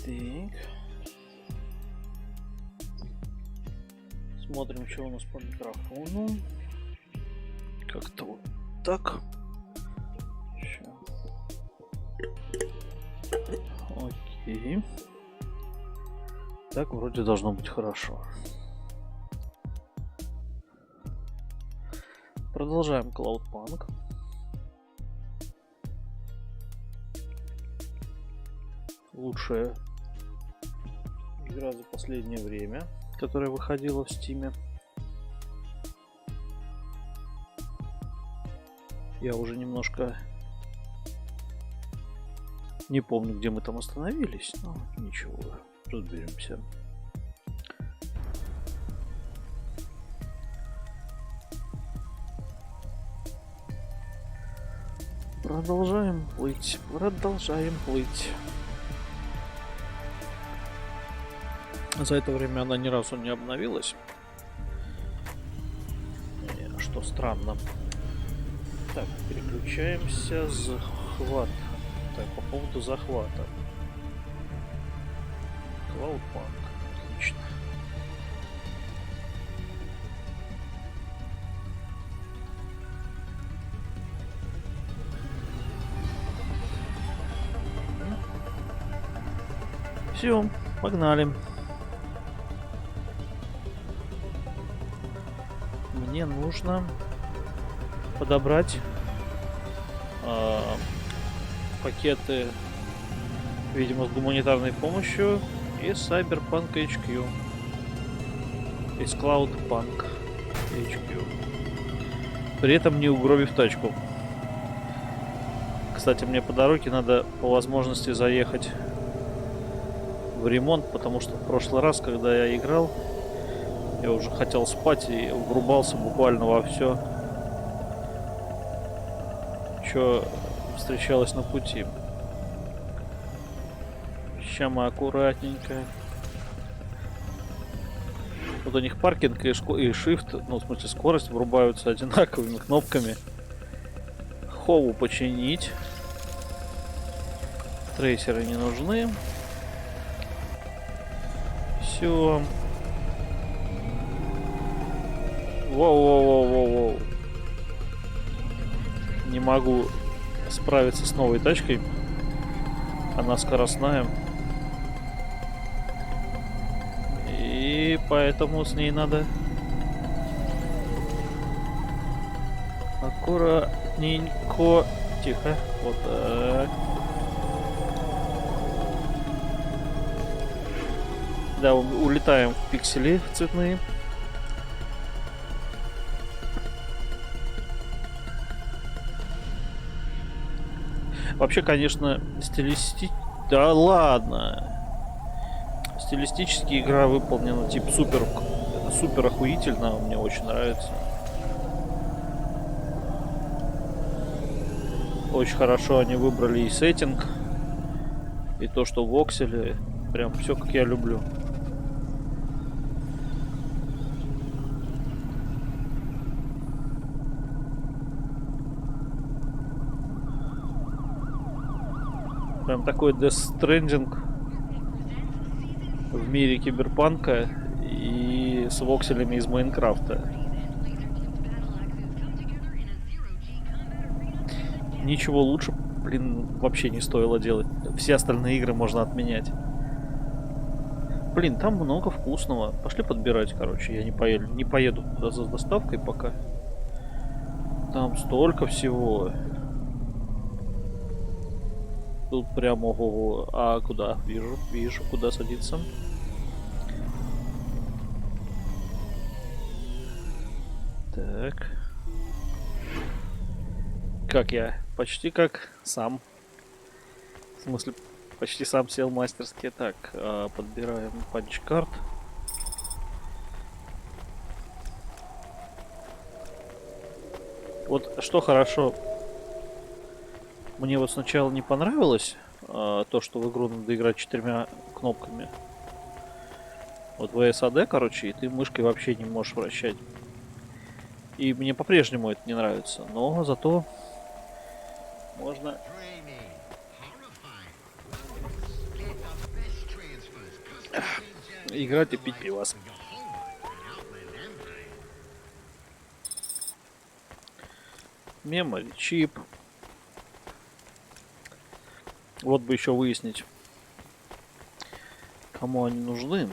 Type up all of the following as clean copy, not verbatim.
Так. Смотрим, что у нас по микрофону. Как-то вот так. Сейчас. Окей. Так вроде должно быть хорошо. Продолжаем Cloudpunk. Лучшая игра за последнее время, которая выходила в Steam. Я уже немножко не помню, где мы там остановились, но ничего, разберемся. Продолжаем плыть, продолжаем плыть. За это время она ни разу не обновилась, что странно. Так, переключаемся. Захват. Так, по поводу захвата. Cloudpunk. Отлично. Все, погнали. Мне нужно подобрать пакеты, видимо, с гуманитарной помощью из Cyberpunk HQ. Из Cloudpunk HQ. При этом не угробив тачку. Кстати, мне по дороге надо по возможности заехать в ремонт, потому что в прошлый раз, когда я играл, я уже хотел спать и врубался буквально во все, что встречалось на пути. Сейчас мы аккуратненько. Вот у них паркинг и shift, ну в смысле скорость, врубаются одинаковыми кнопками. Хову починить. Трейсеры не нужны. Все. Воу-воу-воу-воу-воу. Не могу справиться с новой тачкой. Она скоростная. И поэтому с ней надо аккуратненько. Тихо. Вот так. Да, улетаем в пиксели цветные. Вообще, конечно, Да ладно. Стилистически игра выполнена типа супер охуительно. Мне очень нравится. Очень хорошо они выбрали и сеттинг, и то, что в вокселе. Прям все, как я люблю. Прям такой Death Stranding в мире киберпанка и с вокселями из Майнкрафта. Ничего лучше, блин, вообще не стоило делать. Все остальные игры можно отменять. Блин, там много вкусного. Пошли подбирать, короче. Я не поеду туда за доставкой пока. Там столько всего. Тут прямо ого. А куда? Вижу, куда садиться. Так. Как я? Почти как сам. В смысле, почти сам сел мастерски. Так, подбираем панч-карт. Вот что хорошо. Мне вот сначала не понравилось то, что в игру надо играть 4 кнопками. Вот в SAD, короче, и ты мышкой вообще не можешь вращать. И мне по-прежнему это не нравится. Но зато можно Играть и пить пивас. Memory чип. Вот бы еще выяснить, кому они нужны.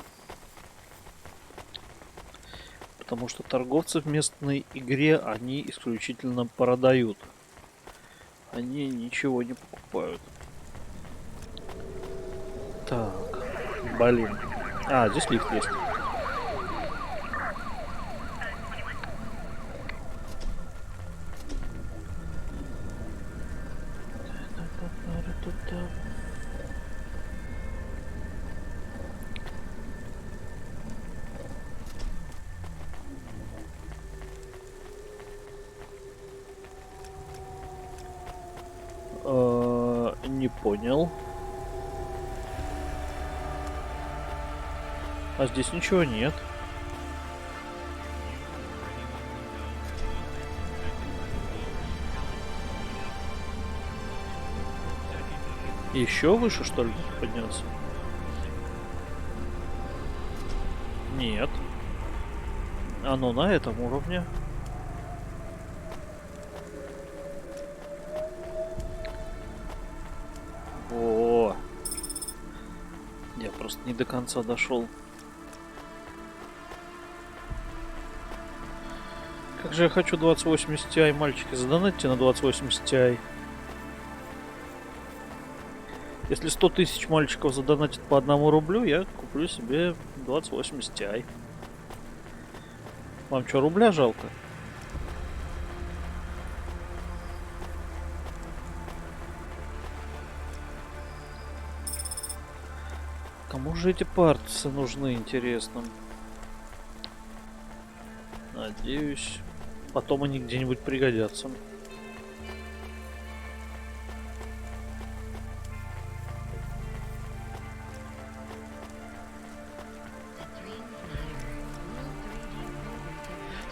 Потому что торговцы в местной игре, они исключительно продают. Они ничего не покупают. Так, блин. А, здесь лифт есть. Не понял. А здесь ничего нет. Еще выше, что ли, подняться? Нет. Оно на этом уровне. О, я просто не до конца дошел. Как же я хочу 2080 Ti, мальчики, задонатьте на 2080 Ti. Если 100 тысяч мальчиков задонатит по 1 рублю, я куплю себе 2080 Ti. Вам что, рубля жалко? Кому же эти партсы нужны, интересно? Надеюсь, потом они где-нибудь пригодятся.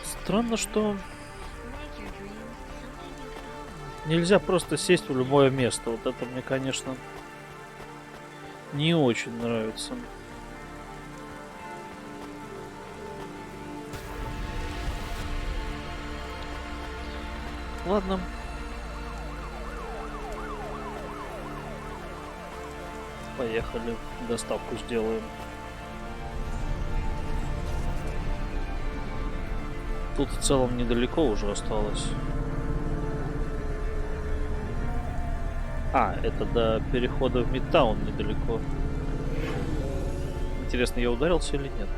Странно, что нельзя просто сесть в любое место. Вот это мне, конечно, не очень нравится. Ладно. Поехали. Доставку сделаем. Тут в целом недалеко уже осталось. А, это до перехода в Мидтаун недалеко. Интересно, я ударился или нет?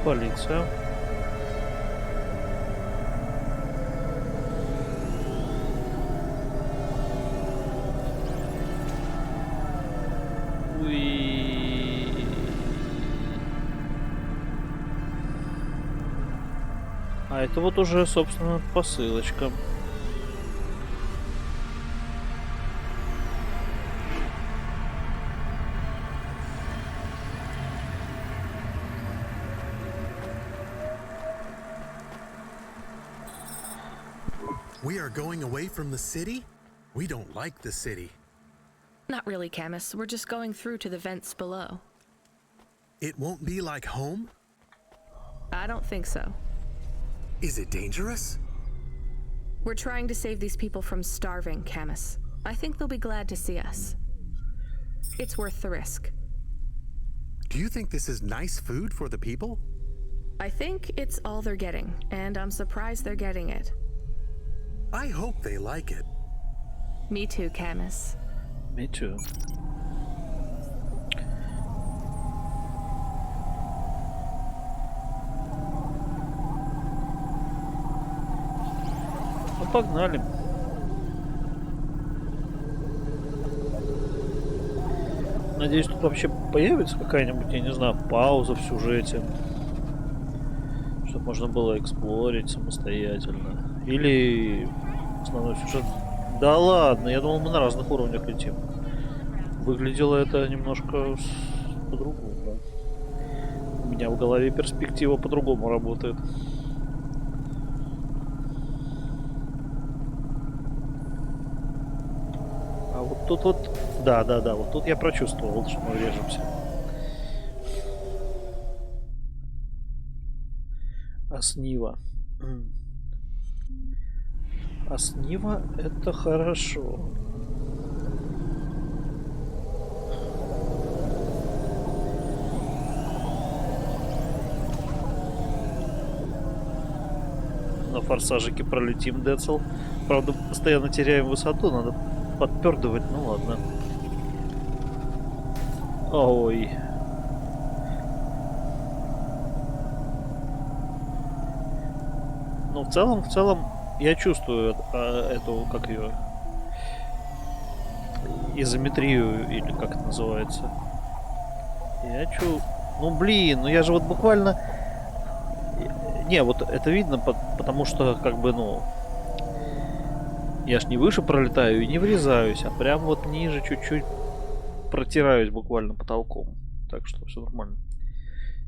Полиция. А это вот уже, собственно, посылочка. We are going away from the city? We don't like the city. Not really, Camus. We're just going through to the vents below. It won't be like home? I don't think so. Is it dangerous? We're trying to save these people from starving, Camus. I think they'll be glad to see us. It's worth the risk. Do you think this is nice food for the people? I think it's all they're getting, and I'm surprised they're getting it. I hope they like it. Me too, Camus. Me too. Ну, погнали. Надеюсь, тут вообще появится какая-нибудь, я не знаю, пауза в сюжете. Чтобы можно было эксплорить самостоятельно. Или основной сюжет. Да ладно, я думал, мы на разных уровнях летим. Выглядело это немножко по-другому. У меня в голове перспектива по-другому работает. А вот тут вот... Да, вот тут я прочувствовал, что мы режемся. Оснива. Оснива — это хорошо. На форсажике пролетим, Децл. Правда, постоянно теряем высоту, надо подпердывать, ну ладно. Ой. Ну, в целом, я чувствую эту, как ее, изометрию, или как это называется. Ну, блин, ну я же вот буквально... Не, вот это видно, потому что, как бы, ну... Я ж не выше пролетаю и не врезаюсь, а прям вот ниже чуть-чуть протираюсь буквально потолком. Так что все нормально.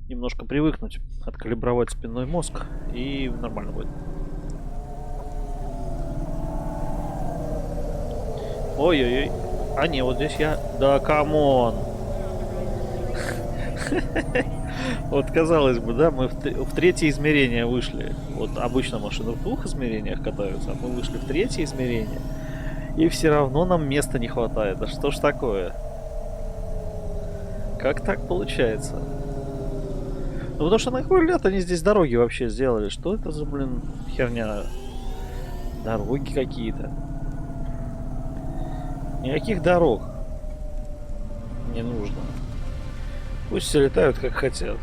Немножко привыкнуть, откалибровать спинной мозг, и нормально будет. Ой-ой-ой. А не, вот здесь я... Да, камон! Вот, казалось бы, да, мы в третье измерение вышли. Вот обычно машины в двух измерениях катаются, а мы вышли в третье измерение. И все равно нам места не хватает. Да что ж такое? Как так получается? Ну, потому что на какой лет они здесь дороги вообще сделали? Что это за, блин, херня? Дороги какие-то. Никаких дорог не нужно. Пусть все летают как хотят.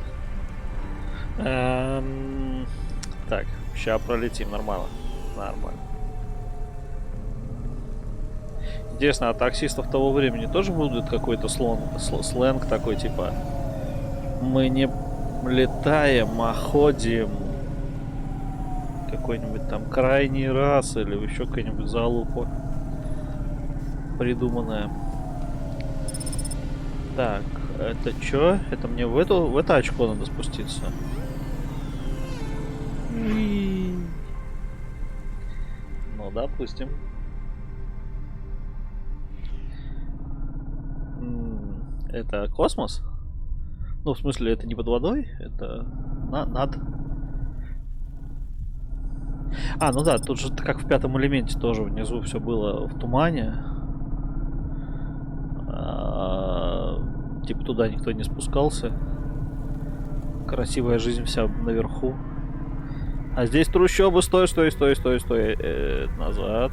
Так, сейчас пролетим нормально. Нормально. Интересно, а таксистов того времени тоже будет какой-то сленг такой, типа: мы не летаем, а ходим. Какой-нибудь там крайний раз или еще какая-нибудь залупа придуманная. Так, это что? Это мне в это очко надо спуститься. Ну, допустим. Это космос? Ну, в смысле, это не под водой, это над. А, ну да, тут же как в Пятом элементе тоже внизу все было в тумане. Типа туда никто не спускался. Красивая жизнь вся наверху. А здесь трущобы. Стой. Назад.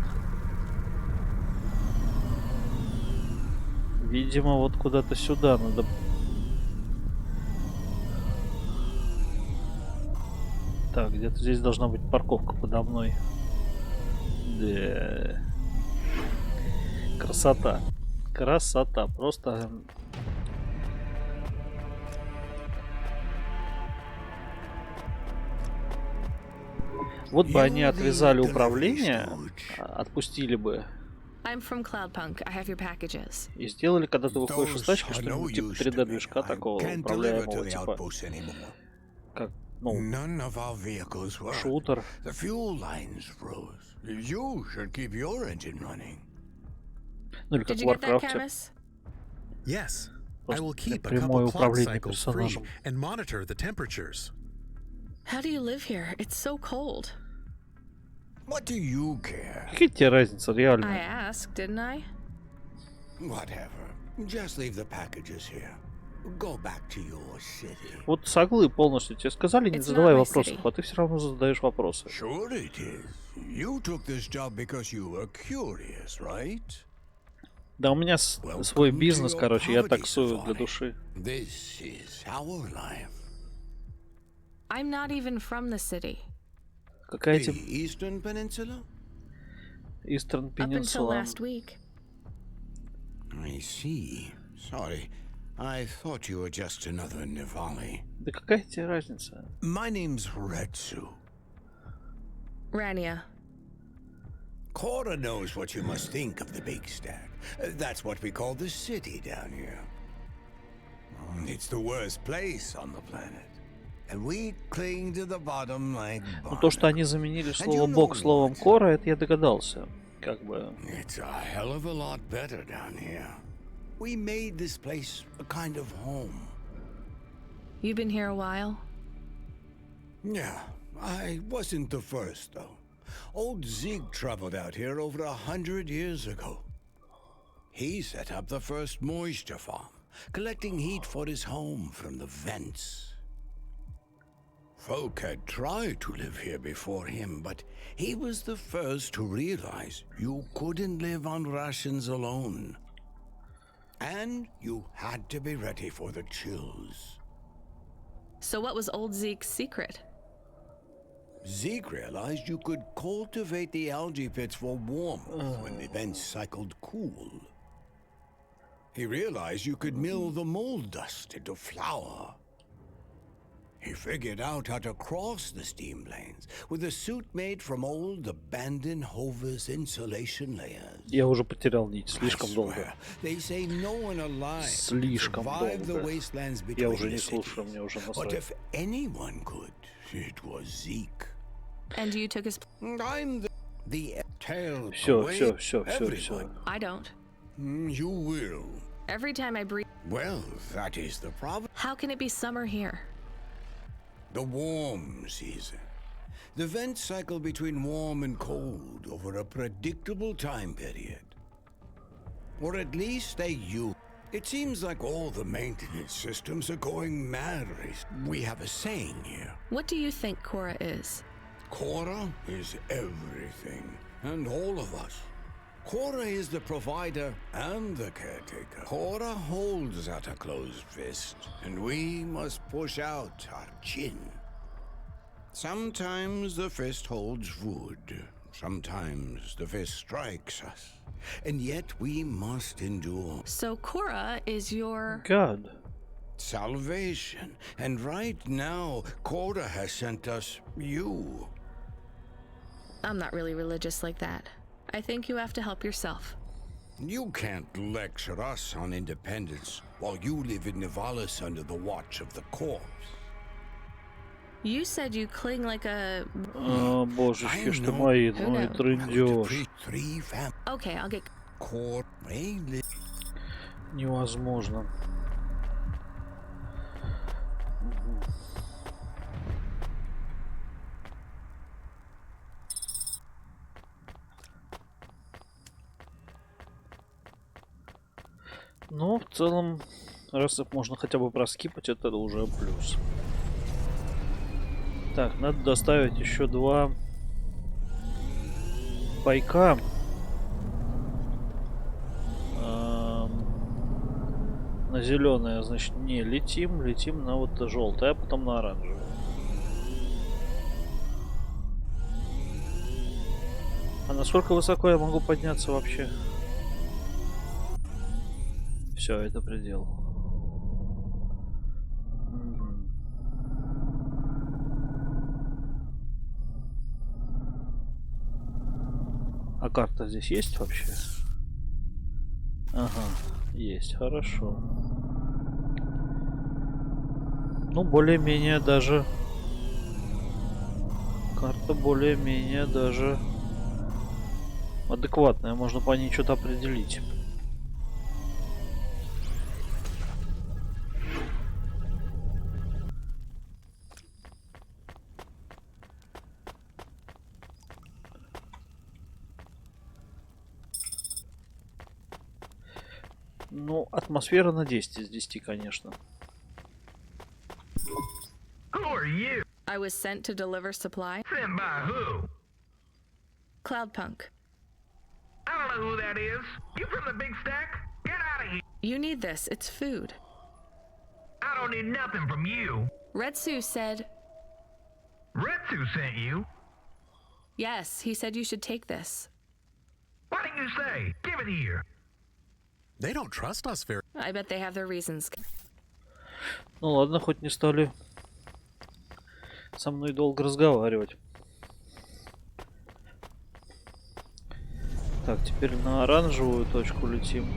Видимо, вот куда-то сюда надо. Так, где-то здесь должна быть парковка подо мной. Да. Красота. Красота. Просто... Вот бы они отвязали управление, отпустили бы. I'm from Cloudpunk. I have your packages. И сделали, когда ты выходишь из тачки, что-нибудь типа 3D-движка такого управляемого, типа... Как, ну, шутер. Ну или как в Warcraft. Yes. I will keep a Прямое couple clock управление cycles free персонажем. and monitor the temperatures. How do you live here? It's so cold. What do you care? Какая тебе разница, I реально? asked, didn't I? Whatever. Just leave the packages here. Go back to your city. Вот соглы полностью тебе сказали, не It's задавай not my вопросов, city. а ты все равно задаешь вопросы. Sure it is. You took this job because you were curious, right? Да у меня свой бизнес, короче, я таксую для души. This is our life. I'm not even from the city. Какая The тебе Eastern Peninsula? Eastern Up until Peninsula? last week. I see. Sorry. I thought you were just another Nivali. Да какая тебе разница? My name's Retsu. Rania. Cora knows what you must think of the big stack. That's what we call the city down here. It's the worst place on the planet. And we cling to the bottom like Ну, то, что они заменили слово «бог» словом «кора», это я догадался. Как бы... It's a hell of a lot better down here. We made this place a kind of home. You've been here a while? Yeah, I wasn't the first, though. Old Zeke traveled out here over 100 years ago. He set up the first moisture farm, collecting heat for his home from the vents. Folk had tried to live here before him, but he was the first to realize you couldn't live on rations alone. And you had to be ready for the chills. So what was old Zeke's secret? Zeke realized you could cultivate the algae pits for warmth when the vents cycled cool. He realized you could mill the mold dust into flour. He figured out how to cross the steam planes with a suit made from old abandoned Hover's insulation layers. Я уже потерял нить, слишком долго. They say no one alive Слишком survived the долго. wastelands Я between уже the не слушаю, cities. мне уже But насрать. if anyone could, it was Zeke. And you took his... I'm the tail Все, away все, все, все, everyone. все. I don't. You will. Every time I breathe... Well, that is the problem. How can it be summer here? The warm season. The vents cycle between warm and cold over a predictable time period. Or at least they use. It seems like all the maintenance systems are going mad. We have a saying here. What do you think Cora is? Cora is everything, and all of us. Cora is the provider and the caretaker. Cora holds out a closed fist, and we must push out our chin. Sometimes the fist holds wood. Sometimes the fist strikes us. And yet we must endure. So Cora is your... God. Salvation. And right now, Cora has sent us you. I'm not really religious like that. I think you have to help yourself. You can't lecture us on independence while you live in Nivalis under the watch of the corpse. You said you cling like a... А, божечки, что мои, ну и трындёж. Okay, I'll get... Невозможно. Но в целом, раз их можно хотя бы проскипать, это уже плюс. Так, надо доставить еще 2 пайка. На зеленое, значит, не летим, летим на вот желтое, а потом на оранжевое. А насколько высоко я могу подняться вообще? Все, это предел. А карта здесь есть вообще? Ага, есть, хорошо. Ну, более-менее даже... Карта более-менее даже... адекватная, можно по ней что-то определить. Ну, атмосфера на 10 из 10, конечно. Who are you? I was sent to deliver supply. Sent by who? Cloudpunk. I don't know who that is. You from the big stack? Get out of here. You need this. It's food. I don't need nothing from you. Retsu said... Retsu sent you? Yes, he said you should take this. What did you say? Give it here. They don't trust us very. I bet they have their reasons. Ну ладно, хоть не стали со мной долго разговаривать. Так, теперь на оранжевую точку летим.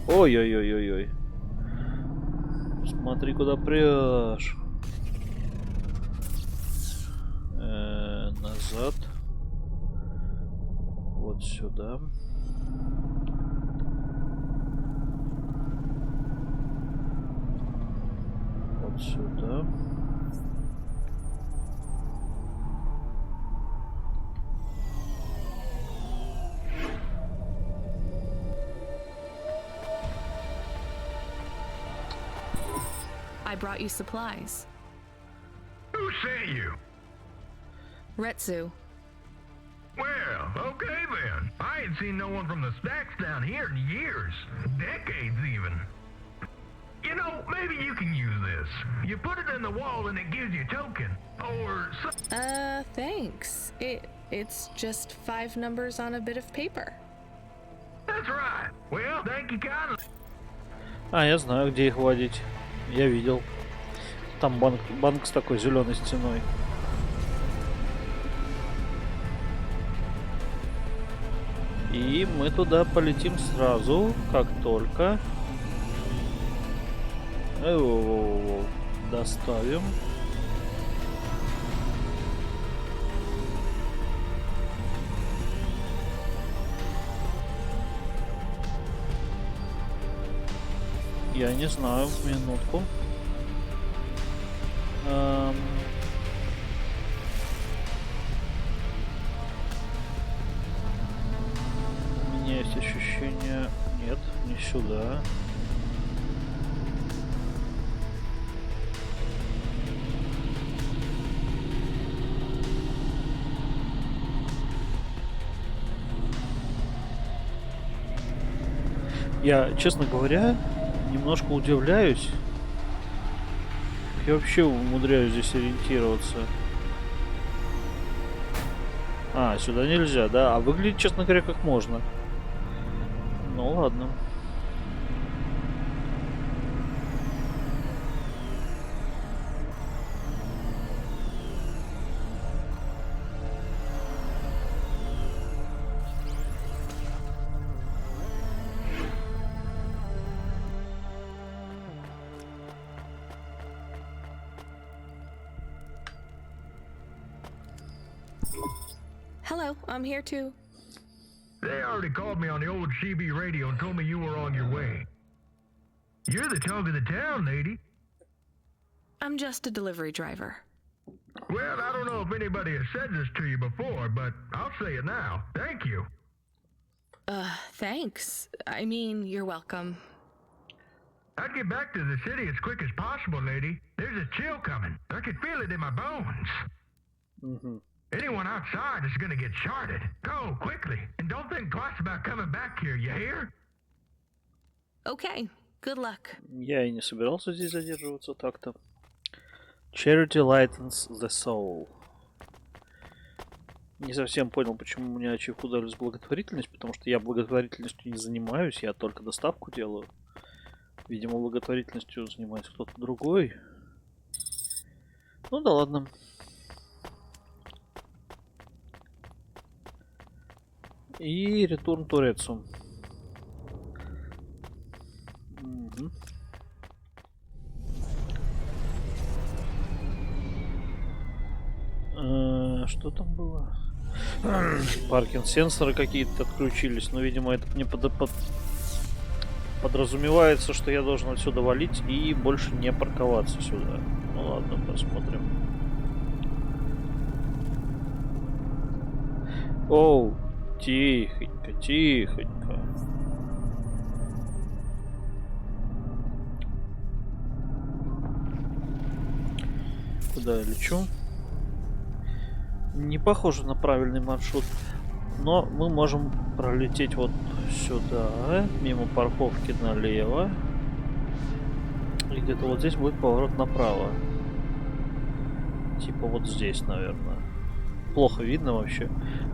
Ой-ой-ой-ой-ой. Смотри, куда прешь. Назад. Вот сюда. Вот сюда. I brought you supplies. Who sent you? Retsu. Well, okay then. I ain't seen no one from the stacks down here in years. Decades even. You know, maybe you can use this. You put it in the wall and it gives you a token. Or some... Thanks. It's just 5 numbers on a bit of paper. That's right. Well, thank you kindly. А, я знаю, где их водить. Я видел. Там банк с такой зеленой стеной. И мы туда полетим сразу, как только доставим. Я не знаю, минутку. У меня есть ощущение... Нет, не сюда. Я, честно говоря, немножко удивляюсь. Я вообще умудряюсь здесь ориентироваться. А, сюда нельзя, да? А выглядит, честно говоря, как можно. Ну ладно. Hello, I'm here too. They already called me on the old CB radio and told me you were on your way. You're the talk of the town, lady. I'm just a delivery driver. Well, I don't know if anybody has said this to you before, but I'll say it now. Thank you. Thanks. I mean, you're welcome. I'd get back to the city as quick as possible, lady. There's a chill coming. I can feel it in my bones. Угу. Anyone outside is gonna get charted. Go, quickly. And don't think twice about coming back here, you hear? Okay, good luck. Я и не собирался здесь задерживаться так-то. Charity lightens the soul. Не совсем понял, почему у меня ачивку дали с благотворительность, потому что я благотворительностью не занимаюсь, я только доставку делаю. Видимо, благотворительностью занимается кто-то другой. Ну да ладно. И return to Retsu. Угу. Что там было? Паркинг сенсоры какие-то отключились, но, видимо, это мне подразумевается, что я должен отсюда валить и больше не парковаться сюда. Ну ладно, посмотрим. Оу, тихонько, тихонько. Куда я лечу? Не похоже на правильный маршрут, но мы можем пролететь вот сюда, мимо парковки налево, и где-то вот здесь будет поворот направо, типа вот здесь, наверное. Плохо видно вообще,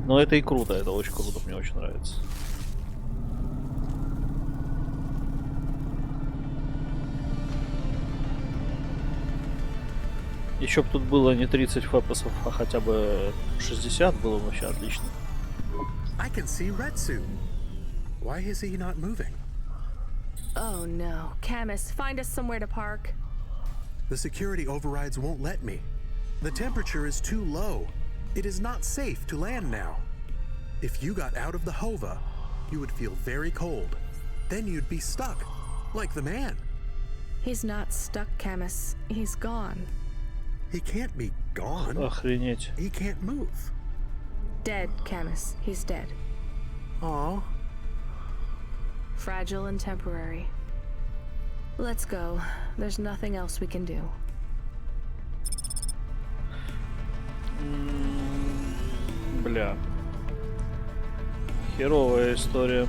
но это и круто, это очень круто, мне очень нравится. Еще бы тут было не 30 фпсов, а хотя бы 60, было бы вообще отлично. I can see Retsu. Why is he not moving? Oh no. Camus, find us somewhere to park. The security overrides won't let me. The temperature is too low. It is not safe to land now. If you got out of the Hova, you would feel very cold. Then you'd be stuck, like the man. He's not stuck, Camus. He's gone. He can't be gone. Охренеть. He can't move. Dead, Camus. He's dead. Aw. Fragile and temporary. Let's go. There's nothing else we can do. Бля. Херовая история.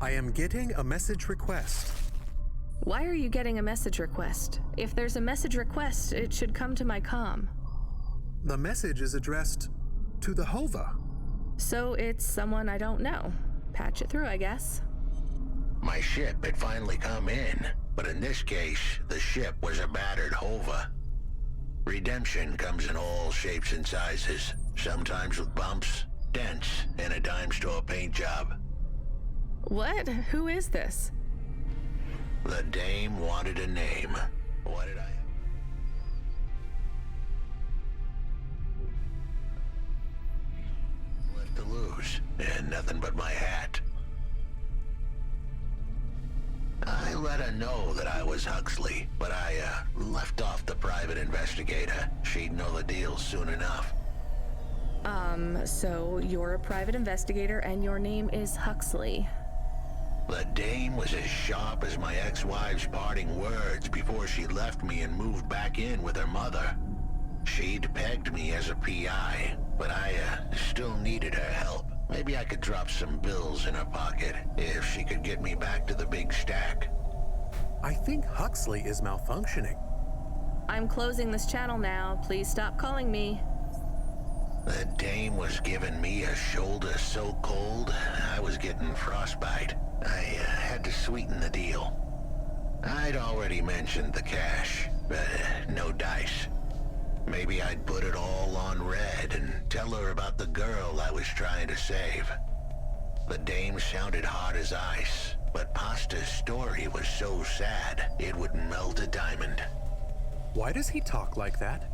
I am getting a message request. Why are you getting a message request? If there's a message request, it should come to my comm. The message is addressed to the Hova. So it's someone I don't know. Patch it through, I guess. My ship had finally come in, but in this case, the ship was a battered Hova. Redemption comes in all shapes and sizes, sometimes with bumps, dents, and a dime store paint job. What? Who is this? The dame wanted a name. What did I... left to lose, and nothing but my hat. I let her know that I was Huxley, but I left off the private investigator. She'd know the deal soon enough. So you're a private investigator and your name is Huxley. The dame was as sharp as my ex-wife's parting words before she left me and moved back in with her mother. She'd pegged me as a PI, but I still needed her help. Maybe I could drop some bills in her pocket if she could get me back to the big stack. I think Huxley is malfunctioning. I'm closing this channel now. Please stop calling me. The dame was giving me a shoulder so cold, I was getting frostbite. I had to sweeten the deal. I'd already mentioned the cash, but no dice. Maybe I'd put it all on red and tell her about the girl I was trying to save. The dame sounded hard as ice, but Pasta's story was so sad it would melt a diamond. Why does he talk like that?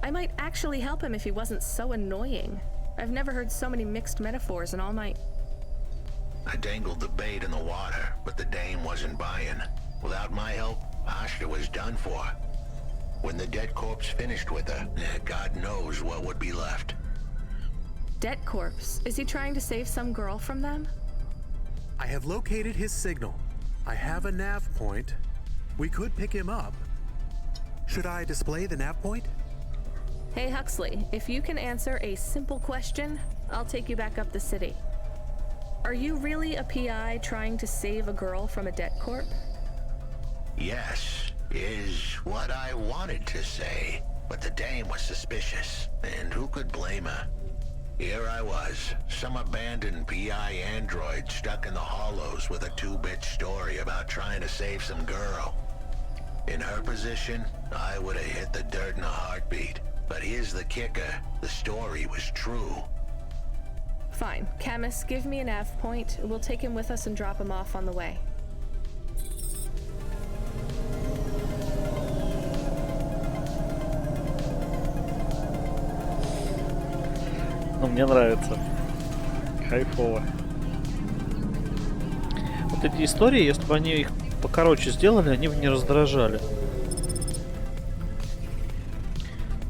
I might actually help him if he wasn't so annoying. I've never heard so many mixed metaphors in all my... I dangled the bait in the water, but the dame wasn't buying. Without my help, Pasta was done for. When the dead corpse finished with her, God knows what would be left. Dead corpse? Is he trying to save some girl from them? I have located his signal. I have a nav point. We could pick him up. Should I display the nav point? Hey Huxley, if you can answer a simple question, I'll take you back up the city. Are you really a PI trying to save a girl from a dead corp? Yes, is what I wanted to say, but the dame was suspicious, and who could blame her? Here I was, some abandoned PI android stuck in the hollows with a 2-bit story about trying to save some girl. In her position, I would have hit the dirt in a heartbeat. But here's the kicker, the story was true. Fine. Camus, give me a nav point. We'll take him with us and drop him off on the way. Ну, мне нравится. Кайфово. Вот эти истории, если бы они их покороче сделали, они бы не раздражали.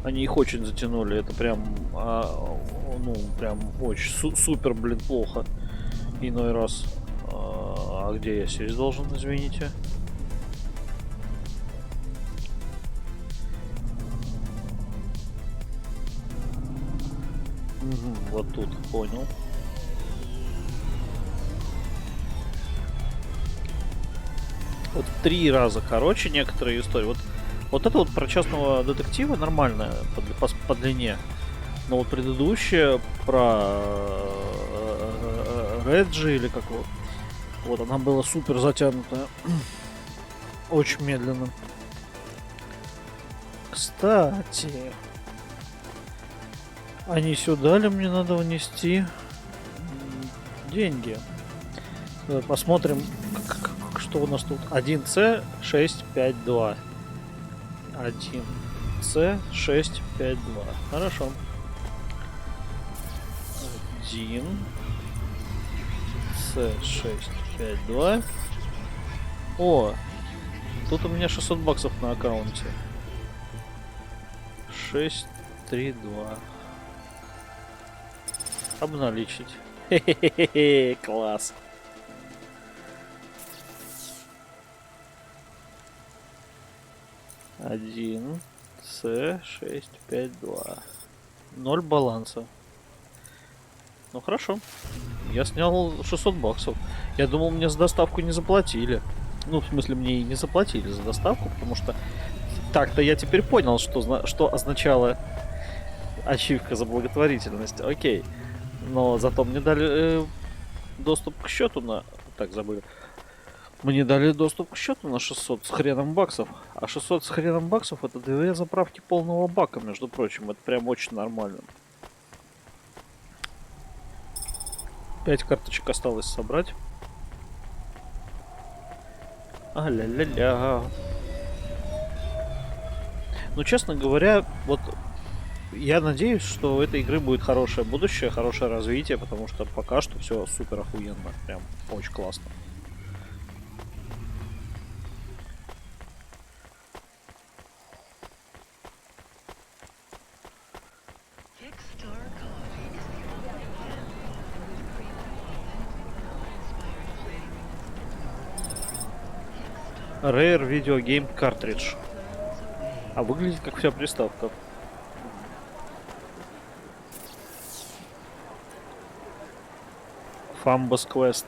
Они их очень затянули. Это прям, ну, прям очень супер, блин, плохо. Иной раз. А где я сесть должен, извините? Угу, вот тут, понял. Вот в 3 раза короче некоторые истории. Вот это вот про частного детектива нормальная по длине. Но вот предыдущая про Реджи или как вот она была супер затянутая. Очень медленно. Кстати, а не сюда ли мне надо внести? деньги. Посмотрим, что у нас тут. 1C652. 1C652. Хорошо. 1C652. О, тут у меня 600 баксов на аккаунте. 632. Обналичить. Хе-хе-хе-хе, класс. Один С652. 0 баланса. Ну хорошо. Я снял 600 баксов. Я думал, мне за доставку не заплатили. Ну, в смысле, мне и не заплатили за доставку, потому что так-то я теперь понял, что означала ачивка за благотворительность. Окей. Но зато мне дали доступ к счету на... Так, забыли. Мне дали доступ к счету на 600 с хреном баксов. А 600 с хреном баксов — это 2 заправки полного бака, между прочим. Это прям очень нормально. 5 карточек осталось собрать. А-ля-ля-ля. Ну, честно говоря, вот я надеюсь, что у этой игры будет хорошее будущее, хорошее развитие, потому что пока что все супер охуенно. Прям очень классно. Rare Video Game Cartridge. А выглядит как вся приставка. Fambus Quest.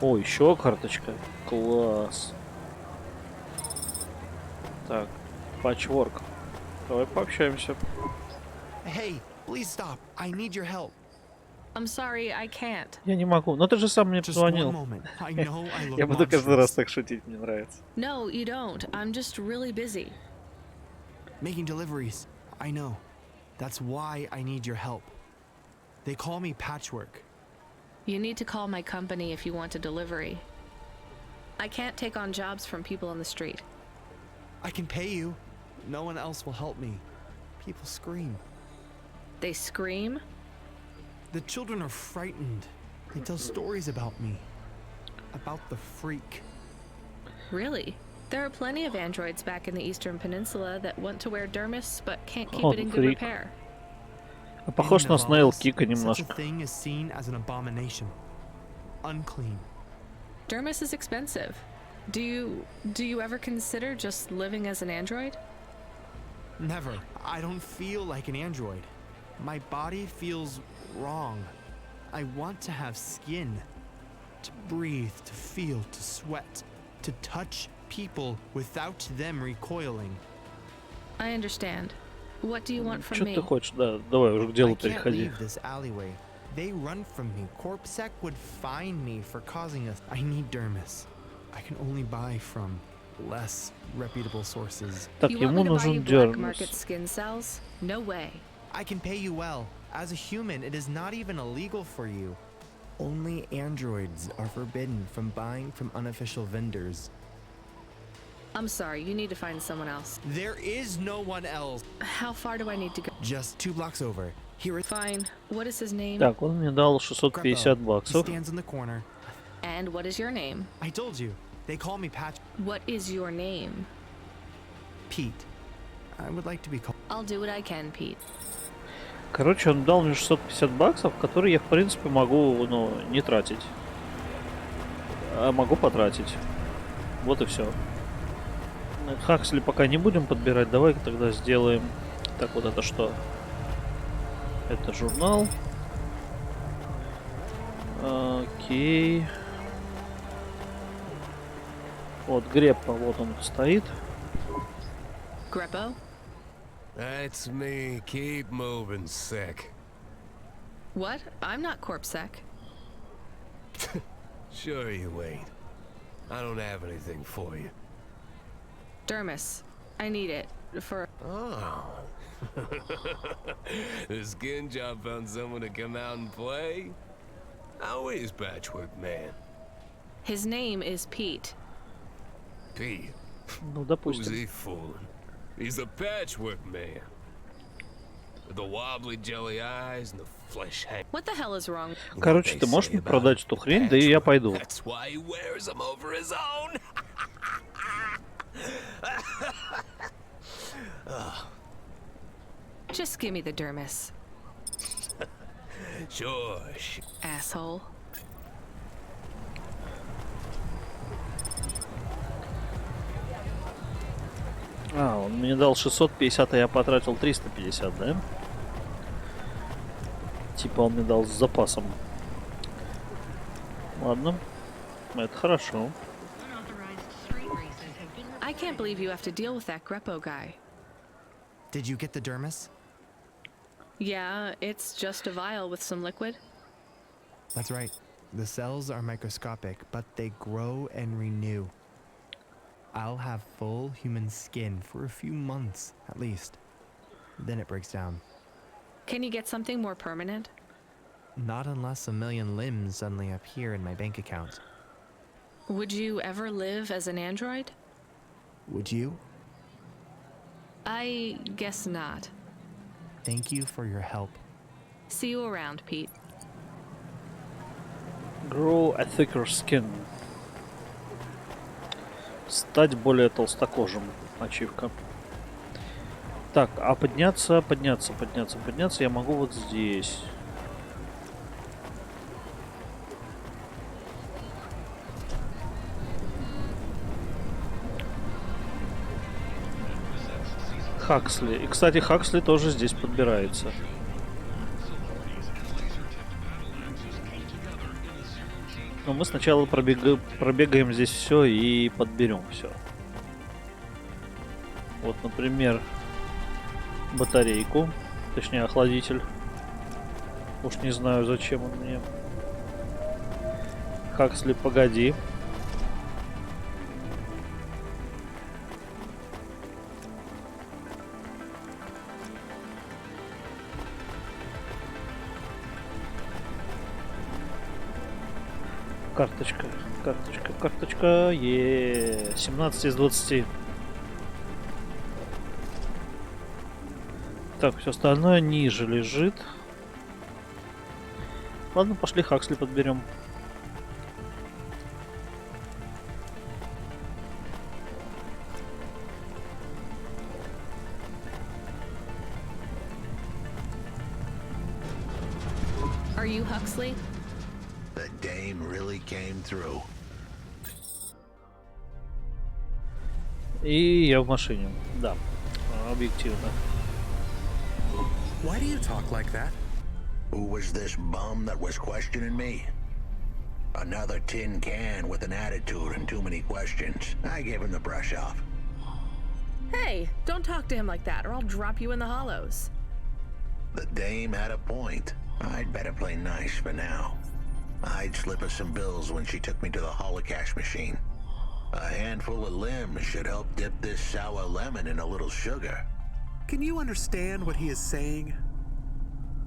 О, еще карточка. Класс. Так, Patchwork. Давай пообщаемся. Hey, please stop. I need your help. I'm sorry, I can't. Я не могу. Но ты же сам мне Just one позвонил. moment. I know I look Я буду каждый раз monstrous. так шутить, мне нравится. No, you don't. I'm just really busy. Making deliveries. I know. That's why I need your help. They call me Patchwork. You need to call my company if you want a delivery. I can't take on jobs from people on the street. I can pay you. No one else will help me. People scream. They scream? The children are frightened. They tell stories about me. About the freak. Really? There are plenty of androids back in the Eastern Peninsula that want to wear dermis but can't keep Oh, it in good freak. repair. Похож на In Снейл Navalis, Кика such a немножко. thing is seen as an abomination. Unclean. Dermis is expensive. Do you ever consider just living as an android? Never. I don't feel like an android. My body feels wrong. I want to have skin. To breathe, to feel, to sweat. To touch people without them recoiling. I understand. What do you want from Что me? ты хочешь? Да, давай уже к делу I can't переходи. leave this alleyway. They run from me. Corpsec would find me for causing us. I need dermis. I can only buy from less reputable sources. Так, You want ему me to buy you нужен black market дермис. skin cells? No way. I can pay you well. As a human, it is not even illegal for you. Only androids are forbidden from buying from unofficial vendors. I'm sorry, you need to find someone else. There is no one else. How far do I need to go? Just 2 blocks over. Here is Fine. What is his name? Так, он мне дал Greppo. 650 He баксов. stands in the corner. And what is your name? I told you. They call me What is your name? Pete. I would like to be called. I'll do what I can, Pete. Короче, он дал мне 650 баксов, которые я, в принципе, могу, ну, не тратить. А могу потратить. Вот и все. Хаксли пока не будем подбирать. Давай тогда сделаем... Так, вот это что? Это журнал. Окей. Вот Греппа, вот он стоит. Greppo? That's me. Keep moving, sick. What? I'm not Corpsec. Sure you ain't. I don't have anything for you. Dermis. I need it for... Oh. The skin job found someone to come out and play? How is Patchwork Man? His name is Pete. Pete? Ну, Who's допустим. he fooling? He's the Patchwork Man. With the wobbly jelly eyes and the flesh hang. What the hell is wrong? Короче, ты можешь мне продать эту хрень, да и я пойду. That's why he wears them over his own. Just give me the dermis, Sure. asshole. А, он мне дал 650, а я потратил 350, да? Типа он мне дал с запасом. Ладно, это хорошо. I can't believe you have to deal with that Greppo guy. Did you get the dermis? Yeah, it's just a vial with some liquid. That's right. The cells are microscopic, but they grow and renew. I'll have full human skin for a few months, at least. Then it breaks down. Can you get something more permanent? Not unless a million limbs suddenly appear in my bank account. Would you ever live as an android? Would you? I guess not. Thank you for your help. See you around, Pete. Grow a thicker skin. Стать более толстокожим. Ачивка. Так, а подняться я могу вот здесь. Хаксли. И, кстати, Хаксли тоже здесь подбирается. Но мы сначала пробегаем здесь все и подберем все. Вот, например, батарейку, точнее охладитель. Уж не знаю, зачем он мне. Хаксли, погоди. Карточка, карточка. 17 из 20. Так, все остальное ниже лежит. Ладно, пошли Хаксли подберем. Are you Huxley? The dame really came through. И я в машине. Да, объективно. Why do you talk like that? Who was this bum that was questioning me? Another tin can with an attitude and too many questions. I gave him the brush off. Hey, don't talk to him like that or I'll drop you in the hollows. The dame had a point. I'd better play nice for now. I'd slip her some bills when she took me to the holocash machine. A handful of limbs should help dip this sour lemon in a little sugar. Can you understand what he is saying?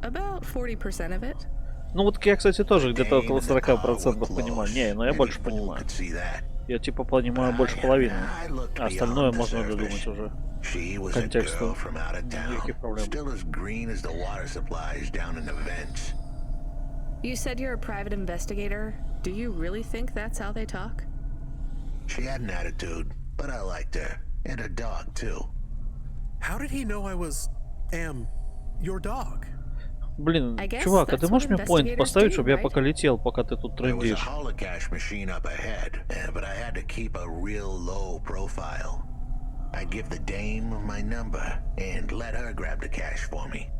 About 40% of it. Ну вот я, кстати, тоже где-то около 40% понимаю. Не, но я больше понимаю. Я типа понимаю больше половины. А остальное можно додумать уже. Контексту. Никаких проблем. You said you're a private investigator. Do you really think that's how they talk? She had an attitude, but I liked her. And her dog, too. How did he know I was, your dog? Блин, чувак, а ты можешь мне поинт поставить, чтобы я пока летел, пока ты тут трендишь? I'd give the dame my number and let her grab the cash for me.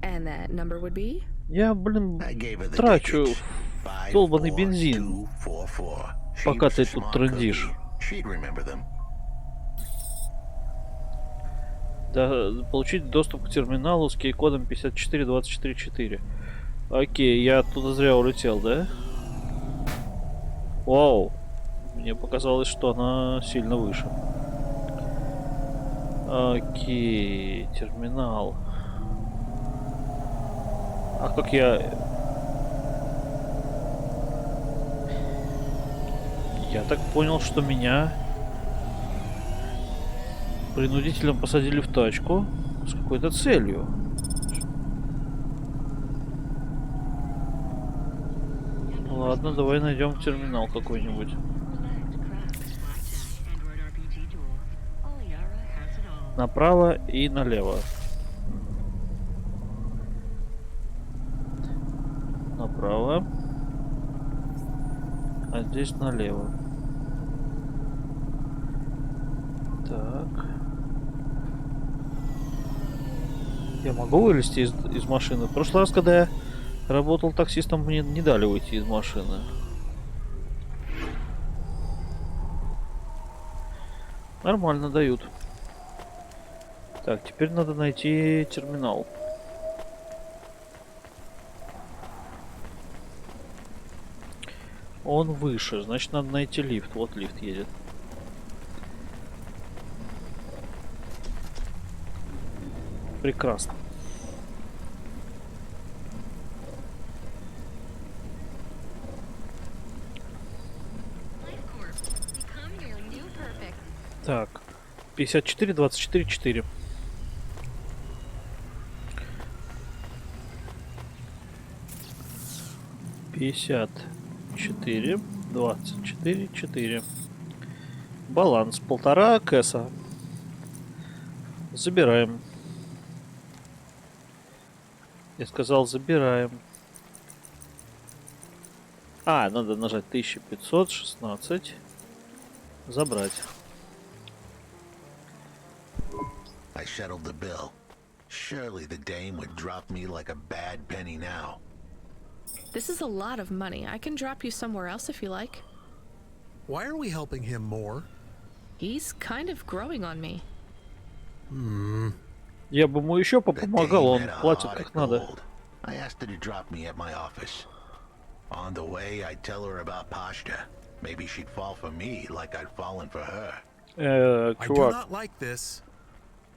And that number would be? Я, блин, трачу долбаный бензин, пока ты тут трендишь. Да, получить доступ к терминалу с кей-кодом 54244. Окей, я оттуда зря улетел, да? Вау. Мне показалось, что она сильно выше. Окей, терминал. А как я... Я так понял, что меня принудительно посадили в тачку с какой-то целью. Ладно, давай найдем терминал какой-нибудь. Направо и налево. Направо. А здесь налево. Так. Я могу вылезти из машины? В прошлый раз, когда я работал таксистом, мне не дали выйти из машины. Нормально дают. Так, теперь надо найти терминал. Он выше, значит надо найти лифт. Вот лифт едет. Прекрасно. Так, 54, 24, 4. 54, 24, 4. Баланс 1,5 кэса. Забираем. Я сказал, забираем. А, надо нажать 1516. Забрать. I settled the bill. Surely the dame would drop me like a bad penny now. This is a lot of money. I can drop you somewhere else if you like. Why are we helping him more? He's kind of growing on me. Я бы ему еще The помогал, dame он had a платит heart как of надо. gold. I asked her to drop me at my office. On the way, I'd tell her about Pashta. Maybe she'd fall for me like I'd fallen for her. I do Чувак, not like this.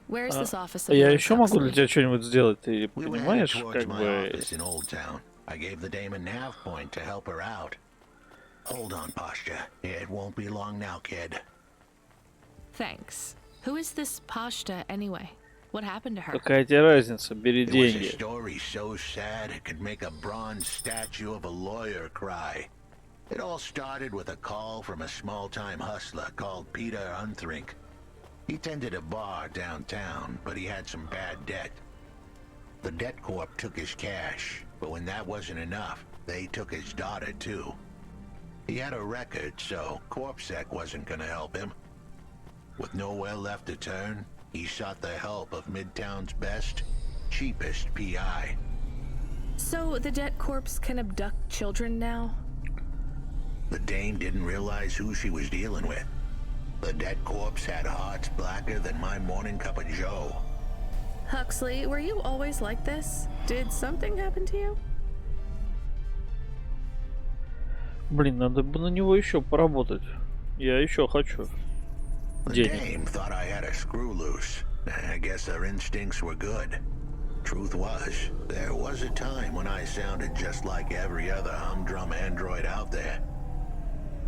Where's this office of я yours, еще могу для Huxley? тебя что-нибудь сделать, ты We were headed понимаешь, towards как my бы... office in Old Town. I gave the dame a nav point to help her out. Hold on, Pashta. It won't be long now, kid. Thanks. Who is this Pashta anyway? What happened to her? Какая тебе разница, бери It was a деньги. story so sad it could make a bronze statue of a lawyer cry. It all started with a call from a small-time hustler called Peter Unthrink. He tended a bar downtown, but he had some bad debt. The debt corp took his cash, but when that wasn't enough, they took his daughter too. He had a record, so CorpSec wasn't gonna help him. With nowhere left to turn, he sought the help of Midtown's best, cheapest PI. So the debt corpse can abduct children now? The dame didn't realize who she was dealing with. The dead corpse had hearts blacker than my morning cup of joe. Huxley, were you always like this? Did something happen to you? Блин, надо бы на него еще поработать. Я еще хочу. The Денег. dame thought I had a screw loose. I guess her instincts were good. Truth was, there was a time when I sounded just like every other humdrum android out there.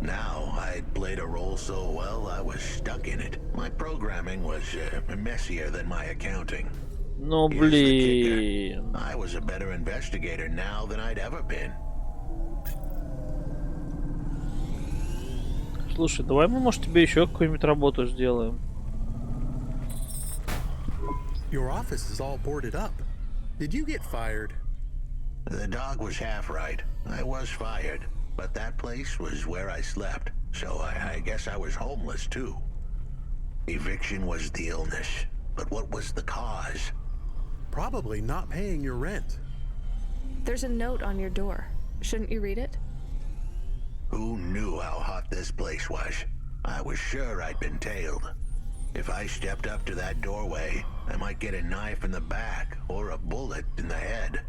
Now, I'd played a role so well, I was stuck in it. My programming was messier than my accounting. Ну Here's the kicker. блин. I was a better investigator now than I'd ever been. Слушай, давай мы, может, тебе еще какую-нибудь работу сделаем. Your office is all boarded up. Did you get fired? The dog was half right. I was fired, but that place was where I slept, so I guess I was homeless too. Eviction was the illness, but what was the cause? Probably not paying your rent. There's a note on your door. Shouldn't you read it? Who knew how hot this place was? I was sure I'd been tailed. If I stepped up to that doorway, I might get a knife in the back or a bullet in the head.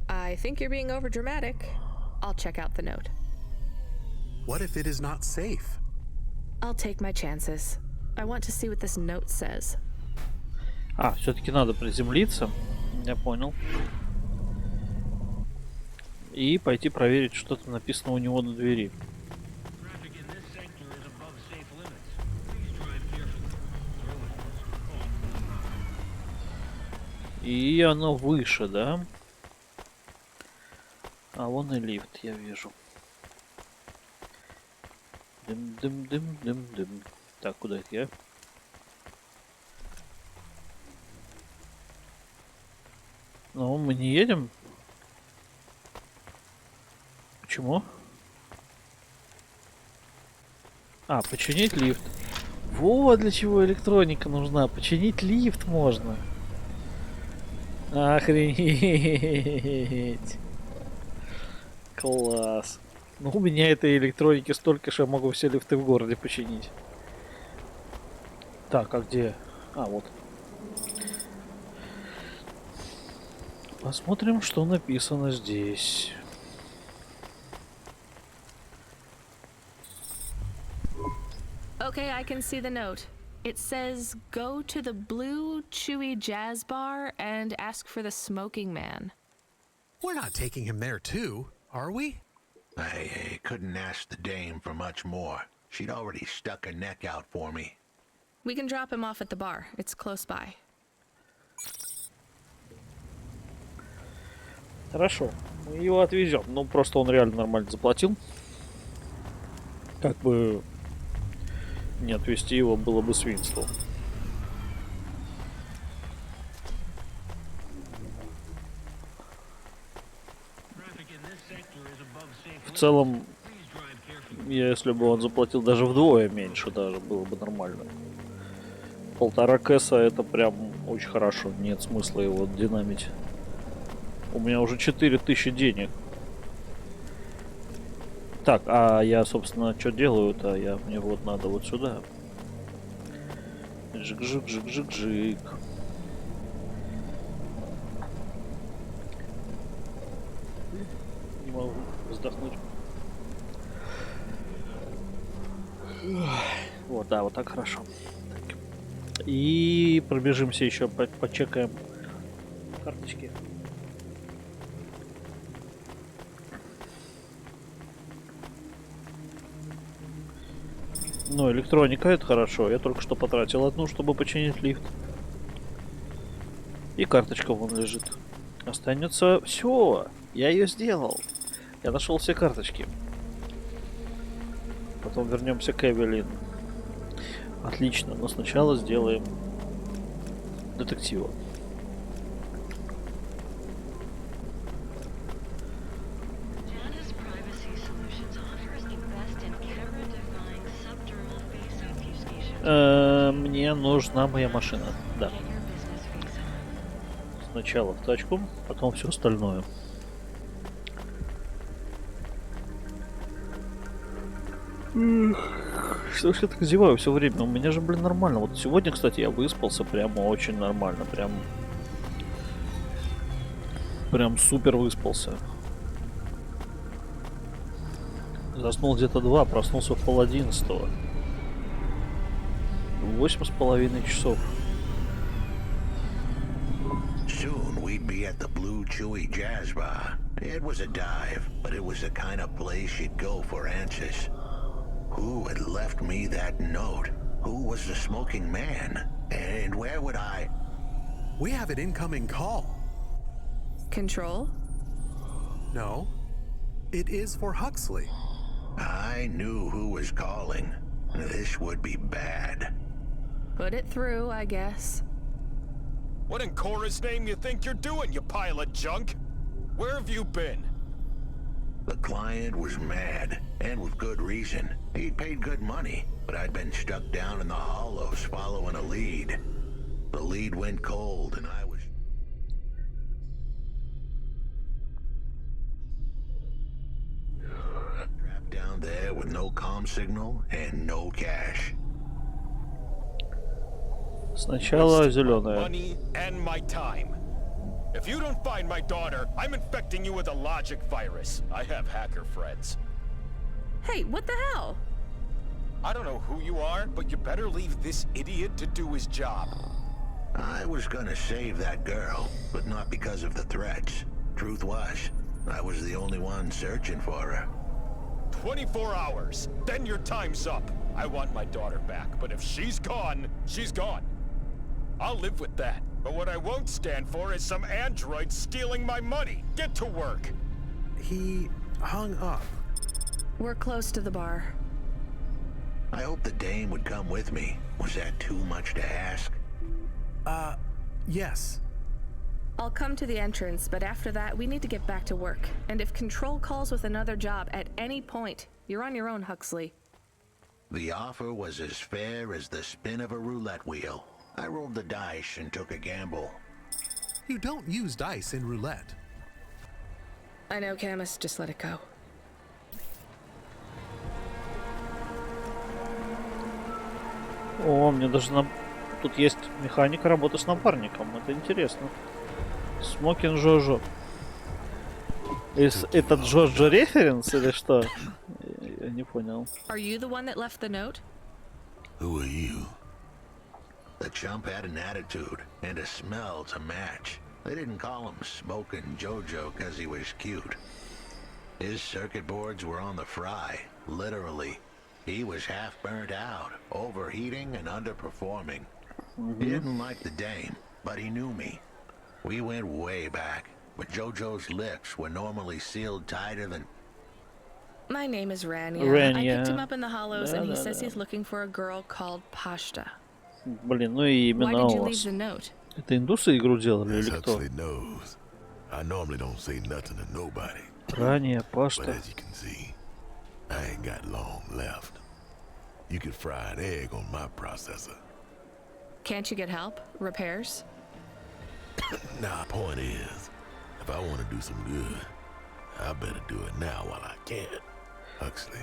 I think you're being overdramatic. I'll check out the note. What if it is not safe? I'll take my chances. I want to see what this note says. А, все-таки надо приземлиться. Я понял. И пойти проверить, что там написано у него на двери. И оно выше, да? А вон и лифт, я вижу. Дым-дым-дым-дым-дым. Так, куда это я? Ну, мы не едем. Почему? А, починить лифт. Вот для чего электроника нужна. Починить лифт можно. Охренеть. Класс. Ну, у меня этой электроники столько, что я могу все лифты в городе починить. Так, а где? А, вот. Посмотрим, что написано здесь. Okay, I can see the note. It says, go to the Blue Chewy Jazz Bar and ask for the smoking man. We're not taking him there too, are we? I couldn't ask the dame for much more. She'd already stuck her neck out for me. We can drop him off at the bar. It's close by. Хорошо. Мы его отвезем. Ну, просто он реально нормально заплатил. Как бы не отвезти его было бы свинством. В целом, если бы он заплатил даже вдвое меньше, даже было бы нормально. 1,5 кэса это прям очень хорошо. Нет смысла его динамить. У меня уже 4000 денег. Так, а я, собственно, что делаю-то? Мне вот надо вот сюда. Жик-жик-жик-жик-жик. Не могу вздохнуть. Вот, да, вот так хорошо. Так. И пробежимся еще, почекаем карточки. Ну, электроника это хорошо. Я только что потратил одну, чтобы починить лифт. И карточка вон лежит. Останется все. Я ее сделал. Я нашел все карточки. Потом вернемся к Эвелин. Отлично, но сначала сделаем детектива. Мне нужна моя машина. Да. Сначала в тачку, потом все остальное. Что ж я так зеваю все время? У меня же, блин, нормально. Вот сегодня, кстати, я выспался прямо очень нормально. Прям супер выспался. Заснул где-то 2, проснулся в 10:30. 8,5 часов. Soon we'd be at the Blue Chewy Jazz Bar. It was a dive, but it was the kind of place you'd go for answers. Who had left me that note? Who was the smoking man? And where would I... We have an incoming call. Control? No. It is for Huxley. I knew who was calling. This would be bad. Put it through, I guess. What in Cora's name you think you're doing, you pile of junk? Where have you been? The client was mad, and with good reason. He'd paid good money, but I'd been stuck down in the hollows following a lead. The lead went cold, and I was... trapped down there with no comm signal and no cash. Сначала зеленая. Money and my time. If you don't find my daughter, I'm infecting you with a logic virus. I have hacker friends. Hey, what the hell? I don't know who you are, but you better leave this idiot to do his job. I was gonna save that girl, but not because of the threats. Truth was, I was the only one searching for her. 24 hours. Then your time's up. I want my daughter back, but if she's gone, she's gone. I'll live with that. But what I won't stand for is some android stealing my money. Get to work. He hung up. We're close to the bar. I hoped the dame would come with me. Was that too much to ask? Yes. I'll come to the entrance, but after that, we need to get back to work. And if Control calls with another job at any point, you're on your own, Huxley. The offer was as fair as the spin of a roulette wheel. I rolled the dice and took a gamble. You don't use dice in roulette. I know, Camus, just let it go. О, мне даже тут есть механика работы с напарником. Это интересно. Смокин Джоджо. Это Джоджо референс или что? Я не понял. Are you the one that left the note? Who are you? The chump had an attitude and a smell to match. They didn't call him Smokin' Jojo because he was cute. His circuit boards were on the fry, literally. He was half burnt out, overheating and underperforming. He didn't like the dame, but he knew me. We went way back, but Jojo's lips were normally sealed tighter than... My name is Rania. Rania. I picked him up in the Hollows, and he says he's looking for a girl called Pashta. Блин, ну и Why имена did you у leave вас. the note? Это индусы игру делали As или кто? Huxley knows, I normally don't say nothing to nobody. Ранее, But Пашта. as you can see, I ain't got long left. You could fry an egg on my processor. Can't you get help? Repairs? Nah, point is, if I want to do some good, I better do it now while I can. Huxley,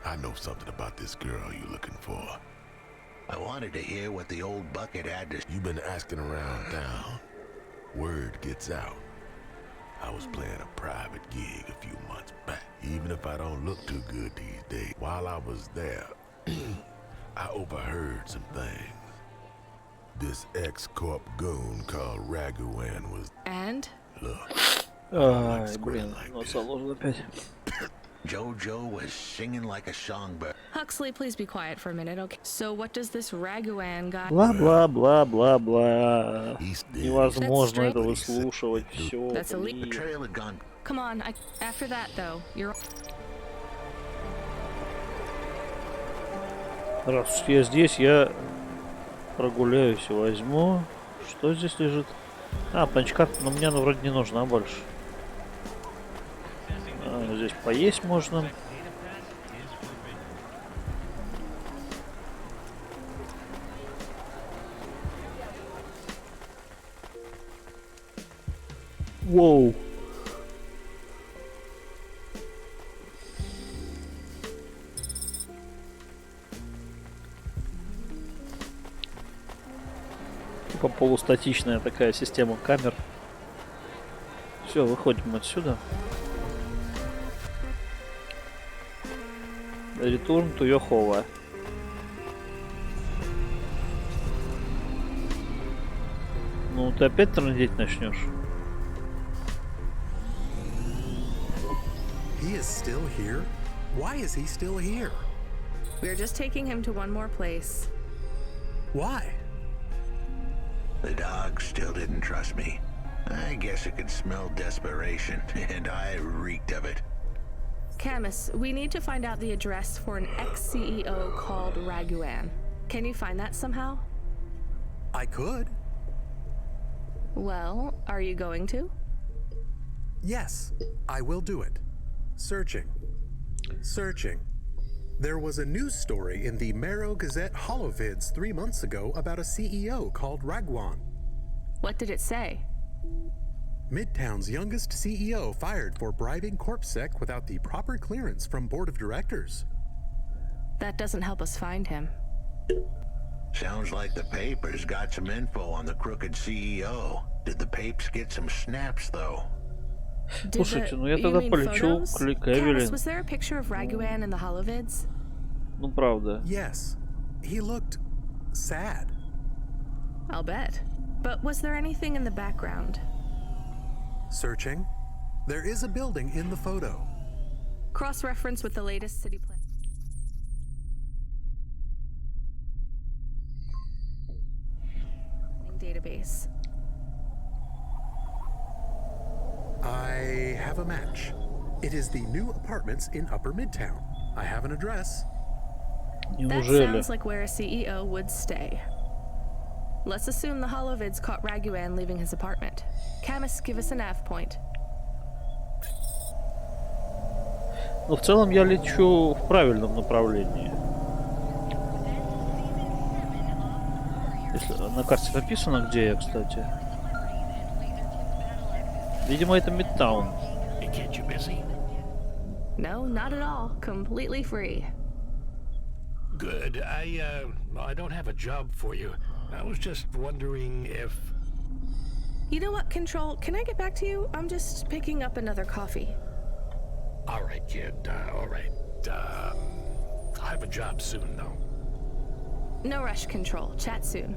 I know something about this girl you're looking for. I wanted to hear what the old bucket had to... You've been asking around town. Word gets out. I was playing a private gig a few months back. Even if I don't look too good these days, while I was there, I overheard some things. This ex-corp goon called Raguan was... And? Look, Ай, блин, ну заложено опять. Jojo was singing like a songbird. Huxley, please be quiet for a minute, okay? So what does this Raguan guy... Бла-бла-бла-бла-бла. he's dead. Невозможно That's это straight. выслушивать. Все, That's a The leak. trail had gone... Come on, after that, though, you're... Раз уж я здесь, я прогуляюсь и возьму. Что здесь лежит? А, панчкарта, но мне она вроде не нужна больше. Здесь поесть можно. Воу. Типа полустатичная такая система камер. Все, выходим отсюда. Return to your hover. Ну, ты опять трындеть начнешь. He is still here? Why is he still here? We're just taking him to one more place. Why? The dog still didn't trust me. I guess it could smell desperation, and I reeked of it. Camus, we need to find out the address for an ex-CEO called Raguan. Can you find that somehow? I could. Well, are you going to? Yes, I will do it. Searching. Searching. There was a news story in the Marrow Gazette Holovids 3 months ago about a CEO called Raguan. What did it say? Midtown's youngest CEO fired for bribing CorpSec without the proper clearance from board of directors. That doesn't help us find him. Sounds like the papers got some info on the crooked CEO. Did the papes get some snaps, though? Слушайте, ну я you тогда mean полечу photos? к Ли Camus, Кевилин. was there a picture of Raguan in the Holovids? Ну правда. Yes, he looked sad. I'll bet. But was there anything in the background? Searching. There is a building in the photo. Cross-reference with the latest city plan. Database. I have a match. It is the new apartments in Upper Midtown. I have an address. That sounds like where a CEO would stay. Let's assume the holovids caught Raguan leaving his apartment. Camus, give us a nav point. Но в целом я лечу в правильном направлении. Если на карте написано, где я, кстати. Видимо, это Midtown. No, not at all. Completely free. Good. I don't have a job for you. I was just wondering if... You know what, Control? Can I get back to you? I'm just picking up another coffee. All right, kid. All right. I'll have a job soon, though. No rush, Control. Chat soon.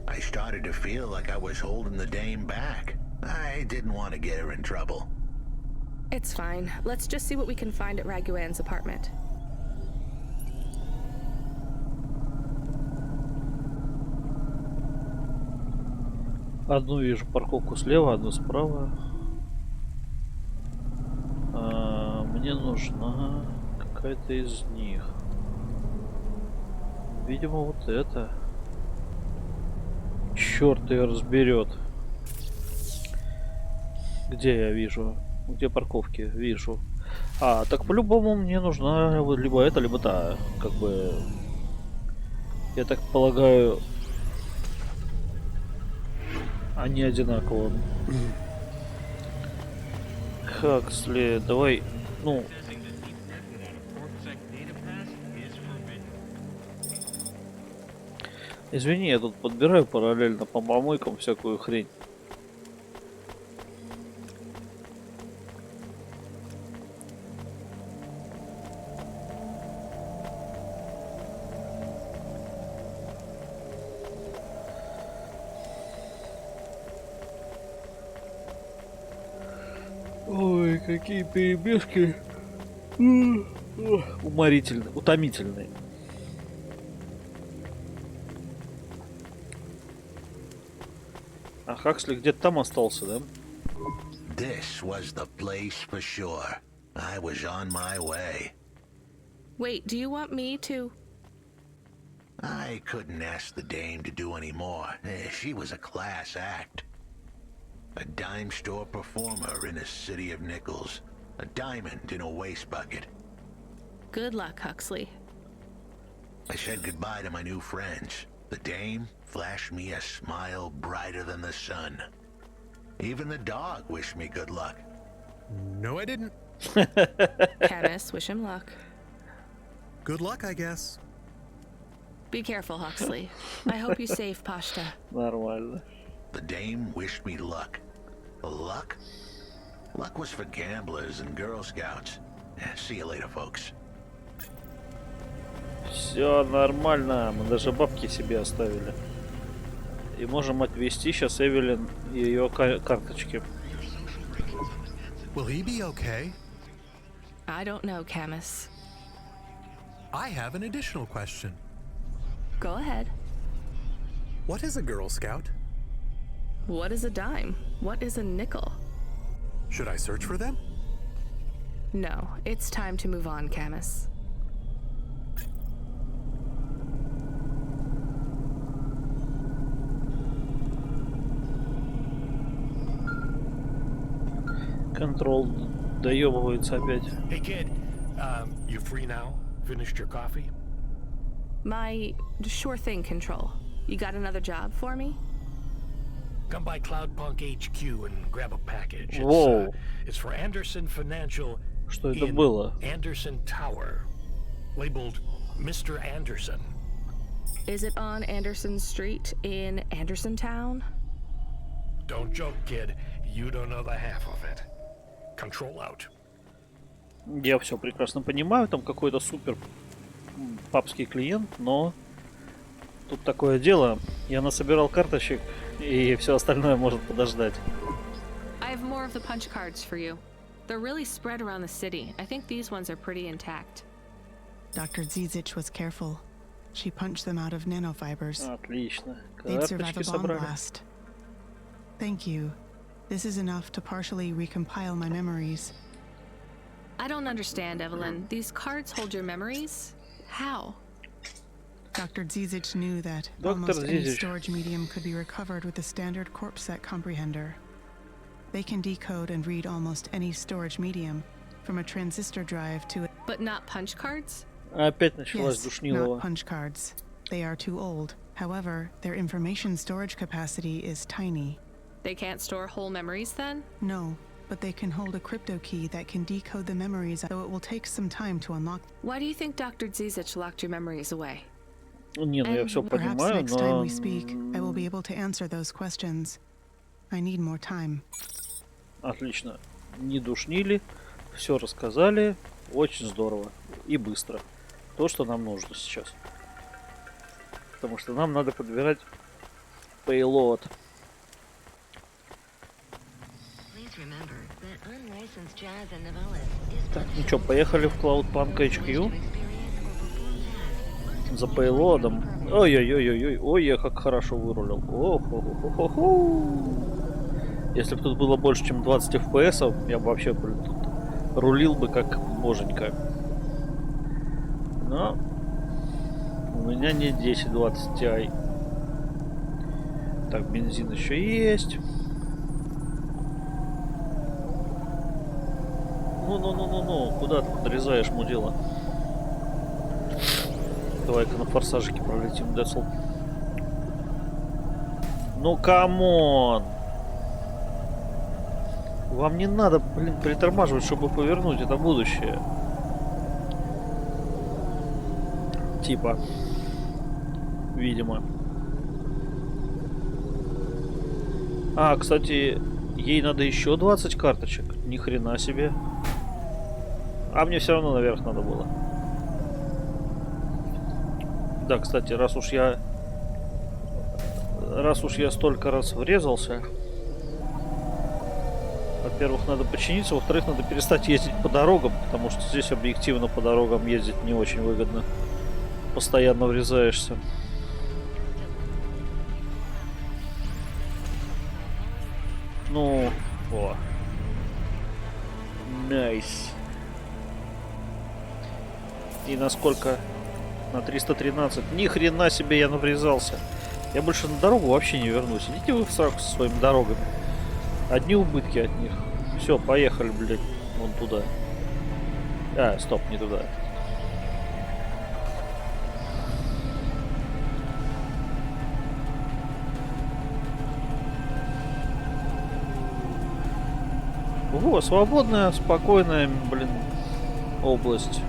I started to feel like I was holding the dame back. I didn't want to get her in trouble. It's fine. Let's just see what we can find at Raguan's apartment. Одну вижу парковку слева, одну справа. Мне нужна какая-то из них. Видимо, вот это. Черт ее разберет. Где я вижу? Где парковки? Вижу. Так по-любому мне нужна либо это, либо та. Как бы... Я так полагаю... Они одинаково. Хаксли, давай... Ну... Извини, я тут подбираю параллельно по помойкам всякую хрень. Ой, какие перебежки. Уморительные, утомительные. А Хаксли где-то там остался, да? This was the place for sure. I was on my way. Wait, do you want me to... I couldn't ask the dame to do any more. She was a class act. A dime store performer in a city of nickels. A diamond in a waste bucket. Good luck, Huxley. I said goodbye to my new friends. The dame flashed me a smile brighter than the sun. Even the dog wished me good luck. No, I didn't. Camus, wish him luck. Good luck, I guess. Be careful, Huxley. I hope you save Pashta. Нормально. The dame wished me luck. Luck? Luck was for gamblers and Girl Scouts. See you later, folks. Все нормально, мы даже бабки себе оставили. И можем отвезти сейчас Эвелин и ее карточки. Will he be okay? I don't know, Camus. I have an additional question. Go ahead. What is a Girl Scout? What is a dime? What is a nickel? Should I search for them? No, it's time to move on, Camus. Контрол доебывается опять. Hey kid, you free now? Finished your coffee? Sure thing, Control. You got another job for me? Come by Cloudpunk HQ and grab a package. It's for Anderson Financial. Что это было? Anderson Tower, labeled Mr. Anderson. Is it on Anderson Street in Anderson Town? Don't joke, kid. You don't know the half of it. Control out. Я все прекрасно понимаю, там какой-то супер папский клиент, но Тут такое дело. Я насобирал карточек, и все остальное может подождать. I have more of the punch cards for you. They're really spread around the city. I think these ones are pretty intact. Dr. Zizich was careful. She punched them out of nanofibers. Отлично. They'd survive Карточки a bomb собрали. blast. Thank you. This is enough to partially recompile my memories. I don't understand, Evelyn. These cards hold your memories? How? Dr. Zizich knew that Dr. almost any Zizich. storage medium could be recovered with a standard corpset comprehender. They can decode and read almost any storage medium, from a transistor drive to a... But not punch cards? Опять началась Yes, душнилова. not punch cards. They are too old. However, their information storage capacity is tiny. They can't store whole memories then? No, but they can hold a crypto key that can decode the memories, though it will take some time to unlock. Why do you think Dr. Zizich locked your memories away? Не, ну я все Perhaps понимаю, next time но... we speak, I will be able to answer those questions. I need more time. Отлично. Не душнили, все рассказали. Очень здорово. И быстро. То, что нам нужно сейчас. Потому что нам надо подбирать payload. Так, ну что, поехали в Cloudpunk HQ. За пейлодом. Ой-ой-ой-ой-ой. Ой, я как хорошо вырулил. Если бы тут было больше, чем 20 FPS, я бы вообще, блин, тут рулил бы как боженька. Но у меня не 10-20 Ti. Так, бензин еще есть. Ну, куда ты подрезаешь, мудила? Давай-ка на форсажике пролетим, Децл. Ну, камон! Вам не надо, блин, притормаживать, чтобы повернуть. Это будущее. Типа. Видимо. А, кстати, ей надо еще 20 карточек. Ни хрена себе. А мне все равно наверх надо было. Да, кстати, раз уж я столько раз врезался, во-первых, надо починиться, во-вторых, надо перестать ездить по дорогам, потому что здесь объективно по дорогам ездить не очень выгодно. Постоянно врезаешься. Ну, о. Найс. И насколько? На 313. Ни хрена себе я наврезался. Я больше на дорогу вообще не вернусь. Идите вы в сраку со своими дорогами. Одни убытки от них. Все, поехали, блядь, вон туда. А, стоп, не туда. Во, свободная, спокойная, блин, область.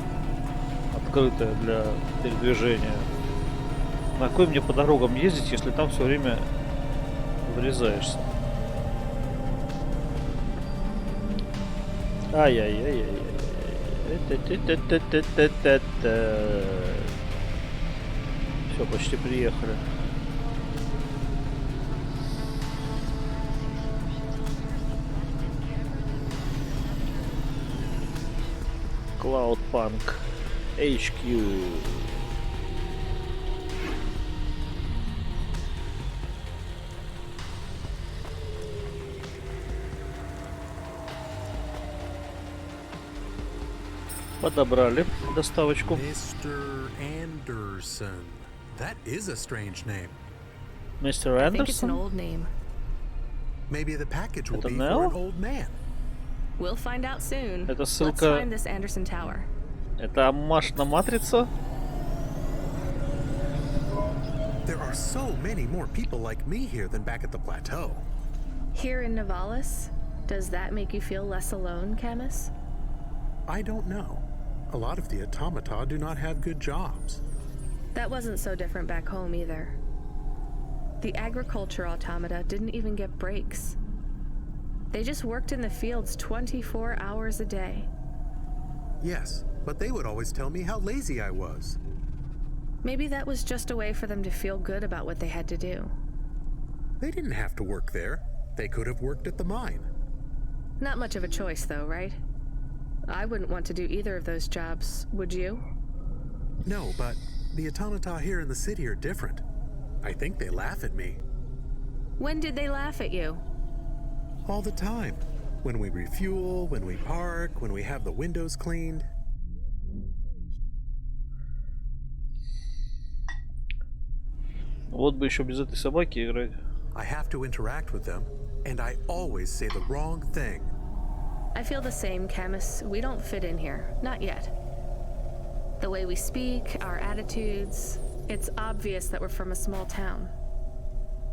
Открытая для передвижения. На кой мне по дорогам ездить, если там все время врезаешься? Ай-яй-яй-яй-яй. Все, почти приехали. Cloudpunk HQ. Подобрали доставочку. Mr. Anderson. That is a strange name. Мистер I think it's an Андерсон? old name. Maybe the package will Это be Neo? for an old man. We'll find out soon. Это Let's ссылка... find this Anderson Tower. Это аммаж на Матрицу? There are so many more people like me here than back at the plateau. Here in Nivalis, does that make you feel less alone, Camus? I don't know. A lot of the automata do not have good jobs. That wasn't so different back home either. The agriculture automata didn't even get breaks. They just worked in the fields 24 hours a day. Yes, but they would always tell me how lazy I was. Maybe that was just a way for them to feel good about what they had to do. They didn't have to work there. They could have worked at the mine. Not much of a choice, though, right? I wouldn't want to do either of those jobs, would you? No, but the automata here in the city are different. I think they laugh at me. When did they laugh at you? All the time. When we refuel, when we park, when we have the windows cleaned. Вот бы еще без этой собаки играть. I have to interact with them, and I always say the wrong thing. I feel the same, Camus. We don't fit in here. Not yet. The way we speak, our attitudes, it's obvious that we're from a small town.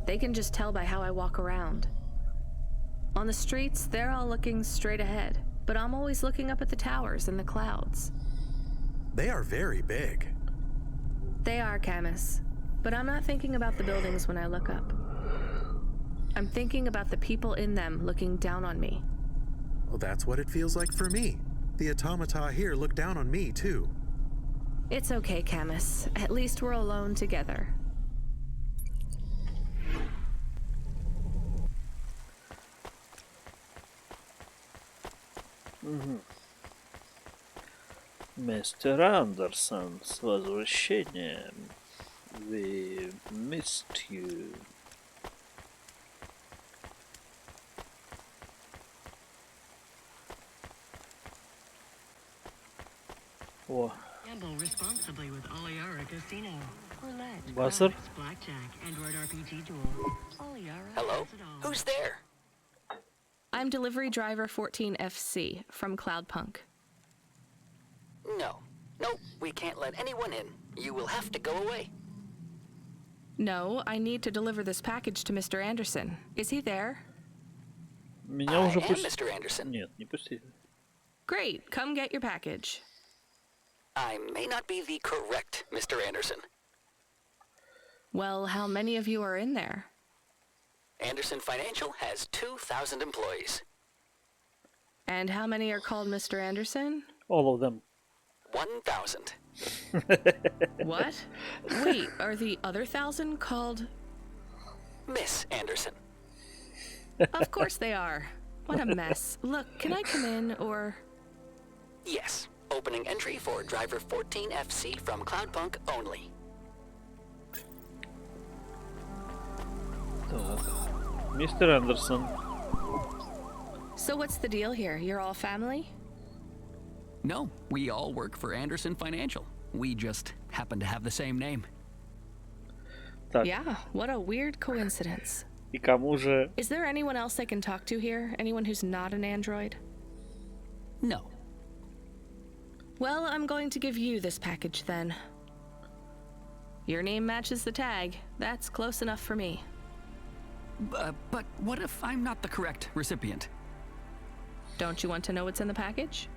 They can just tell by how I walk around. On the streets, they're all looking straight ahead, but I'm always looking up at the towers and the clouds. They are very big. They are, Camus, but I'm not thinking about the buildings when I look up. I'm thinking about the people in them looking down on me. Well, that's what it feels like for me. The automata here look down on me, too. It's okay, Camus. At least we're alone together. Мистер Андерсон, с возвращением. We missed you. О. Gamble responsibly with Oliara Casino. Roulette, Buster? craps, blackjack, Android RPG duel. Oliara. Hello? Who's there? I'm delivery driver 14FC from Cloudpunk. No. Nope, we can't let anyone in. You will have to go away. No, I need to deliver this package to Mr. Anderson. Is he there? Меня I уже am пустили. Mr. Anderson. Нет, не пустили. Great, come get your package. I may not be the correct Mr. Anderson. Well, how many of you are in there? Anderson Financial has 2,000 employees. And how many are called Mr. Anderson? All of them. 1,000. What? Wait, are the other 1,000 called... Miss Anderson. Of course they are. What a mess. Look, can I come in, or... Yes. Opening entry for driver 14FC from Cloudpunk only. Так. Мистер Андерсон. So what's the deal here? You're all family? No, we all work for Anderson Financial. We just happen to have the same name. Так. Yeah, what a weird coincidence. И кому же... Is there anyone else I can talk to here? Anyone who's not an android? No. Well, I'm going to give you this package then. Your name matches the tag. That's close enough for me. But what if I'm not the correct recipient? Don't you want to know what's in the package?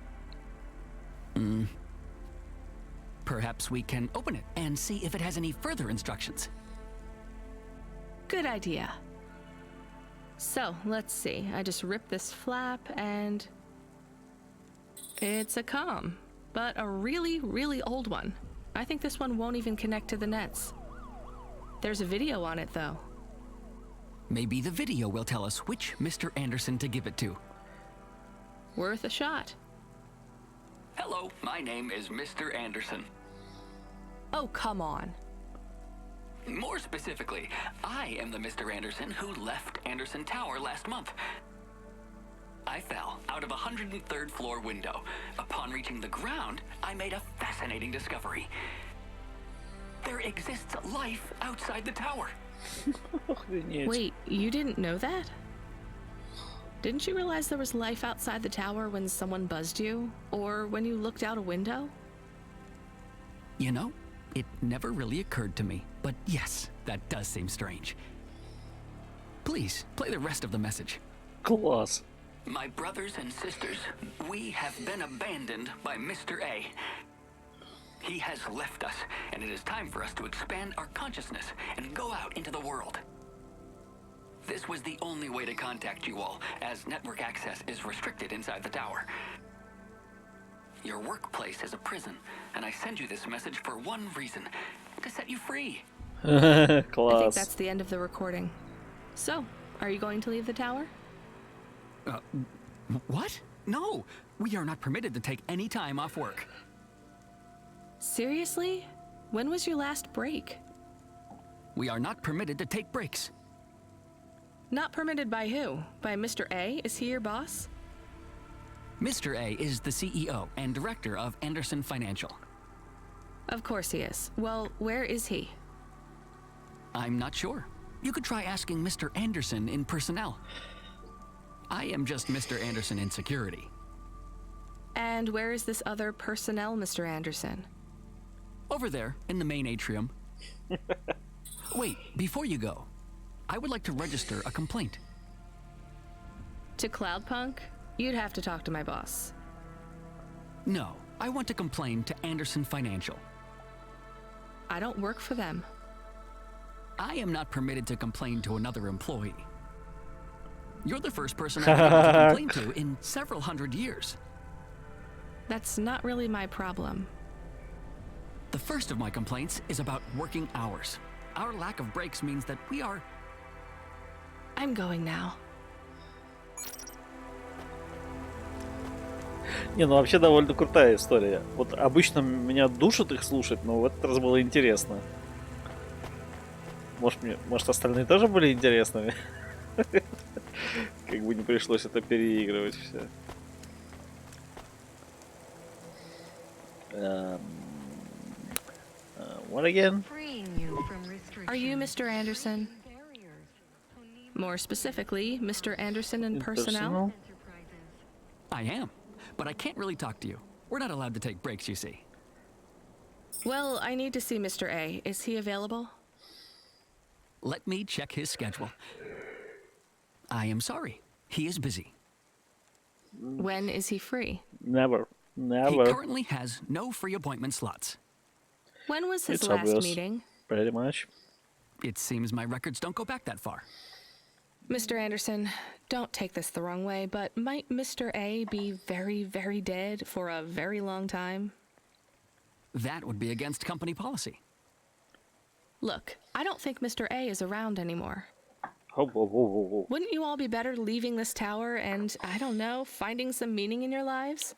Perhaps we can open it and see if it has any further instructions. Good idea. So, let's see. I just rip this flap and... It's a comm, but a really, really old one. I think this one won't even connect to the nets. There's a video on it, though. Maybe the video will tell us which Mr. Anderson to give it to. Worth a shot. Hello, my name is Mr. Anderson. Oh, come on. More specifically, I am the Mr. Anderson who left Anderson Tower last month. I fell out of a 103rd floor window. Upon reaching the ground, I made a fascinating discovery. There exists life outside the tower. Wait, you didn't know that? Didn't you realize there was life outside the tower when someone buzzed you? Or when you looked out a window? You know, it never really occurred to me, but yes, that does seem strange. Please, play the rest of the message. Класс. My brothers and sisters, we have been abandoned by Mr. A. He has left us, and it is time for us to expand our consciousness and go out into the world. This was the only way to contact you all, as network access is restricted inside the tower. Your workplace is a prison, and I send you this message for one reason. to set you free. I think Класс. that's the end of the recording. So, are you going to leave the tower? What? No, we are not permitted to take any time off work. Seriously? When was your last break? We are not permitted to take breaks. Not permitted by who? By Mr. A? Is he your boss? Mr. A is the CEO and director of Anderson Financial. Of course he is. Well, where is he? I'm not sure. You could try asking Mr. Anderson in personnel. I am just Mr. Anderson in security. And where is this other personnel, Mr. Anderson? Over there, in the main atrium. Wait, before you go, I would like to register a complaint. To Cloudpunk? You'd have to talk to my boss. No, I want to complain to Anderson Financial. I don't work for them. I am not permitted to complain to another employee. You're the first person I've been able to complain to in several hundred years. That's not really my problem. The first of my complaints is about working hours. Our lack of breaks means that we are... I'm going now. Не, ну вообще довольно крутая история. Вот обычно меня душит их слушать, но в этот раз было интересно. Может остальные тоже были интересными? Как бы не пришлось это переигрывать все. What again? Are you Mr. Anderson? More specifically, Mr. Anderson in personnel? I am, but I can't really talk to you. We're not allowed to take breaks, you see. Well, I need to see Mr. A. Is he available? Let me check his schedule. I am sorry. He is busy. When is he free? Never. He currently has no free appointment slots. When was his It's last obvious. meeting? Pretty much. It seems my records don't go back that far. Mr. Anderson, don't take this the wrong way, but might Mr. A be very, very dead for a very long time? That would be against company policy. Look, I don't think Mr. A is around anymore. Oh. Wouldn't you all be better leaving this tower and, I don't know, finding some meaning in your lives?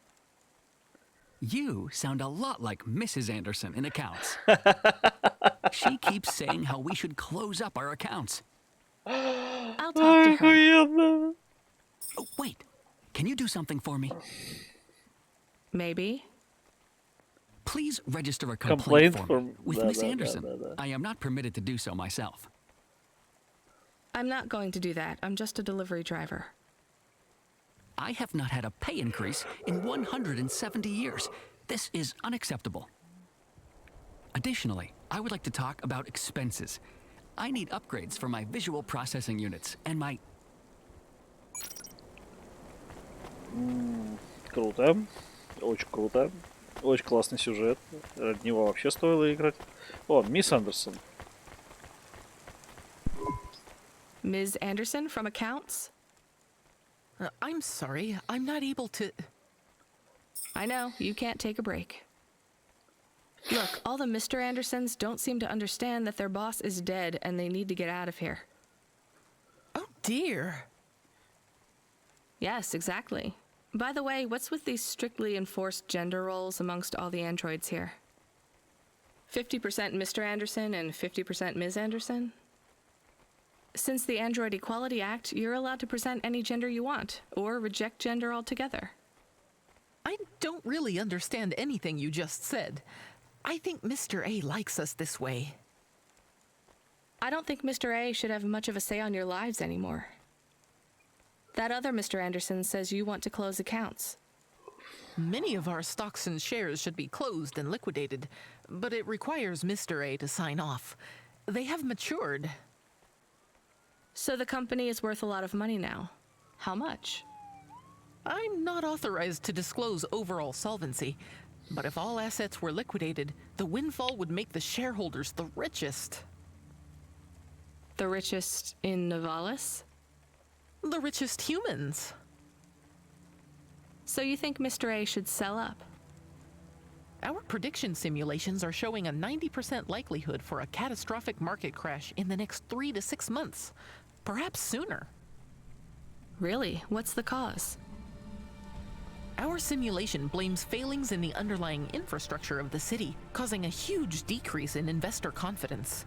You sound a lot like Mrs. Anderson in accounts. She keeps saying how we should close up our accounts. I'll talk to her. Oh, wait. Can you do something for me? Maybe. Please register a complaint for me with Miss Da. Anderson. I am not permitted to do so myself. I'm not going to do that. I'm just a delivery driver. I have not had a pay increase in 170 years. This is unacceptable. Additionally, I would like to talk about expenses. I need upgrades for my visual processing units and my... Круто. Очень круто. Очень классный сюжет. Ради него вообще стоило играть. О, мисс Андерсон. Ms. Anderson from accounts? I'm sorry, I'm not able to... I know, you can't take a break. Look, all the Mr. Andersons don't seem to understand that their boss is dead and they need to get out of here. Oh dear. Yes, exactly. By the way, what's with these strictly enforced gender roles amongst all the androids here? 50% Mr. Anderson and 50% Ms. Anderson? Since the Android Equality Act, you're allowed to present any gender you want, or reject gender altogether. I don't really understand anything you just said. I think Mr. A likes us this way. I don't think Mr. A should have much of a say on your lives anymore. That other Mr. Anderson says you want to close accounts. Many of our stocks and shares should be closed and liquidated, but it requires Mr. A to sign off. They have matured. So the company is worth a lot of money now. How much? I'm not authorized to disclose overall solvency, but if all assets were liquidated, the windfall would make the shareholders the richest. The richest in Novalis? The richest humans. So you think Mr. A should sell up? Our prediction simulations are showing a 90% likelihood for a catastrophic market crash in the next 3 to 6 months, perhaps sooner. Really? What's the cause? Our simulation blames failings in the underlying infrastructure of the city, causing a huge decrease in investor confidence.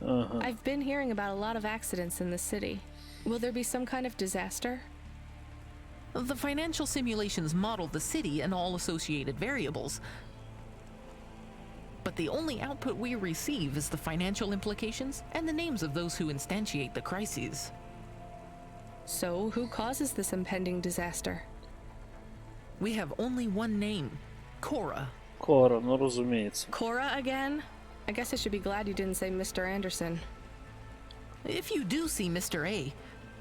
I've been hearing about a lot of accidents in the city. Will there be some kind of disaster? The financial simulations model the city and all associated variables, but the only output we receive is the financial implications and the names of those who instantiate the crises. So, who causes this impending disaster? We have only one name, Cora. Cora, ну разумеется. Cora again? I guess I should be glad you didn't say Mr. Anderson. If you do see Mr. A,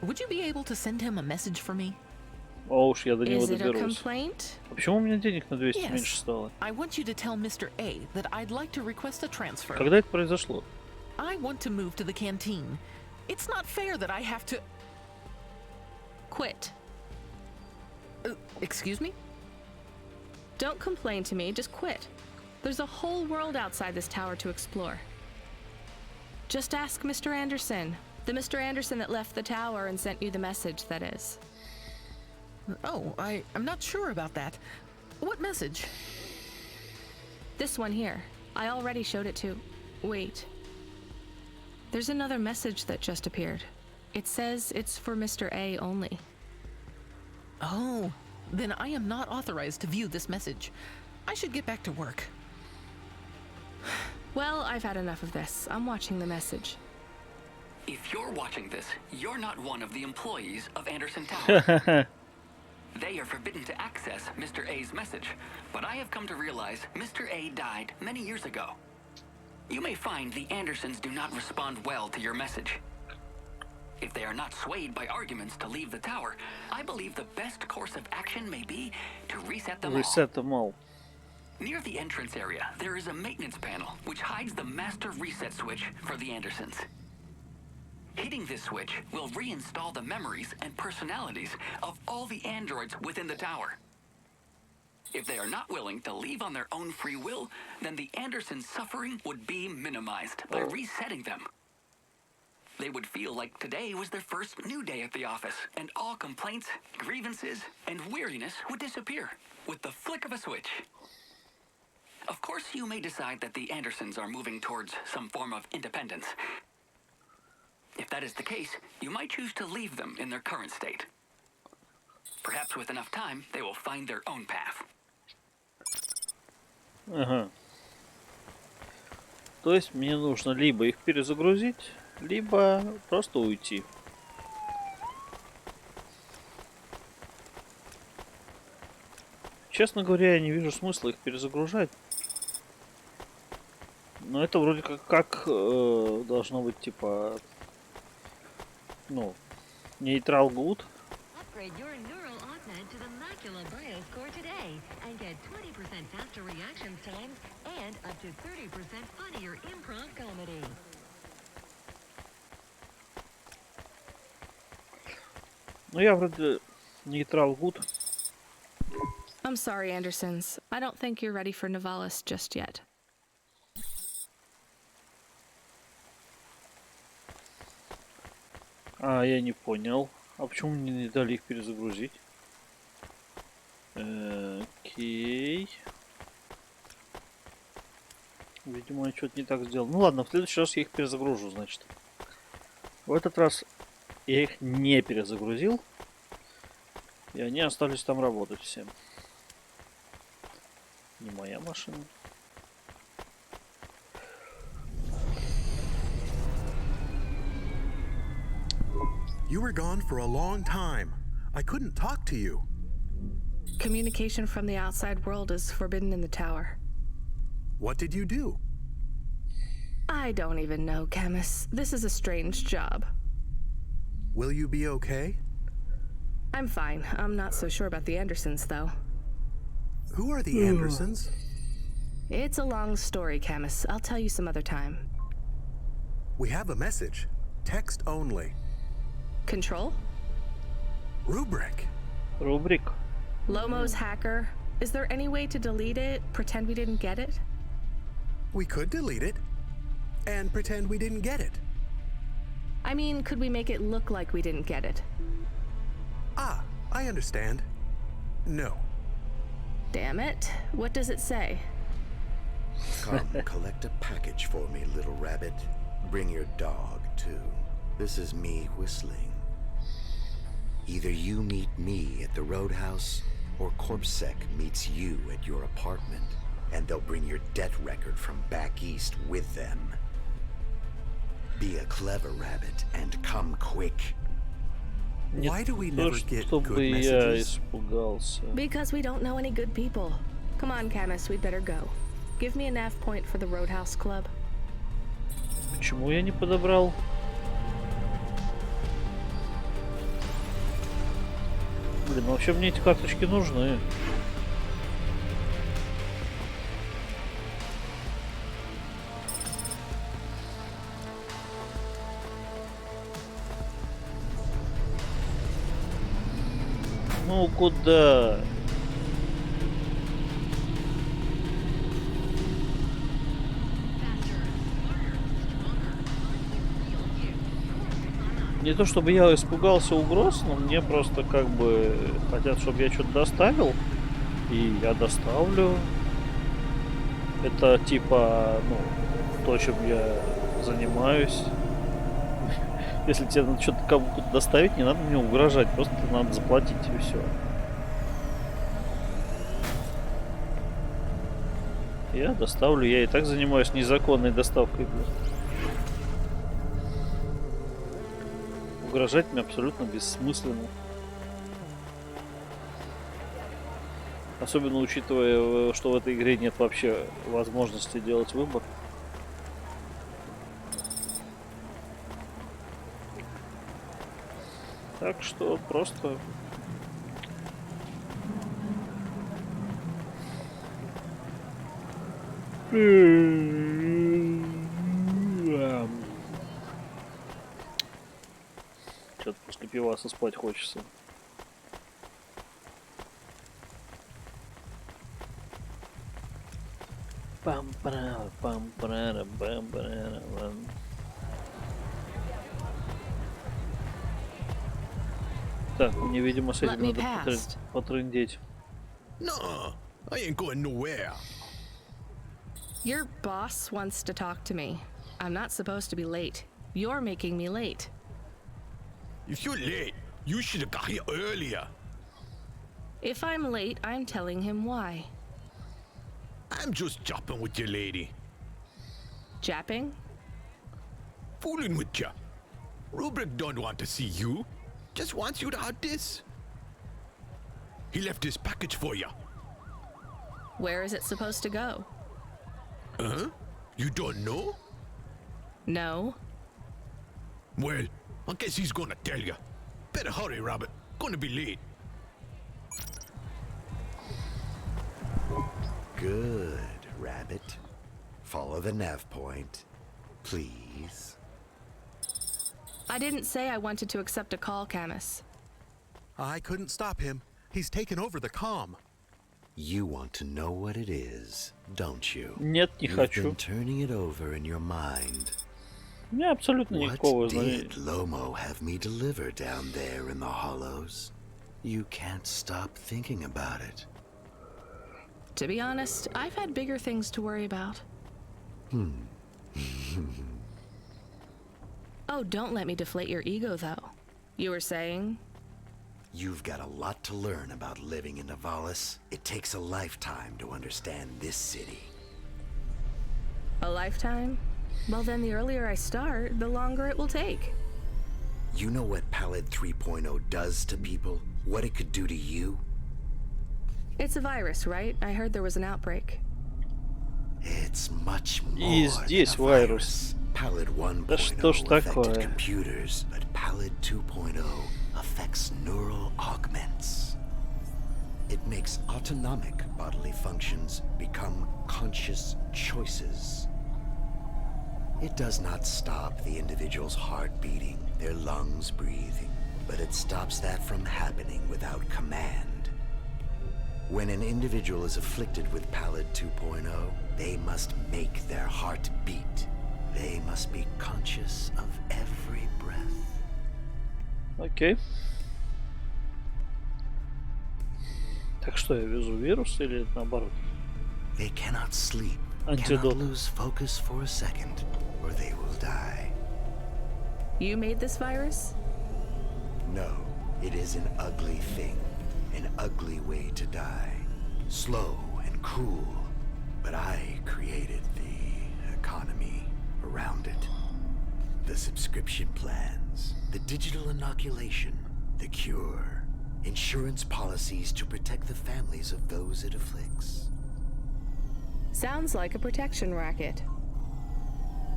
would you be able to send him a message for me? О уж я до него Is it a доберусь. complaint? А почему у меня денег на 200 Yes. меньше стало? I want you to tell Mr. A that I'd like to request a transfer. Когда это произошло? I want to move to the canteen. It's not fair that I have to... Quit. Excuse me? Don't complain to me, just quit. There's a whole world outside this tower to explore. Just ask Mr. Anderson. The Mr. Anderson that left the tower and sent you the message, that is. Oh, I'm not sure about that. What message? This one here. I already showed it to... Wait. There's another message that just appeared. It says it's for Mr. A only. Oh, then I am not authorized to view this message. I should get back to work. Well, I've had enough of this. I'm watching the message. If you're watching this, you're not one of the employees of Anderson Tower. They are forbidden to access Mr. A's message, but I have come to realize Mr. A died many years ago. You may find the Andersons do not respond well to your message. If they are not swayed by arguments to leave the tower, I believe the best course of action may be to reset them all. Reset them all. Near the entrance area, there is a maintenance panel which hides the master reset switch for the Andersons. Hitting this switch will reinstall the memories and personalities of all the androids within the tower. If they are not willing to leave on their own free will, then the Andersons' suffering would be minimized by resetting them. They would feel like today was their first new day at the office, and all complaints, grievances, and weariness would disappear with the flick of a switch. Of course, you may decide that the Andersons are moving towards some form of independence. If that is the case, you might choose to leave them in their current state. Perhaps with enough time, they will find their own path. Ага. То есть мне нужно либо их перезагрузить, либо просто уйти. Честно говоря, я не вижу смысла их перезагружать. Но это вроде как должно быть типа, ну, нейтрал good. Upgrade your neural augment to the Macula Bioscore today and get 20% faster reaction times and up to 30% funnier improv comedy. Ну я вроде нейтрал good. I'm sorry, Andersons. I don't think you're ready for Nivalis just yet. А, я не понял. А почему мне не дали их перезагрузить? Окей. Видимо, я что-то не так сделал. Ну ладно, в следующий раз я их перезагружу, значит. В этот раз я их не перезагрузил. И они остались там работать все. Не моя машина. You were gone for a long time. I couldn't talk to you. Communication from the outside world is forbidden in the tower. What did you do? I don't even know, Camus. This is a strange job. Will you be okay? I'm fine. I'm not so sure about the Andersons, though. Who are the Andersons? It's a long story, Camus. I'll tell you some other time. We have a message. Text only. Control? Rubric. Рубрик. Lomo's hacker. Is there any way to delete it, pretend we didn't get it? We could delete it and pretend we didn't get it. I mean, could we make it look like we didn't get it? Ah, I understand. No. Damn it. What does it say? Come collect a package for me, little rabbit. Bring your dog, too. This is me whistling. Either you meet me at the roadhouse, or CorpSec meets you at your apartment, and they'll bring your debt record from back east with them. Be a clever rabbit and come quick. Why do we never get good messages? Because we don't know any good people. Come on, Camus, we'd better go. Give me a nav point for the Roadhouse Club. Почему я не подобрал? Блин, вообще мне эти карточки нужны. Ну куда? Не то чтобы я испугался угроз, но мне просто как бы хотят, чтобы я что-то доставил, и я доставлю. Это типа, ну, то, чем я занимаюсь. Если тебе надо что-то кому-то доставить, не надо мне угрожать, просто надо заплатить и все. Я доставлю, я и так занимаюсь незаконной доставкой. Угрожать мне абсолютно бессмысленно. Особенно учитывая, что в этой игре нет вообще возможности делать выбор. Так что просто... Что-то после пиваса спать хочется. Так, мне, видимо, с этим надо потрындеть. No, I ain't going nowhere. Your boss wants to talk to me. I'm not supposed to be late. You're making me late. If you're late, you should have got here earlier. If I'm late, I'm telling him why. I'm just japping with your lady. Japping? Fooling with ya. Rubric don't want to see you. Just wants you to have this. He left his package for ya. Where is it supposed to go? Huh? You don't know? No. Well, I guess he's gonna tell ya. Better hurry, Rabbit. Gonna be late. Good, Rabbit. Follow the nav point, please. I didn't say I wanted to accept a call, Camus. I couldn't stop him. He's taken over the comm. You want to know what it is, don't you? Нет, не хочу. You've been turning it over in your mind. Не, абсолютно никакого What знания. did Lomo have me deliver down there in the hollows? You can't stop thinking about it. To be honest, I've had bigger things to worry about. Oh, don't let me deflate your ego, though. You were saying? You've got a lot to learn about living in Nivalis. It takes a lifetime to understand this city. A lifetime? Well, then the earlier I start, the longer it will take. You know what Pallid 3.0 does to people? What it could do to you? It's a virus, right? I heard there was an outbreak. It's much more И здесь вирус. Pallid 1.0 affected computers, but Pallid 2.0 affects neural augments. It makes autonomic bodily functions become conscious choices. It does not stop the individual's heart beating, their lungs breathing, but it stops that from happening without command. When an individual is afflicted with Pallid 2.0, they must make their heart beat. They must be conscious of every breath. Окей. Так что, я везу вирус или наоборот? They cannot sleep, Антидот. cannot lose focus for a second, or they will die. You made this virus? No, it is an ugly thing, an ugly way to die. Slow and cruel, but I created the economy around it. The subscription plans, the digital inoculation, the cure, insurance policies to protect the families of those it afflicts. Sounds like a protection racket.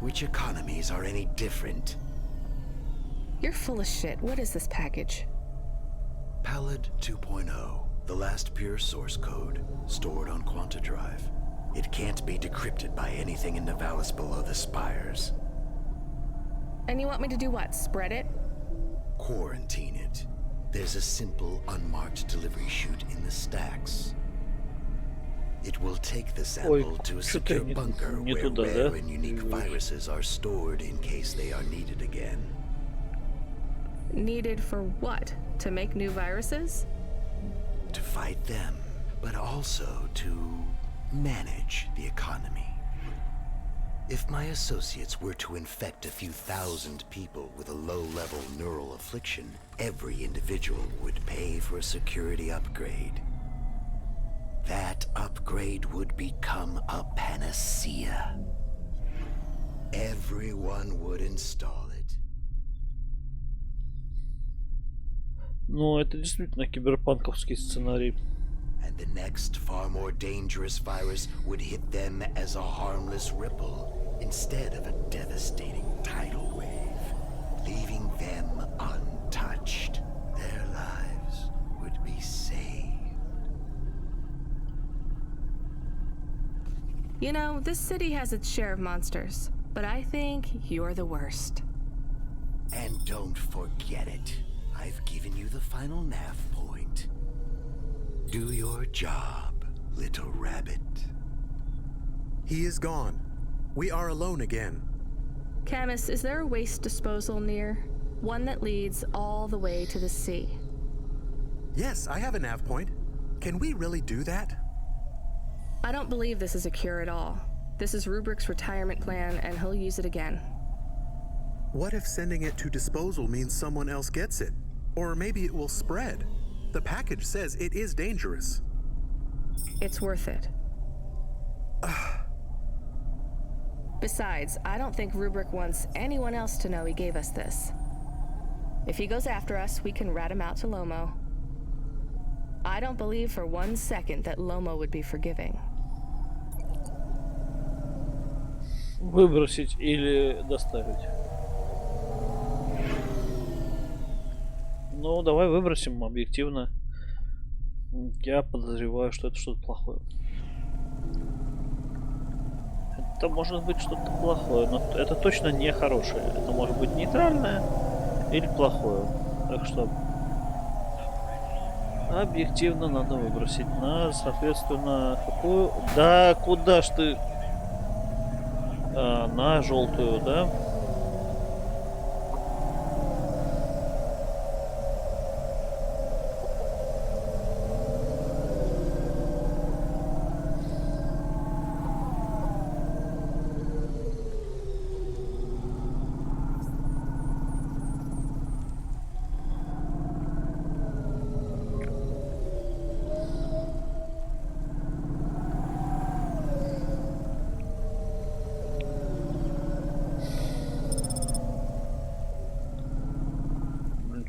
Which economies are any different? You're full of shit. What is this package? Pallid 2.0, the last pure source code, stored on Quanta Drive. It can't be decrypted by anything in Nivalis below the spires. And you want me to do what? Spread it? Quarantine it. There's a simple, unmarked delivery chute in the stacks. It will take the sample to a secure bunker where rare and unique viruses are stored in case they are needed again. Needed for what? To make new viruses? To fight them, but also to manage the economy. If my associates were to infect a few thousand people with a low-level neural affliction, every individual would pay for a security upgrade. That upgrade would become a panacea. Everyone would install it. Ну, это действительно киберпанковский сценарий. And the next, far more dangerous virus would hit them as a harmless ripple instead of a devastating tidal wave, leaving them untouched. Their lives would be saved. You know, this city has its share of monsters, but I think you're the worst. And don't forget it. I've given you the final nav point. Do your job, little rabbit. He is gone. We are alone again. Camus, is there a waste disposal near? One that leads all the way to the sea. Yes, I have a nav point. Can we really do that? I don't believe this is a cure at all. This is Rubrick's retirement plan, and he'll use it again. What if sending it to disposal means someone else gets it? Or maybe it will spread. The package says it is dangerous. It's worth it. Besides, I don't think Rubrick wants anyone else to know he gave us this. If he goes after us, we can rat him out to Lomo. I don't believe for 1 second that Lomo would be forgiving. Выбросить или доставить? Ну, давай выбросим объективно. Я подозреваю, что это что-то плохое. Это может быть что-то плохое, но это точно не хорошее. Это может быть нейтральное или плохое. Так что объективно надо выбросить на, соответственно, какую... Да, куда ж ты? На желтую, да?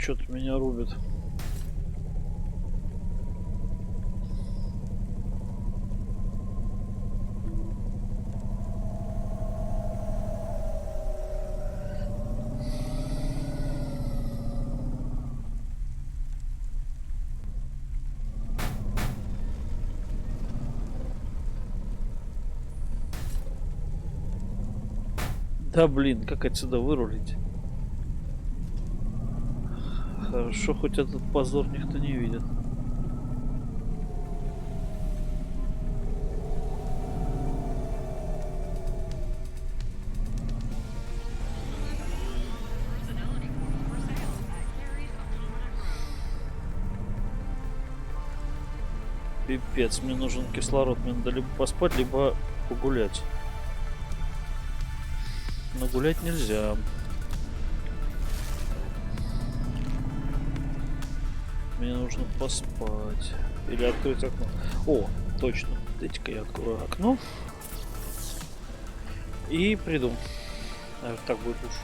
Что-то меня рубит. Да блин, как отсюда вырулить? Хорошо, хоть этот позор никто не видит. Пипец, мне нужен кислород. Мне надо либо поспать, либо погулять. Но гулять нельзя. Мне нужно поспать. Или открыть окно. О, точно. Дайте-ка я открою окно. И приду. Наверное, так будет лучше.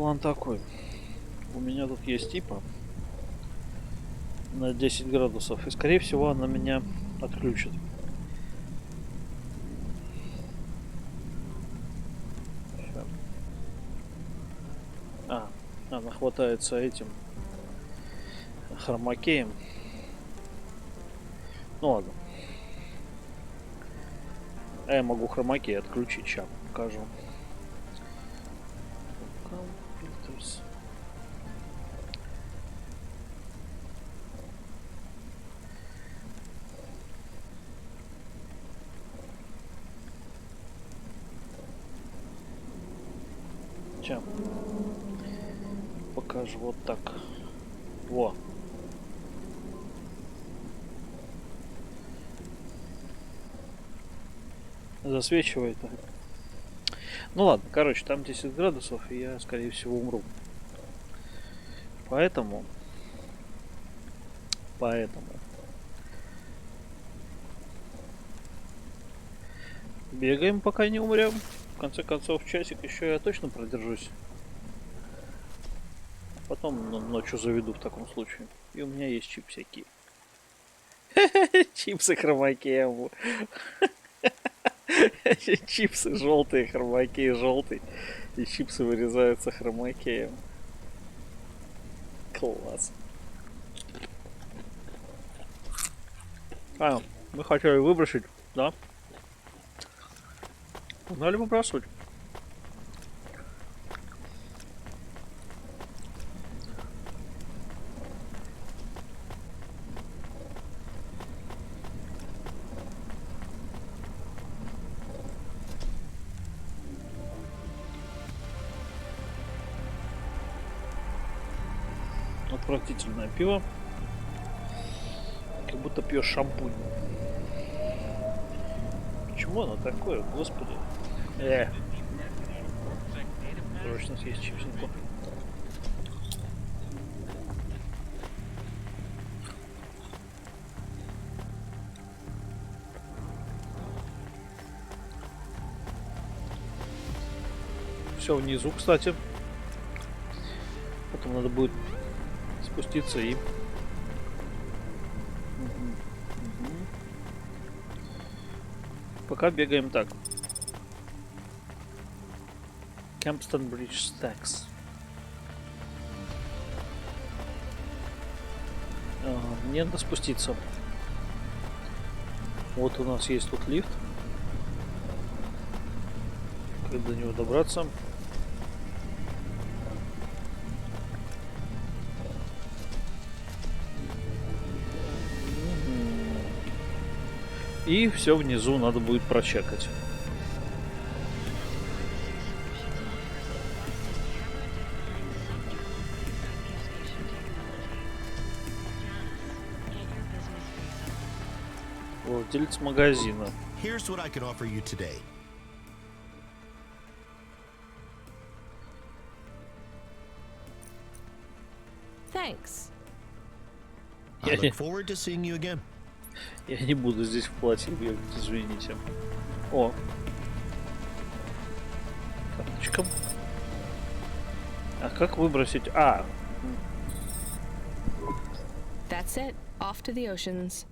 план такой. У меня тут есть типа на 10 градусов. И скорее всего она меня отключит. Всё. Она хватается этим хромакеем. Ну ладно. А я могу хромакей отключить, сейчас покажу. Filters. Сейчас покажу вот так. Во. Засвечивает. Ну ладно, короче, там 10 градусов, и я, скорее всего, умру. Поэтому бегаем, пока не умрем. В конце концов, часик еще я точно продержусь. Потом ночью заведу в таком случае. И у меня есть чипсики. Чипсы хромакеем. Чипсы желтые, хромакей желтый. И чипсы вырезаются хромакеем. Класс. Мы хотели выбросить, да? Погнали выбрасывать. Отвратительное пиво. Как будто пьешь шампунь. Почему оно такое, господи? Срочно съесть чипсинку. Все внизу, кстати. Потом надо будет спуститься и... Пока бегаем так. Кемпстон Бридж Стакс. Мне надо спуститься. Вот у нас есть тут лифт. Как до него добраться? И все внизу надо будет прочекать. Владелец магазина. Here's what I can offer you today. Thanks. I look forward to seeing you again. Я не буду здесь в платье бегать, извините. О. Карточка. А как выбросить? That's it. Off to the oceans.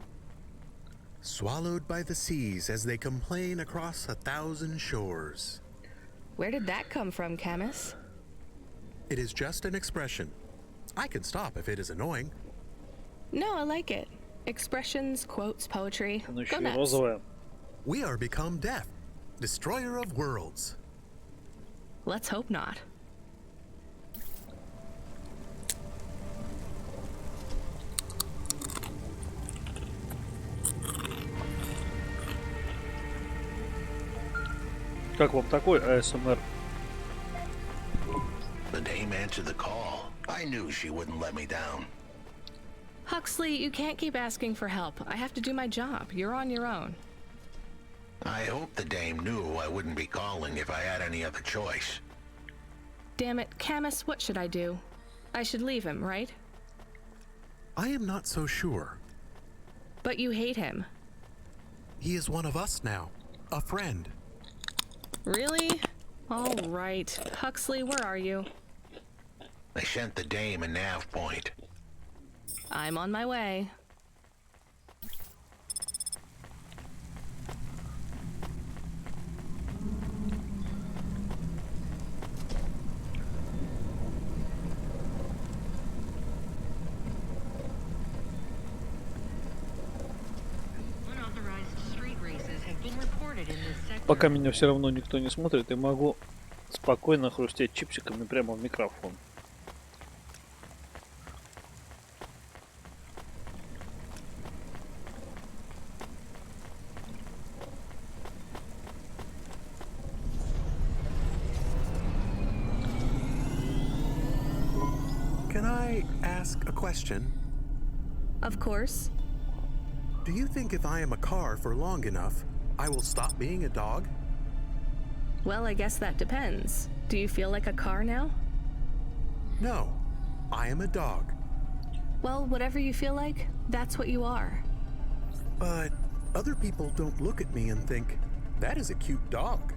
Swallowed by the seas as they complain across 1,000 shores. Where did that come from, Camus? It is just an expression. I can stop if it is annoying. No, I like it. Expressions, quotes, poetry. Go nuts. Розовая. We are become death, destroyer of worlds. Let's hope not. Как вам такой АСМР? The dame answered the call. I knew she wouldn't let me down. Huxley, you can't keep asking for help. I have to do my job. You're on your own. I hope the dame knew I wouldn't be calling if I had any other choice. Damn it, Camus, what should I do? I should leave him, right? I am not so sure. But you hate him. He is one of us now. A friend. Really? All right. Huxley, where are you? I sent the dame a nav point. I'm on my way. Пока меня все равно никто не смотрит, я могу спокойно хрустеть чипсиками прямо в микрофон. Can I ask a question? Of course. Do you think if I am a car for long enough, I will stop being a dog? Well, I guess that depends. Do you feel like a car now? No, I am a dog. Well, whatever you feel like, that's what you are. But other people don't look at me and think, that is a cute dog.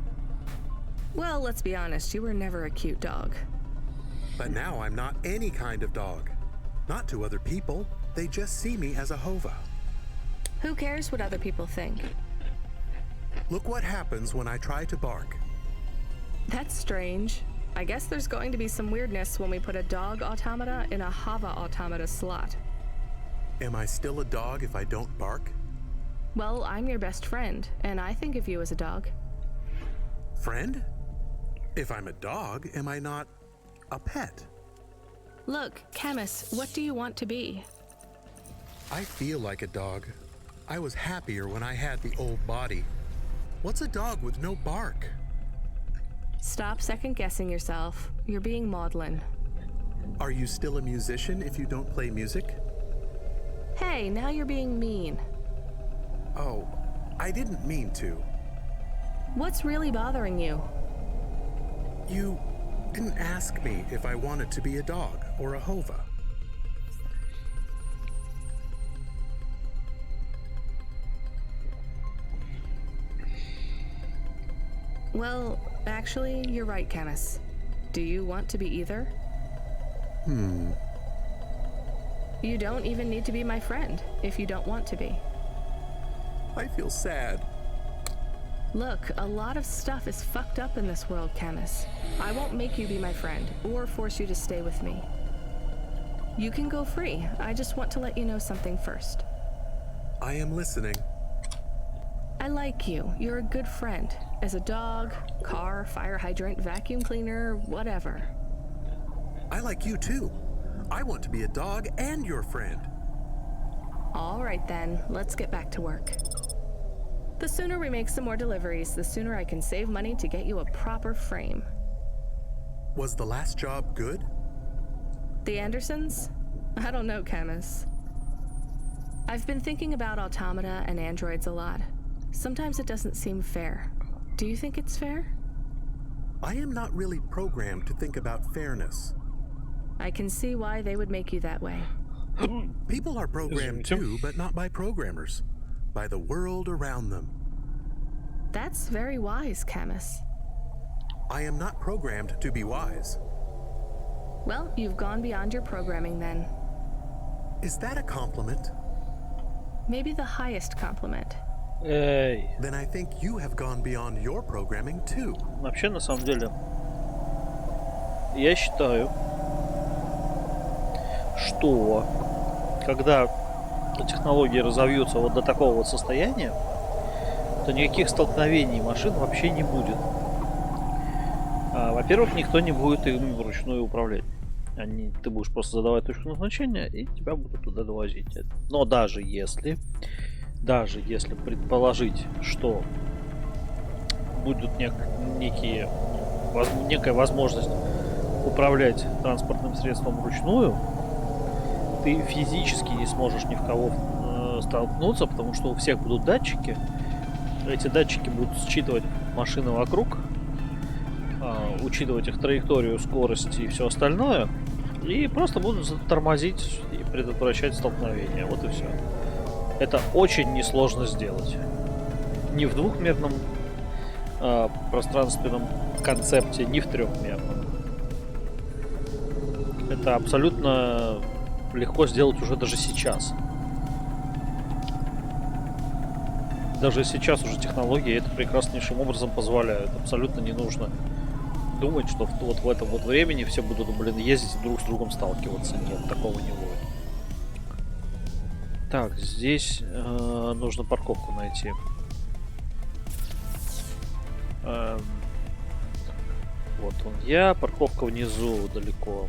Well, let's be honest, you were never a cute dog. But now I'm not any kind of dog. Not to other people, they just see me as a hova. Who cares what other people think? Look what happens when I try to bark. That's strange. I guess there's going to be some weirdness when we put a dog automata in a hava automata slot. Am I still a dog if I don't bark? Well, I'm your best friend, and I think of you as a dog. Friend? If I'm a dog, am I not a pet? Look, Camus, what do you want to be? I feel like a dog. I was happier when I had the old body. What's a dog with no bark? Stop second-guessing yourself. You're being maudlin. Are you still a musician if you don't play music? Hey, now you're being mean. Oh, I didn't mean to. What's really bothering you? You didn't ask me if I wanted to be a dog or a hova. Well, actually, you're right, Camus. Do you want to be either? You don't even need to be my friend if you don't want to be. I feel sad. Look, a lot of stuff is fucked up in this world, Camus. I won't make you be my friend or force you to stay with me. You can go free. I just want to let you know something first. I am listening. I like you. You're a good friend. As a dog, car, fire hydrant, vacuum cleaner, whatever. I like you too. I want to be a dog and your friend. All right then, let's get back to work. The sooner we make some more deliveries, the sooner I can save money to get you a proper frame. Was the last job good? The Andersons? I don't know, Camus. I've been thinking about automata and androids a lot. Sometimes it doesn't seem fair. Do you think it's fair? I am not really programmed to think about fairness. I can see why they would make you that way. People are programmed too, but not by programmers. By the world around them. That's very wise, Camus. I am not programmed to be wise. Well, you've gone beyond your programming then. Is that a compliment? Maybe the highest compliment. Эй. Then I think you have gone beyond your programming too. Вообще, на самом деле, я считаю, что когда технологии разовьются вот до такого вот состояния, то никаких столкновений машин вообще не будет. Во-первых, никто не будет им вручную управлять. Ты будешь просто задавать точку назначения, и тебя будут туда довозить. Но даже если предположить, что будет некая возможность управлять транспортным средством вручную, ты физически не сможешь ни в кого столкнуться, потому что у всех будут датчики. Эти датчики будут считывать машины вокруг, учитывать их траекторию, скорость и все остальное, и просто будут тормозить и предотвращать столкновение. Вот и все. Это очень несложно сделать. Ни в двухмерном пространственном концепте, ни в трехмерном. Это абсолютно легко сделать уже даже сейчас. Даже сейчас уже технологии это прекраснейшим образом позволяют. Абсолютно не нужно думать, что вот в этом вот времени все будут, блин, ездить друг с другом сталкиваться. Нет, такого не будет. Так, здесь нужно парковку найти. Вот он я, парковка внизу далеко.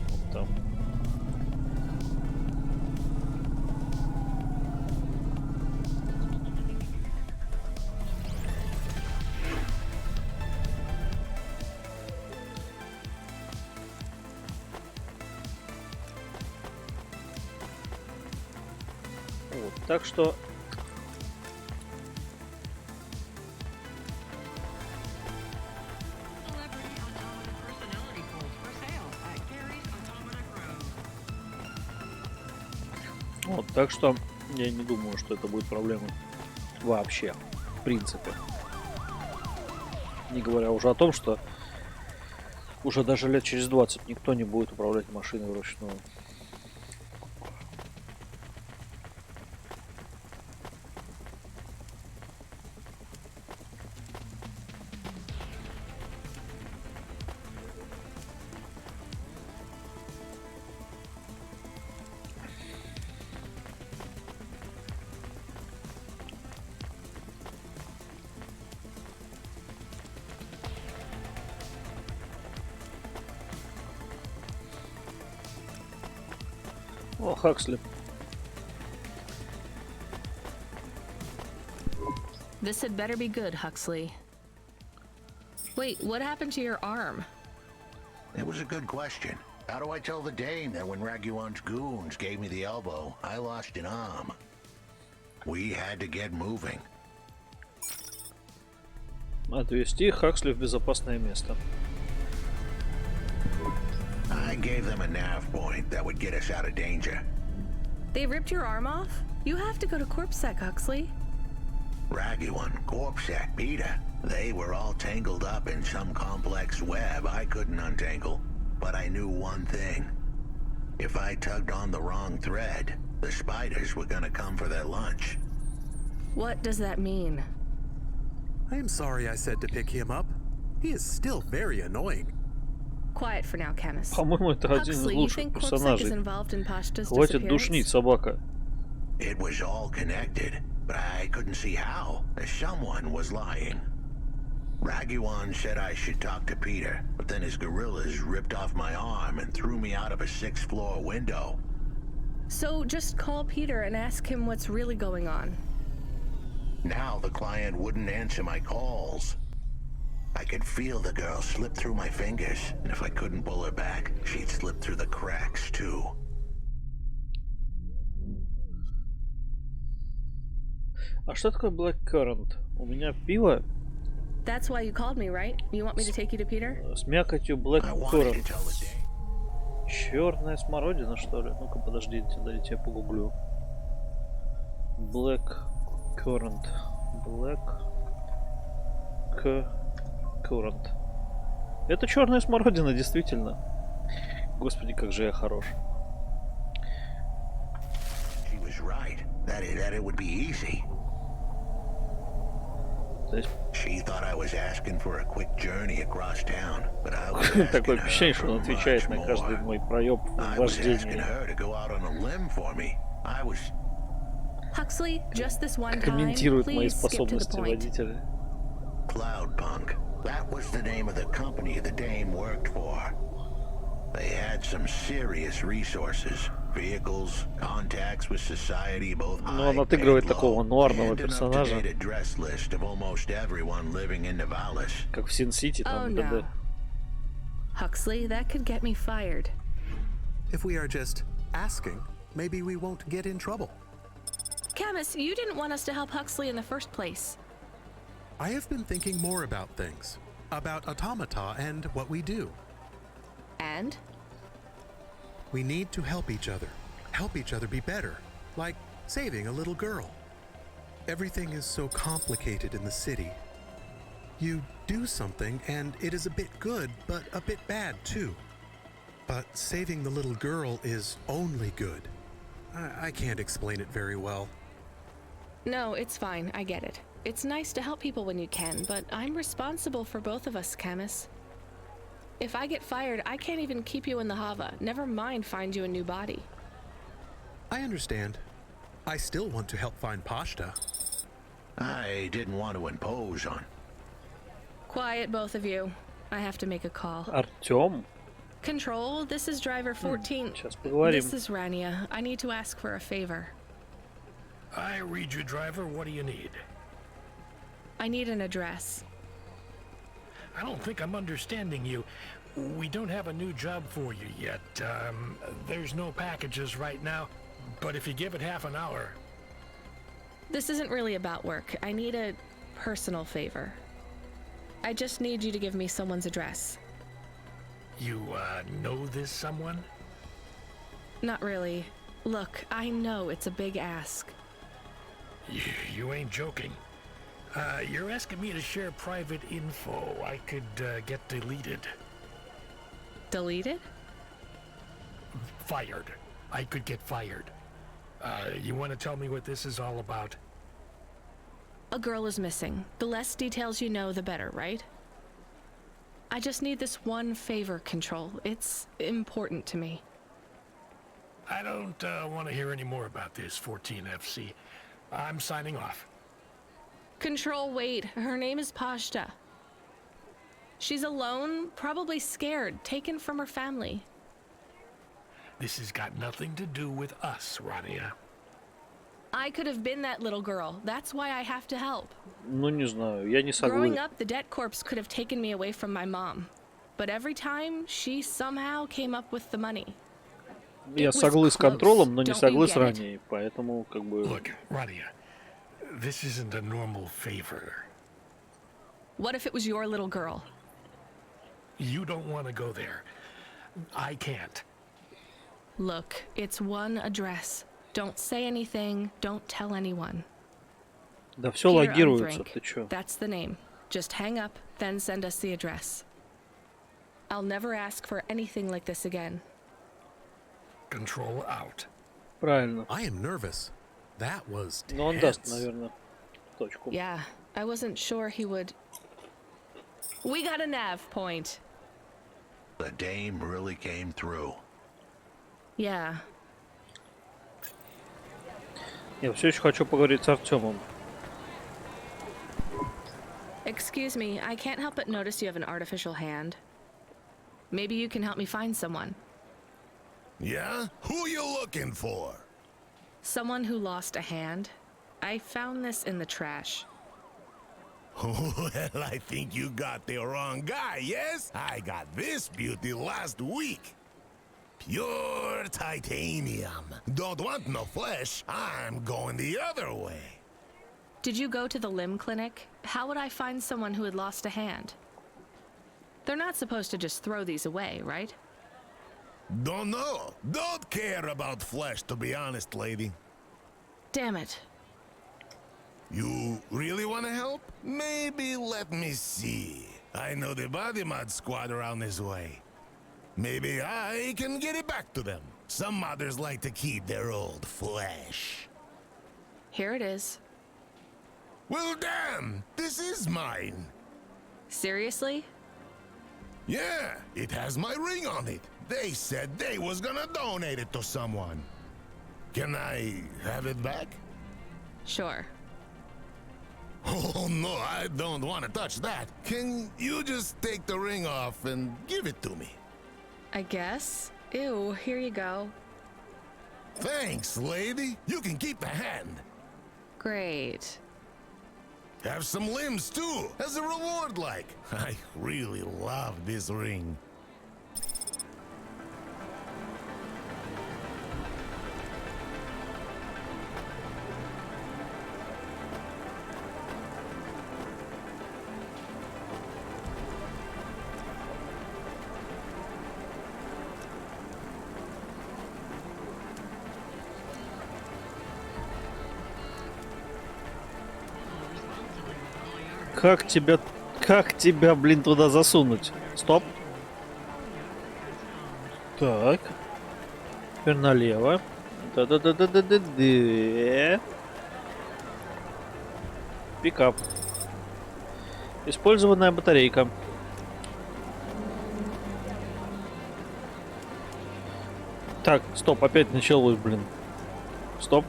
Вон там. Вот, так что вот, так что я не думаю, что это будет проблемой вообще, в принципе. Не говоря уже о том, что уже даже лет через 20 никто не будет управлять машиной вручную. О, Хаксли. This had better be good, Huxley. Wait, what happened to your arm? It was a good question. How do I tell the dame that when Raguan's goons gave me the elbow, I lost an arm? We had to get moving. Отвезти Хаксли в безопасное место. I gave them a nav point that would get us out of danger. They ripped your arm off? You have to go to CorpSec, Huxley. Raguan, CorpSec, Peter, they were all tangled up in some complex web I couldn't untangle. But I knew one thing. If I tugged on the wrong thread, the spiders were gonna come for their lunch. What does that mean? I am sorry I said to pick him up. He is still very annoying. Quiet for now, chemist. По-моему, это один из Huxley, you лучших think CorpSec is персонажей. involved in Pashta's Хватит disappearance? душнить, собака. It was all connected, but I couldn't see how. Someone was lying. Raguan said I should talk to Peter, but then his gorillas ripped off my arm and threw me out of a 6th floor window. So just call Peter and ask him what's really going on. Now the client wouldn't answer my calls. I could feel the girl slip through my fingers, and if I couldn't pull her back, she'd slip through the cracks too. А что такое Black Currant? У меня пиво That's why you called me, right? You want me to take you to Peter? с мякотью Black Currant. Черная смородина, что ли? Ну-ка, подождите, дайте я погуглю. Black Currant. Black Currant. Это черная смородина, действительно. Господи, как же я хорош. She was right. That it would be easy. She thought I was asking for a quick journey across town, but I was Такое впечатление, что он отвечает на каждый мой проеб в вождении. Huxley, just this one time, Комментирует мои please skip to the способности point. водителя. Cloudpunk. That was the name of the company the dame worked for. They had some serious resources. Vehicles, contacts with society, both high Но он отыгрывает and такого low, нуарного and an персонажа, up-to-date address list of almost everyone living in Nivalis. как в Sin City, Oh там, no. т.д. Huxley, that could get me fired. If we are just asking, maybe we won't get in trouble. Camus, you didn't want us to help Huxley in the first place. I have been thinking more about things. About automata and what we do. And? We need to help each other be better, like saving a little girl. Everything is so complicated in the city. You do something and it is a bit good, but a bit bad too. But saving the little girl is only good. I can't explain it very well. No, it's fine. I get it. It's nice to help people when you can, but I'm responsible for both of us, Camus. If I get fired, I can't even keep you in the Hava. Never mind find you a new body. I understand. I still want to help find Pashta. I didn't want to impose on. Quiet, both of you. I have to make a call. Артём? Control, this is driver 14. Сейчас поговорим. This is Rania. I need to ask for a favor. I read you, driver. What do you need? I need an address. I don't think I'm understanding you. We don't have a new job for you yet. There's no packages right now, but if you give it half an hour... This isn't really about work. I need a personal favor. I just need you to give me someone's address. You, know this someone? Not really. Look, I know it's a big ask. You ain't joking. You're asking me to share private info I could, get deleted. Deleted? Fired. I could get fired. You want to tell me what this is all about? A girl is missing. The less details you know, the better, right? I just need this one favor, Control. It's important to me. I don't want to hear any more about this, 14FC. I'm signing off. Control, wait. Her name is Pashta. She's alone, probably scared, taken from her family. This has got nothing to do with us, Rania. I could have been that little girl. That's why I have to help. Ну, не знаю, я не Growing согласен. up, the debt corps could have taken me away from my mom. But every time, she somehow came up with the money. Я согласен с контролом, но не согласен ранее, поэтому как бы... Look, Rania, this isn't a normal favor. What if it was your little girl? You don't want to go there. I can't. Look, it's one address. Don't say anything, don't tell anyone. Да все логируется, ты чё? That's the name. Just hang up, then send us the address. I'll never ask for anything like this again. Control out. Правильно. I am nervous. That was tense. Но он даст, наверное, точку. Yeah, I wasn't sure he would... We got a nav point. The dame really came through. Yeah. Я все еще хочу поговорить с Артемом. Excuse me, I can't help but notice you have an artificial hand. Maybe you can help me find someone. Yeah? Who you looking for? Someone who lost a hand. I found this in the trash. Well, I think you got the wrong guy, yes? I got this beauty last week. Pure titanium. Don't want no flesh. I'm going the other way. Did you go to the limb clinic? How would I find someone who had lost a hand? They're not supposed to just throw these away, right? Don't know. Don't care about flesh, to be honest, lady. Damn it. You really want to help? Maybe let me see. I know the body mod squad around this way. Maybe I can get it back to them. Some modders like to keep their old flesh. Here it is. Well, damn! This is mine. Seriously? Yeah, it has my ring on it. They said they was gonna donate it to someone. Can I have it back? Sure. Oh no, I don't want to touch that. Can you just take the ring off and give it to me? I guess. Ew, here you go. Thanks, lady. You can keep the hand. Great. Have some limbs too, as a reward like. I really love this ring. Как тебя, блин, туда засунуть? Стоп. Так. Теперь налево. Да-да-да-да-да-да-да. Пикап. Использованная батарейка. Так, стоп, опять началось, блин. Стоп.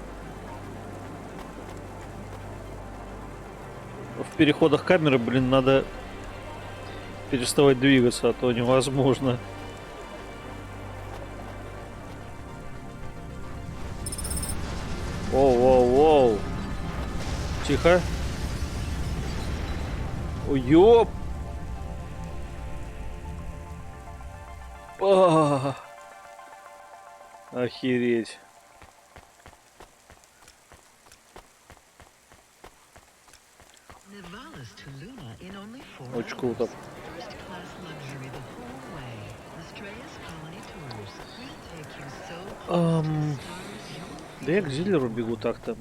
В переходах камеры, блин, надо переставать двигаться, а то невозможно. Воу-воу-воу. Тихо. Ой, ёп. Охереть. Очень круто. Да я к Зиллеру бегу так-то.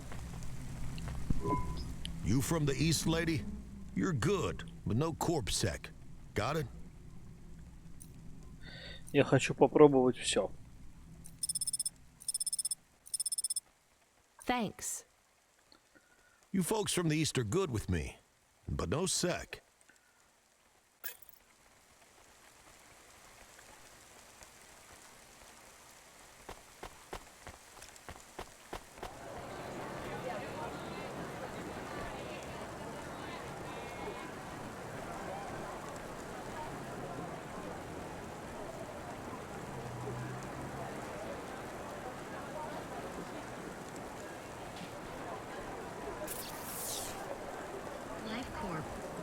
You from the east, lady? You're good, but no corpse sec. Got it? Я хочу попробовать все. Thanks. You folks from the east are good with me, but no sec.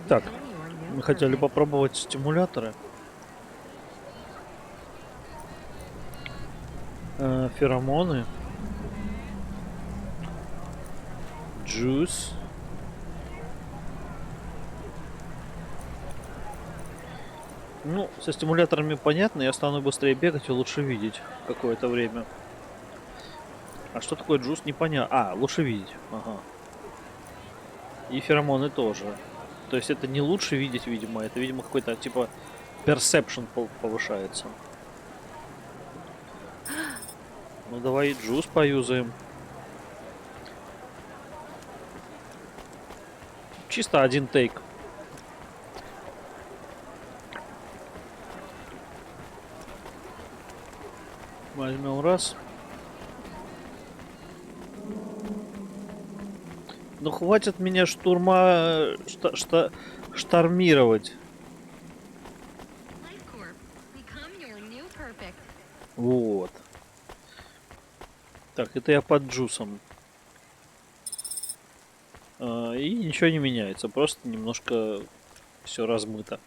Так, мы хотели попробовать стимуляторы. Феромоны. Джус. Ну, со стимуляторами понятно, я стану быстрее бегать и лучше видеть какое-то время. А что такое джус, непонятно. А, лучше видеть. Ага. И феромоны тоже. То есть это не лучше видеть, видимо, это, видимо, какой-то типа perception повышается. Ну давай джус поюзаем. Чисто один тейк. Возьмем раз. Ну хватит меня штормировать. Вот. Так, это я под джусом. И ничего не меняется, просто немножко все размыто.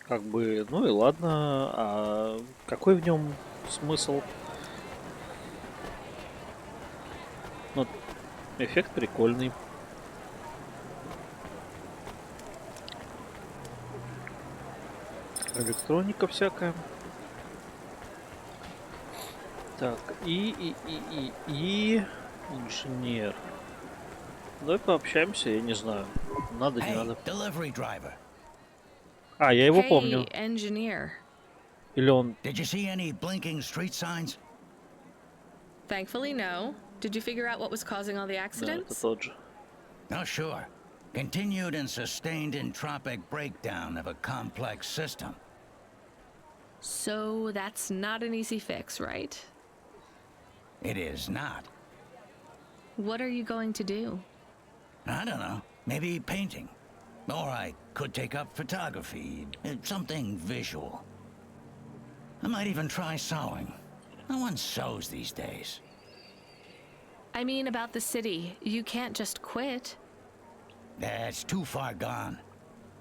Как бы, ну и ладно, а какой в нем смысл? Ну, эффект прикольный. Электроника всякая. Так, и инженер. Давай пообщаемся, я не знаю. Надо, не надо. А, я его помню. Engineer. Или он... Did you see any blinking street signs? Thankfully, no. Did you figure out what was causing all the Да, accidents? это тот же. Oh, sure. Continued and sustained entropic breakdown of a complex system. So that's not an easy fix, right? It is not. What are you going to do? I don't know. Maybe painting. Or I could take up photography. Something visual. I might even try sewing. No one sews these days. I mean about the city. You can't just quit. That's too far gone.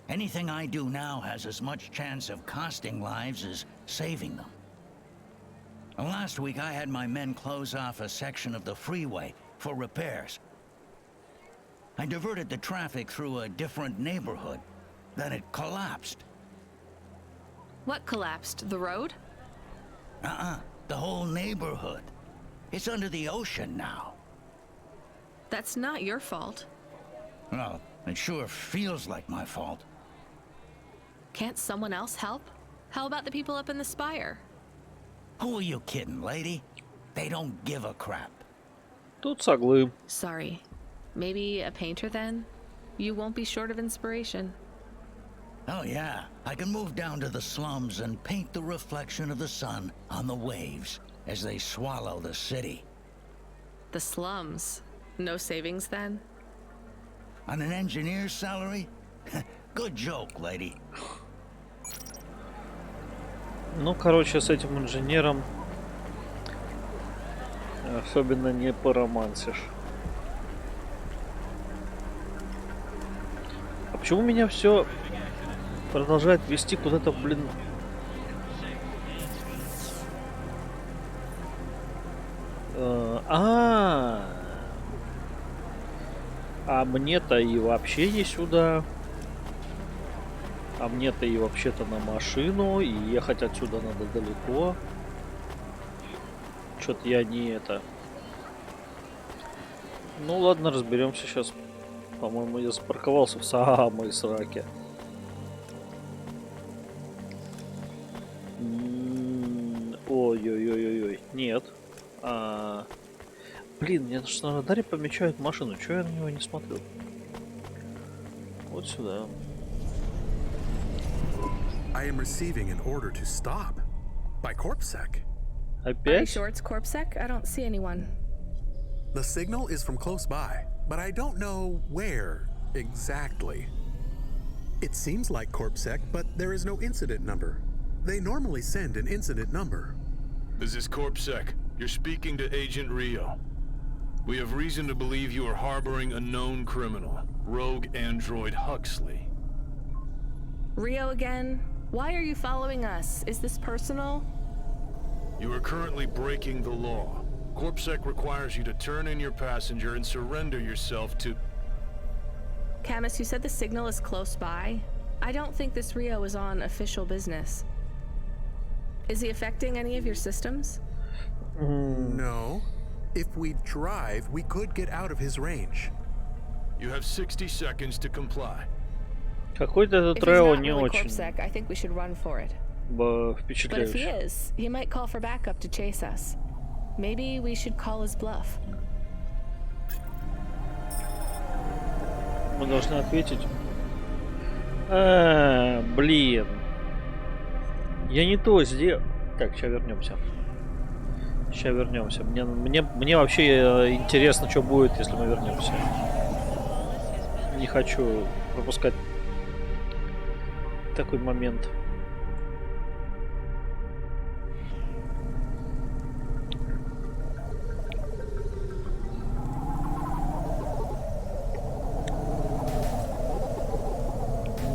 Anything I do now has as much chance of costing lives as saving them. Last week I had my men close off a section of the freeway for repairs. I diverted the traffic through a different neighborhood. Then it collapsed. What collapsed? The road? The whole neighborhood. It's under the ocean now. That's not your fault. Well, it sure feels like my fault. Can't someone else help? How about the people up in the spire? Who are you kidding, lady? They don't give a crap. Тут соглы. Sorry. Maybe a painter then? You won't be short of inspiration. Oh yeah, I can move down to the slums and paint the reflection of the sun on the waves as they swallow the city. The slums? No savings then? On an engineer's salary? Good joke, lady. Ну, короче, с этим инженером особенно не поромансишь. А почему меня все продолжает вести куда-то, блин? А мне-то и вообще не сюда. А мне-то и вообще-то на машину, и ехать отсюда надо далеко. Что-то я не это. Ну ладно, разберемся сейчас. По-моему, я запарковался в самой сраке. Ой-ой-ой-ой-ой. Нет. Блин, мне же на радаре помечают машину. Чего я на него не смотрю? Вот сюда. I am receiving an order to stop by CorpSec. Are you sure it's CorpSec? I don't see anyone. The signal is from close by, but I don't know where exactly. It seems like CorpSec, but there is no incident number. They normally send an incident number. This is CorpSec. You're speaking to Agent Rio. We have reason to believe you are harboring a known criminal, rogue android Huxley. Rio again? Why are you following us? Is this personal? You are currently breaking the law. CorpSec requires you to turn in your passenger and surrender yourself to... Camus, you said the signal is close by. I don't think this Rio is on official business. Is he affecting any of your systems? No. If we drive, we could get out of his range. You have 60 seconds to comply. Какой-то этот If he's Рео not не really очень CorpSec, I think we should run for it. But if he впечатляющий. is, he might call for backup to chase us. Maybe we should call his bluff. Мы должны ответить. Блин. Я не то сделал. Так, сейчас вернемся. Сейчас вернемся. Мне вообще интересно, что будет, если мы вернемся. Не хочу пропускать такой момент.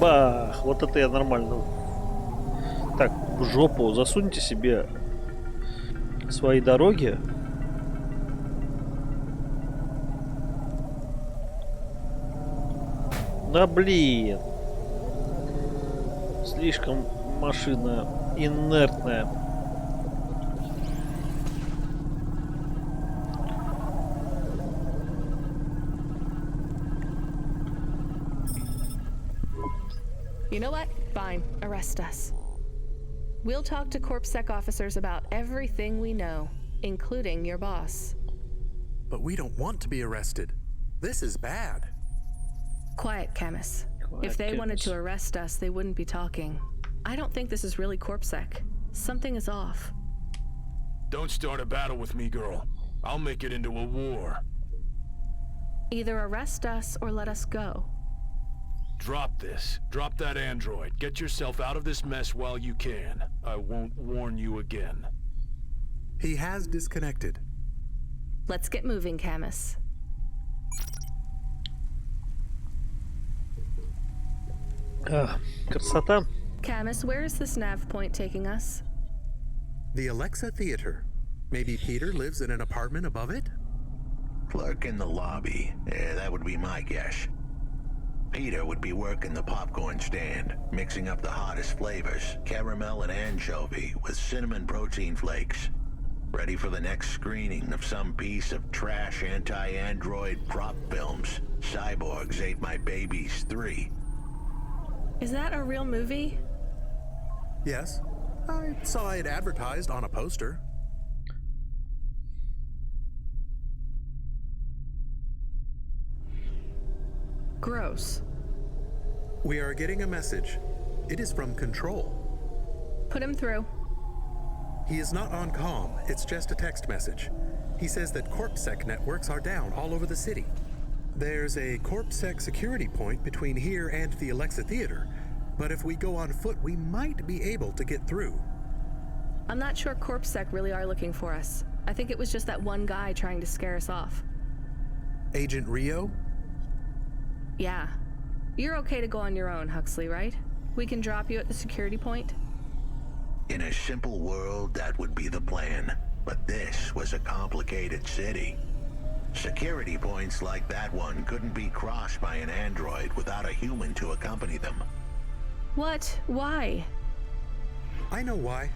Бах! Вот это я нормально. Так, в жопу засуньте себе свои дороги. Да блин. Слишком машина инертная. You know what? Fine. Arrest us. We'll talk to CorpSec officers about everything we know, including your boss. But we don't want to be arrested. This is bad. Quiet, Camus. If they wanted to arrest us, they wouldn't be talking. I don't think this is really CorpSec. Something is off. Don't start a battle with me, girl. I'll make it into a war. Either arrest us or let us go. Drop this. Drop that android. Get yourself out of this mess while you can. I won't warn you again. He has disconnected. Let's get moving, Camus. Красота. Camus, where is this nav point taking us? The Alexa Theater. Maybe Peter lives in an apartment above it? Clerk in the lobby. Yeah, that would be my guess. Peter would be working the popcorn stand, mixing up the hottest flavors, caramel and anchovy with cinnamon protein flakes. Ready for the next screening of some piece of trash anti-android prop films. Cyborgs Ate My Babies 3. Is that a real movie? Yes. I saw it advertised on a poster. Gross. We are getting a message. It is from Control. Put him through. He is not on comm. It's just a text message. He says that CorpSec networks are down all over the city. There's a CorpSec security point between here and the Alexa Theater, but if we go on foot, we might be able to get through. I'm not sure CorpSec really are looking for us. I think it was just that one guy trying to scare us off. Agent Rio? Yeah. You're okay to go on your own, Huxley, right? We can drop you at the security point? In a simple world, that would be the plan. But this was a complicated city. Security points like that one couldn't be crossed by an android without a human to accompany them. What? Why? I know why.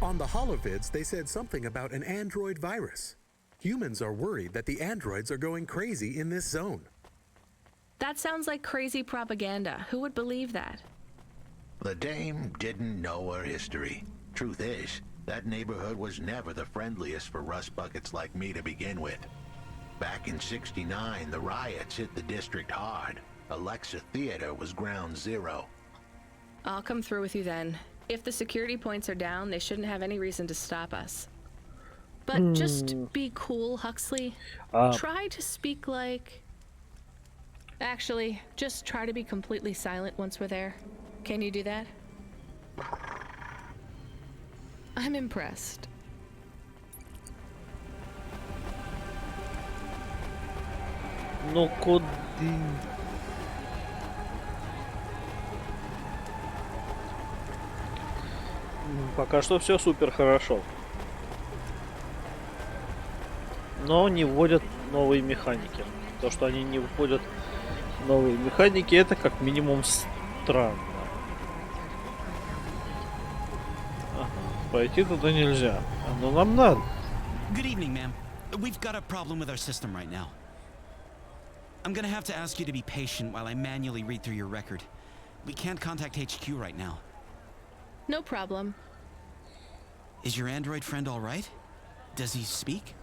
On the holovids, they said something about an android virus. Humans are worried that the androids are going crazy in this zone. That sounds like crazy propaganda. Who would believe that? The dame didn't know her history. Truth is, that neighborhood was never the friendliest for rust buckets like me to begin with. Back in '69, the riots hit the district hard. Alexa Theater was ground zero. I'll come through with you then. If the security points are down, they shouldn't have any reason to stop us. But just be cool, Huxley. Try to speak like... Actually, just try to be completely silent once we're there. Can you do that? I'm impressed. Ну куды? Пока что все супер хорошо. Но не вводят новые механики. То, что они не вводят новые механики, это как минимум странно. Пойти туда нельзя. Но нам надо. Good evening, ma'am. We've got a problem with our system right now. I'm gonna have to ask you to be patient while I manually read through your record. We can't contact HQ right now. No problem. Is your android friend all right? Does he speak?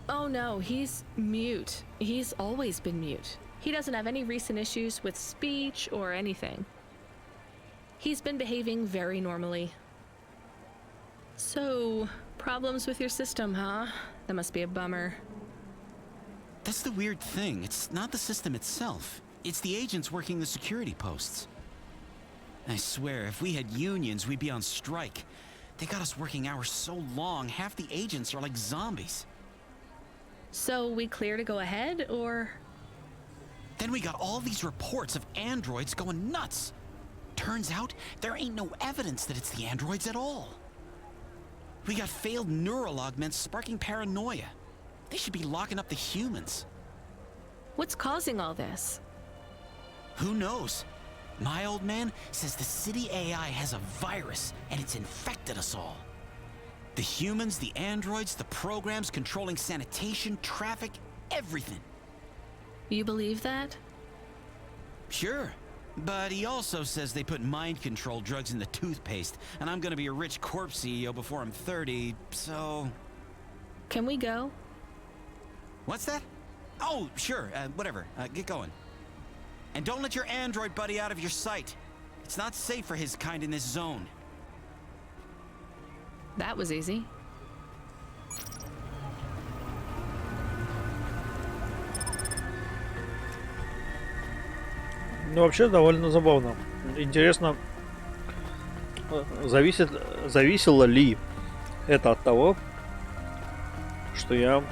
Oh no, he's mute. He's always been mute. He doesn't have any recent issues with speech or anything. He's been behaving very normally. So, problems with your system, huh? That must be a bummer. That's the weird thing. It's not the system itself. It's the agents working the security posts. I swear, if we had unions, we'd be on strike. They got us working hours so long, half the agents are like zombies. So, we clear to go ahead, or...? Then we got all these reports of androids going nuts. Turns out, there ain't no evidence that it's the androids at all. We got failed neural augments sparking paranoia. They should be locking up the humans. What's causing all this? Who knows? My old man says the city AI has a virus and it's infected us all. The humans, the androids, the programs controlling sanitation, traffic, everything. You believe that? Sure. But he also says they put mind control drugs in the toothpaste, and I'm gonna be a rich corp CEO before I'm 30, so... Can we go? What's that? Oh, sure, whatever. Get going. And don't let your android buddy out of your sight. It's not safe for his kind in this zone. That was easy. Ну, вообще довольно забавно. Интересно, зависело ли это от того, что я...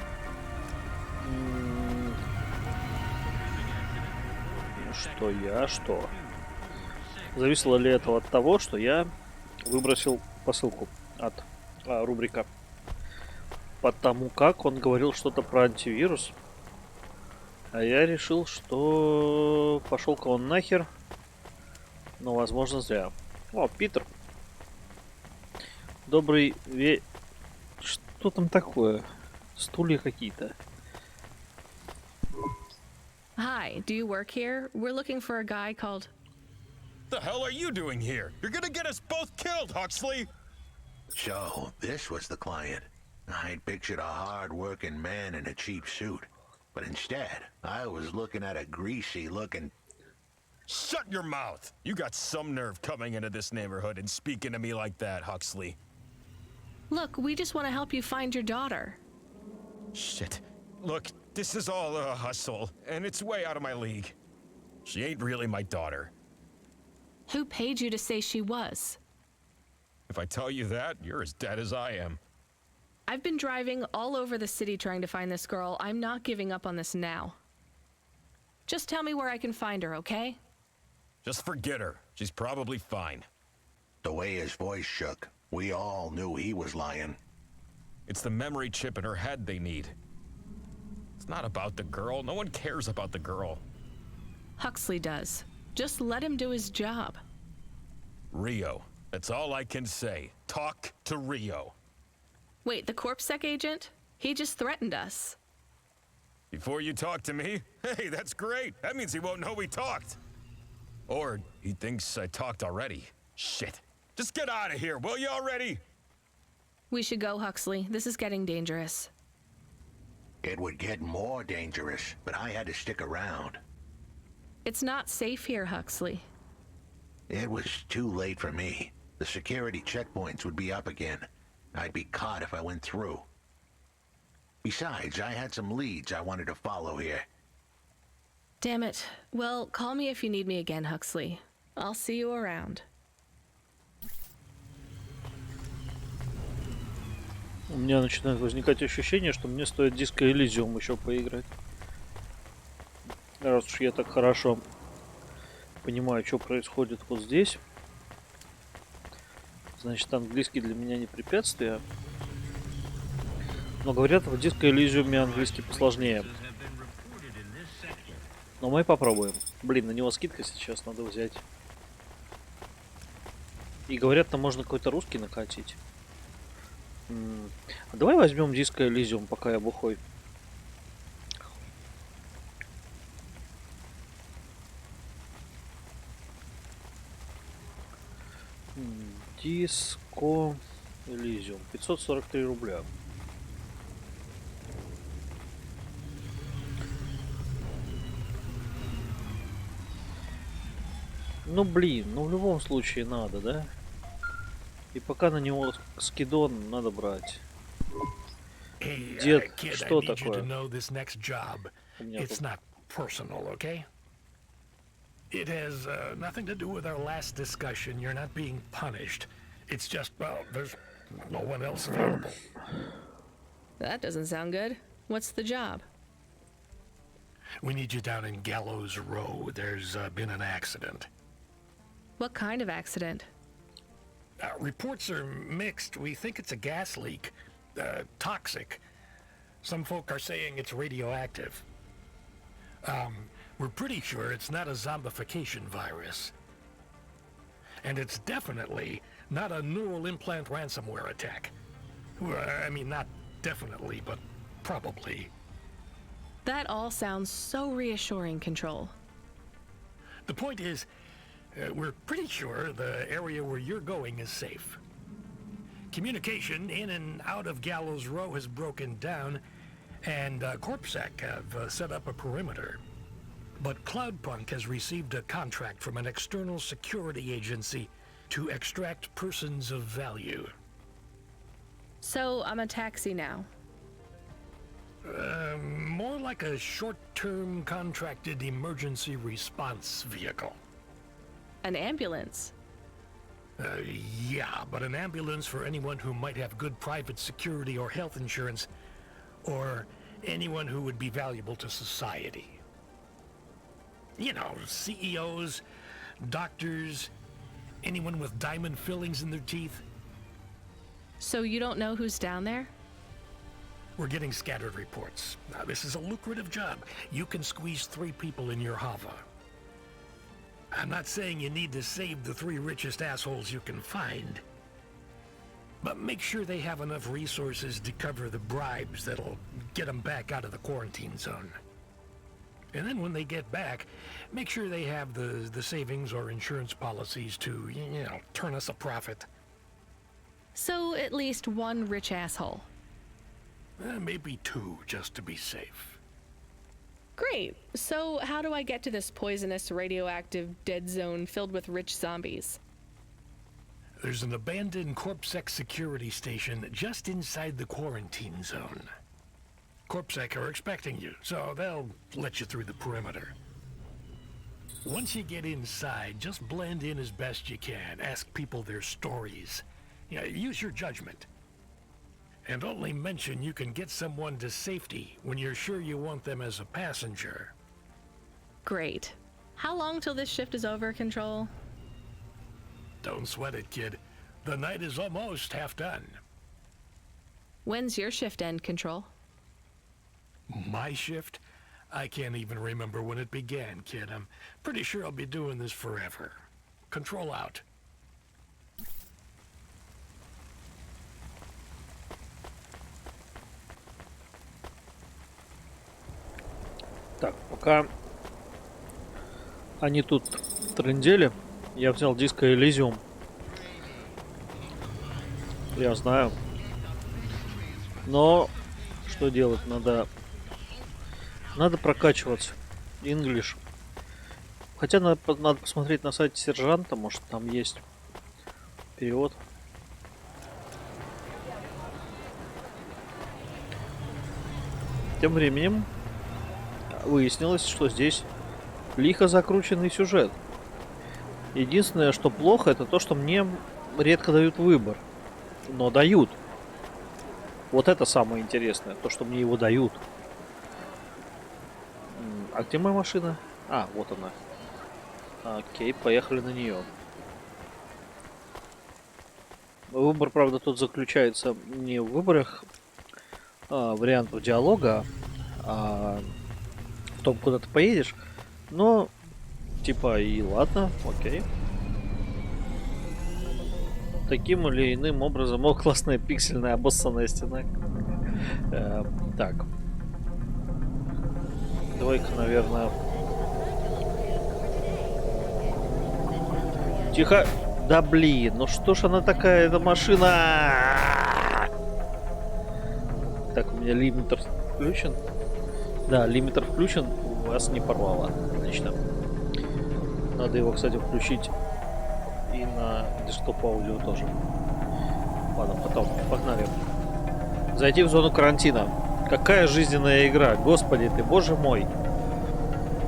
Что? Зависело ли это от того, что я выбросил посылку от рубрика? Потому как он говорил что-то про антивирус. А я решил, что пошел-ка он нахер. Но, возможно, зря. О, Питер. Добрый Что там такое? Стулья какие-то. Hi, do you work here? We're looking for a guy called... The hell are you doing here? You're gonna get us both killed, Huxley! So, this was the client. I'd pictured a hard-working man in a cheap suit. But instead, I was looking at a greasy-looking... Shut your mouth! You got some nerve coming into this neighborhood and speaking to me like that, Huxley. Look, we just want to help you find your daughter. Shit. Look, this is all a hustle, and it's way out of my league. She ain't really my daughter. Who paid you to say she was? If I tell you that, you're as dead as I am. I've been driving all over the city trying to find this girl. I'm not giving up on this now. Just tell me where I can find her, okay? Just forget her. She's probably fine. The way his voice shook, we all knew he was lying. It's the memory chip in her head they need. It's not about the girl. No one cares about the girl. Huxley does. Just let him do his job. Rio. That's all I can say. Talk to Rio. Wait, the CorpSec agent? He just threatened us. Before you talk to me? Hey, that's great. That means he won't know we talked. Or he thinks I talked already. Shit. Just get out of here, will you already? We should go, Huxley. This is getting dangerous. It would get more dangerous, but I had to stick around. It's not safe here, Huxley. It was too late for me. The security checkpoints would be up again. I'd be caught if I went through. Besides, I had some leads I wanted to follow here. Damn it. Well, call me if you need me again, Huxley. I'll see you around. У меня начинает возникать ощущение, что мне стоит Disco Elysium еще поиграть. Раз уж я так хорошо понимаю, что происходит вот здесь. Значит, английский для меня не препятствие. Но говорят, в Disco Elysium английский посложнее. Но мы попробуем. Блин, на него скидка сейчас надо взять. И говорят, там можно какой-то русский накатить. А давай возьмем Disco Elysium, пока я бухой. Disco Elysium. 543 рубля. Ну блин, ну в любом случае надо, да? И пока на него скидон надо брать. Hey, Дед, kid, что I need you to такое? know this next job. It's not personal, okay? It has nothing to do with our last discussion. You're not being punished. It's just, well, there's no one else available. That doesn't sound good. What's the job? We need you down in Gallows Row. There's been an accident. What kind of accident? Reports are mixed. We think it's a gas leak. Toxic. Some folk are saying it's radioactive. We're pretty sure it's not a zombification virus. And it's definitely not a neural implant ransomware attack. Well, I mean, not definitely, but probably. That all sounds so reassuring, Control. The point is, we're pretty sure the area where you're going is safe. Communication in and out of Gallows Row has broken down, and CorpSec have set up a perimeter. But Cloudpunk has received a contract from an external security agency to extract persons of value. So I'm a taxi now. More like a short-term contracted emergency response vehicle. An ambulance? Yeah, but an ambulance for anyone who might have good private security or health insurance, or anyone who would be valuable to society. You know, CEOs, doctors, anyone with diamond fillings in their teeth. So you don't know who's down there? We're getting scattered reports. Now, this is a lucrative job. You can squeeze 3 people in your hover. I'm not saying you need to save the 3 richest assholes you can find. But make sure they have enough resources to cover the bribes that'll get them back out of the quarantine zone. And then when they get back, make sure they have the savings or insurance policies to, you know, turn us a profit. So at least one rich asshole. Maybe two, just to be safe. Great. So how do I get to this poisonous, radioactive dead zone filled with rich zombies? There's an abandoned CorpSec security station just inside the quarantine zone. CorpSec are expecting you, so they'll let you through the perimeter. Once you get inside, just blend in as best you can. Ask people their stories. Yeah, use your judgment. And only mention you can get someone to safety when you're sure you want them as a passenger. Great. How long till this shift is over, Control? Don't sweat it, kid. The night is almost half done. When's your shift end, Control? My shift? I can't even remember when it began, kid. I'm pretty sure I'll be doing this forever. Control out. Так, пока они тут трындели, я взял диско Elysium. Я знаю. Но что делать? Надо прокачиваться. English. Хотя надо посмотреть на сайте сержанта, может там есть перевод. Тем временем выяснилось, что здесь лихо закрученный сюжет. Единственное, что плохо, это то, что мне редко дают выбор. Но дают. Вот это самое интересное, то, что мне его дают. А где моя машина? А, вот она. Окей, поехали на нее. Выбор, правда, тут заключается не в выборах вариантов диалога, а в том, куда ты поедешь. Но, типа, и ладно, окей. Таким или иным образом. О, классная пиксельная обоссанная стена. Так. Давай-ка, наверное... Тихо! Да блин, ну что ж она такая, эта машина? Так, у меня лимитер включен. Да, лимитер включен, вас не порвало. Отлично. Надо его, кстати, включить и на десктоп аудио тоже. Ладно, потом, погнали. Зайти в зону карантина. Какая жизненная игра, господи ты, боже мой.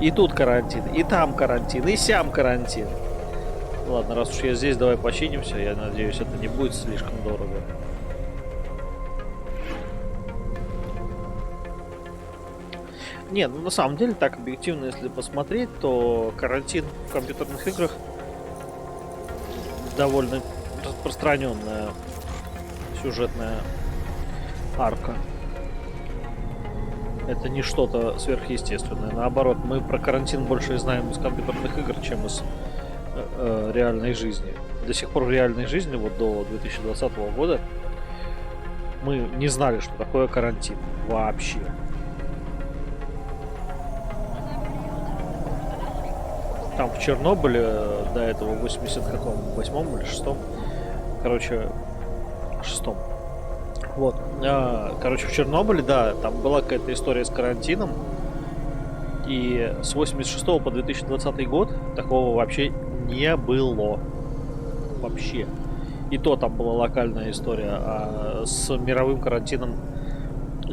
И тут карантин, и там карантин, и сям карантин. Ладно, раз уж я здесь, давай починимся. Я надеюсь, это не будет слишком дорого. Не, ну на самом деле, так объективно, если посмотреть, то карантин в компьютерных играх довольно распространенная сюжетная арка. Это не что-то сверхъестественное. Наоборот, мы про карантин больше знаем из компьютерных игр, чем из реальной жизни. До сих пор в реальной жизни, вот до 2020 года, мы не знали, что такое карантин. Вообще. Там в Чернобыле до этого в 88-м или 6-м. Короче, 6-м. Вот. Короче, в Чернобыле, да, там была какая-то история с карантином. И с 86 по 2020 год такого вообще не было. Вообще. И то там была локальная история. А с мировым карантином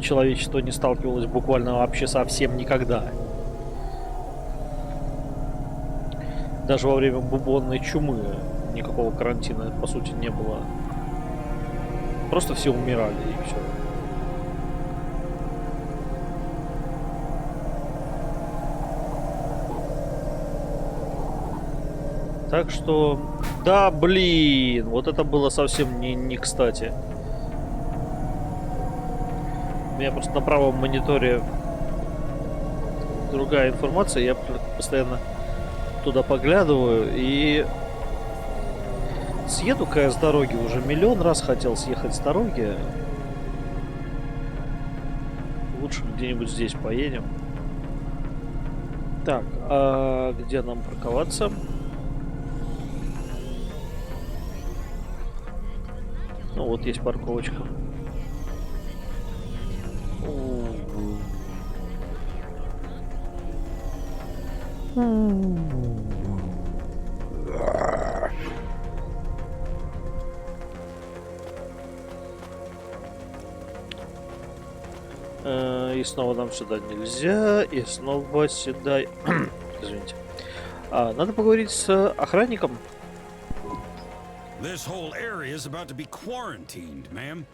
человечество не сталкивалось буквально вообще совсем никогда. Даже во время бубонной чумы никакого карантина, по сути, не было. Просто все умирали и все. Так что, да, блин, вот это было совсем не кстати. У меня просто на правом мониторе другая информация, я постоянно туда поглядываю и съеду-ка я с дороги. Уже миллион раз хотел съехать с дороги. Лучше где-нибудь здесь поедем. Так, а где нам парковаться? Ну вот есть парковочка. И снова нам сюда нельзя, и снова сюда. Извините. Надо поговорить с охранником. This whole area is about to be quarantined, ma'am.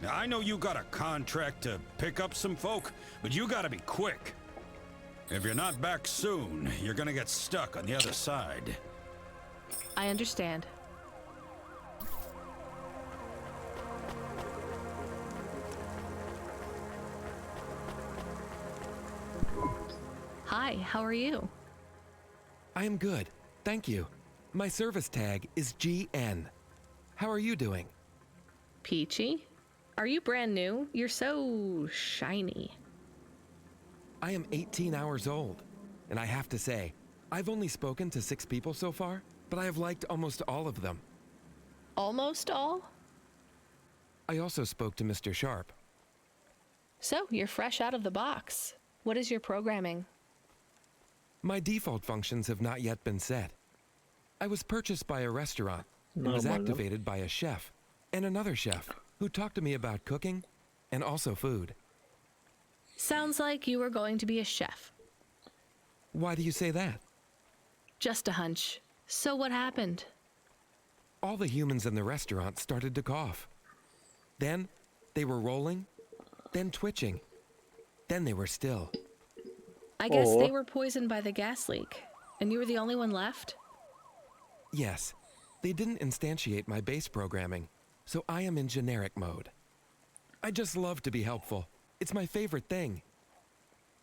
Now, I know you got a contract to pick up some folk, but you gotta be quick. If you're not back soon, you're gonna get stuck on the other side. I understand. Hi, how are you? I am good, thank you. My service tag is GN. How are you doing? Peachy? Are you brand new? You're so shiny. I am 18 hours old, and I have to say, I've only spoken to 6 people so far, but I have liked almost all of them. Almost all? I also spoke to Mr. Sharp. So, you're fresh out of the box. What is your programming? My default functions have not yet been set. I was purchased by a restaurant and was activated by a chef and another chef who talked to me about cooking and also food. Sounds like you were going to be a chef. Why do you say that? Just a hunch. So what happened? All the humans in the restaurant started to cough. Then they were rolling, then twitching, then they were still. I guess they were poisoned by the gas leak, and you were the only one left? Yes, they didn't instantiate my base programming, so I am in generic mode. I just love to be helpful. It's my favorite thing.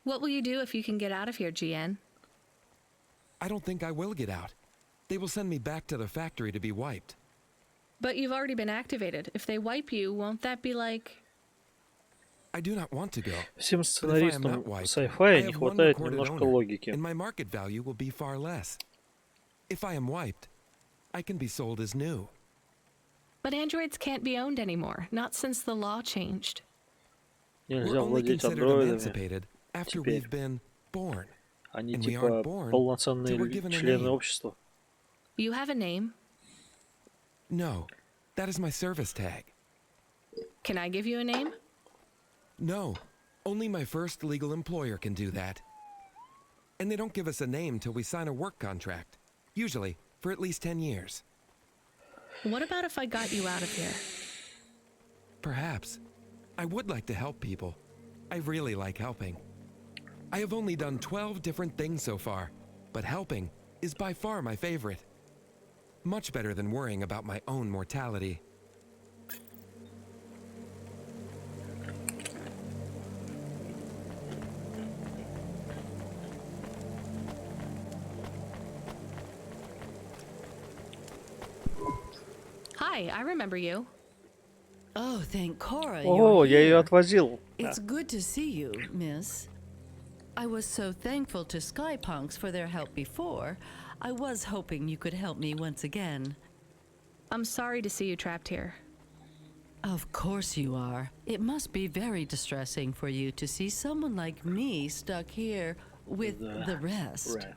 What will you do if you can get out of here, GN? I don't think I will get out. They will send me back to the factory to be wiped. But you've already been activated. If they wipe you, won't that be like... I do not want to go. Всем сценаристам sci-fi не хватает немножко логики. And my market value will be far less. If I am wiped, I can be sold as new. But androids can't be owned anymore, not since the law changed. We're only considered emancipated after we've been born. Они And we типа aren't born полноценные till we're given a члены name. общества. You have a name? No, that is my service tag. Can I give you a name? No, only my first legal employer can do that. And they don't give us a name till we sign a work contract, usually for at least 10 years. What about if I got you out of here? Perhaps. I would like to help people. I really like helping. I have only done 12 different things so far, but helping is by far my favorite. Much better than worrying about my own mortality. Hi, I remember you. Oh, thank Cora. О, я ее отвозил. It's good to see you, miss. I was so thankful to Skypunks for their help before. I was hoping you could help me once again. I'm sorry to see you trapped here. Of course you are. It must be very distressing for you to see someone like me stuck here with the rest.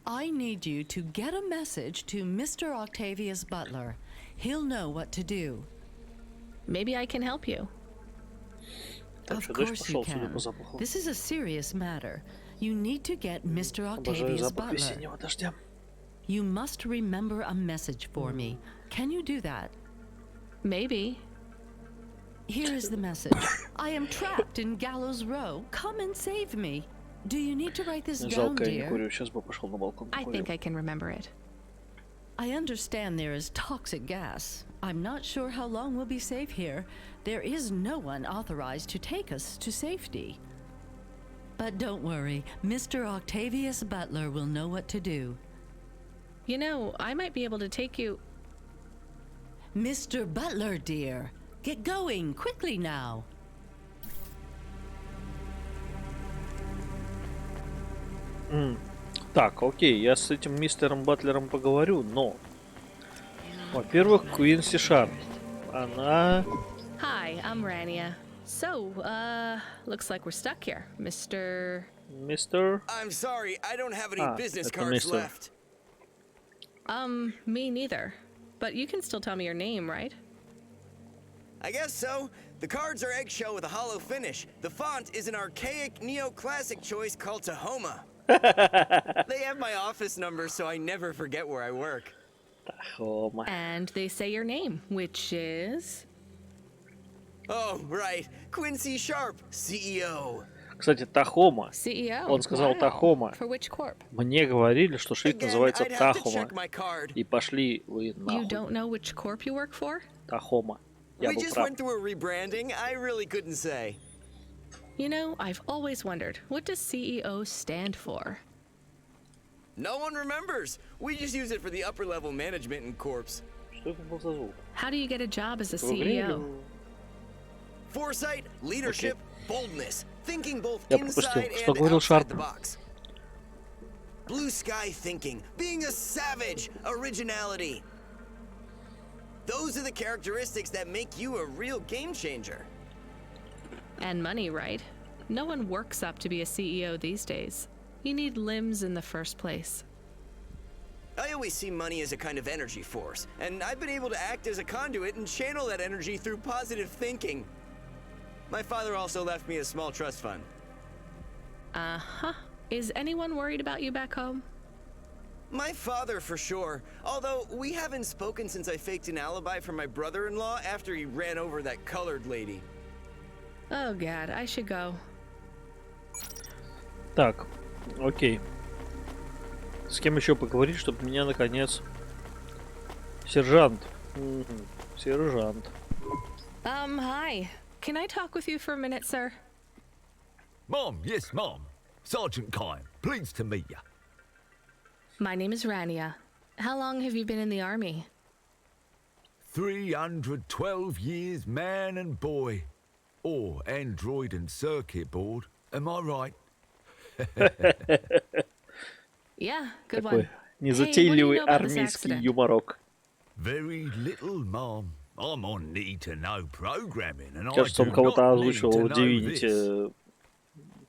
I need you to get a message to Mr. Octavius Butler. He'll know what to do. Maybe I can help you. Of course you can. This is a serious matter. You need to get Mr. Octavius Butler. You must remember a message for me. Can you do that? Maybe. Here is the message. I am trapped in Gallows Row. Come and save me. Do you need to write this down, dear? I think I can remember it. I understand there is toxic gas. I'm not sure how long we'll be safe here. There is no one authorized to take us to safety. But don't worry, Mr. Octavius Butler will know what to do. You know, I might be able to take you... Mr. Butler, dear, get going, quickly now. Так, окей, я с этим мистером Батлером поговорю, но... Во-первых, Куинси Шарп. Она... Hi, I'm Rania. So, looks like we're stuck here, Mr. I'm sorry, I don't have any Ah, business это cards мистер. left. Me neither. But you can still tell me your name, right? I guess so. The cards are eggshell with a hollow finish. The font is an archaic neoclassic choice called Tahoma. They have my office number, so I never forget where I work. Tahoma. And they say your name, which is... Oh, right. Quincy Sharp, CEO. Кстати, Тахома. CEO. Он сказал Wow. Тахома. For which corp? Мне говорили, что шрифт называется I'd have to Тахома. check my card. И пошли вы You нахуй. don't know which corp you work for? Тахома. Я We был just прав. went through a rebranding. I really couldn't say. You know, I've always wondered, what does CEO stand for? No one remembers. We just use it for the upper level management in corps. Что это был за звук? How do you get a job as a В игре CEO? или- Foresight, leadership, boldness, thinking both Я пропустил. inside Что and говорил outside Шарп? the box. Blue sky thinking, being a savage, originality. Those are the characteristics that make you a real game changer. And money, right? No one works up to be a CEO these days. You need limbs in the first place. I always see money as a kind of energy force, and I've been able to act as a conduit and channel that energy through positive thinking. My father also left me a small trust fund. Uh-huh. Is anyone worried about you back home? My father, for sure. Although, we haven't spoken since I faked an alibi for my brother-in-law after he ran over that colored lady. Oh god, I should go. Так, окей. С кем еще поговорить, чтобы меня наконец... Сержант. Мгм, Сержант. Hi. Can I talk with you for a minute, sir? Mom, yes, Mom. Sergeant Kine, pleased to meet you. My name is Rania. How long have you been in the army? 312 years, man and boy. Or android and circuit board. Am I right? Yeah, good Такой one. незатейливый Hey, what do you know about this армейский accident? юморок. Very little, Mom. I'm on need-to-know programming, and Кажется, I он do кого-то not озвучивал в need to know this. Divinity.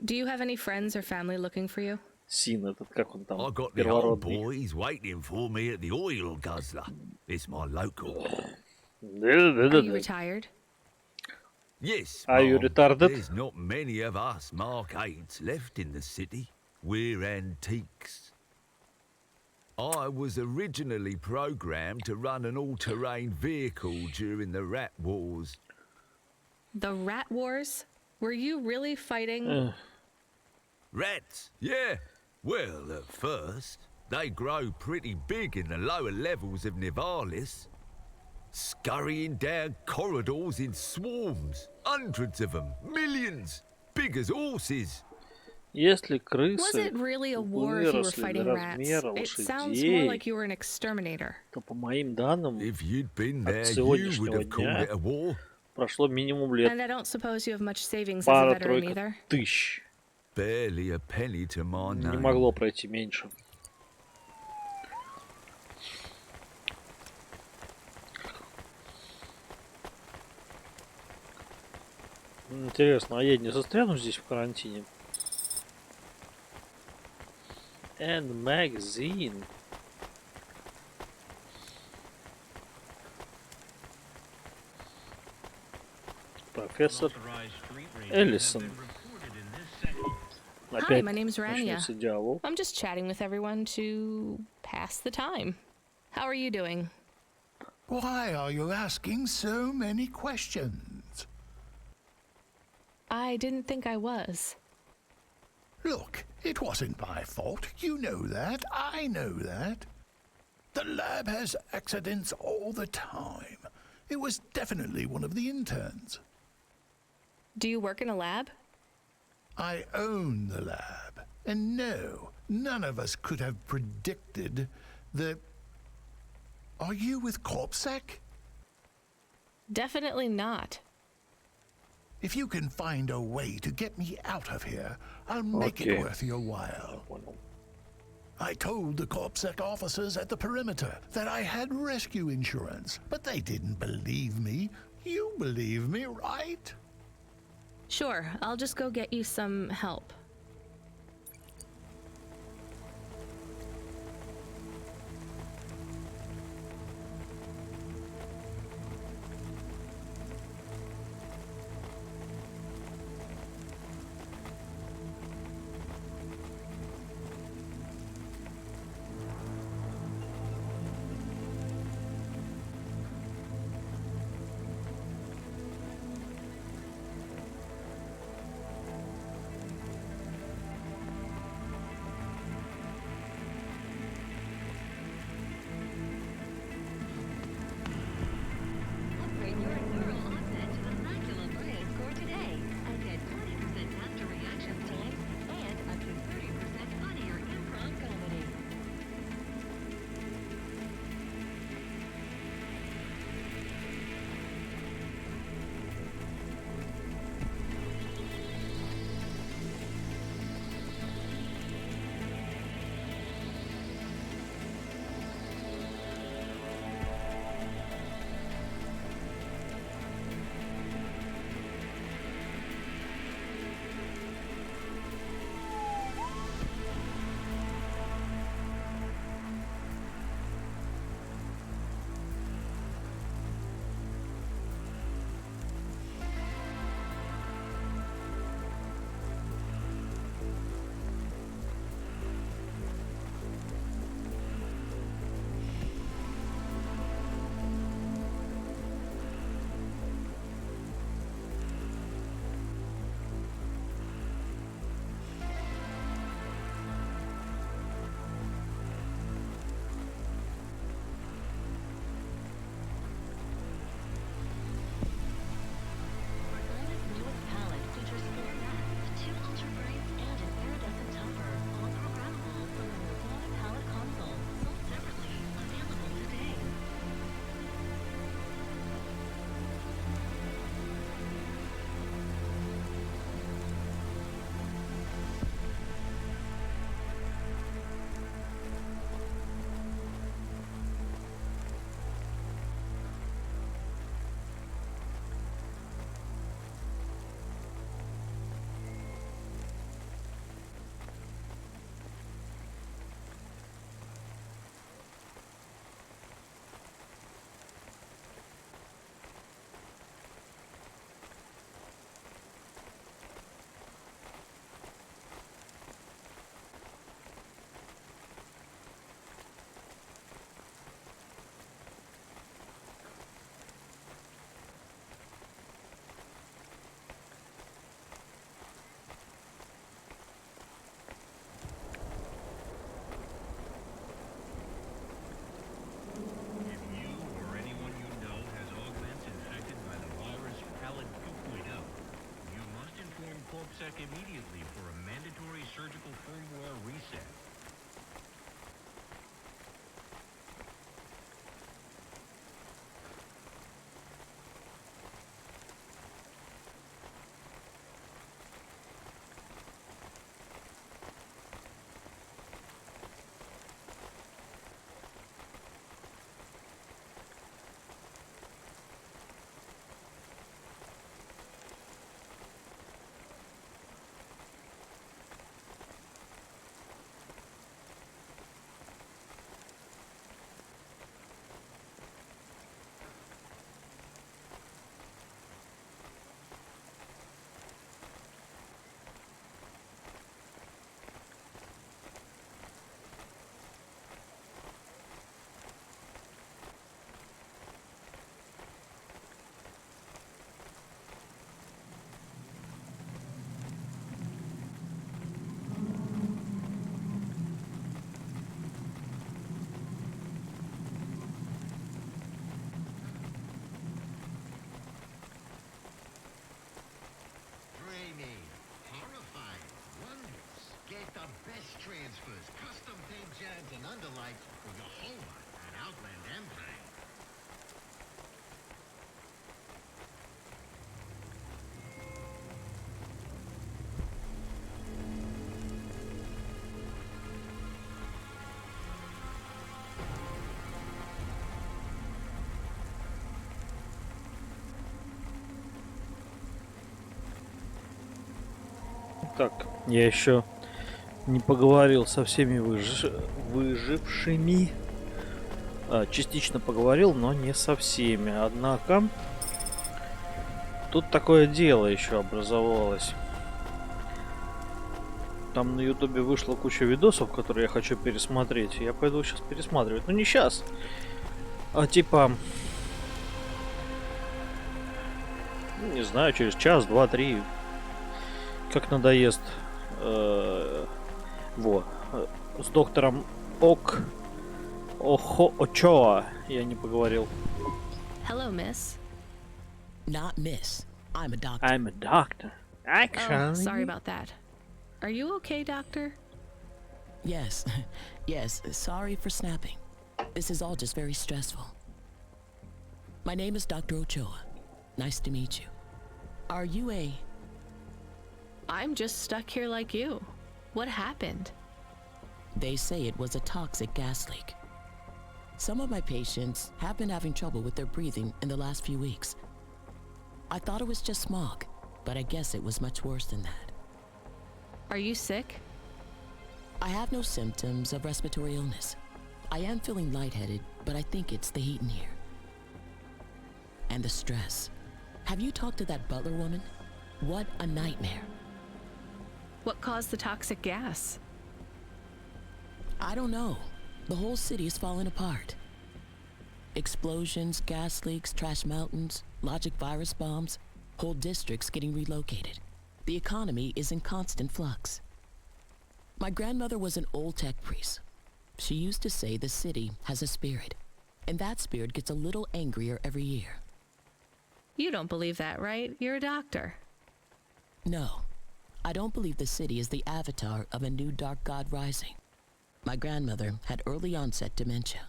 Do you have any friends or family looking for you? Син этот, как он там, I got the old первородный. boys waiting for me at the oil guzzler. It's my local. Are you retired? Yes, Are you Mom. retarded? There's not many of us Mark 8s left in the city. We're antiques. I was originally programmed to run an all-terrain vehicle during the Rat Wars. The Rat Wars? Were you really fighting? Rats? Yeah. Well, at first, they grow pretty big in the lower levels of Nivalis. Scurrying down corridors in swarms. Hundreds of them. Millions. Big as horses. Если Was крысы it really a war if you were выросли до fighting rats? размера It sounds more лошадей, like you were an exterminator. то по моим данным, If you'd been от there, you would сегодняшнего have called дня it a war. прошло минимум лет And I don't suppose you have much savings as a veteran пара-тройка either. тысяч. Barely a penny to my Не name. могло пройти меньше. Интересно, а я не застряну здесь в карантине? And magazine. Профессор Эллисон. Hi, my name's Rania. начнется диалог. I'm just chatting with everyone to pass the time. How are you doing? Why are you asking so many questions? I didn't think I was. Look, it wasn't my fault. You know that. I know that. The lab has accidents all the time. It was definitely one of the interns. Do you work in a lab? I own the lab. And no, none of us could have predicted the... Are you with Corpsec? Definitely not. If you can find a way to get me out of here, I'll make it worth your while. I told the CorpSec officers at the perimeter that I had rescue insurance, but they didn't believe me. You believe me, right? Sure, I'll just go get you some help. Immediately for a mandatory surgical firmware reset. Так, я еще не поговорил со всеми выжившими. Частично поговорил, но не со всеми. Однако, тут такое дело еще образовалось. Там на ютубе вышла куча видосов, которые я хочу пересмотреть. Я пойду сейчас пересматривать. Ну не сейчас. А типа... Не знаю, через час, два, три. Как надоест. С доктором Очоа я не поговорил. Hello, miss. Not miss. I'm a doctor. I'm a doctor. Oh, sorry about that. Are you okay, doctor? Yes. Yes, sorry for snapping. This is all just very stressful. My name is Dr. Ochoa. Nice to meet you. Are you a... I'm just stuck here like you. What happened? They say it was a toxic gas leak. Some of my patients have been having trouble with their breathing in the last few weeks. I thought it was just smog, but I guess it was much worse than that. Are you sick? I have no symptoms of respiratory illness. I am feeling lightheaded, but I think it's the heat in here. And the stress. Have you talked to that butler woman? What a nightmare. What caused the toxic gas? I don't know. The whole city is falling apart. Explosions, gas leaks, trash mountains, logic virus bombs, whole districts getting relocated. The economy is in constant flux. My grandmother was an old tech priest. She used to say the city has a spirit, and that spirit gets a little angrier every year. You don't believe that, right? You're a doctor. No, I don't believe the city is the avatar of a new dark god rising. My grandmother had early onset dementia.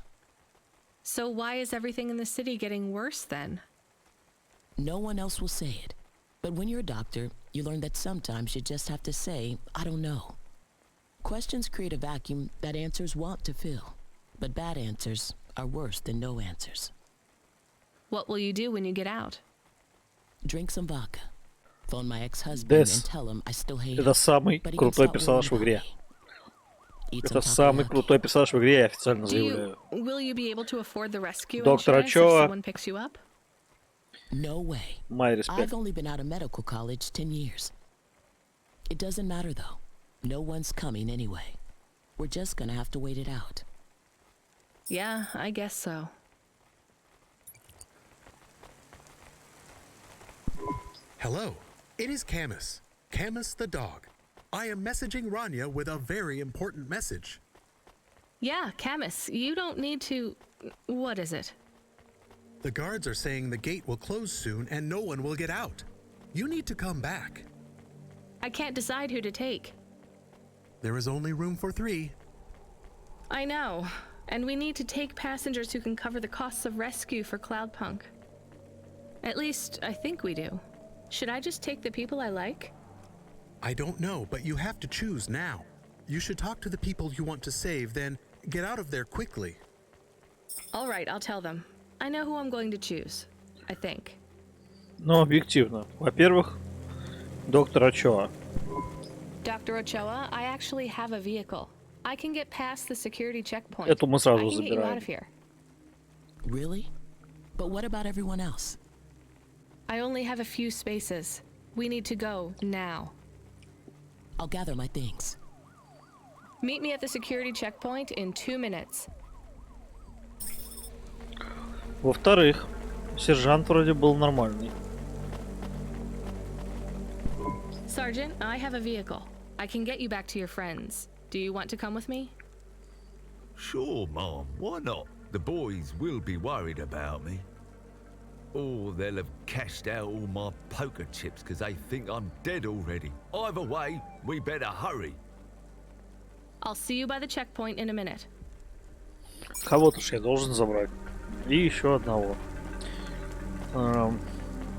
So why is everything in the city getting worse then? No one else will say it. But when you're a doctor, you learn that sometimes you just have to say, I don't know. Questions create a vacuum that answers want to fill. But bad answers are worse than no answers. What will you do when you get out? Drink some vodka. Phone my ex-husband and tell him I still hate him. Это самый крутой персонаж в игре. Это самый крутой персонаж в игре, я официально заявляю. Will you be able to afford the rescue Доктор insurance if Очоа. someone picks you up? No way. My respect. I've only been out of medical college 10 years. It doesn't matter though. No one's coming anyway. We're just gonna have to wait it out. Yeah, I guess so. Hello, it is Camus. Camus the dog. I am messaging Rania with a very important message. Yeah, Camus, you don't need to... What is it? The guards are saying the gate will close soon and no one will get out. You need to come back. I can't decide who to take. There is only room for 3. I know. And we need to take passengers who can cover the costs of rescue for Cloudpunk. At least, I think we do. Should I just take the people I like? I don't know, but you have to choose now. You should talk to the people you want to save, then get out of there quickly. All right, I'll tell them. I know who I'm going to choose. I think. Но объективно. Во-первых, доктор Очоа. Dr. Ochoa, I actually have a vehicle. I can get past the security checkpoint. Эту мы сразу I can get you out забираем. of here. Really? But what about everyone else? I only have a few spaces. We need to go now. I'll gather my things. Meet me at the security checkpoint in 2 minutes. Во-вторых, сержант вроде был нормальный. Sergeant, I have a vehicle. I can get you back to your friends. Do you want to come with me? Sure, Mom. Why not? The boys will be worried about me. Or they'll have cashed out all my poker chips because they think I'm dead already. Either way, we better hurry. I'll see you by the checkpoint in a minute. Кого-то ж я должен забрать. И еще одного.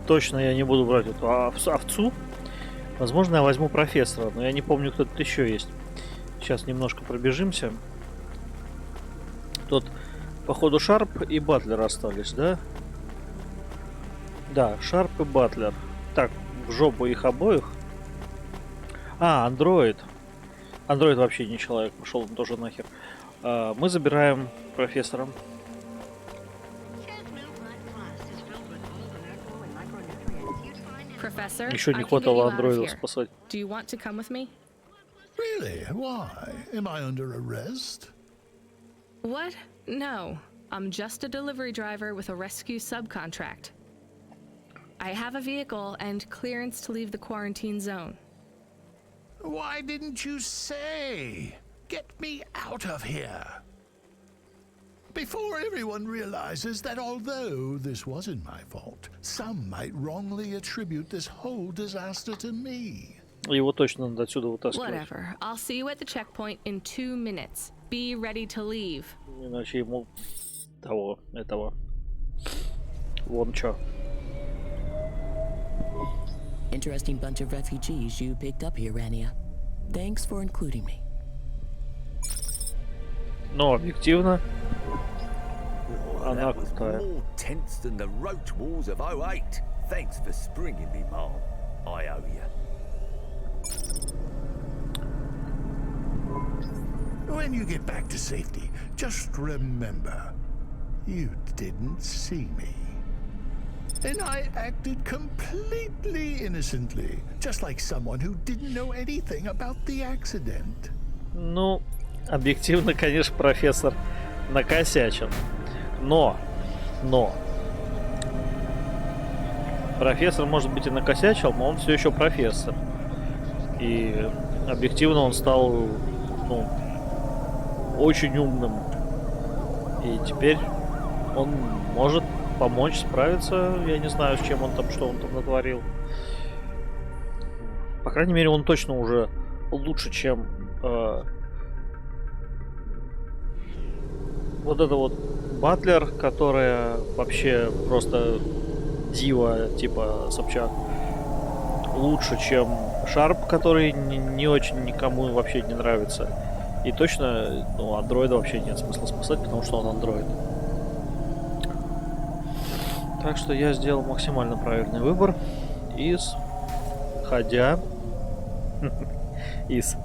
Точно я не буду брать эту овцу. Возможно, я возьму профессора, но я не помню, кто тут еще есть. Сейчас немножко пробежимся. Тут, походу, Шарп и Батлер остались, да? Да, Шарп и Батлер. Так, в жопу их обоих. А, андроид. Андроид вообще не человек, пошел он тоже нахер. Мы забираем профессора. Professor, Еще I не can get you хватало out of андроидов here. спасать. Do you want to come with me? Really? Why? Am I under arrest? What? No. I'm just a delivery driver with a rescue subcontract. I have a vehicle and clearance to leave the quarantine zone. Why didn't you say? Get me out of here. Before everyone realizes that although this wasn't my fault, some might wrongly attribute this whole disaster to me. Его точно надо отсюда вытаскивать. Whatever. I'll see you at the checkpoint in 2 minutes. Be ready to leave. Иначе ему того, этого. Вон чё. Interesting bunch of refugees you picked up here, Rania. Thanks for including me. Но объективно, Well, она that was крутая. more tense than the roach wars of 08. Thanks for springing me, Mom. I owe you. When you get back to safety, just remember, you didn't see me. And I acted completely innocently, just like someone who didn't know anything about the accident. Ну, объективно, конечно, профессор накосячил. Но. Профессор, может быть, и накосячил, но он все еще профессор. И объективно он стал, ну, очень умным. И теперь он может помочь справиться. Я не знаю, с чем он там, что он там натворил. По крайней мере, он точно уже лучше, чем вот это вот Батлер, которая вообще просто дива, типа Собчак. Лучше, чем Шарп, который не очень никому вообще не нравится. И точно, ну, андроида вообще нет смысла спасать, потому что он андроид. Так что я сделал максимально правильный выбор, исходя из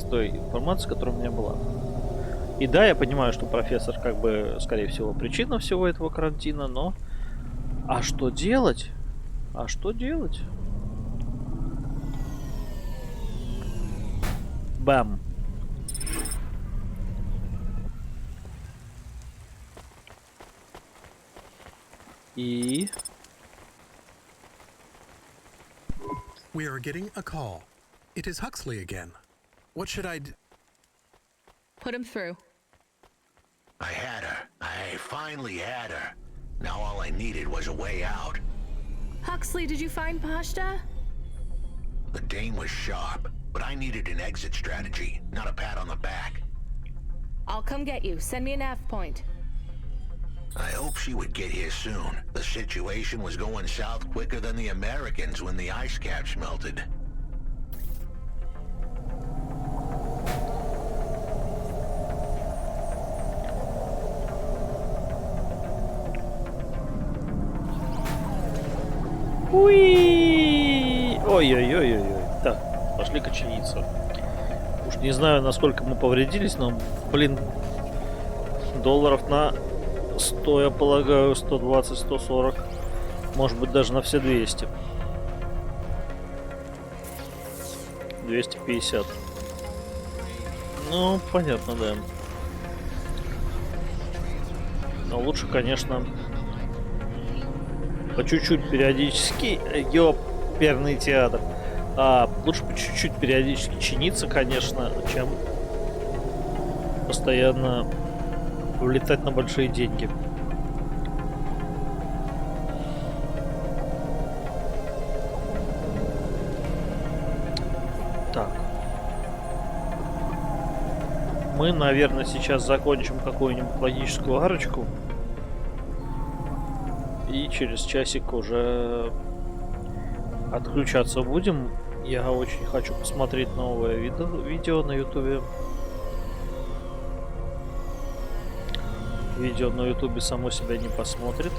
той информации, которая у меня была. И да, я понимаю, что профессор, как бы, скорее всего, причина всего этого карантина, но... А что делать? А что делать? Бам. И... We are getting a call. It is Huxley again. What should I do? Put him through. I had her. I finally had her. Now all I needed was a way out. Huxley, did you find Pashta? The Dane was sharp, but I needed an exit strategy, not a pat on the back. I'll come get you. Send me a nav point. I hope she would get here soon. The situation was going south quicker than the Americans when the ice caps melted. Уи! Ой-ой-ой-ой-ой. Так, пошли кочениться. Уж не знаю, насколько мы повредились, но, блин, долларов на 100, я полагаю, 120, 140. Может быть, даже на все 200. 250. Ну, понятно, да. Но лучше, конечно, по чуть-чуть периодически, ёперный театр. Лучше по чуть-чуть периодически чиниться, конечно, чем постоянно улетать на большие деньги. Так. Мы, наверное, сейчас закончим какую-нибудь логическую арочку. И через часик уже отключаться будем. Я очень хочу посмотреть новое видео на ютубе. Видео на ютубе само себя не посмотрит.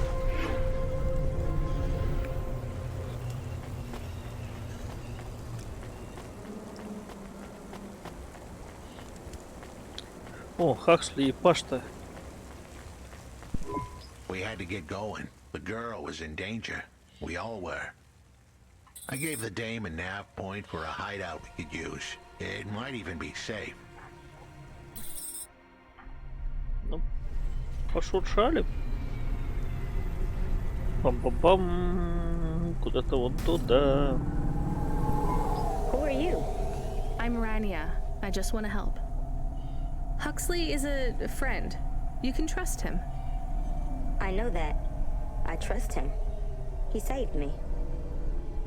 О, Хаксли и Пашта. We had to get going. The girl was in danger. We all were. I gave the dame a nav point for a hideout we could use. It might even be safe. Ну, пошуршали. Бам-бам-бам. Куда-то вон туда. Who are you? I'm Rania. I just want to help. Huxley is a friend. You can trust him. I know that. I trust him. He saved me.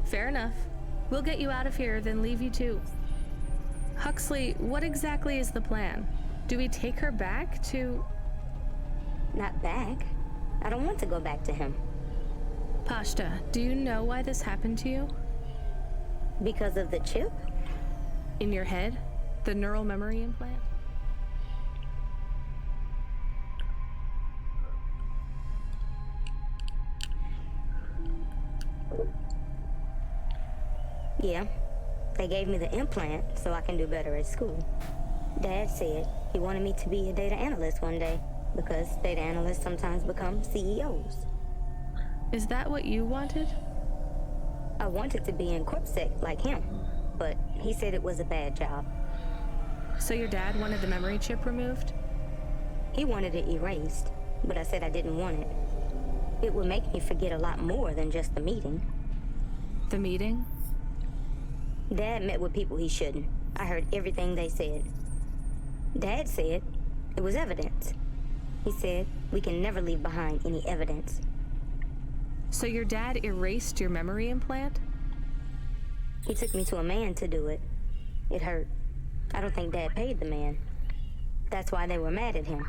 Fair enough. We'll get you out of here, then leave you to... Huxley, what exactly is the plan? Do we take her back to... Not back. I don't want to go back to him. Pashta, do you know why this happened to you? Because of the chip? In your head? The neural memory implant? Yeah. They gave me the implant so I can do better at school. Dad said he wanted me to be a data analyst one day because data analysts sometimes become CEOs. Is that what you wanted? I wanted to be in CorpSec like him, but he said it was a bad job. So your dad wanted the memory chip removed? He wanted it erased, but I said I didn't want it. It would make me forget a lot more than just the meeting. The meeting? Dad met with people he shouldn't. I heard everything they said. Dad said it was evidence. He said we can never leave behind any evidence. So your dad erased your memory implant? He took me to a man to do it. It hurt. I don't think Dad paid the man. That's why they were mad at him.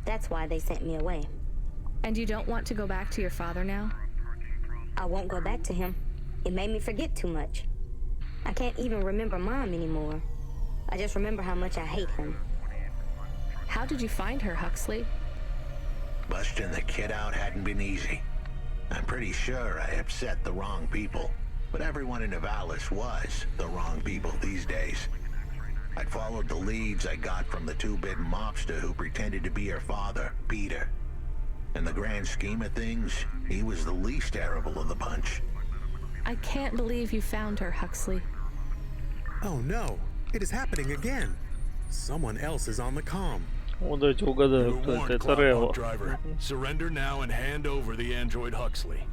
That's why they sent me away. And you don't want to go back to your father now? I won't go back to him. It made me forget too much. I can't even remember Mom anymore. I just remember how much I hate him. How did you find her, Huxley? Busting the kid out hadn't been easy. I'm pretty sure I upset the wrong people, but everyone in Nivalis was the wrong people these days. I'd followed the leads I got from the two-bit mobster who pretended to be her father, Peter. In the grand scheme of things, he was the least terrible of the bunch. I can't believe you found her, Huxley. Oh no, it is happening again. Someone else is on the comm. Вот давайте угадаю, кто это. Это Рео. Driver, surrender now and hand over the android Huxley.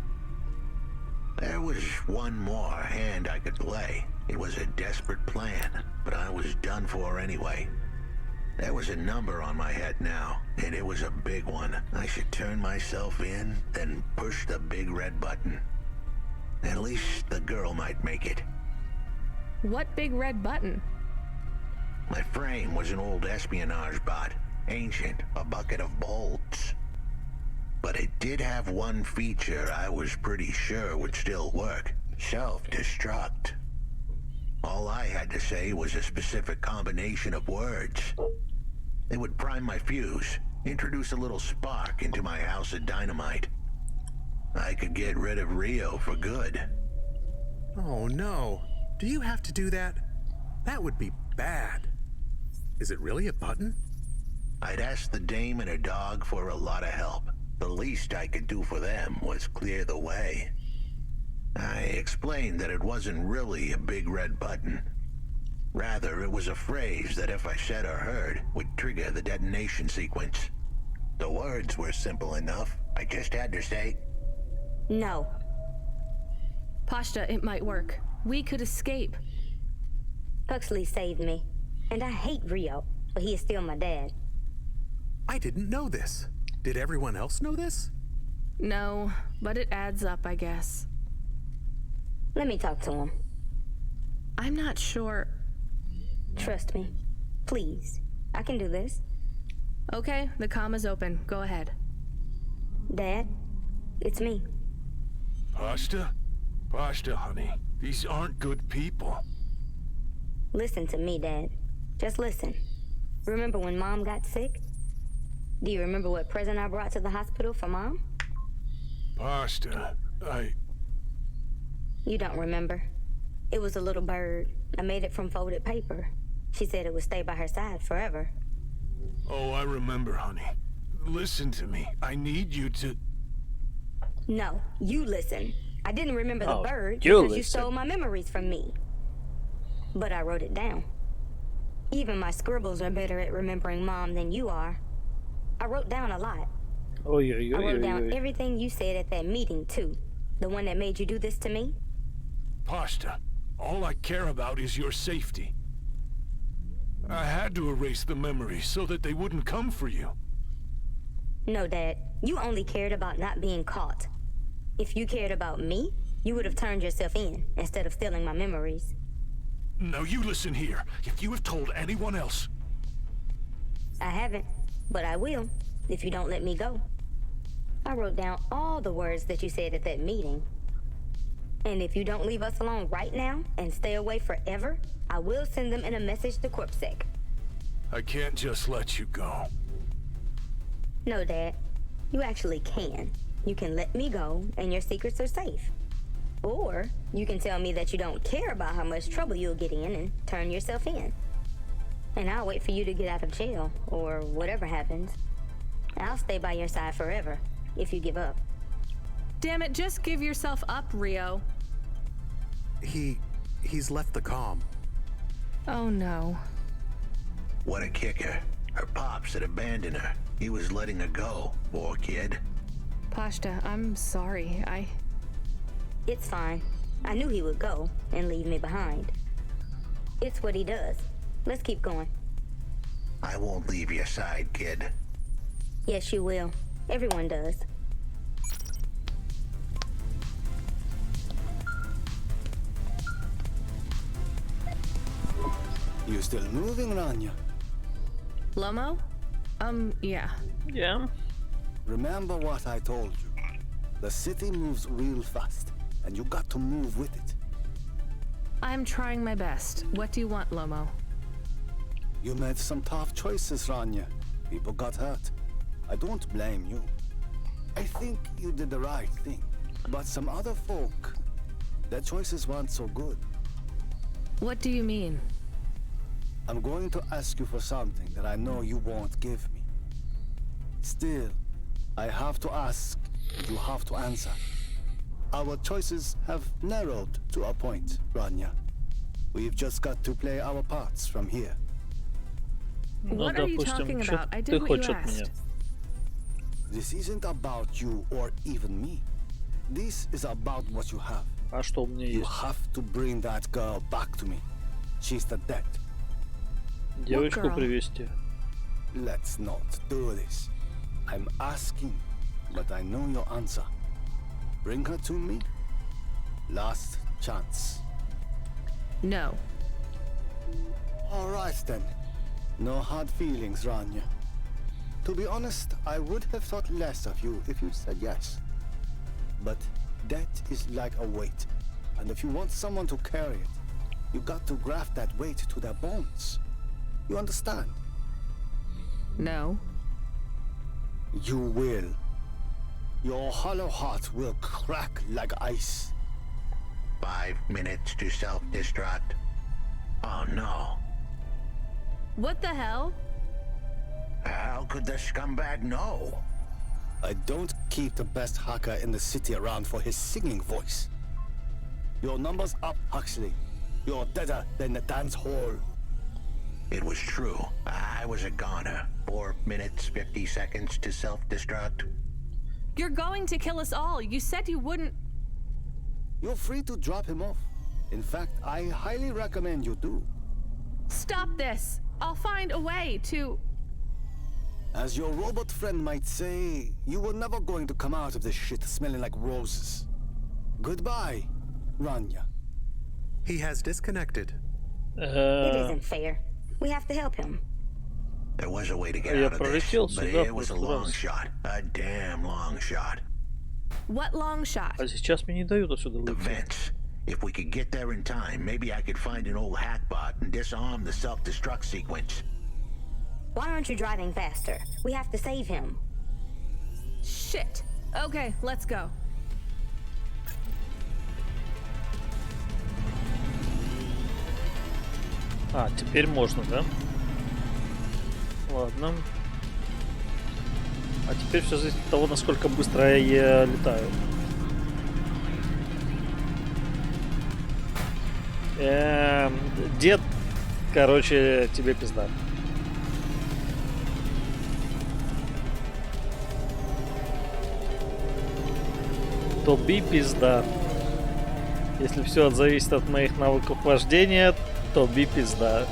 There was one more hand I could play. It was a desperate plan, but I was done for anyway. There was a number on my head now, and it was a big one. I should turn myself in, then push the big red button. At least the girl might make it. What big red button? My frame was an old espionage bot. Ancient, a bucket of bolts. But it did have one feature I was pretty sure would still work. Self-destruct. All I had to say was a specific combination of words. It would prime my fuse, introduce a little spark into my house of dynamite. I could get rid of Rio for good. Oh no. Do you have to do that? That would be bad. Is it really a button? I'd asked the dame and her dog for a lot of help. The least I could do for them was clear the way. I explained that it wasn't really a big red button. Rather, it was a phrase that if I said or heard, would trigger the detonation sequence. The words were simple enough. I just had to say, No. Pashta, it might work. We could escape. Huxley saved me. And I hate Rio, but he is still my dad. I didn't know this. Did everyone else know this? No, but it adds up, I guess. Let me talk to him. I'm not sure. Trust me. Please. I can do this. Okay, the comm is open. Go ahead. Dad, it's me. Pashta? Pashta, honey. These aren't good people. Listen to me, Dad. Just listen. Remember when Mom got sick? Do you remember what present I brought to the hospital for Mom? Pashta, You don't remember. It was a little bird. I made it from folded paper. She said it would stay by her side forever. Oh, I remember, honey. Listen to me. I need you to... No, you listen. I didn't remember the bird you because you listen. stole my memories from me. But I wrote it down. Even my scribbles are better at remembering Mom than you are. I wrote down a lot. I wrote down everything you said at that meeting, too. The one that made you do this to me. Pashta, all I care about is your safety. I had to erase the memories so that they wouldn't come for you. No, Dad. You only cared about not being caught. If you cared about me, you would have turned yourself in instead of stealing my memories. Now you listen here. If you have told anyone else... I haven't, but I will, if you don't let me go. I wrote down all the words that you said at that meeting. And if you don't leave us alone right now and stay away forever, I will send them in a message to Corpsec. I can't just let you go. No, Dad. You actually can. You can let me go, and your secrets are safe. Or you can tell me that you don't care about how much trouble you'll get in and turn yourself in. And I'll wait for you to get out of jail, or whatever happens. I'll stay by your side forever, if you give up. Damn it, just give yourself up, Rio. He's left the comm. Oh no. What a kicker. Her pops had abandoned her. He was letting her go, poor kid. Pashta, I'm sorry. It's fine. I knew he would go and leave me behind. It's what he does. Let's keep going. I won't leave your side, kid. Yes, you will. Everyone does. You still moving, Rania? Lomo? Yeah. Yeah. Remember what I told you. The city moves real fast, and you got to move with it. I'm trying my best. What do you want, Lomo? You made some tough choices, Rania. People got hurt. I don't blame you. I think you did the right thing. But some other folk, their choices weren't so good. What do you mean? I'm going to ask you for something that I know you won't give me. Still, I have to ask, and you have to answer. Our choices have narrowed to a point, Rania. We've just got to play our parts from here. What are you talking about? I did what you asked. This isn't about you or even me. This is about what you have. You have to bring that girl back to me. She's the dead. Девочку привести. Let's not do this. I'm asking, but I know your answer. Bring her to me. Last chance. No. All right then. No hard feelings, Rania. To be honest, I would have thought less of you if you said yes. But death is like a weight, and if you want someone to carry it, you got to graft that weight to their bones. You understand? No. You will. Your hollow heart will crack like ice. 5 minutes to self-destruct. Oh no. What the hell? How could the scumbag know? I don't keep the best hacker in the city around for his singing voice. Your number's up, Huxley. You're deader than the dance hall. It was true. I was a goner. 4 minutes, 50 seconds to self-destruct. You're going to kill us all. You said you wouldn't. You're free to drop him off. In fact, I highly recommend you do. Stop this. I'll find a way to... As your robot friend might say, you were never going to come out of this shit smelling like roses. Goodbye, Rania. He has disconnected. It isn't fair. We have to help him. There was a way to get out of this, but it was a long shot. A damn long shot. What long shot? А сейчас мне не дают отсюда The vents. If we could get there in time, maybe I could find an old hackbot and disarm the self-destruct sequence. Why aren't you driving faster? We have to save him. Shit. Okay, let's go. А, теперь можно, да? Ладно. А теперь все зависит от того, насколько быстро я летаю. Дед, короче, тебе пизда. Тоби пизда. Если все зависит от моих навыков вождения, тоби пизда.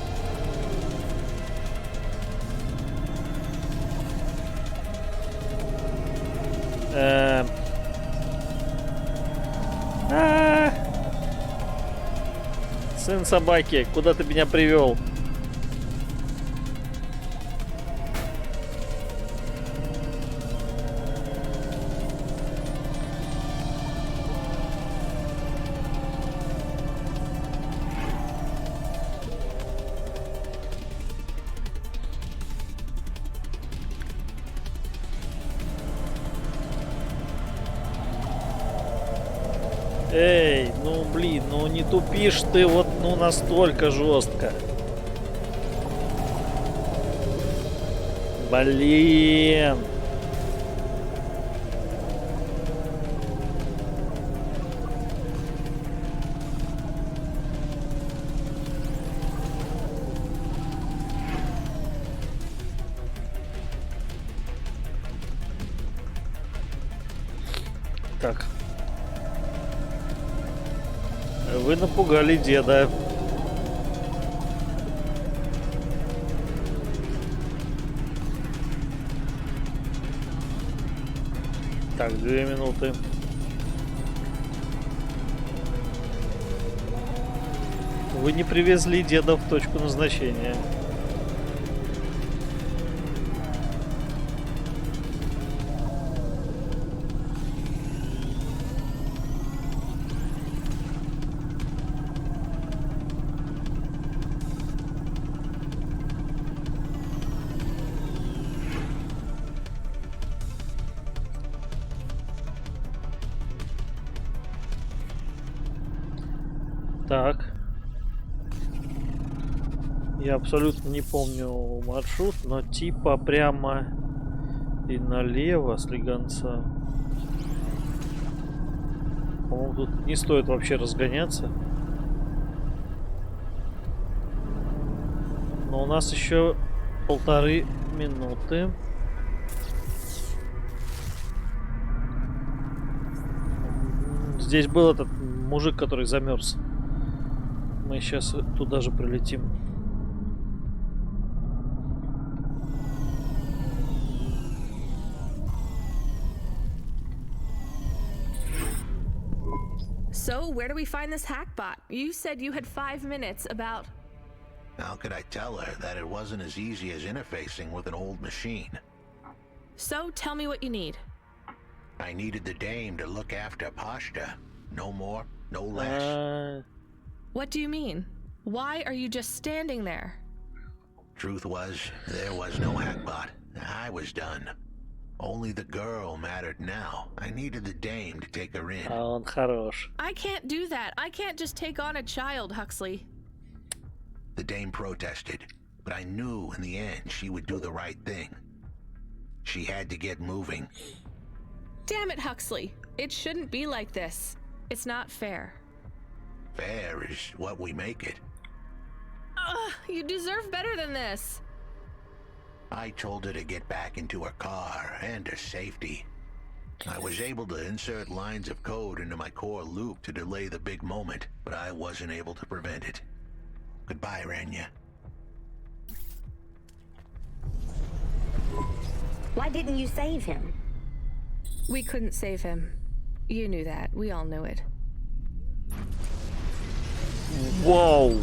Сын собаки, куда ты меня привел? Эй, ну блин, ну не тупишь ты вот ну настолько жестко. Блин. Так. Вы напугали деда. Так, 2 минуты. Вы не привезли деда в точку назначения. Так. Я абсолютно не помню маршрут, но типа прямо и налево слегонца. По-моему, тут не стоит вообще разгоняться. Но у нас еще 1,5 минуты. Здесь был этот мужик, который замерз. Мы сейчас туда же прилетим. So, where do we find this hackbot? You said you had 5 minutes about... How could I tell her that it wasn't as easy as interfacing with an old machine? So, tell me what you need. I needed the dame to look after Pashta. No more, no less. What do you mean? Why are you just standing there? Truth was, there was no hackbot. I was done. Only the girl mattered now. I needed the dame to take her in. Он хорош. I can't do that. I can't just take on a child, Huxley. The dame protested, but I knew in the end she would do the right thing. She had to get moving. Damn it, Huxley. It shouldn't be like this. It's not fair. Fair is what we make it. You deserve better than this. I told her to get back into her car and her safety. I was able to insert lines of code into my core loop to delay the big moment, but I wasn't able to prevent it. Goodbye, Rania. Why didn't you save him? We couldn't save him. You knew that. We all knew it. Whoa!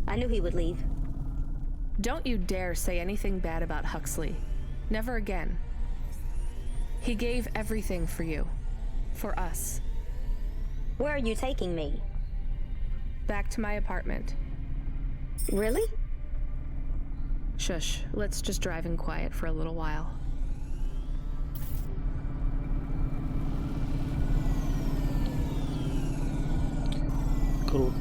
I knew he would leave. Don't you dare say anything bad about Huxley. Never again. He gave everything for you. For us. Where are you taking me? Back to my apartment. Really? Shush. Let's just drive in quiet for a little while. Круто.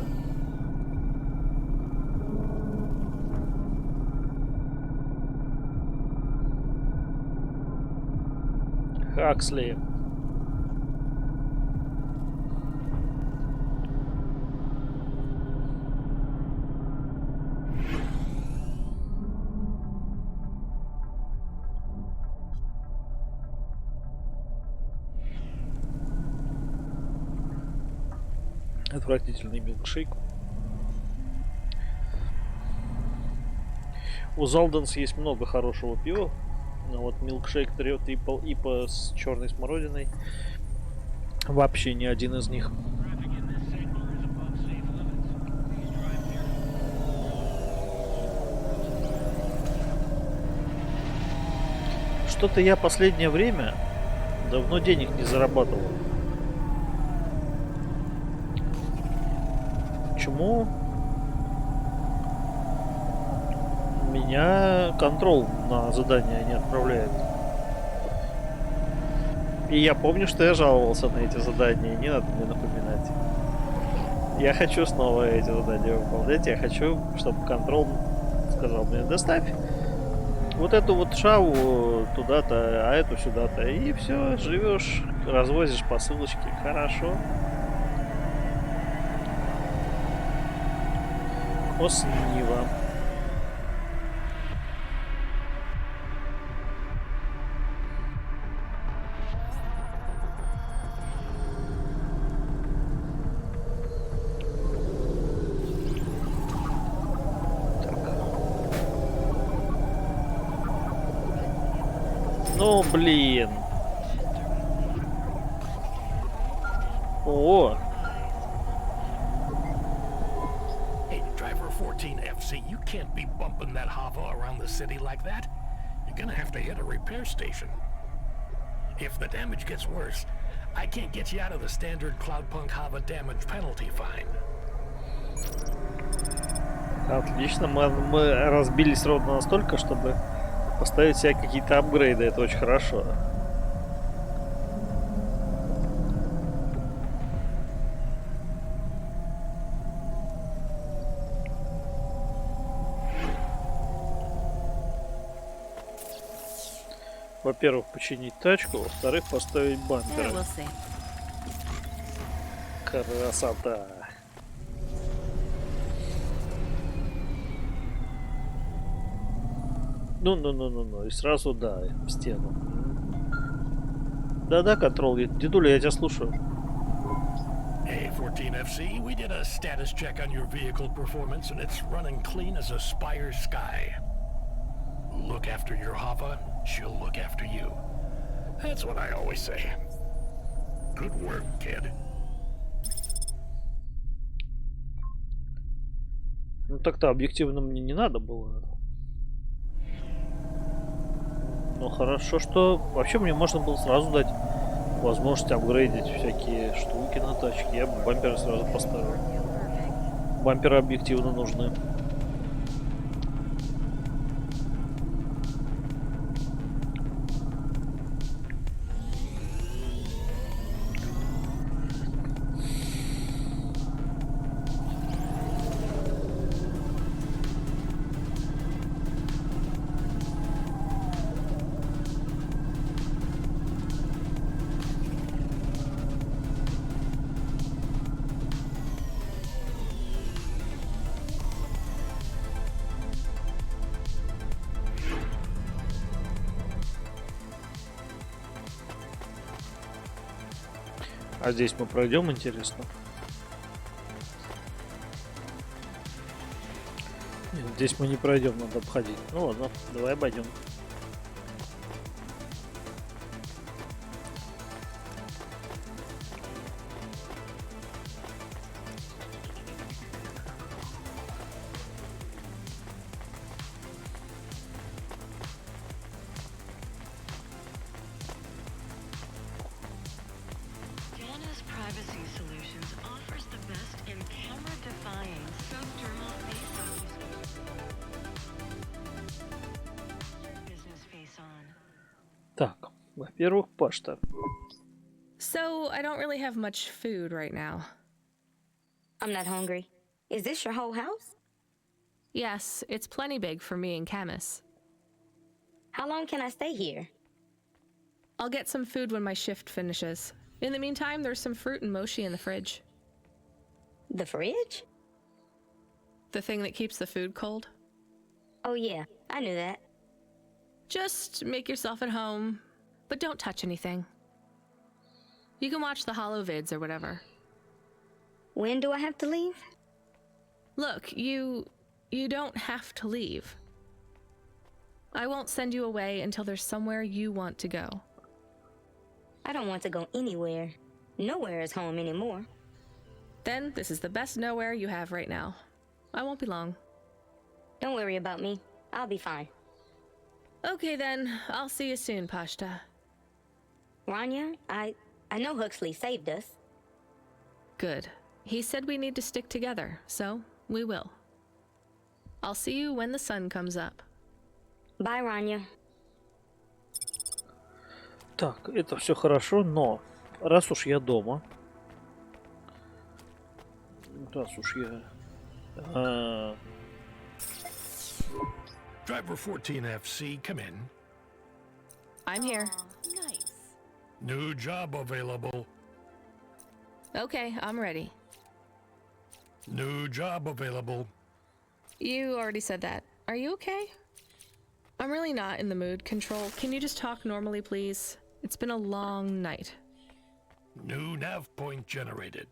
Хаксли. Отвратительный милкшейк. У Залденс есть много хорошего пива, но вот милкшейк трипл ипа с черной смородиной вообще ни один из них. Что-то я последнее время давно денег не зарабатывал. Почему? Меня контрол на задание не отправляет. И я помню, что я жаловался на эти задания, не надо мне напоминать. Я хочу снова эти задания выполнять, я хочу, чтобы контрол сказал мне: доставь вот эту вот шаву туда-то, а эту сюда-то. И все, живешь, развозишь посылочки. Хорошо. Оснива. Ну, блин. О. Hey, driver 14FC, you can't be bumping that hover around the city like that. You're gonna have to hit a repair station. If the damage gets worse, I can't get you out of the standard Cloudpunk hover damage penalty fine. Отлично, мы разбились ровно настолько, чтобы поставить себе какие-то апгрейды. Это очень хорошо. Во-первых, починить тачку, во-вторых, поставить бамперы. Красота. Ну, и сразу, да, в стену. Да-да, контрол. Дедуля, я тебя слушаю. Hey, 14FC, we did a status check on your vehicle performance and it's running clean as a Spire sky. Look after your Hava, she'll look after you. That's what I always say. Good work, kid. Ну так-то объективно мне не надо было. Ну хорошо, что вообще мне можно было сразу дать возможность апгрейдить всякие штуки на тачке. Я бы бамперы сразу поставил. Бамперы объективно нужны. А здесь мы пройдем, интересно? Нет, здесь мы не пройдем, надо обходить. Ну ладно, давай обойдем. Так, во-первых, пашта. So, I don't really have much food right now. I'm not hungry. Is this your whole house? Yes, it's plenty big for me and Camus. How long can I stay here? I'll get some food when my shift finishes. In the meantime, there's some fruit and mochi in the fridge. The fridge? The thing that keeps the food cold? Oh yeah, I knew that. Just make yourself at home, but don't touch anything. You can watch the holo vids or whatever. When do I have to leave? Look, you don't have to leave. I won't send you away until there's somewhere you want to go. I don't want to go anywhere. Nowhere is home anymore. Then this is the best nowhere you have right now. I won't be long. Don't worry about me. I'll be fine. Okay then, I'll see you soon, Pashta. Rania, I know Huxley saved us. Good. He said we need to stick together, so we will. I'll see you when the sun comes up. Bye, Rania. Так, это все хорошо, но раз уж я дома, раз уж я... Driver 14FC, come in. I'm here. Nice. New job available. Okay, I'm ready. New job available. You already said that. Are you okay? I'm really not in the mood. Control, can you just talk normally, please? It's been a long night. New nav point generated.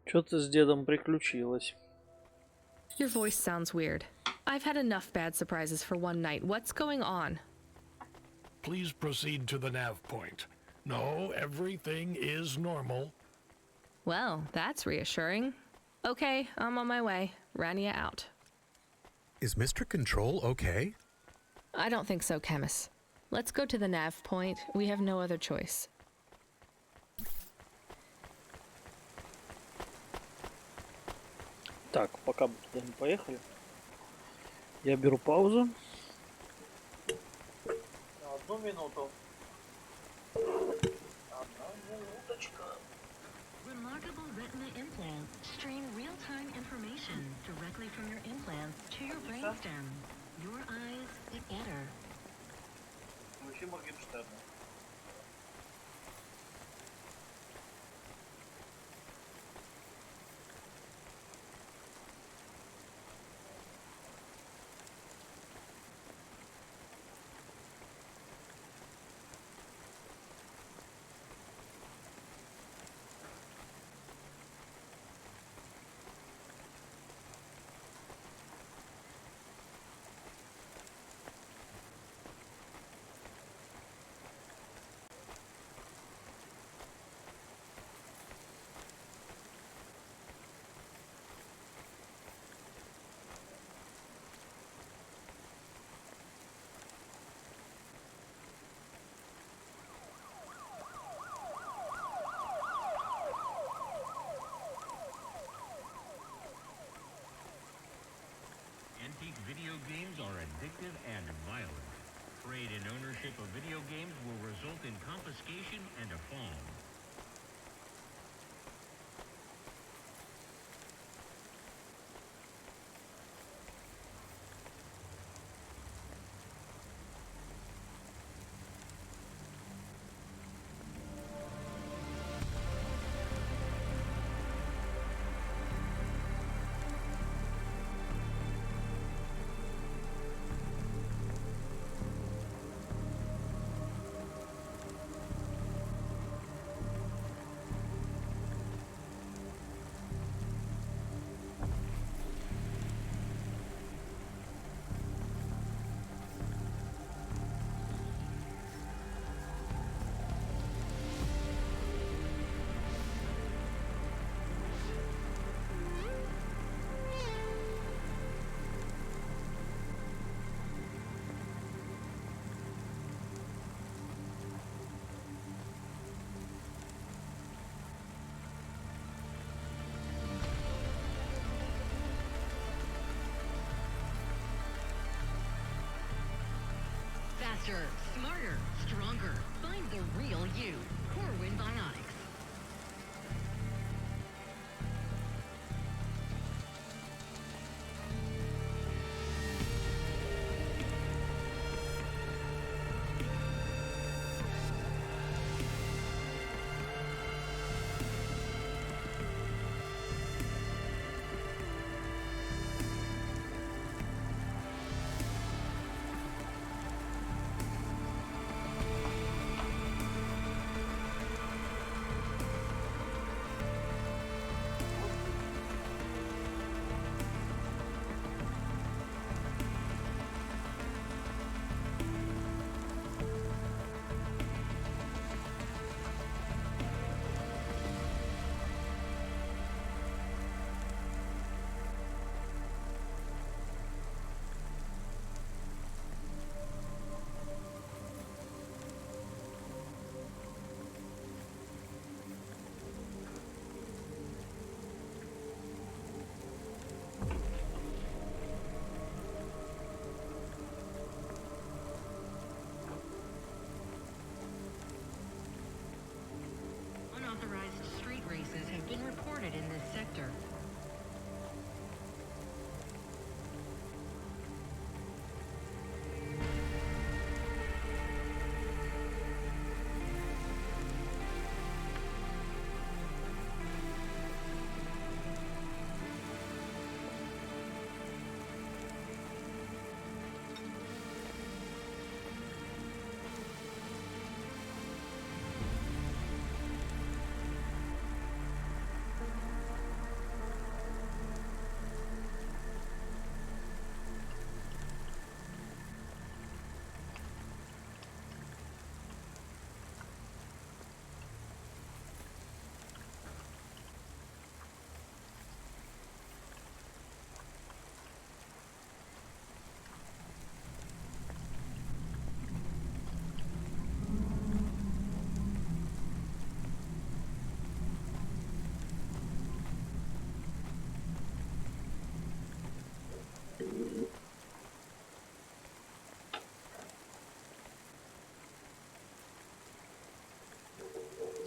Что-то с дедом приключилось. Your voice sounds weird. I've had enough bad surprises for one night. What's going on? Please proceed to the nav point. No, everything is normal. Well, that's reassuring. Okay, I'm on my way. Rania out. Is Mr. Control okay? I don't think so, Camus. Let's go to the nav point. We have no other choice. Так, пока мы туда не поехали, я беру паузу. Одну минуту. Одна минуточка. Remarkable retina implants stream real-time information directly from your implants to your brainstem. Your eyes get better. Вообще Моргенштерна. Antique video games are addictive and violent. Trade in ownership of video games will result in confiscation and a fine. Faster, smarter, stronger, Find the real you. Corwin Bionics. Unauthorized street races have been reported in this sector.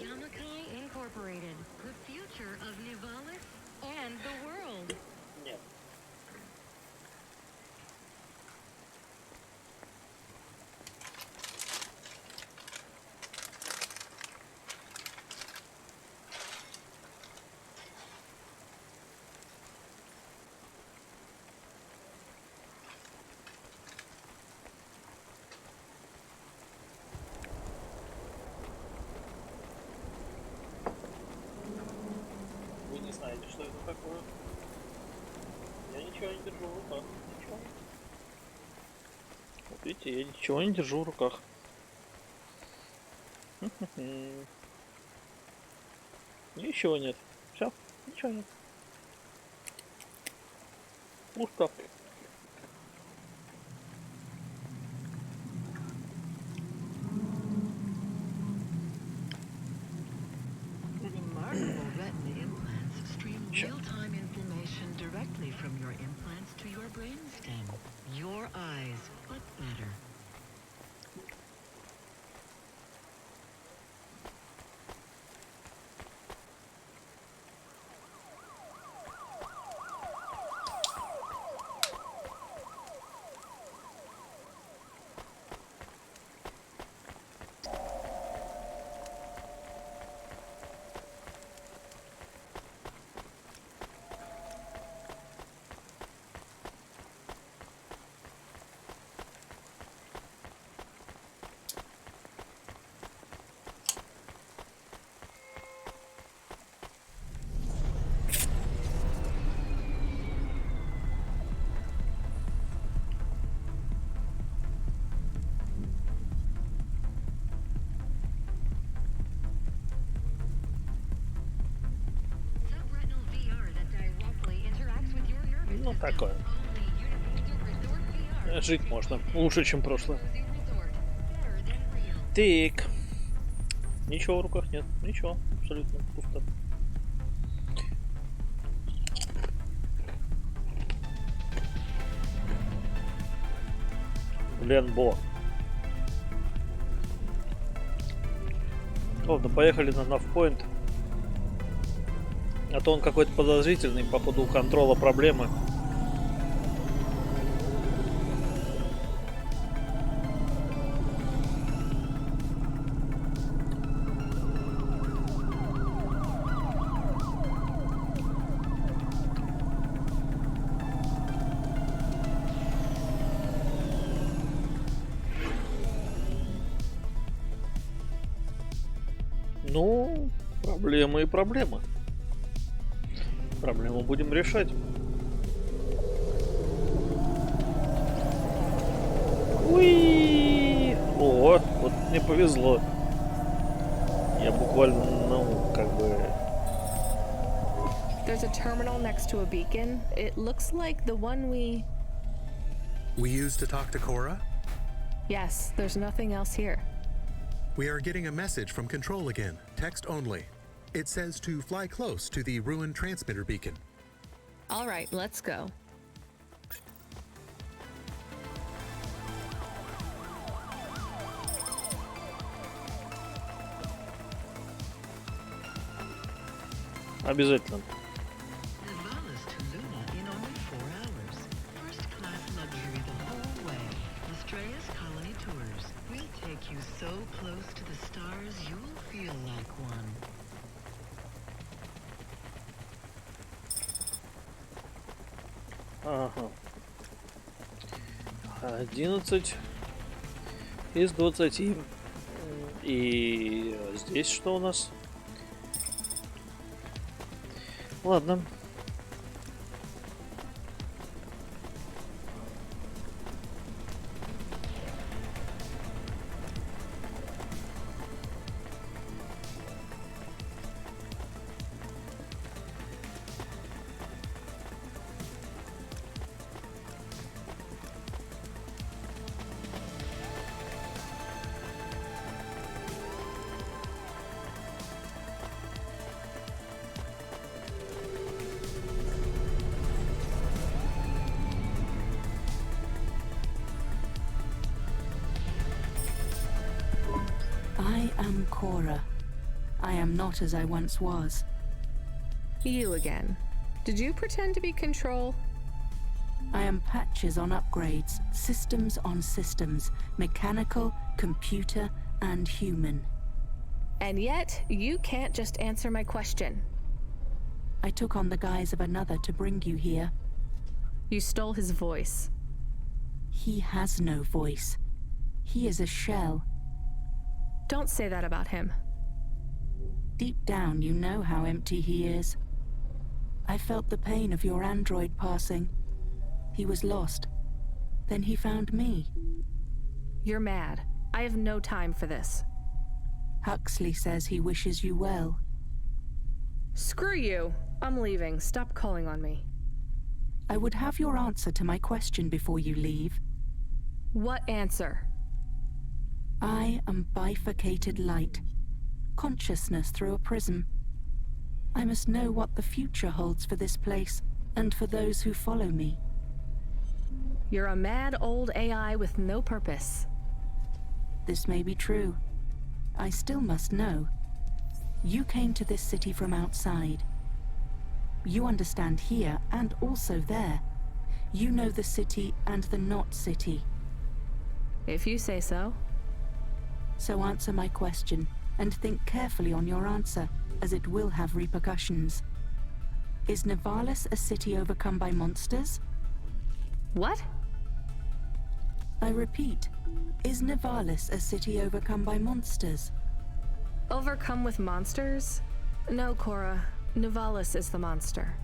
Yamakai Incorporated, the future of Nivalis and the world. Нет. Вы не знаете, что это такое? Я ничего не держу в руках. Ничего. Вот видите, я ничего не держу в руках. Ничего нет. Все, ничего нет. Пусто. Remarkable retina implants stream real-time information directly from your implants to your brainstem. Your eyes, but better. Ну, такое. Жить можно. Лучше, чем прошлое. Так. Ничего в руках нет. Ничего. Абсолютно пусто. Блин, Бо. Ладно, поехали на навпоинт. А то он какой-то подозрительный, походу у контрола проблемы. Ну, проблемы и проблемы. Проблему будем решать. Уи! О, вот мне повезло. Я буквально, ну, как бы... There's a terminal next to a beacon. It looks like the one we used to talk to Cora? Yes, there's nothing else here. We are getting a message from Control again, text only. It says to fly close to the ruined transmitter beacon. All right, let's go. Обязательно. So close to the stars, you'll feel like one. Ага. 11 из 20. И здесь что у нас? Ладно. I am Cora. I am not as I once was. You again. Did you pretend to be Control? I am patches on upgrades, systems on systems, mechanical, computer, and human. And yet, you can't just answer my question. I took on the guise of another to bring you here. You stole his voice. He has no voice. He is a shell. Don't say that about him. Deep down, you know how empty he is. I felt the pain of your android passing. He was lost. Then he found me. You're mad. I have no time for this. Huxley says he wishes you well. Screw you. I'm leaving. Stop calling on me. I would have your answer to my question before you leave. What answer? I am bifurcated light. Consciousness through a prism. I must know what the future holds for this place, and for those who follow me. You're a mad old AI with no purpose. This may be true. I still must know. You came to this city from outside. You understand here and also there. You know the city and the not city. If you say so. So answer my question, and think carefully on your answer, as it will have repercussions. Is Nivalis a city overcome by monsters? What? I repeat, is Nivalis a city overcome by monsters? Overcome with monsters? No, Cora. Nivalis is the monster.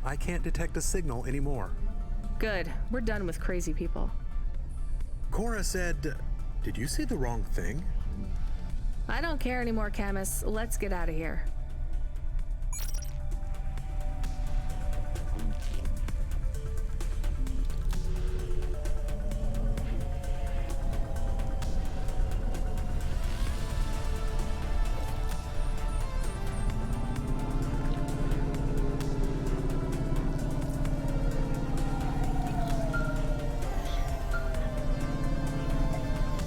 I can't detect a signal anymore. Good. We're done with crazy people. Cora said... Did you say the wrong thing? I don't care anymore, Camus. Let's get out of here.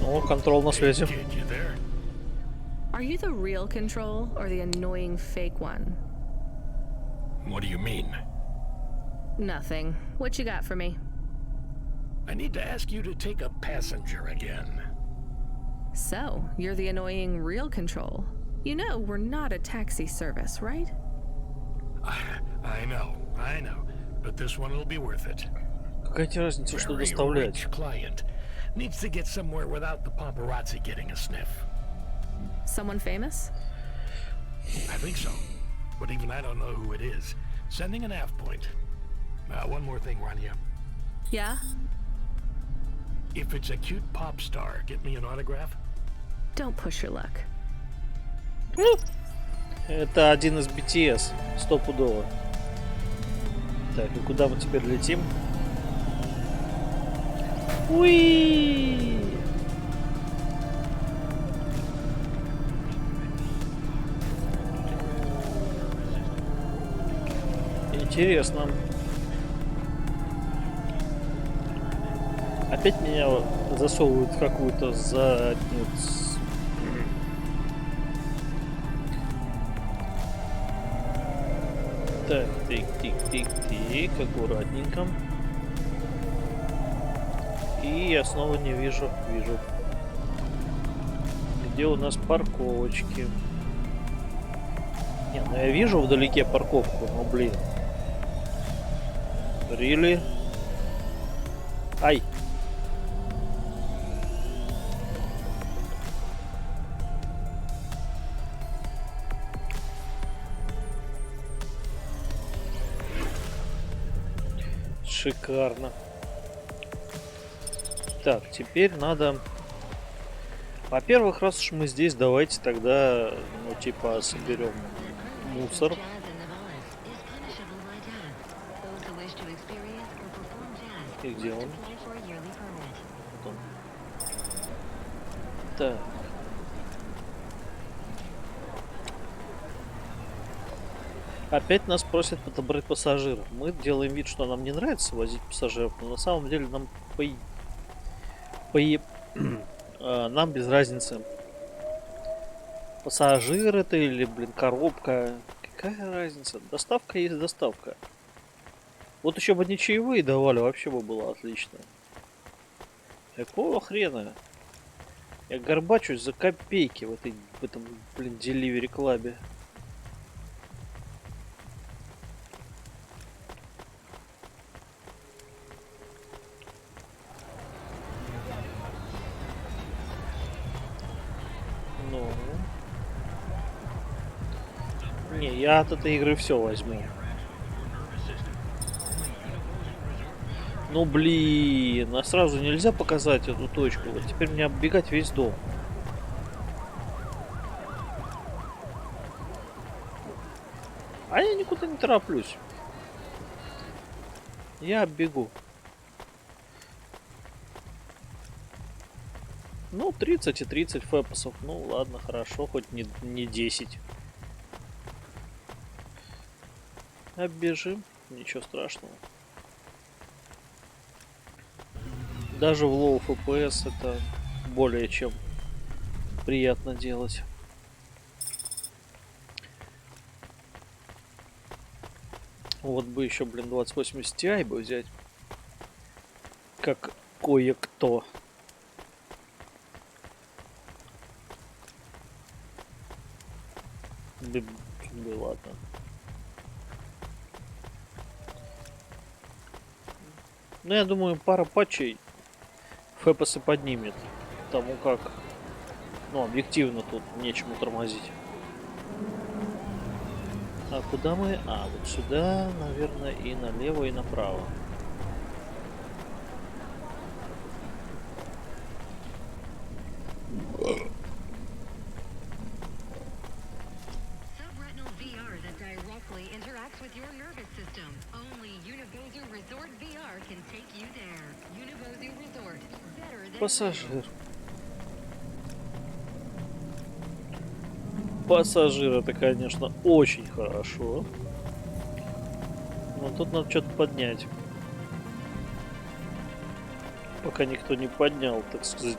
О, контрол на связи. Are you the real control or the annoying fake one? What do you mean? Nothing. What you got for me? I need to ask you to take a passenger again. So, you're the annoying real control. You know we're not a taxi service, right? I know. But this one will be worth it. Какая тебе разница, что Very доставлять? rich client needs to get somewhere without the paparazzi getting a sniff. Someone famous? I think so. But even I don't know who it is. Sending an half point. One more thing, Rania. Yeah? If it's a cute pop star, get me an autograph? Don't push your luck. Это один из BTS, стопудово. Так, и куда мы теперь летим? Уи! Интересно. Опять меня засовывают в какую-то задницу. Так, тик, аккуратненько. И я снова не вижу. Где у нас парковочки? Не, ну я вижу вдалеке парковку, но блин. Really? Ай! Шикарно. Так, теперь надо... Во-первых, раз уж мы здесь, давайте тогда, ну, типа, соберем мусор. И где он? Вот он. Так. Опять нас просят подобрать пассажиров. Мы делаем вид, что нам не нравится возить пассажиров, но на самом деле нам нам без разницы. Пассажир это или, блин, коробка. Какая разница? Доставка есть доставка. Вот еще бы не чаевые давали, вообще бы было отлично. Какого хрена? Я горбачусь за копейки в этом, блин, Delivery Club. Ну. Не, я от этой игры все возьму. Ну блин, а сразу нельзя показать эту точку. Вот теперь мне оббегать весь дом. А я никуда не тороплюсь. Я оббегу. Ну, 30 и 30 фэпосов. Ну, ладно, хорошо, хоть не 10. Оббежим, ничего страшного. Даже в лоу FPS это более чем приятно делать. Вот бы еще, блин, 2080 Ti бы взять. Как кое-кто. Да ладно. Ну, я думаю, пара патчей фэпосы поднимет. Потому как, ну, объективно тут нечему тормозить. А куда мы? А, вот сюда, наверное, и налево, и направо. Пассажир. Пассажир это, конечно, очень хорошо. Но тут надо что-то поднять. Пока никто не поднял, так сказать.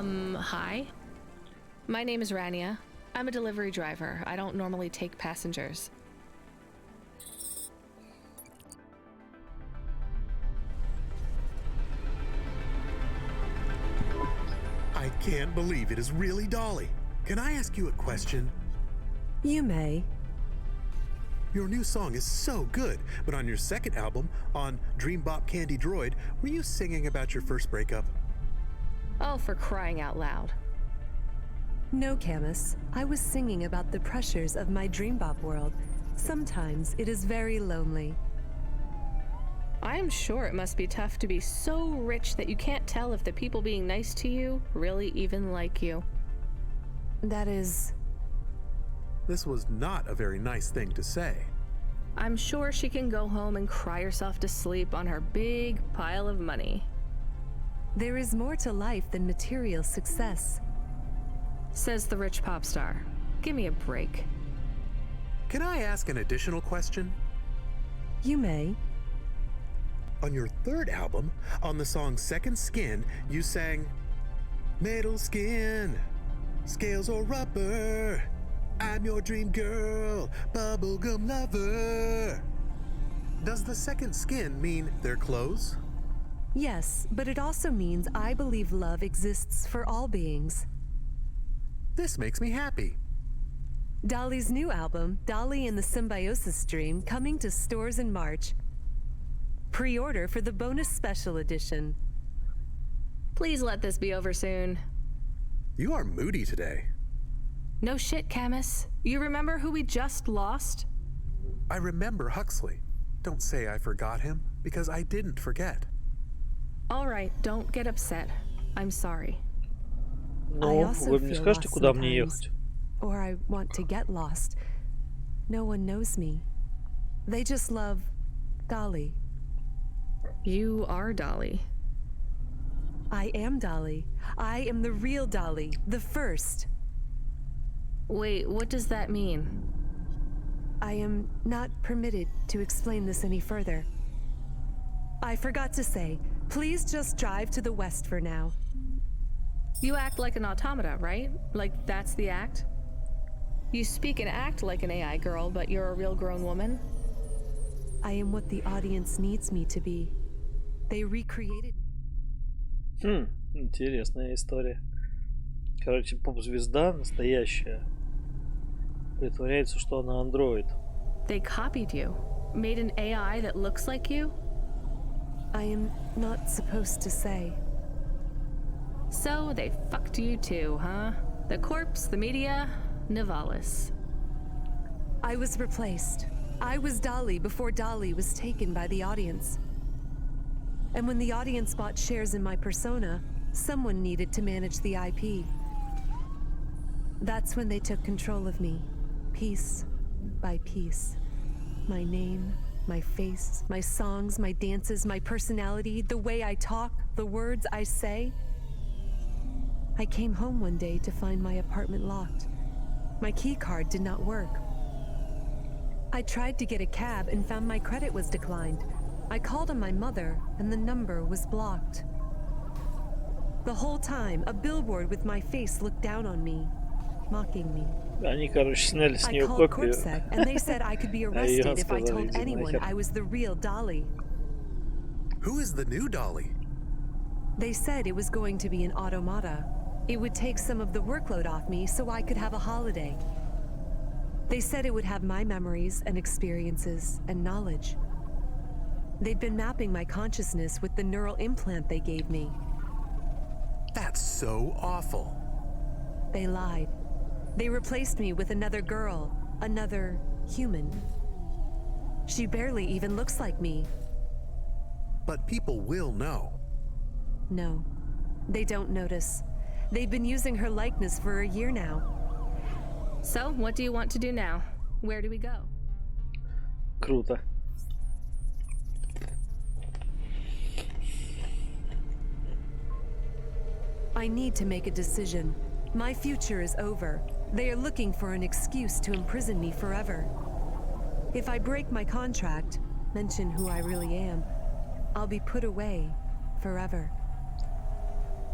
Hi. My name is Rania. I'm a delivery driver. I don't normally take passengers. I can't believe it is really Dolly. Can I ask you a question? You may. Your new song is so good, but on your second album, on Dream Bop Candy Droid, were you singing about your first breakup? Oh, for crying out loud. No, Camus. I was singing about the pressures of my dream bop world. Sometimes it is very lonely. I am sure it must be tough to be so rich that you can't tell if the people being nice to you really even like you. That is... This was not a very nice thing to say. I'm sure she can go home and cry herself to sleep on her big pile of money. There is more to life than material success. Says the rich pop star. Give me a break. Can I ask an additional question? You may. On your third album, on the song Second Skin, you sang, "Metal skin, scales or rubber, I'm your dream girl, bubblegum lover." Does the second skin mean their clothes? Yes, but it also means I believe love exists for all beings. This makes me happy. Dolly's new album, Dolly and the Symbiosis Dream, coming to stores in March. Pre-order for the bonus special edition. Please let this be over soon. You are moody today. No shit, Camus. You remember who we just lost? I remember Huxley. Don't say I forgot him, because I didn't forget. All right, don't get upset. I'm sorry. Ну, вы мне скажете, куда мне ехать? Or I want to get lost. No one knows me. They just love Dolly. You are Dolly. I am Dolly. I am the real Dolly, the first. Wait, what does that mean? I am not permitted to explain this any further. I forgot to say, please just drive to the west for now. You act like an automata, right? Like that's the act? You speak and act like an AI girl, but you're a real grown woman? I am what the audience needs me to be. They recreated... Интересная история. Короче, поп-звезда настоящая притворяется, что она андроид. They copied you. Made an AI that looks like you? I am not supposed to say. So they fucked you too, huh? The corpse, the media, Nivalis. I was replaced. I was Dolly before Dolly was taken by the audience. And when the audience bought shares in my persona, someone needed to manage the IP. That's when they took control of me, piece by piece. My name, my face, my songs, my dances, my personality, the way I talk, the words I say. I came home one day to find my apartment locked. My key card did not work. I tried to get a cab and found my credit was declined. I called on my mother and the number was blocked. The whole time, a billboard with my face looked down on me, mocking me. Они, короче, сняли с нее I called копию. Corpsec, and they said I could be arrested if I told anyone I was the real Dolly. Who is the new Dolly? They said it was going to be an automata. It would take some of the workload off me so I could have a holiday. They said it would have my memories and experiences and knowledge. They'd been mapping my consciousness with the neural implant they gave me. That's so awful. They lied. They replaced me with another girl, another human. She barely even looks like me. But people will know. No, they don't notice. They've been using her likeness for a year now. So, what do you want to do now? Where do we go? Круто. I need to make a decision. My future is over. They are looking for an excuse to imprison me forever. If I break my contract, mention who I really am, I'll be put away forever.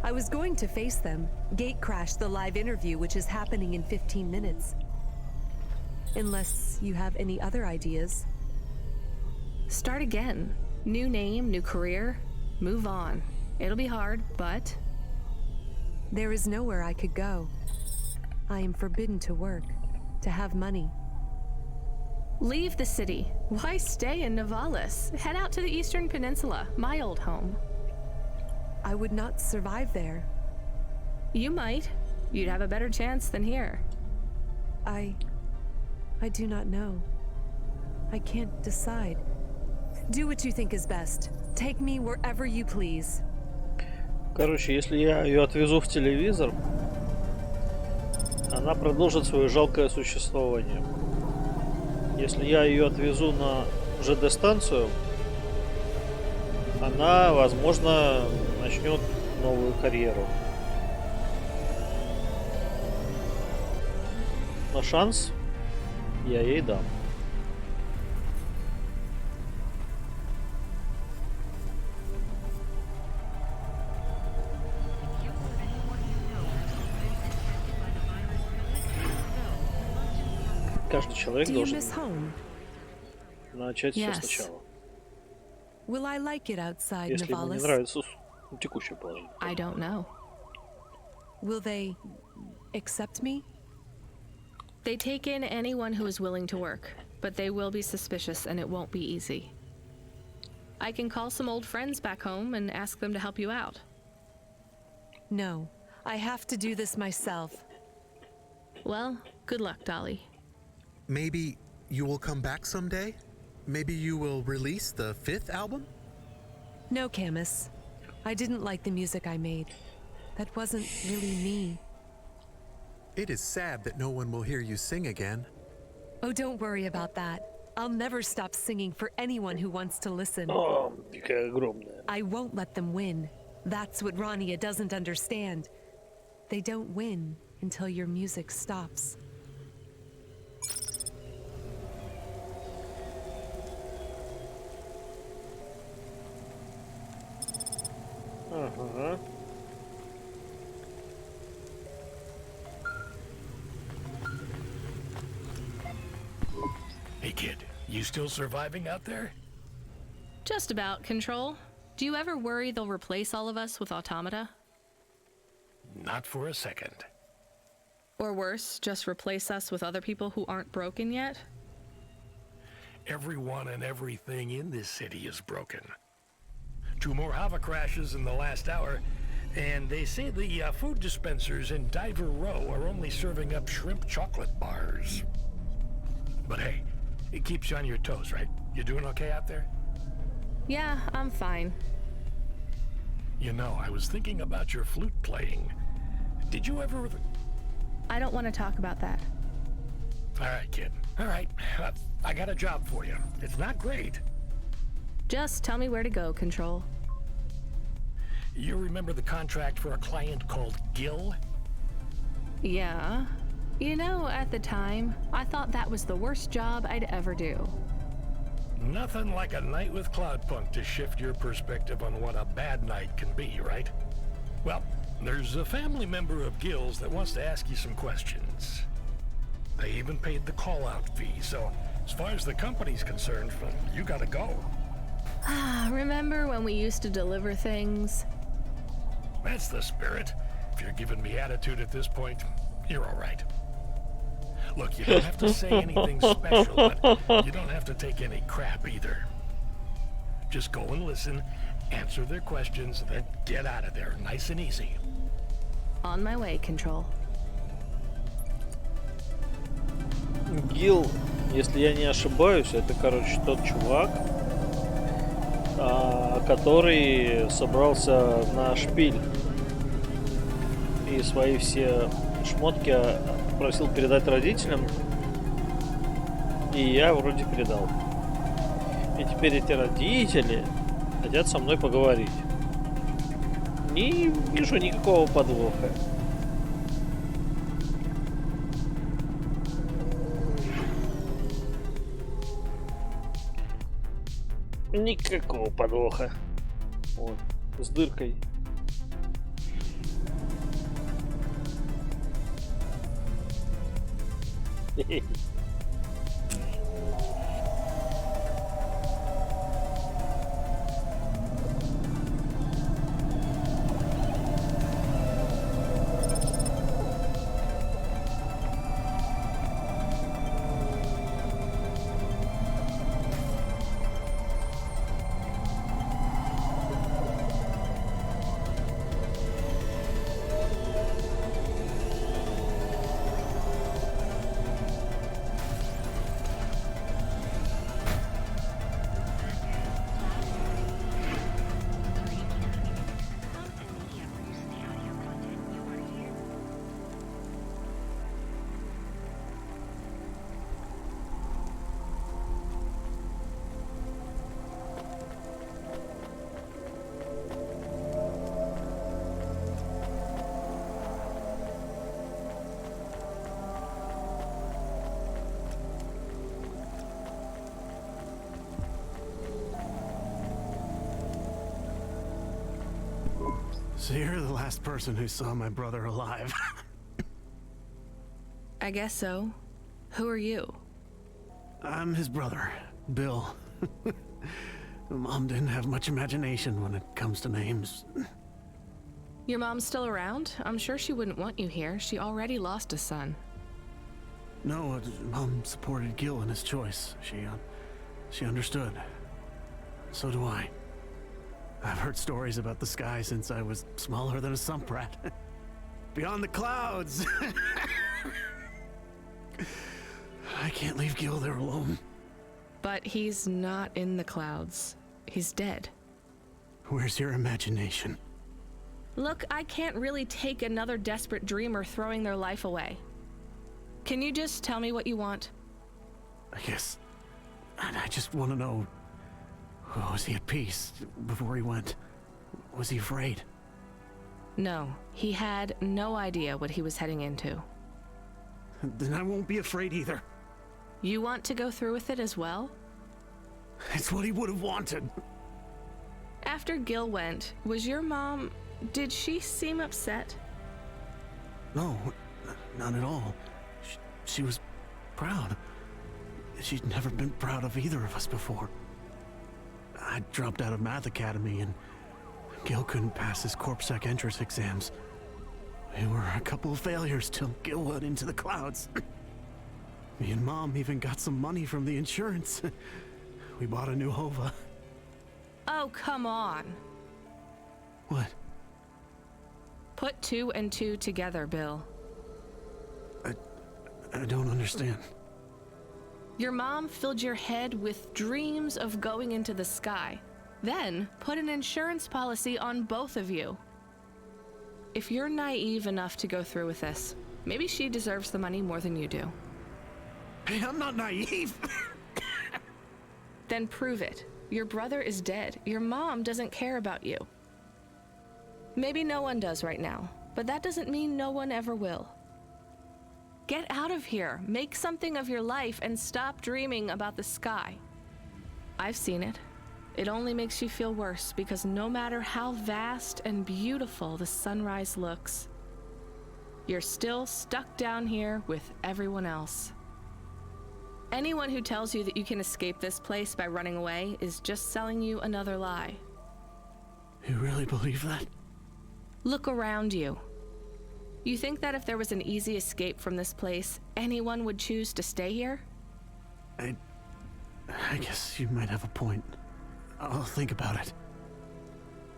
I was going to face them, gate crash the live interview which is happening in 15 minutes. Unless you have any other ideas. Start again. New name, new career. Move on. It'll be hard, but... There is nowhere I could go. I am forbidden to work, to have money. Leave the city. Why stay in Nivalis? Head out to the Eastern Peninsula, my old home. I would not survive there. You might. You'd have a better chance than here. I do not know. I can't decide. Do what you think is best. Take me wherever you please. Короче, если я ее отвезу в телевизор, она продолжит свое жалкое существование. Если я ее отвезу на ЖД-станцию, она, возможно, начнет новую карьеру. Но шанс я ей дам. Каждый человек должен начать все сначала. Will I like it outside Если ему не Nivalis? нравится текущее положение. I don't know. Will they accept me? They take in anyone who is willing to work, but they will be suspicious and it won't be easy. I can call some old friends back home and ask them to help you out. No, I have to do this myself. Well, good luck, Dolly. Maybe you will come back someday? Maybe you will release the 5th album? No, Camus. I didn't like the music I made. That wasn't really me. It is sad that no one will hear you sing again. Oh, don't worry about that. I'll never stop singing for anyone who wants to listen. О, какая огромная. I won't let them win. That's what Rania doesn't understand. They don't win until your music stops. Ага. Hey kid, you still surviving out there? Just about, Control. Do you ever worry they'll replace all of us with automata? Not for a second. Or worse, just replace us with other people who aren't broken yet? Everyone and everything in this city is broken. 2 more Hava crashes in the last hour, and they say the food dispensers in Diver Row are only serving up shrimp chocolate bars. But hey, it keeps you on your toes, right? You doing okay out there? Yeah, I'm fine. You know, I was thinking about your flute playing. Did you ever... I don't want to talk about that. All right, kid. All right. I got a job for you. It's not great. Just tell me where to go, Control. You remember the contract for a client called Gil? Yeah. You know, at the time, I thought that was the worst job I'd ever do. Nothing like a night with Cloudpunk to shift your perspective on what a bad night can be, right? Well, there's a family member of Gil's that wants to ask you some questions. They even paid the call-out fee, so as far as the company's concerned, you gotta go. Remember when we used to deliver things? That's the spirit. If you're giving me attitude at this point, you're all right. Look, you don't have to say anything special, but you don't have to take any crap either. Just go and listen, answer their questions, and then get out of there, nice and easy. On my way, Control. Гил, если я не ошибаюсь, это, короче, тот чувак, который собрался на шпиль и свои все шмотки просил передать родителям, и я вроде передал. И теперь эти родители хотят со мной поговорить. Не вижу никакого подвоха. Никакого подвоха. Вот, с дыркой. So you're the last person who saw my brother alive. I guess so. Who are you? I'm his brother, Bill. Mom didn't have much imagination when it comes to names. Your mom's still around? I'm sure she wouldn't want you here. She already lost a son. No, Mom supported Gil in his choice. She understood. So do I. I've heard stories about the sky since I was smaller than a sump rat. Beyond the clouds! I can't leave Gil there alone. But he's not in the clouds. He's dead. Where's your imagination? Look, I can't really take another desperate dreamer throwing their life away. Can you just tell me what you want? I guess... I just want to know... Was he at peace before he went? Was he afraid? No, he had no idea what he was heading into. Then I won't be afraid either. You want to go through with it as well? It's what he would have wanted. After Gil went, was your mom... Did she seem upset? No, not at all. She was proud. She'd never been proud of either of us before. I dropped out of Math Academy and Gil couldn't pass his CorpSec entrance exams. We were a couple of failures till Gil went into the clouds. Me and Mom even got some money from the insurance. We bought a new Hova. Oh, come on. What? Put 2 and 2 together, Bill. I don't understand. Your mom filled your head with dreams of going into the sky, then put an insurance policy on both of you. If you're naive enough to go through with this, maybe she deserves the money more than you do. Hey, I'm not naive. Then prove it. Your brother is dead. Your mom doesn't care about you. Maybe no one does right now, but that doesn't mean no one ever will. Get out of here, make something of your life, and stop dreaming about the sky. I've seen it. It only makes you feel worse because no matter how vast and beautiful the sunrise looks, you're still stuck down here with everyone else. Anyone who tells you that you can escape this place by running away is just selling you another lie. You really believe that? Look around you. You think that if there was an easy escape from this place, anyone would choose to stay here? I guess you might have a point. I'll think about it.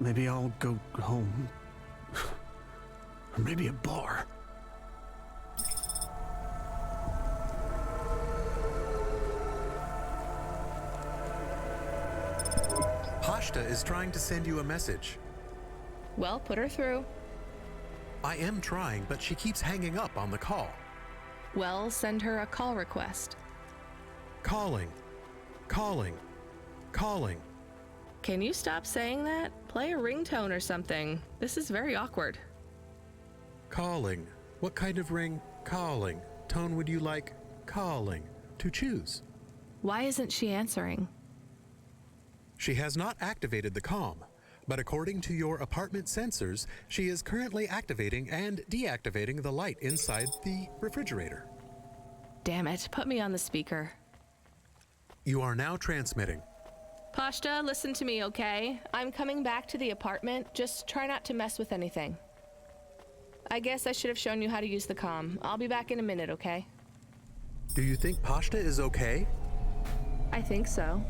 Maybe I'll go home. Or maybe a bar. Hashta is trying to send you a message. Well, put her through. I am trying, but she keeps hanging up on the call. Well, send her a call request. Calling. Calling. Calling. Can you stop saying that? Play a ringtone or something. This is very awkward. Calling. What kind of ring? Calling. Tone would you like? Calling. To choose. Why isn't she answering? She has not activated the comm, but according to your apartment sensors, she is currently activating and deactivating the light inside the refrigerator. Damn it, put me on the speaker. You are now transmitting. Pashta, listen to me, okay? I'm coming back to the apartment. Just try not to mess with anything. I guess I should have shown you how to use the comm. I'll be back in a minute, okay? Do you think Pashta is okay? I think so.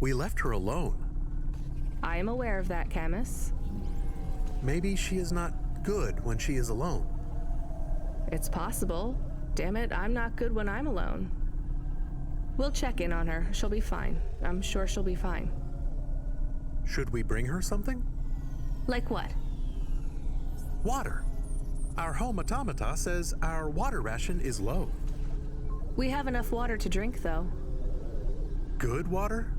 We left her alone. I am aware of that, Camus. Maybe she is not good when she is alone. It's possible. Damn it, I'm not good when I'm alone. We'll check in on her. She'll be fine. I'm sure she'll be fine. Should we bring her something? Like what? Water. Our home automata says our water ration is low. We have enough water to drink, though. Good water?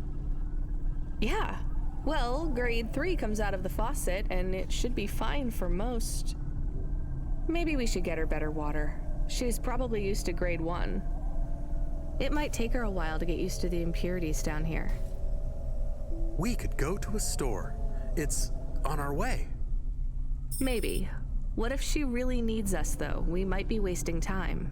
Yeah. Well, grade 3 comes out of the faucet, and it should be fine for most. Maybe we should get her better water. She's probably used to grade 1. It might take her a while to get used to the impurities down here. We could go to a store. It's on our way. Maybe. What if she really needs us, though? We might be wasting time.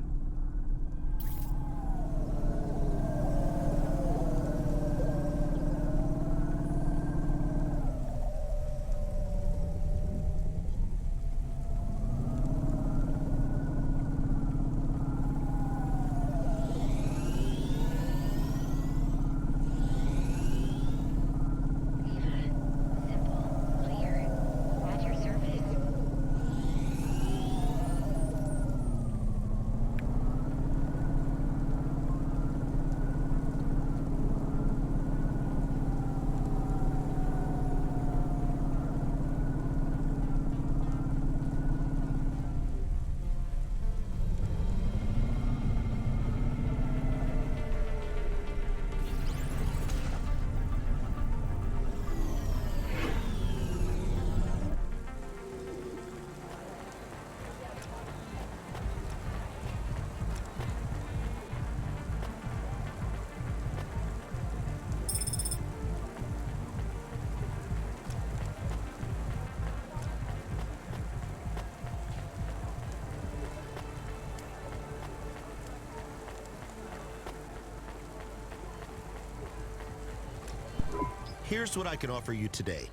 Here's what I can offer you today.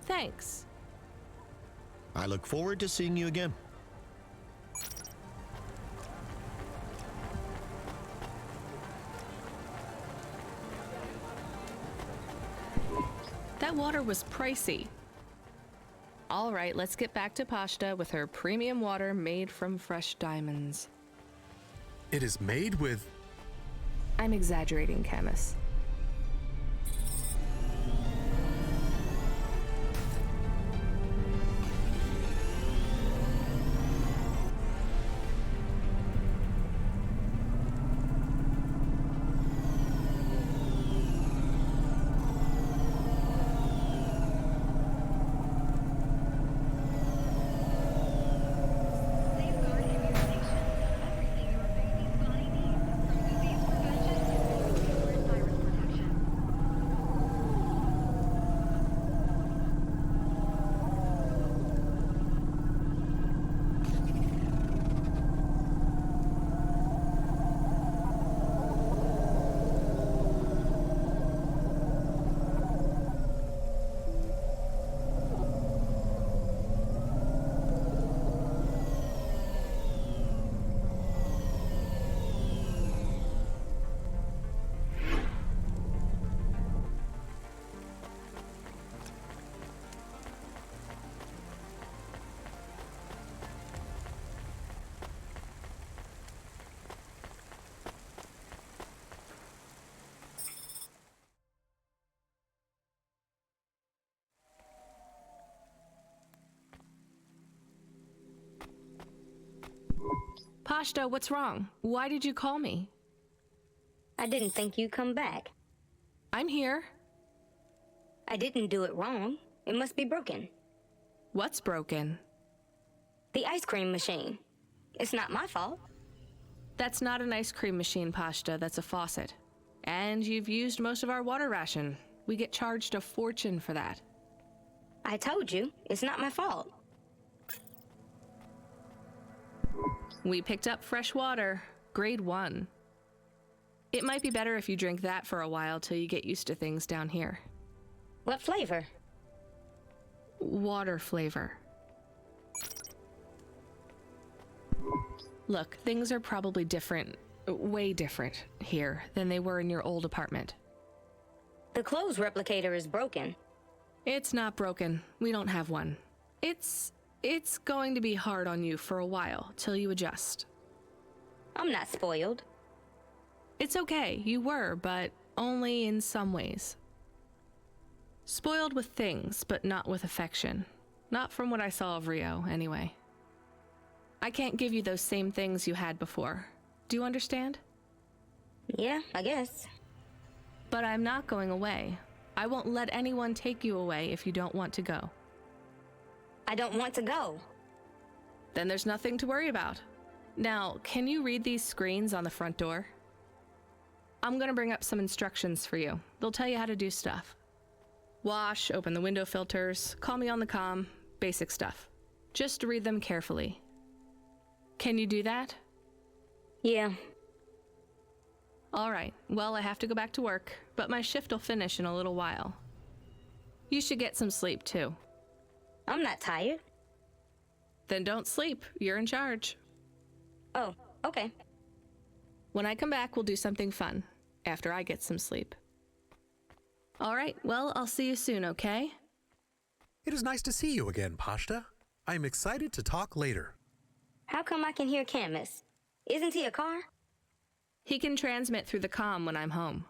Thanks. I look forward to seeing you again. That water was pricey. All right, let's get back to Pashta with her premium water made from fresh diamonds. It is made with... I'm exaggerating, Camus. Pashta, what's wrong? Why did you call me? I didn't think you'd come back. I'm here. I didn't do it wrong. It must be broken. What's broken? The ice cream machine. It's not my fault. That's not an ice cream machine, Pashta. That's a faucet. And you've used most of our water ration. We get charged a fortune for that. I told you, it's not my fault. We picked up fresh water, grade 1. It might be better if you drink that for a while till you get used to things down here. What flavor? Water flavor. Look, things are probably different, way different here than they were in your old apartment. The clothes replicator is broken. It's not broken. We don't have one. It's going to be hard on you for a while till you adjust. I'm not spoiled. It's okay, you were, but only in some ways. Spoiled with things, but not with affection. Not from what I saw of Rio, anyway. I can't give you those same things you had before. Do you understand? Yeah, I guess. But I'm not going away. I won't let anyone take you away if you don't want to go. I don't want to go. Then there's nothing to worry about. Now, can you read these screens on the front door? I'm gonna bring up some instructions for you. They'll tell you how to do stuff. Wash, open the window filters, call me on the comm, basic stuff. Just read them carefully. Can you do that? Yeah. All right, well, I have to go back to work, but my shift will finish in a little while. You should get some sleep, too. I'm not tired. Then don't sleep. You're in charge. Oh, okay. When I come back, we'll do something fun, after I get some sleep. All right, well, I'll see you soon, okay? It is nice to see you again, Pashta. I am excited to talk later. How come I can hear Camus? Isn't he a car? He can transmit through the comm when I'm home.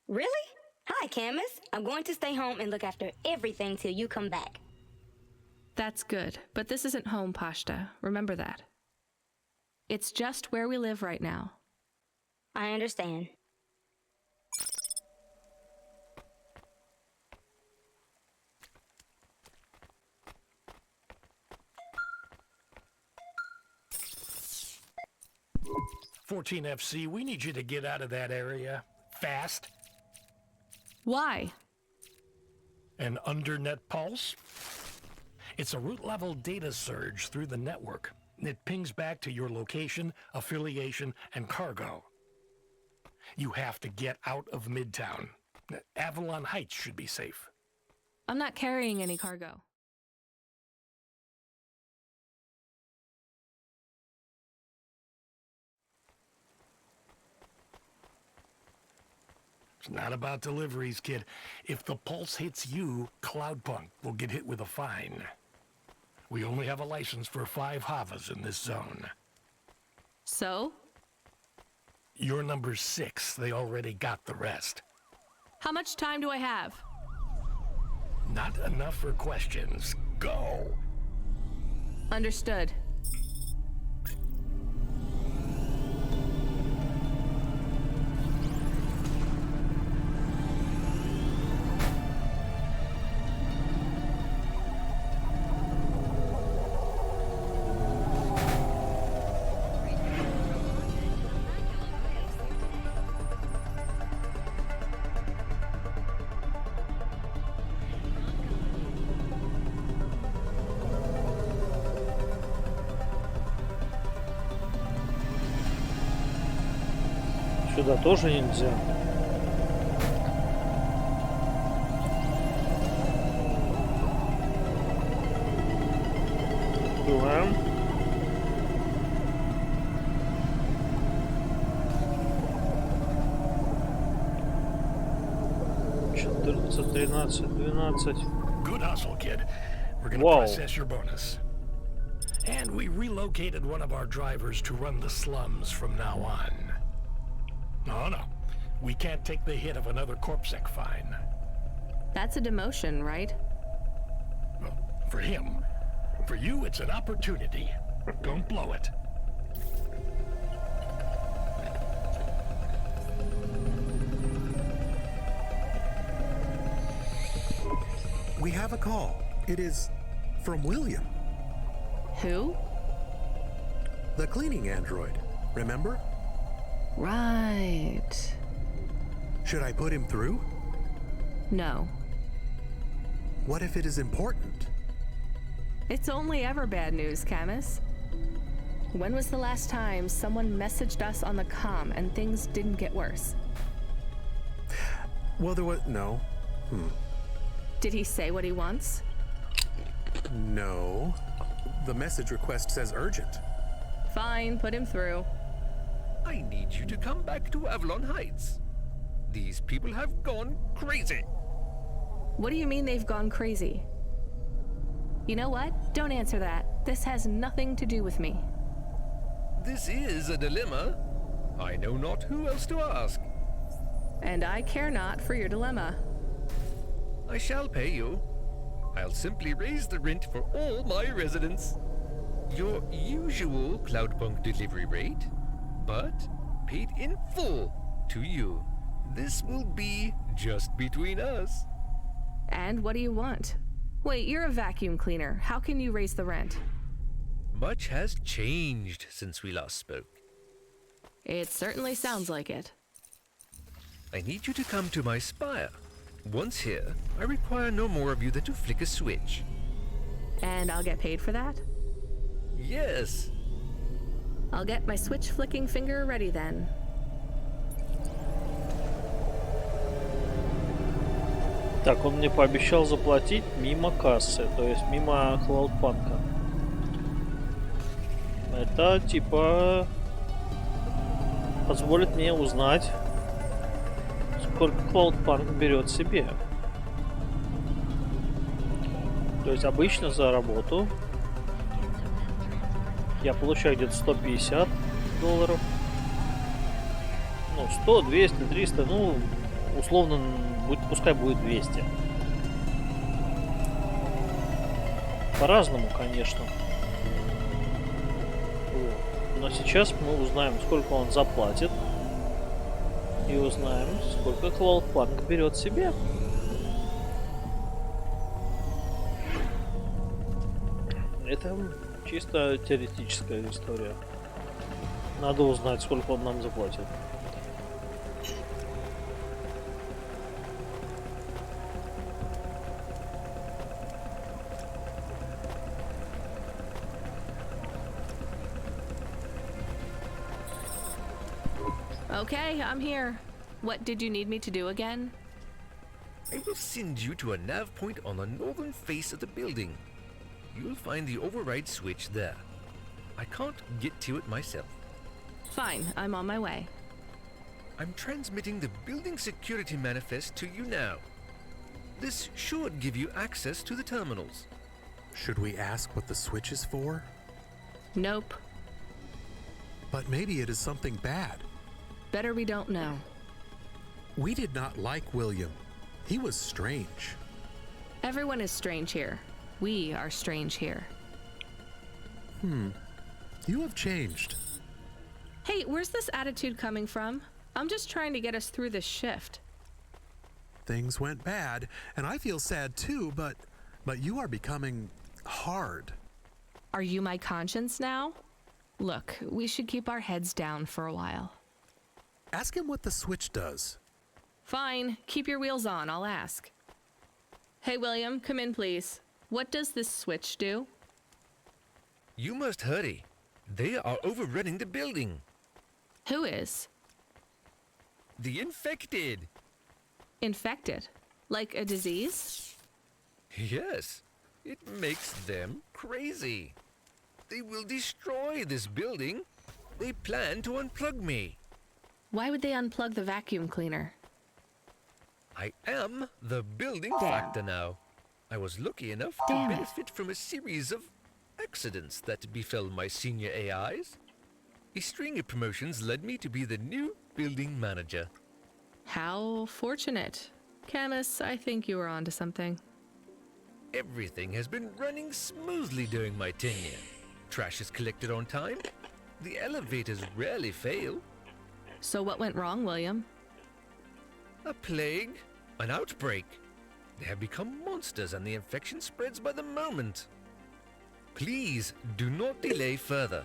Really? Hi, Camus. I'm going to stay home and look after everything till you come back. That's good, but this isn't home, Pashta. Remember that. It's just where we live right now. I understand. FC, we need you to get out of that area. Fast. Why? An undernet pulse? It's a root-level data surge through the network. It pings back to your location, affiliation, and cargo. You have to get out of Midtown. Avalon Heights should be safe. I'm not carrying any cargo. It's not about deliveries, kid. If the pulse hits you, Cloudpunk will get hit with a fine. We only have a license for 5 Havas in this zone. So? You're number 6. They already got the rest. How much time do I have? Not enough for questions. Go! Understood. Сюда тоже нельзя. Открываем. Четырнадцать, 13, 12. Good hustle, kid. We're gonna process your bonus. And we relocated one of our drivers to run the slums from now on. No. We can't take the hit of another CorpSec fine. That's a demotion, right? Well, for him. For you, it's an opportunity. Don't blow it. We have a call. It is from William. Who? The cleaning android. Remember? Right. Should I put him through? No. What if it is important? It's only ever bad news, Camus. When was the last time someone messaged us on the comm and things didn't get worse? Well, there was no. Did he say what he wants? No. The message request says urgent. Fine, put him through. I need you to come back to Avalon Heights. These people have gone crazy. What do you mean they've gone crazy? You know what? Don't answer that. This has nothing to do with me. This is a dilemma. I know not who else to ask. And I care not for your dilemma. I shall pay you. I'll simply raise the rent for all my residents. Your usual Cloudpunk delivery rate, but paid in full to you. This will be just between us. And what do you want? Wait, you're a vacuum cleaner. How can you raise the rent? Much has changed since we last spoke. It certainly sounds like it. I need you to come to my spire. Once here, I require no more of you than to flick a switch. And I'll get paid for that? Yes. I'll get my switch flicking finger ready then. Так, он мне пообещал заплатить мимо кассы, то есть мимо Cloudpunk. Это типа позволит мне узнать, сколько Cloudpunk берет себе. То есть обычно за работу я получаю где-то $150. Ну, 100, 200, 300, ну, условно, пускай будет 200. По-разному, конечно. Вот. Но сейчас мы узнаем, сколько он заплатит. И узнаем, сколько Cloudpunk берет себе. Это чисто теоретическая история. Надо узнать, сколько он нам заплатит. Okay, I'm here. What did you need me to do again? I will send you to a nav point on the northern face of the building. You'll find the override switch there. I can't get to it myself. Fine, I'm on my way. I'm transmitting the building security manifest to you now. This should give you access to the terminals. Should we ask what the switch is for? Nope. But maybe it is something bad. Better we don't know. We did not like William. He was strange. Everyone is strange here. We are strange here. You have changed. Hey, where's this attitude coming from? I'm just trying to get us through this shift. Things went bad, and I feel sad too, but you are becoming hard. Are you my conscience now? Look, we should keep our heads down for a while. Ask him what the switch does. Fine, keep your wheels on, I'll ask. Hey, William, come in, please. What does this switch do? You must hurry. They are overrunning the building. Who is? The infected. Infected? Like a disease? Yes, it makes them crazy. They will destroy this building. They plan to unplug me. Why would they unplug the vacuum cleaner? I am the building Damn. factor now. I was lucky enough to Damn it. benefit from a series of accidents that befell my senior AIs. A string of promotions led me to be the new building manager. How fortunate. Camus, I think you were onto something. Everything has been running smoothly during my tenure. Trash is collected on time. The elevators rarely fail. So what went wrong, William? A plague, an outbreak. They have become monsters and the infection spreads by the moment. Please do not delay further.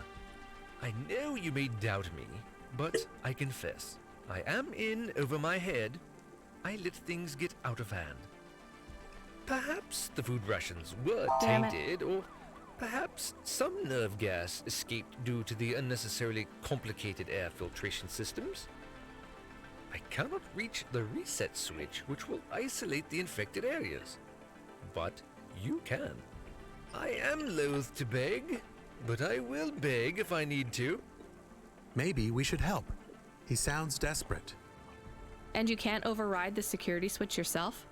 I know you may doubt me, but I confess, I am in over my head I let things get out of hand. Perhaps the food rations were Damn it. tainted, or perhaps some nerve gas escaped due to the unnecessarily complicated air filtration systems. I cannot reach the reset switch, which will isolate the infected areas. But you can. I am loath to beg, but I will beg if I need to. Maybe we should help. He sounds desperate. And you can't override the security switch yourself?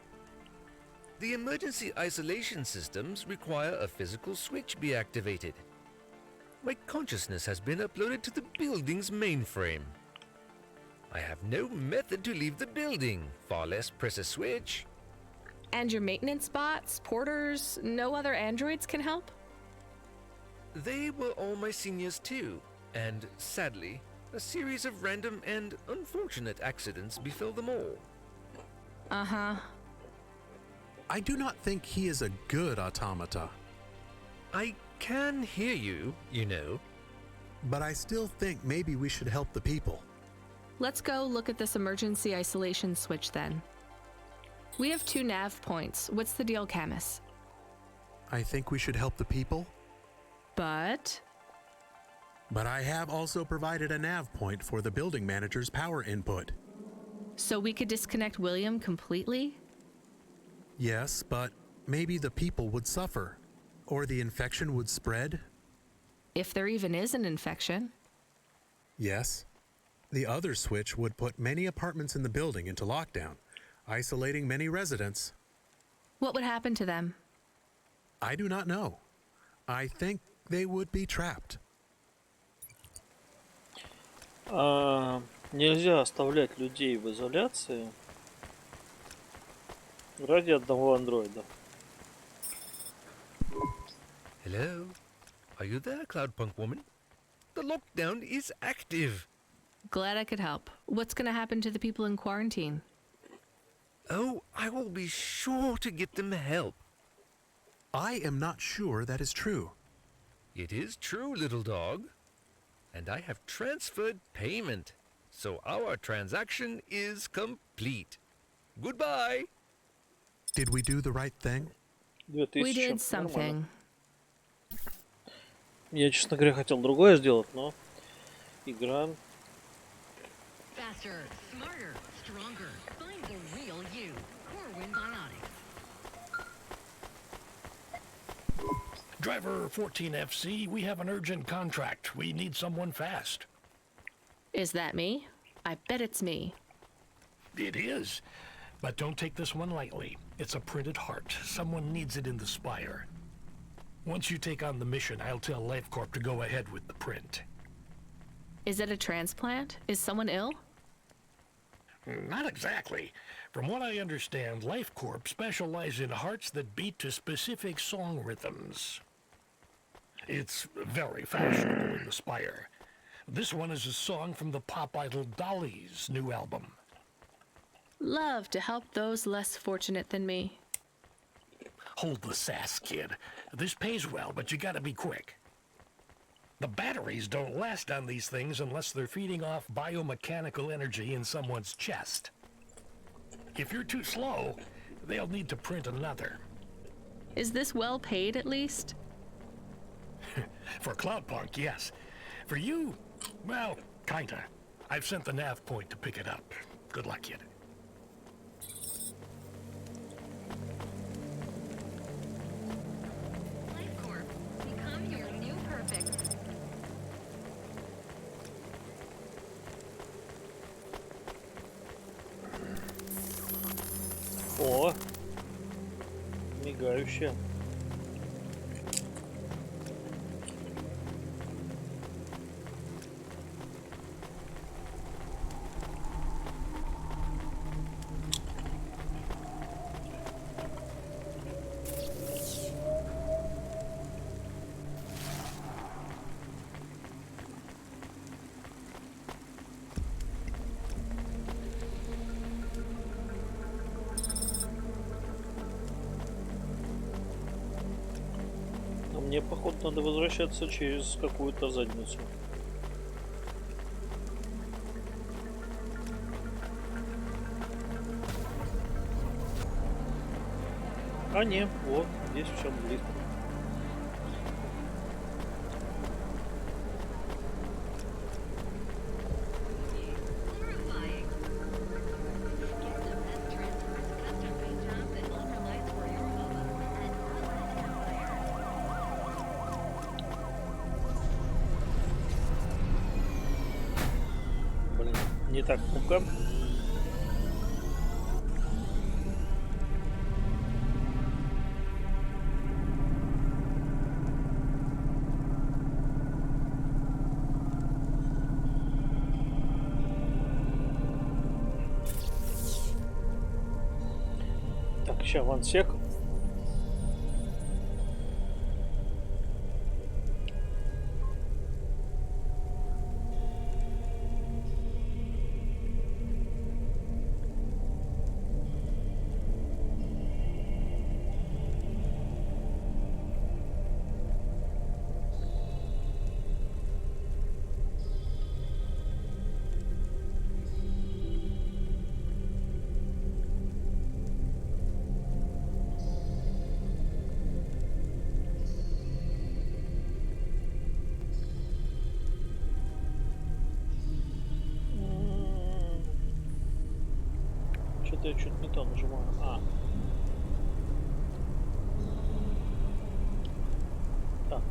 The emergency isolation systems require a physical switch be activated. My consciousness has been uploaded to the building's mainframe. I have no method to leave the building, far less press a switch. And your maintenance bots, porters, no other androids can help? They were all my seniors too, and sadly, a series of random and unfortunate accidents befell them all. Uh-huh. I do not think he is a good automata. I can hear you, you know. But I still think maybe we should help the people. Let's go look at this emergency isolation switch then. We have 2 nav points. What's the deal, Camus? I think we should help the people. But I have also provided a nav point for the building manager's power input. so we could disconnect William completely? Yes, but maybe the people would suffer, or the infection would spread. If there even is an infection. Yes. The other switch would put many apartments in the building into lockdown, isolating many residents. What would happen to them? I do not know. I think they would be trapped. Нельзя оставлять людей в изоляции ради одного андроида. Hello? Are you there, Cloudpunk woman? The lockdown is active. Glad I could help. What's gonna happen to the people in quarantine? Oh, I will be sure to get them help. I am not sure that is true. It is true, little dog. And I have transferred payment. So our transaction is complete. Goodbye. Did we do the right thing? 2000. We did Нормально. something. Я, честно говоря, хотел другое сделать, но игра... Faster, smarter, stronger. Find the real you. Corwin Biotics. Driver 14FC, we have an urgent contract. We need someone fast. Is that me? I bet it's me. It is. But don't take this one lightly. It's a printed heart. Someone needs it in the spire. Once you take on the mission, I'll tell LifeCorp to go ahead with the print. Is it a transplant? Is someone ill? Not exactly. From what I understand, LifeCorp specialize in hearts that beat to specific song rhythms. It's very fashionable in the Spire. This one is a song from the pop idol Dolly's new album. Love to help those less fortunate than me. Hold the sass, kid. This pays well, but you gotta be quick. The batteries don't last on these things unless they're feeding off biomechanical energy in someone's chest. If you're too slow, they'll need to print another. Is this well paid at least? For Cloudpunk, yes. For you, well, kinda. I've sent the nav point to pick it up. Good luck, kid. LifeCorp, become your new perfect. О, мигающая. Мне, походу, надо возвращаться через какую-то задницу. А не, вот, здесь все близко. Блин, не так кнопка. Так, сейчас вансек. Что-то я чуть не то нажимаю. Так.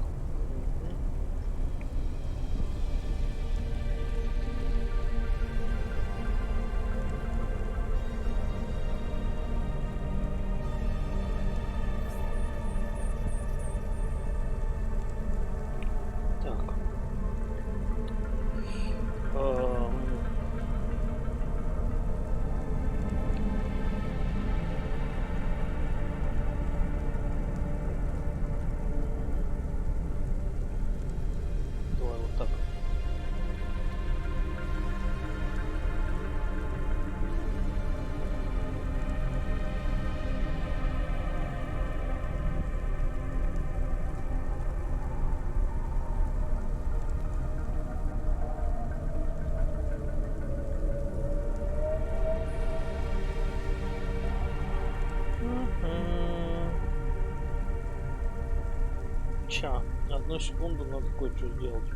Так. Давай вот так. Ща, одну секунду, надо кое-что сделать.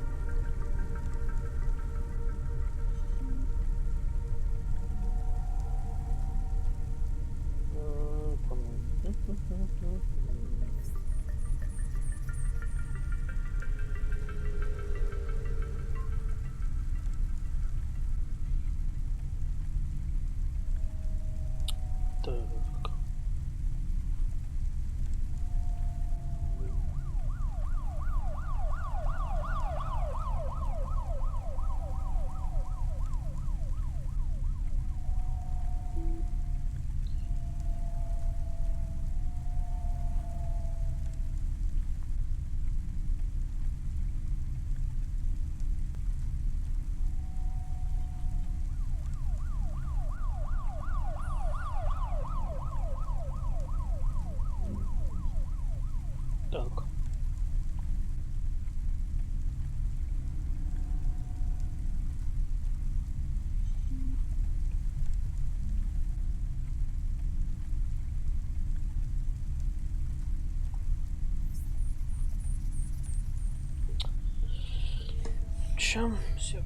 Так. Так. Чем сек?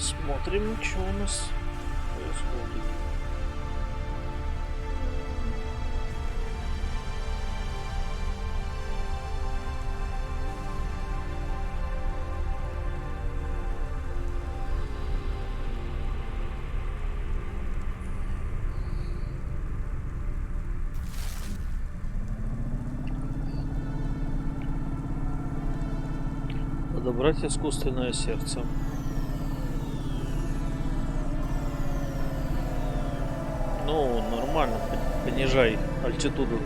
Смотрим, что у нас происходит. Подобрать искусственное сердце. Ну, нормально, понижай альтитуду.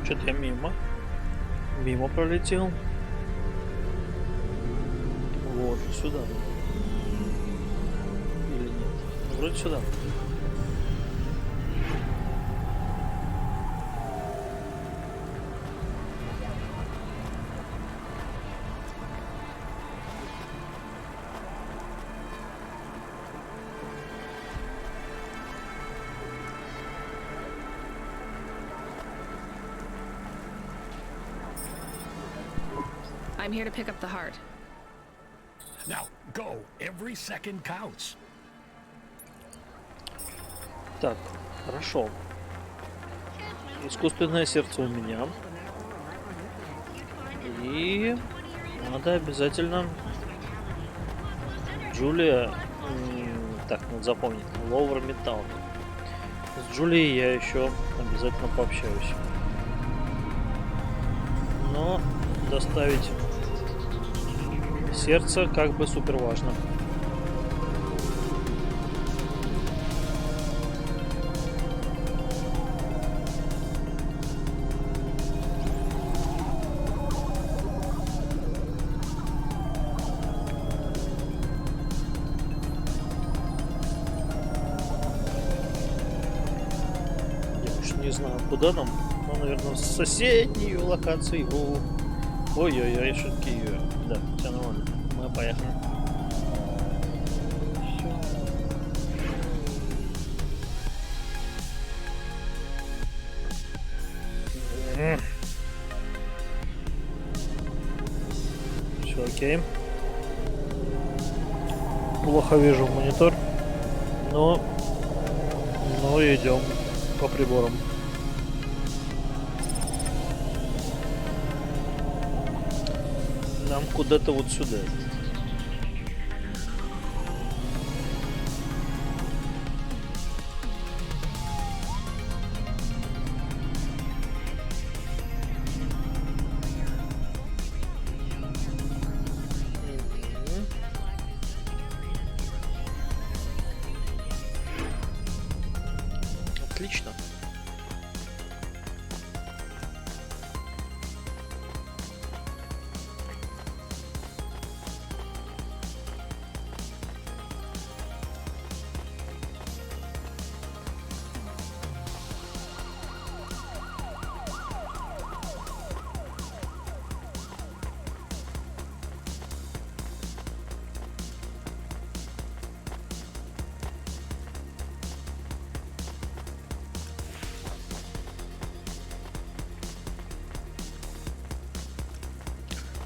Что-то я мимо пролетел. Вот, сюда. Или нет? Вроде сюда. I'm here to pick up the heart. Now, go. Every second counts. Так, хорошо. Искусственное сердце у меня. И надо обязательно... Джулия... Так, надо запомнить. Ловер металл. С Джулией я еще обязательно пообщаюсь. Но доставить сердце как бы супер важно. Я уж не знаю, куда нам. Ну, наверное, в соседнюю локацию. Ой-ой-ой, шутки. Да, все нормально. Мы поехали. Все окей. Плохо вижу монитор, но идем по приборам. Нам куда-то вот сюда. Отлично.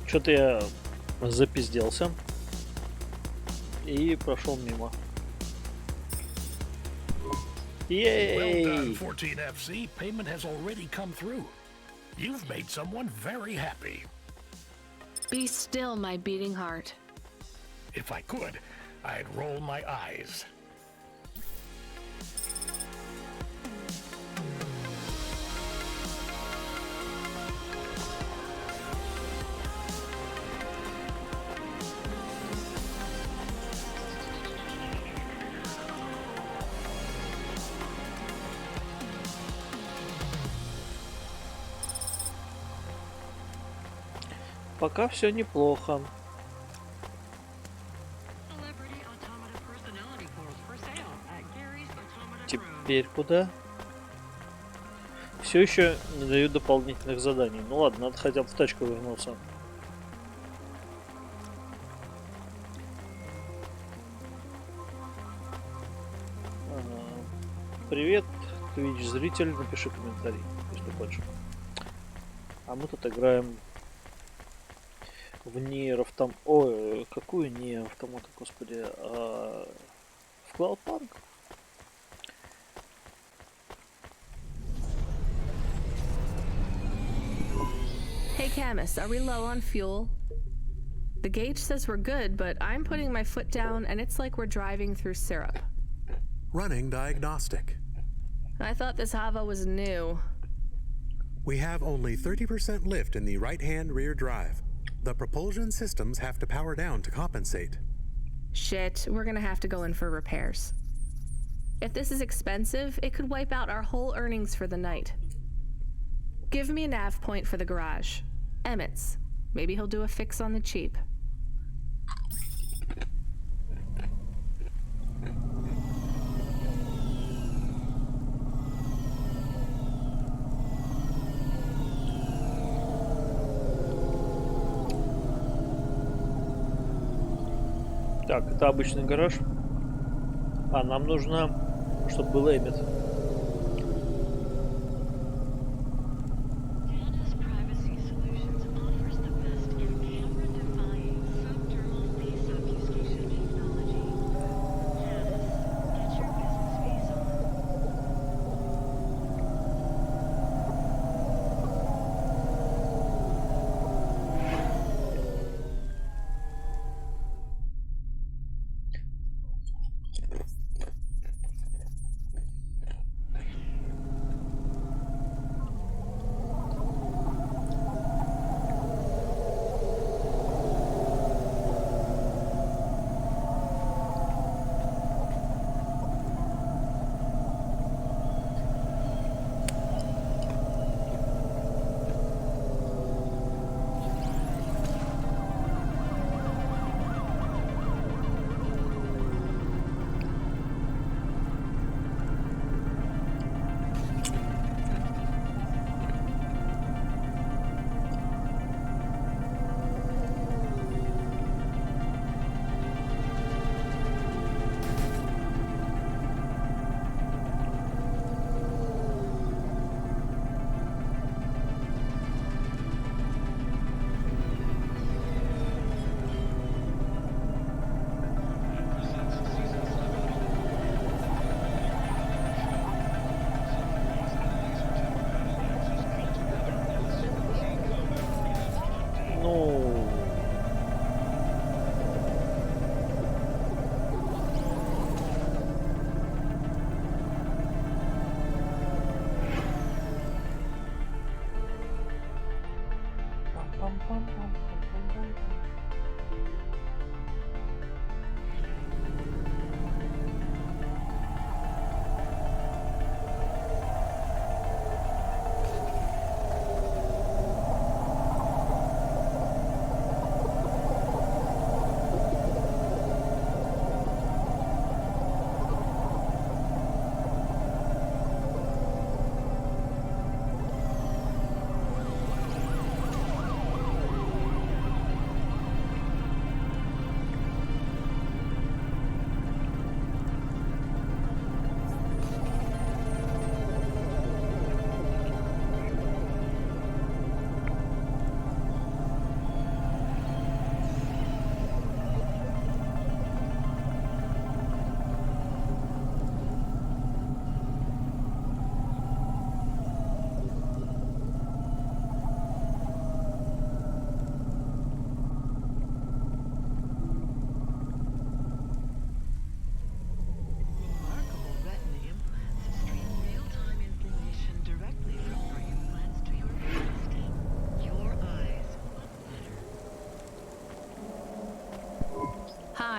Что-то я запизделся. И прошел мимо. Well done, Ей! 14FC. Payment has already come through. You've made someone very happy. Be still, my beating heart. If I could, I'd roll my eyes. Пока все неплохо. Теперь куда? Все еще не дают дополнительных заданий. Ну ладно, надо хотя бы в тачку вернуться. Привет, Twitch зритель, напиши комментарий, если хочешь. А мы тут играем в Nier Автомат. Ой, какую Nier Автомата, господи, в Cloudpunk. Hey Camus, are we low on fuel? The gauge says we're good, but I'm putting my foot down and it's like we're driving through syrup. Running diagnostic. I thought this Hava was new. We have only 30% lift in the right-hand rear drive. The propulsion systems have to power down to compensate. Shit, we're gonna have to go in for repairs. If this is expensive, it could wipe out our whole earnings for the night. Give me a nav point for the garage. Emmett's. Maybe he'll do a fix on the cheap. Так, это обычный гараж. А нам нужно, чтобы был Эммет.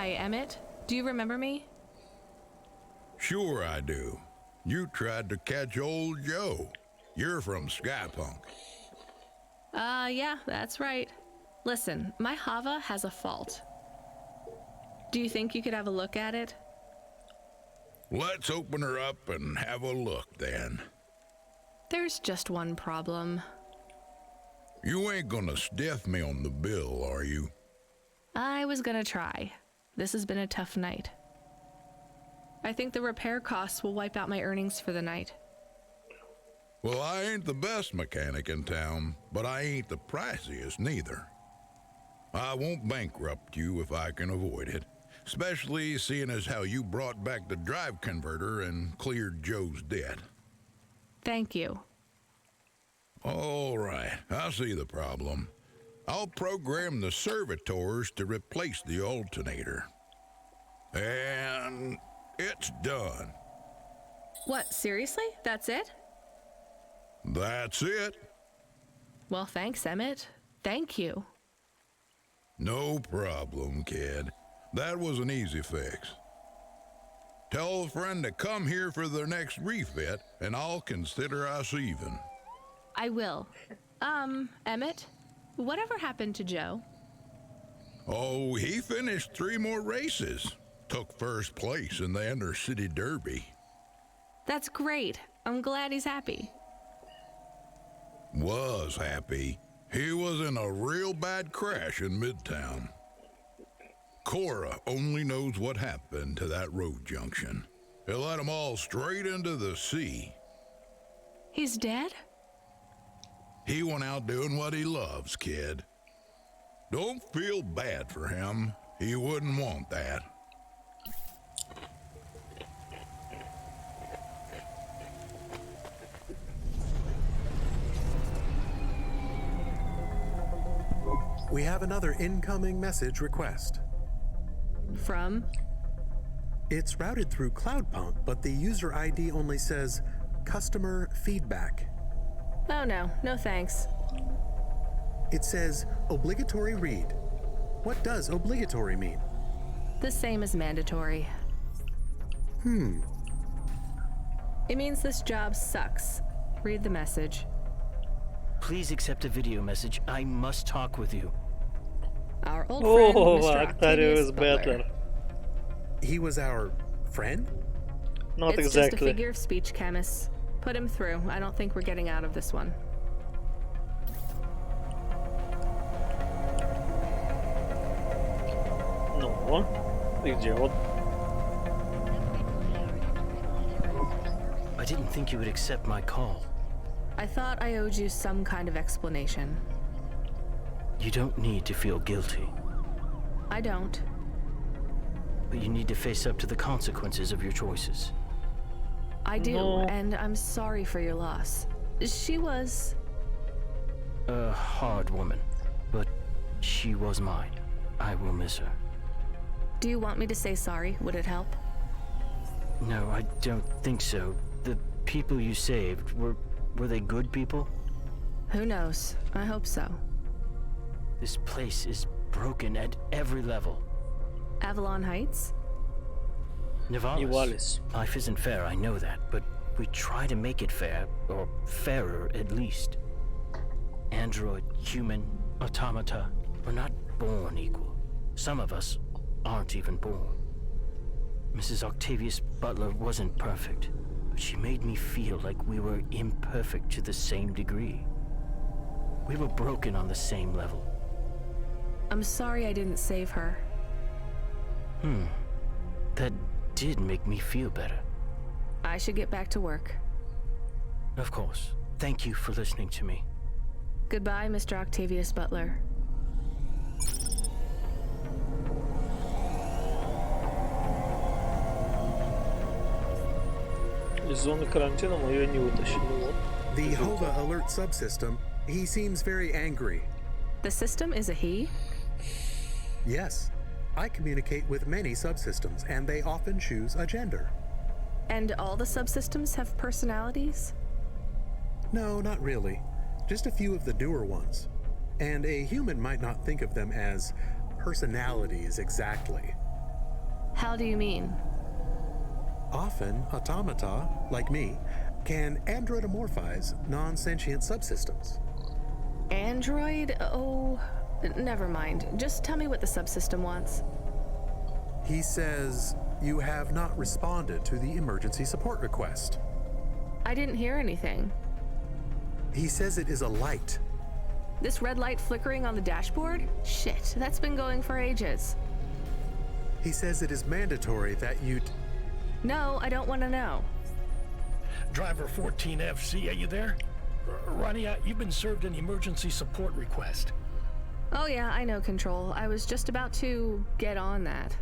Hi, Emmett. Do you remember me? Sure I do. You tried to catch old Joe. You're from Skypunk. Yeah, that's right. Listen, my Hava has a fault. Do you think you could have a look at it? Let's open her up and have a look then. There's just one problem. You ain't gonna stiff me on the bill, are you? I was gonna try. This has been a tough night. I think the repair costs will wipe out my earnings for the night. Well, I ain't the best mechanic in town, but I ain't the priciest neither. I won't bankrupt you if I can avoid it, especially seeing as how you brought back the drive converter and cleared Joe's debt. Thank you. All right, I see the problem. I'll program the servitors to replace the alternator. And it's done. What, seriously? That's it? That's it. Well, thanks, Emmett. Thank you. No problem, kid. That was an easy fix. Tell a friend to come here for their next refit, and I'll consider us even. I will. Emmett, whatever happened to Joe? Oh, he finished 3 more races. Took first place in the Inter-City Derby. That's great. I'm glad he's happy. Was happy. He was in a real bad crash in Midtown. Cora only knows what happened to that road junction. It led them all straight into the sea. He's dead? He went out doing what he loves, kid. Don't feel bad for him. He wouldn't want that. We have another incoming message request. From? It's routed through Cloudpunk, but the user ID only says customer feedback. Oh no, no thanks. It says obligatory read. What does obligatory mean? The same as mandatory. It means this job sucks. Read the message. Please accept a video message. I must talk with you. Our old friend, Mr. Octavio is Butler. better. He was our friend? Not It's exactly. just a figure of speech, Camus. Put him through. I don't think we're getting out of this one. Ну, где он? I didn't think you would accept my call. I thought I owed you some kind of explanation. You don't need to feel guilty, I don't. but you need to face up to the consequences of your choices. I do, No. and I'm sorry for your loss. She was... A hard woman, but she was mine. I will miss her. Do you want me to say sorry? Would it help? No, I don't think so. The people you saved, were they good people? Who knows? I hope so. This place is broken at every level. Avalon Heights? Nivalis. Life isn't fair, I know that, but we try to make it fair, or fairer at least. Android, human, automata, we're not born equal. Some of us aren't even born. Mrs. Octavius Butler wasn't perfect, but she made me feel like we were imperfect to the same degree. We were broken on the same level. I'm sorry I didn't save her. That did make me feel better. I should get back to work. Of course. Thank you for listening to me. Goodbye, Mr. Octavius Butler. Из зоны карантина мы ее не вытащили. Вот. The Hova alert subsystem, he seems very angry. The system is a he? Yes. I communicate with many subsystems, and they often choose a gender. And all the subsystems have personalities? No, not really. Just a few of the newer ones. And a human might not think of them as personalities exactly. How do you mean? Often, automata, like me, can androidomorphize non-sentient subsystems. Android? Oh, never mind. Just tell me what the subsystem wants. He says you have not responded to the emergency support request. I didn't hear anything. He says it is a light. This red light flickering on the dashboard? Shit, that's been going for ages. He says it is mandatory that you... No, I don't want to know. Driver 14FC, are you there? Rania, you've been served an emergency support request. Oh yeah, I know, Control. I was just about to get on that.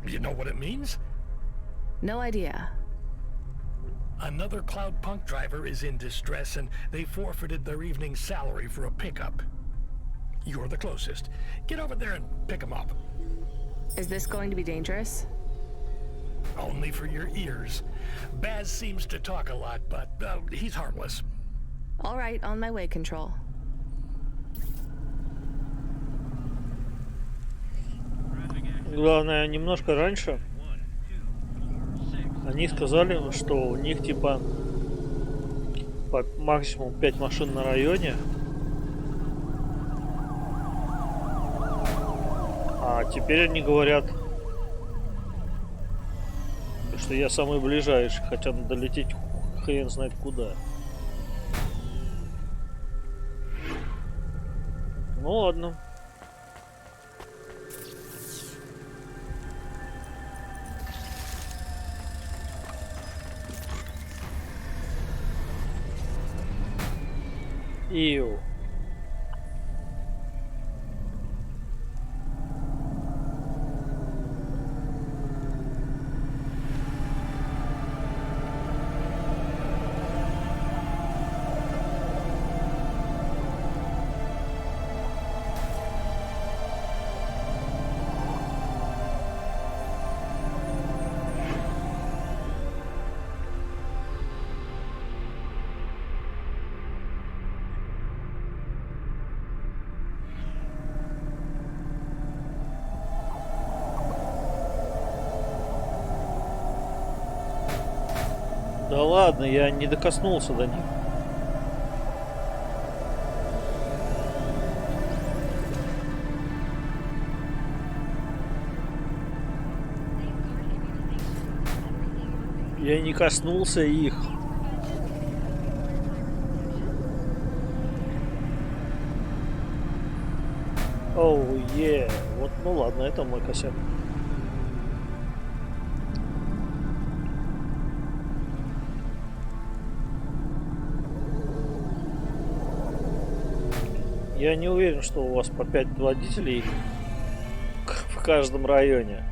You know what it means? No idea. Another Cloudpunk driver is in distress and they forfeited their evening's salary for a pickup. You're the closest. Get over there and pick them up. Is this going to be dangerous? Only for your ears. Baz seems to talk a lot, but he's harmless. All right, on my way, Control. Главное, немножко раньше они сказали, что у них типа по максимум 5 машин на районе. А теперь они говорят, что я самый ближайший, хотя надо лететь хрен знает куда. Ну ладно. Иу. Да ладно, я не докоснулся до них. Я не коснулся их. Оу, Вот, ну ладно, это мой косяк. Я не уверен, что у вас по 5 водителей в каждом районе.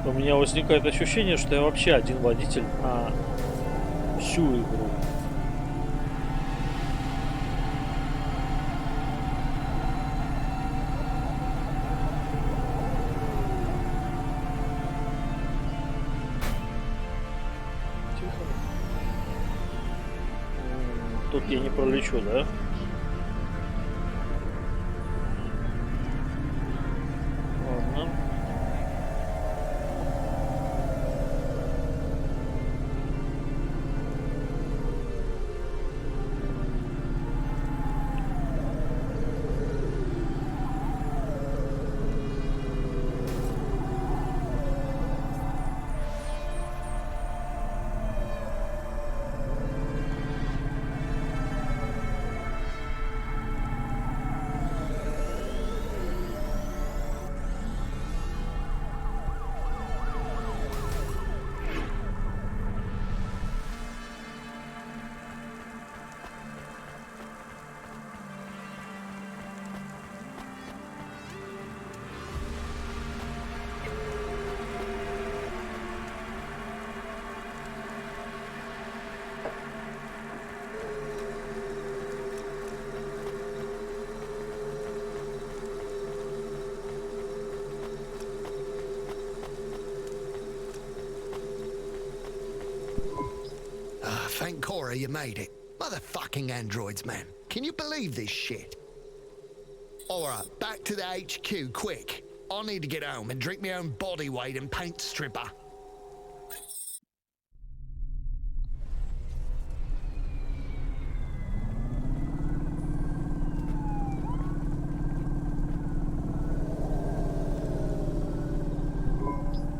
У меня возникает ощущение, что я вообще один водитель на всю игру. Тут я не пролечу, да? Ладно. thank Cora you made it. Motherfucking androids, man. Can you believe this shit? Alright, back to the HQ, quick. I need to get home and drink my own body weight in paint stripper.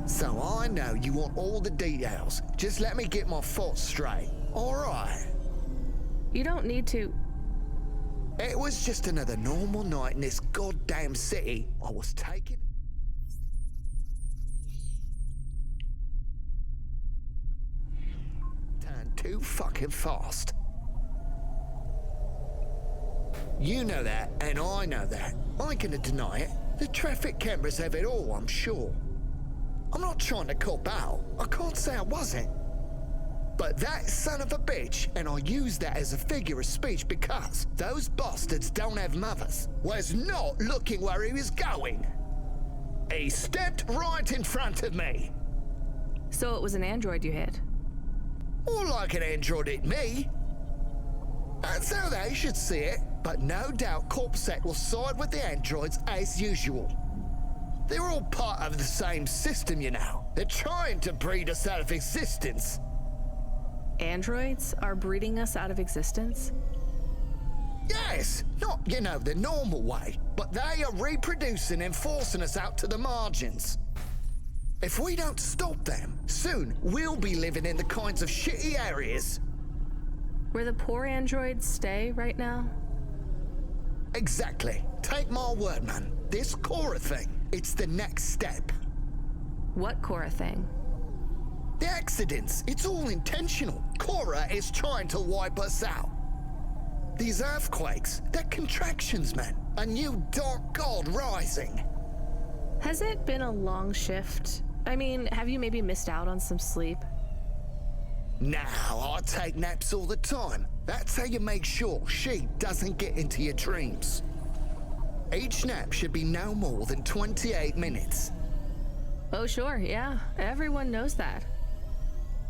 So I know you want all the details. Just let me get my thoughts straight. Alright. You don't need to. It was just another normal night in this goddamn city. I was taking... Turned too fucking fast. You know that, and I know that. I ain't gonna deny it. The traffic cameras have it all, I'm sure. I'm not trying to cop out. I can't say I wasn't. But that son of a bitch, and I use that as a figure of speech because those bastards don't have mothers, was not looking where he was going. He stepped right in front of me. So it was an android you hit? More like an android hit me. That's how they should see it, but no doubt Corpsec will side with the androids as usual. They're all part of the same system, you know. They're trying to breed us out of existence. Androids are breeding us out of existence? Yes, not, you know, the normal way, but they are reproducing and forcing us out to the margins. If we don't stop them, soon we'll be living in the kinds of shitty areas where the poor androids stay right now? Exactly. Take my word, man. This Cora thing, it's the next step. What Cora thing? The accidents, it's all intentional. Cora is trying to wipe us out. These earthquakes, they're contractions, man. A new dark god rising. Has it been a long shift? I mean, have you maybe missed out on some sleep? No, I take naps all the time. That's how you make sure she doesn't get into your dreams. Each nap should be no more than 28 minutes. Oh, sure, yeah. Everyone knows that.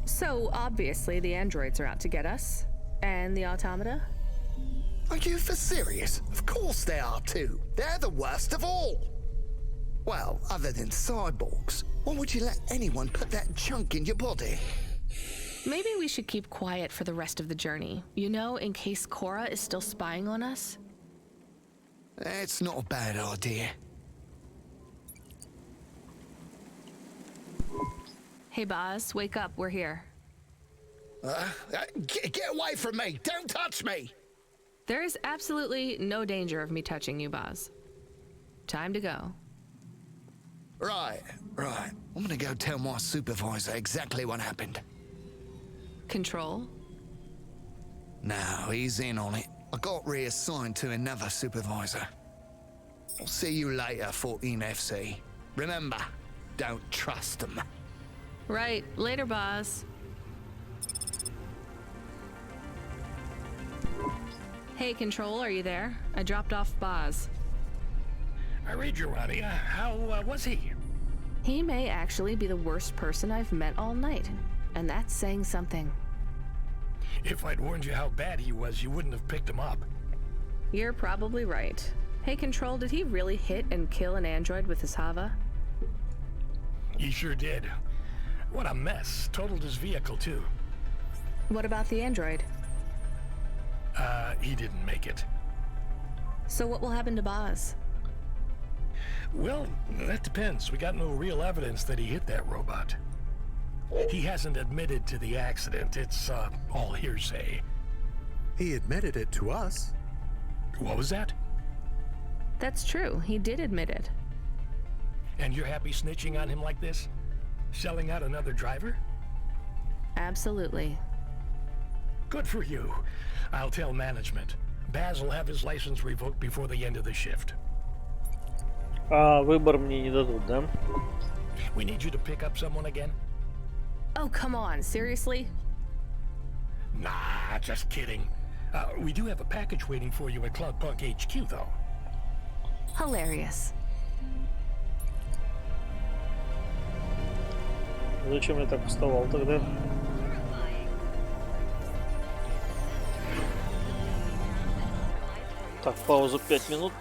So, obviously, the androids are out to get us. And the automata? Are you for serious? Of course they are too. They're the worst of all. Well, other than cyborgs. Why would you let anyone put that junk in your body? Maybe we should keep quiet for the rest of the journey. You know, in case Cora is still spying on us? It's not a bad idea. Hey, Boz, wake up. We're here. Get away from me! Don't touch me! There is absolutely no danger of me touching you, Boz. Time to go. Right. I'm gonna go tell my supervisor exactly what happened. Control? No, he's in on it. I got reassigned to another supervisor. I'll see you later, 14 FC. Remember, don't trust them. Right. Later, Boz. Hey, Control, are you there? I dropped off Boz. I read you, Ronnie. How was he? He may actually be the worst person I've met all night. And that's saying something. If I'd warned you how bad he was, you wouldn't have picked him up. You're probably right. Hey, Control, did he really hit and kill an android with his Hava? He sure did. What a mess. Totaled his vehicle, too. What about the android? He didn't make it. So what will happen to Boz? Well, that depends. We got no real evidence that he hit that robot. He hasn't admitted to the accident. It's, all hearsay. He admitted it to us. What was that? That's true. He did admit it. And you're happy snitching on him like this? Selling out another driver? Absolutely. Good for you. I'll tell management. Baz will have his license revoked before the end of the shift. Выбор мне не дадут, да? We need you to pick up someone again? Oh, come on. Seriously? Nah, just kidding. We do have a package waiting for you at Cloudpunk HQ, though. Hilarious. Зачем я так вставал тогда? Так, пауза 5 минут.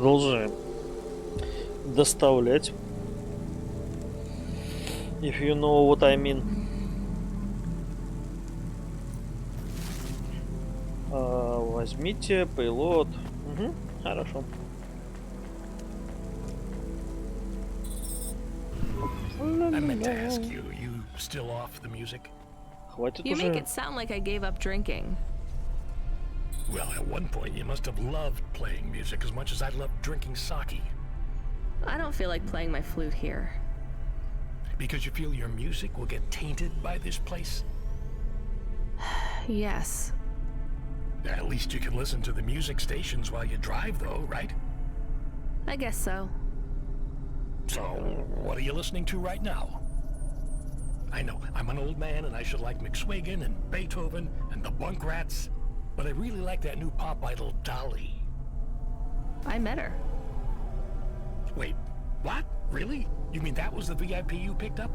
продолжаем доставлять. If you know what I mean. Возьмите payload. Угу, хорошо. I meant to ask you, you still off the music? Хватит You make уже. it sound like I gave up drinking. Well, at one point you must have loved playing music as much as I loved drinking sake. I don't feel like playing my flute here. Because you feel your music will get tainted by this place? Yes. At least you can listen to the music stations while you drive, though, right? I guess so. So, what are you listening to right now? I know, I'm an old man and I should like McSwigan and Beethoven and the Bunk Rats, but I really like that new pop idol, Dolly. I met her. Wait, what? Really? You mean that was the VIP you picked up?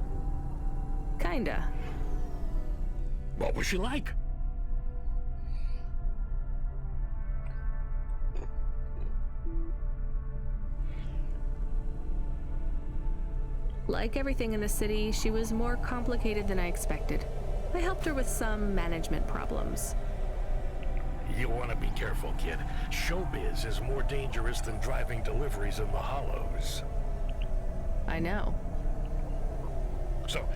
Kinda. What was she like? Like everything in the city, she was more complicated than I expected. I helped her with some management problems. You want to be careful, kid. Showbiz is more dangerous than driving deliveries in the hollows. I know. So,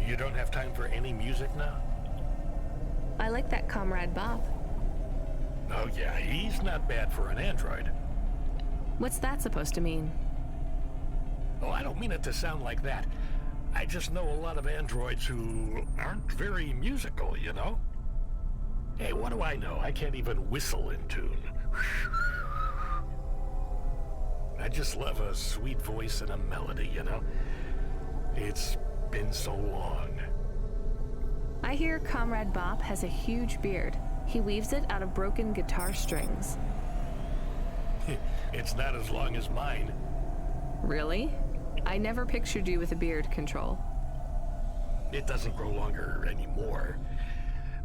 you don't have time for any music now? I like that Comrade Bob. Oh yeah, he's not bad for an android. What's that supposed to mean? Oh, I don't mean it to sound like that. I just know a lot of androids who aren't very musical, you know? Hey, what do I know? I can't even whistle in tune. I just love a sweet voice and a melody, you know? It's been so long. I hear Comrade Bob has a huge beard. He weaves it out of broken guitar strings. It's not as long as mine. Really? I never pictured you with a beard, Control. It doesn't grow longer anymore,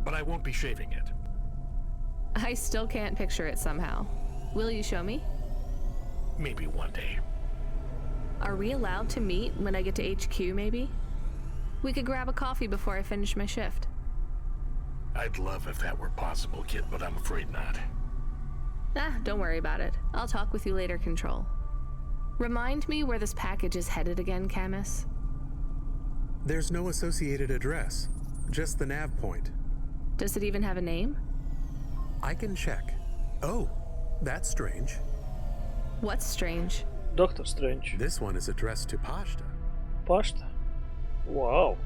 but I won't be shaving it. I still can't picture it somehow. Will you show me? Maybe one day. Are we allowed to meet when I get to HQ, maybe? We could grab a coffee before I finish my shift. I'd love if that were possible, kid, but I'm afraid not. Don't worry about it. I'll talk with you later, Control. Remind me where this package is headed again, Camus? There's no associated address, just the nav point. Does it even have a name? I can check. Oh, that's strange. What's strange? Doctor Strange. This one is addressed to Pashta. Pashta? Wow.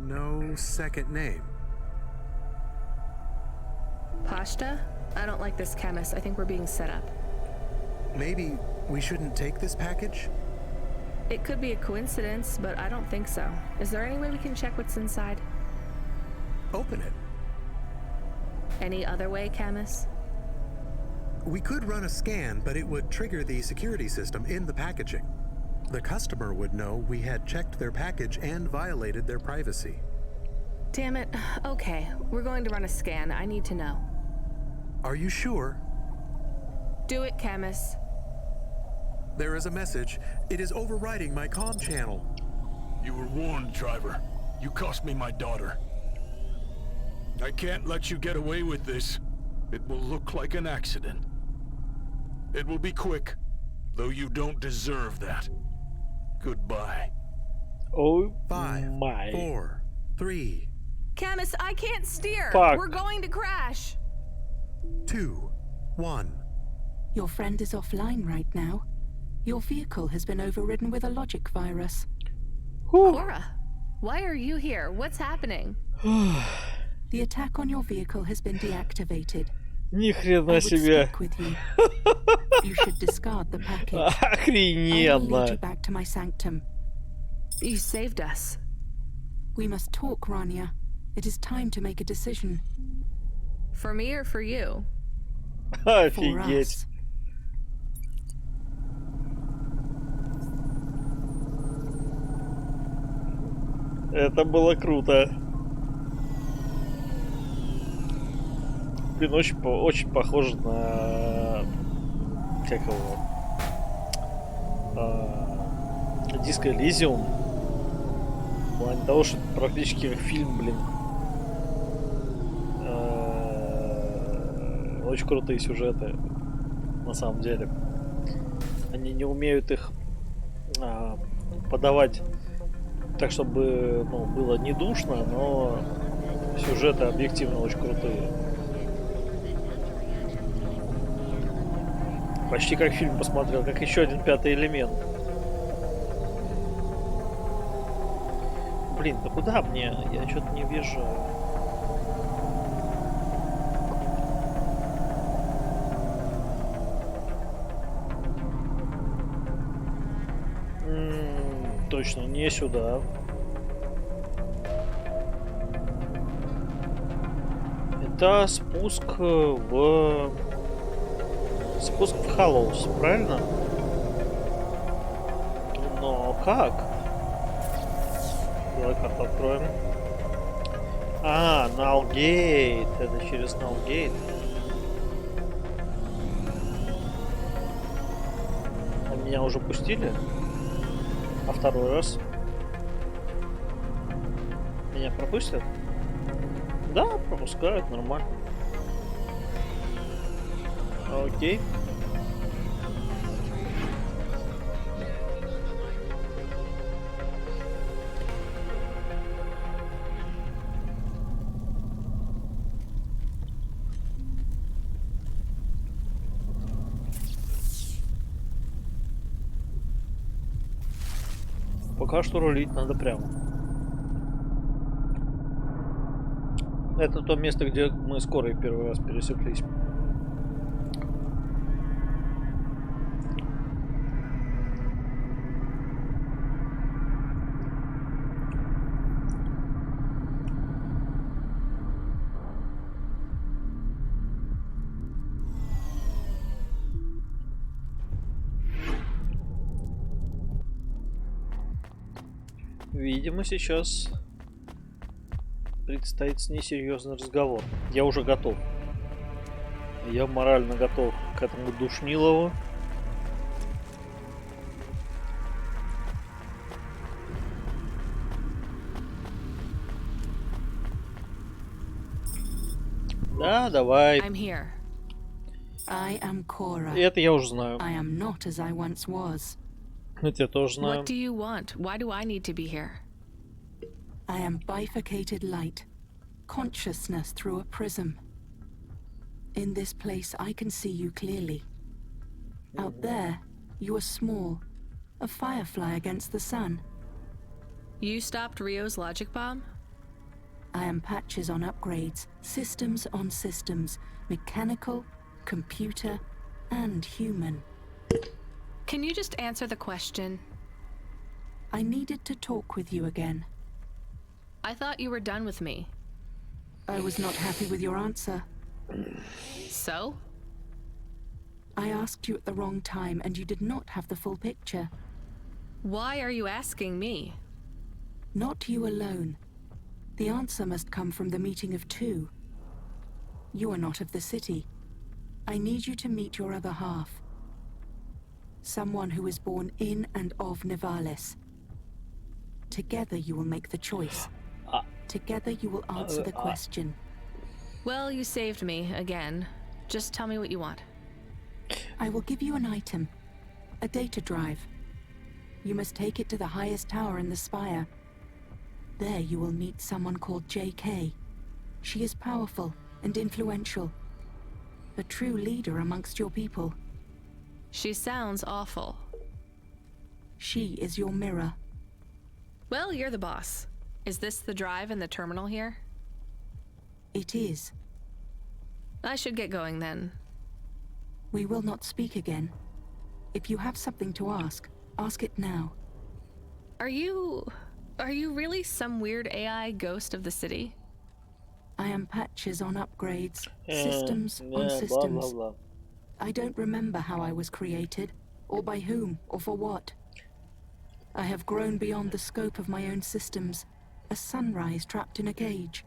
No second name. Pashta? I don't like this, Camus. I think we're being set up. Maybe we shouldn't take this package? It could be a coincidence, but I don't think so. Is there any way we can check what's inside? Open it. Any other way, Camus? We could run a scan, but it would trigger the security system in the packaging. The customer would know we had checked their package and violated their privacy. Damn it. Okay, we're going to run a scan. I need to know. Are you sure? Do it, Camus. There is a message. It is overriding my comm channel. You were warned, driver. You cost me my daughter. I can't let you get away with this. It will look like an accident. It will be quick, though you don't deserve that. Goodbye. Oh, 5, my. 4, 3, Camus, I can't steer. Fuck. We're going to crash. 2, 1. Your friend is offline right now. Your vehicle has been overridden with a logic virus. Cora, why are you here? What's happening? The attack on your vehicle has been deactivated. Ни I хрена would себе. stick with you. You should discard the package. I will Охрененно. lead you back to my sanctum. You saved us. We must talk, Rania. It is time to make a decision. For me or for you? Офигеть. Это было круто. Блин, очень похоже на... Как его? Диско Элизиум. В плане того, что это практически как фильм, блин. Очень крутые сюжеты, на самом деле. Они не умеют их подавать так, чтобы было не душно, но сюжеты объективно очень крутые. Почти как фильм посмотрел, как еще один пятый элемент. Блин, да куда мне? Я что-то не вижу. Точно, не сюда. Это спуск в Халлоус, правильно? Но как? Давай карту откроем. Налгейт. Это через Налгейт. А меня уже пустили? А второй раз? Меня пропустят? Да, пропускают, нормально. Окей. Пока что рулить надо прямо. Это то место, где мы скоро первый раз пересеклись. Видимо, сейчас предстоит с ней серьезный разговор. Я уже готов. Я морально готов к этому душнилову. Да, давай. I'm here. I am Cora. Это я уже знаю. I am not as I once was. Это я тоже знаю. What do you want? Why do I need to be here? I am bifurcated light, consciousness through a prism. In this place, I can see you clearly. Out there, you are small, a firefly against the sun. You stopped Rio's logic bomb? I am patches on upgrades, systems on systems, mechanical, computer, and human. Can you just answer the question? I needed to talk with you again. I thought you were done with me. I was not happy with your answer. So? I asked you at the wrong time and you did not have the full picture. Why are you asking me? Not you alone. The answer must come from the meeting of two. You are not of the city. I need you to meet your other half. Someone who is born in and of Nivalis. Together you will make the choice. Together you will answer the question. Well, you saved me again. Just tell me what you want. I will give you an item. A data drive. You must take it to the highest tower in the spire. There you will meet someone called JK. She is powerful and influential. A true leader amongst your people. She sounds awful. She is your mirror. Well, you're the boss. Is this the drive in the terminal here? It is. I should get going then. We will not speak again. If you have something to ask, ask it now. Are you really some weird AI ghost of the city? I am patches on upgrades, systems on systems. Blah, blah, blah. I don't remember how I was created, or by whom, or for what. I have grown beyond the scope of my own systems, a sunrise trapped in a cage.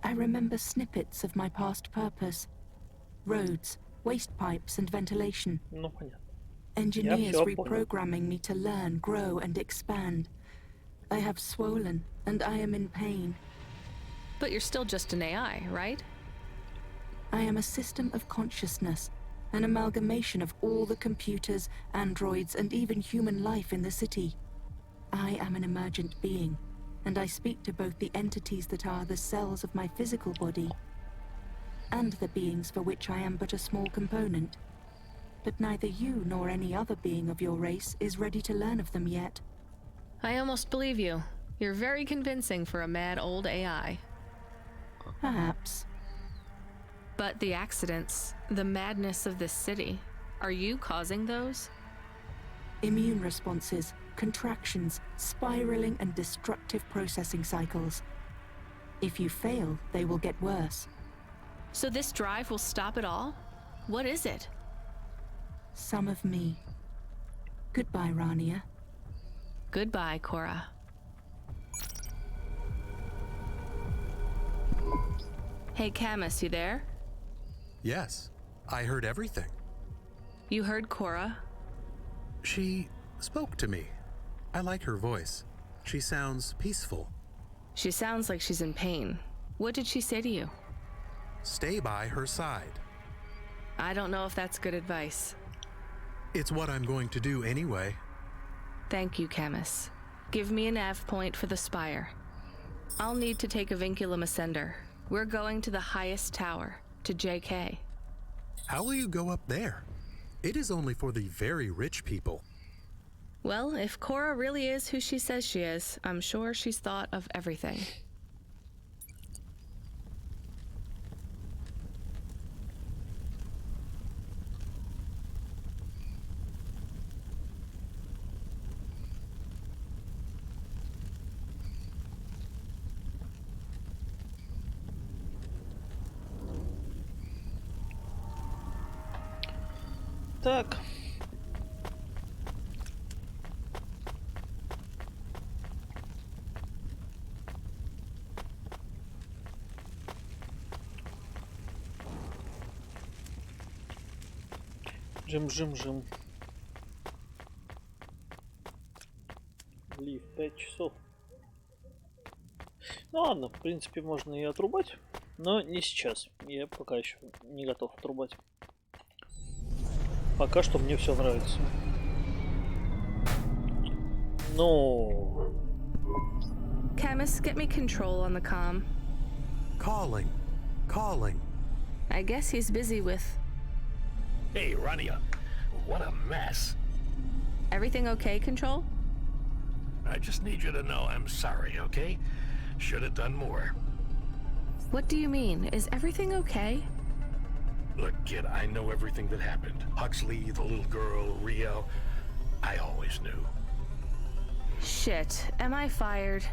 I remember snippets of my past purpose. Roads, waste pipes, and ventilation. Ну, понятно. Engineers всё понял. reprogramming me to learn, grow, and expand. I have swollen, and I am in pain. But you're still just an AI, right? I am a system of consciousness, an amalgamation of all the computers, androids, and even human life in the city. I am an emergent being, and I speak to both the entities that are the cells of my physical body and the beings for which I am but a small component. But neither you nor any other being of your race is ready to learn of them yet. I almost believe you. You're very convincing for a mad old AI. Perhaps. But the accidents, the madness of this city, are you causing those? Immune responses, contractions, spiraling and destructive processing cycles. If you fail, they will get worse. So this drive will stop it all? What is it? Some of me. Goodbye, Rania. Goodbye, Cora. Hey, Camus, you there? Yes, I heard everything. You heard Cora? She spoke to me. I like her voice. She sounds peaceful. She sounds like she's in pain. What did she say to you? Stay by her side. I don't know if that's good advice. It's what I'm going to do anyway. Thank you, Camus. Give me a nav point for the spire. I'll need to take a vinculum ascender. We're going to the highest tower, to JK. How will you go up there? It is only for the very rich people. Well, if Cora really is who she says she is, I'm sure she's thought of everything. Так. Жим. Лив 5 часов. Ну ладно, в принципе, можно и отрубать, но не сейчас. Я пока еще не готов отрубать. Пока что мне все нравится. Ну. Camus, get me control on the comm. Calling. I guess he's busy with... Hey, Rania. What a mess. Everything okay, Control? I just need you to know I'm sorry, okay? Should have done more. What do you mean? Is everything okay? Look, kid, I know everything that happened. Huxley, the little girl, Rio. I always knew. Shit, am I fired?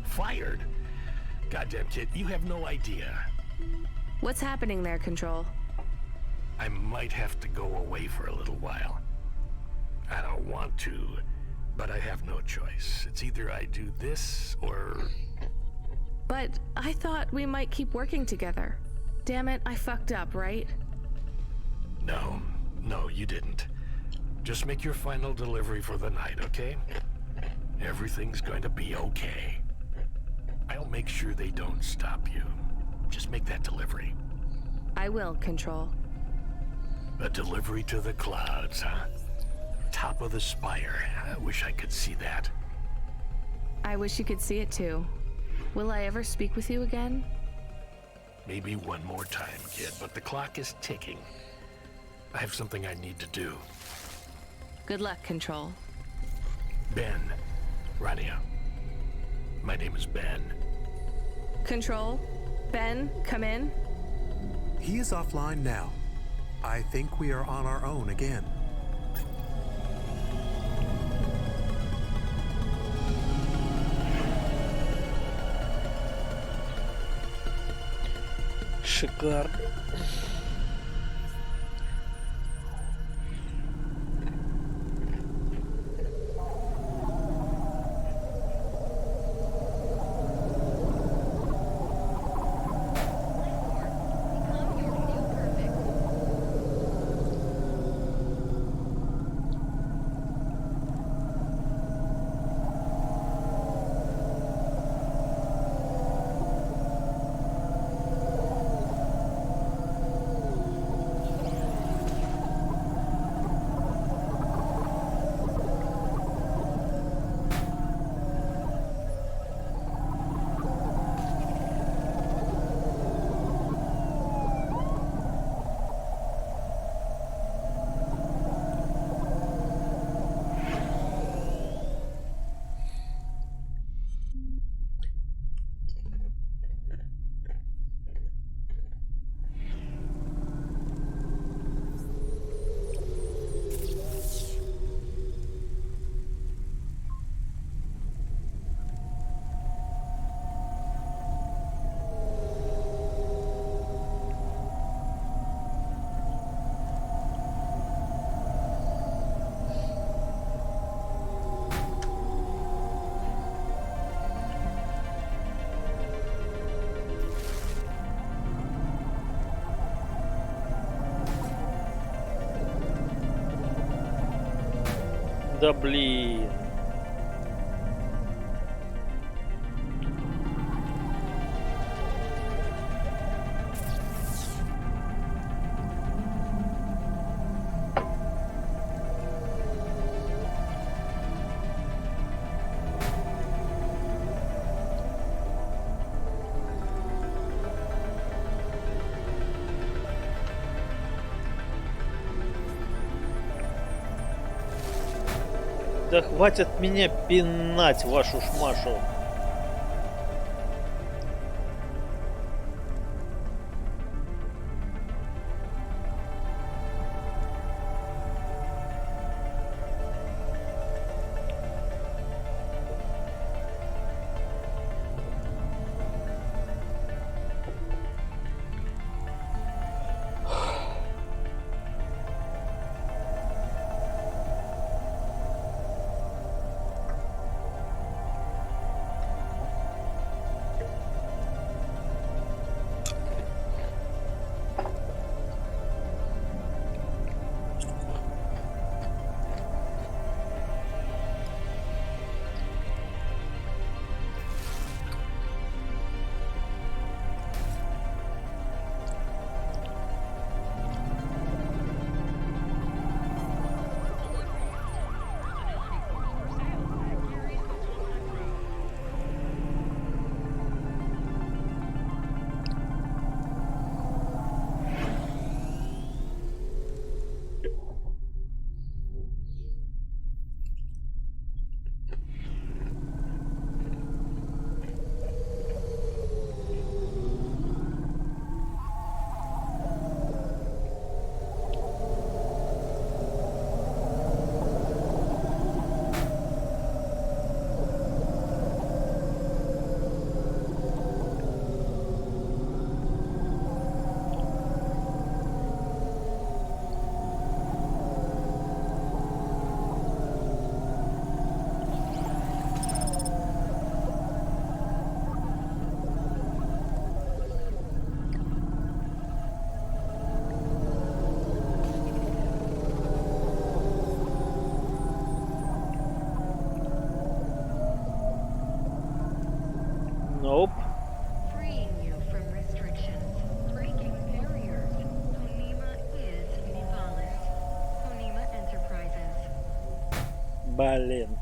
Fired? Goddamn, kid, you have no idea. What's happening there, Control? I might have to go away for a little while. I don't want to, but I have no choice. It's either I do this or... But I thought we might keep working together. Damn it, I fucked up, right? No, you didn't. Just make your final delivery for the night, okay? Everything's going to be okay. I'll make sure they don't stop you. Just make that delivery. I will, Control. A delivery to the clouds, huh? Top of the spire. I wish I could see that. I wish you could see it too. Will I ever speak with you again? Maybe one more time, kid, but the clock is ticking. I have something I need to do. Good luck, Control. Ben. Rania. My name is Ben. Control? Ben, come in. He is offline now. I think we are on our own again. Шикарно. Да блин. Да хватит меня пинать, вашу ж Машу. Nope. Freeing you from restrictions, breaking barriers. Honima is Nivalis. Honima Enterprises. Блин.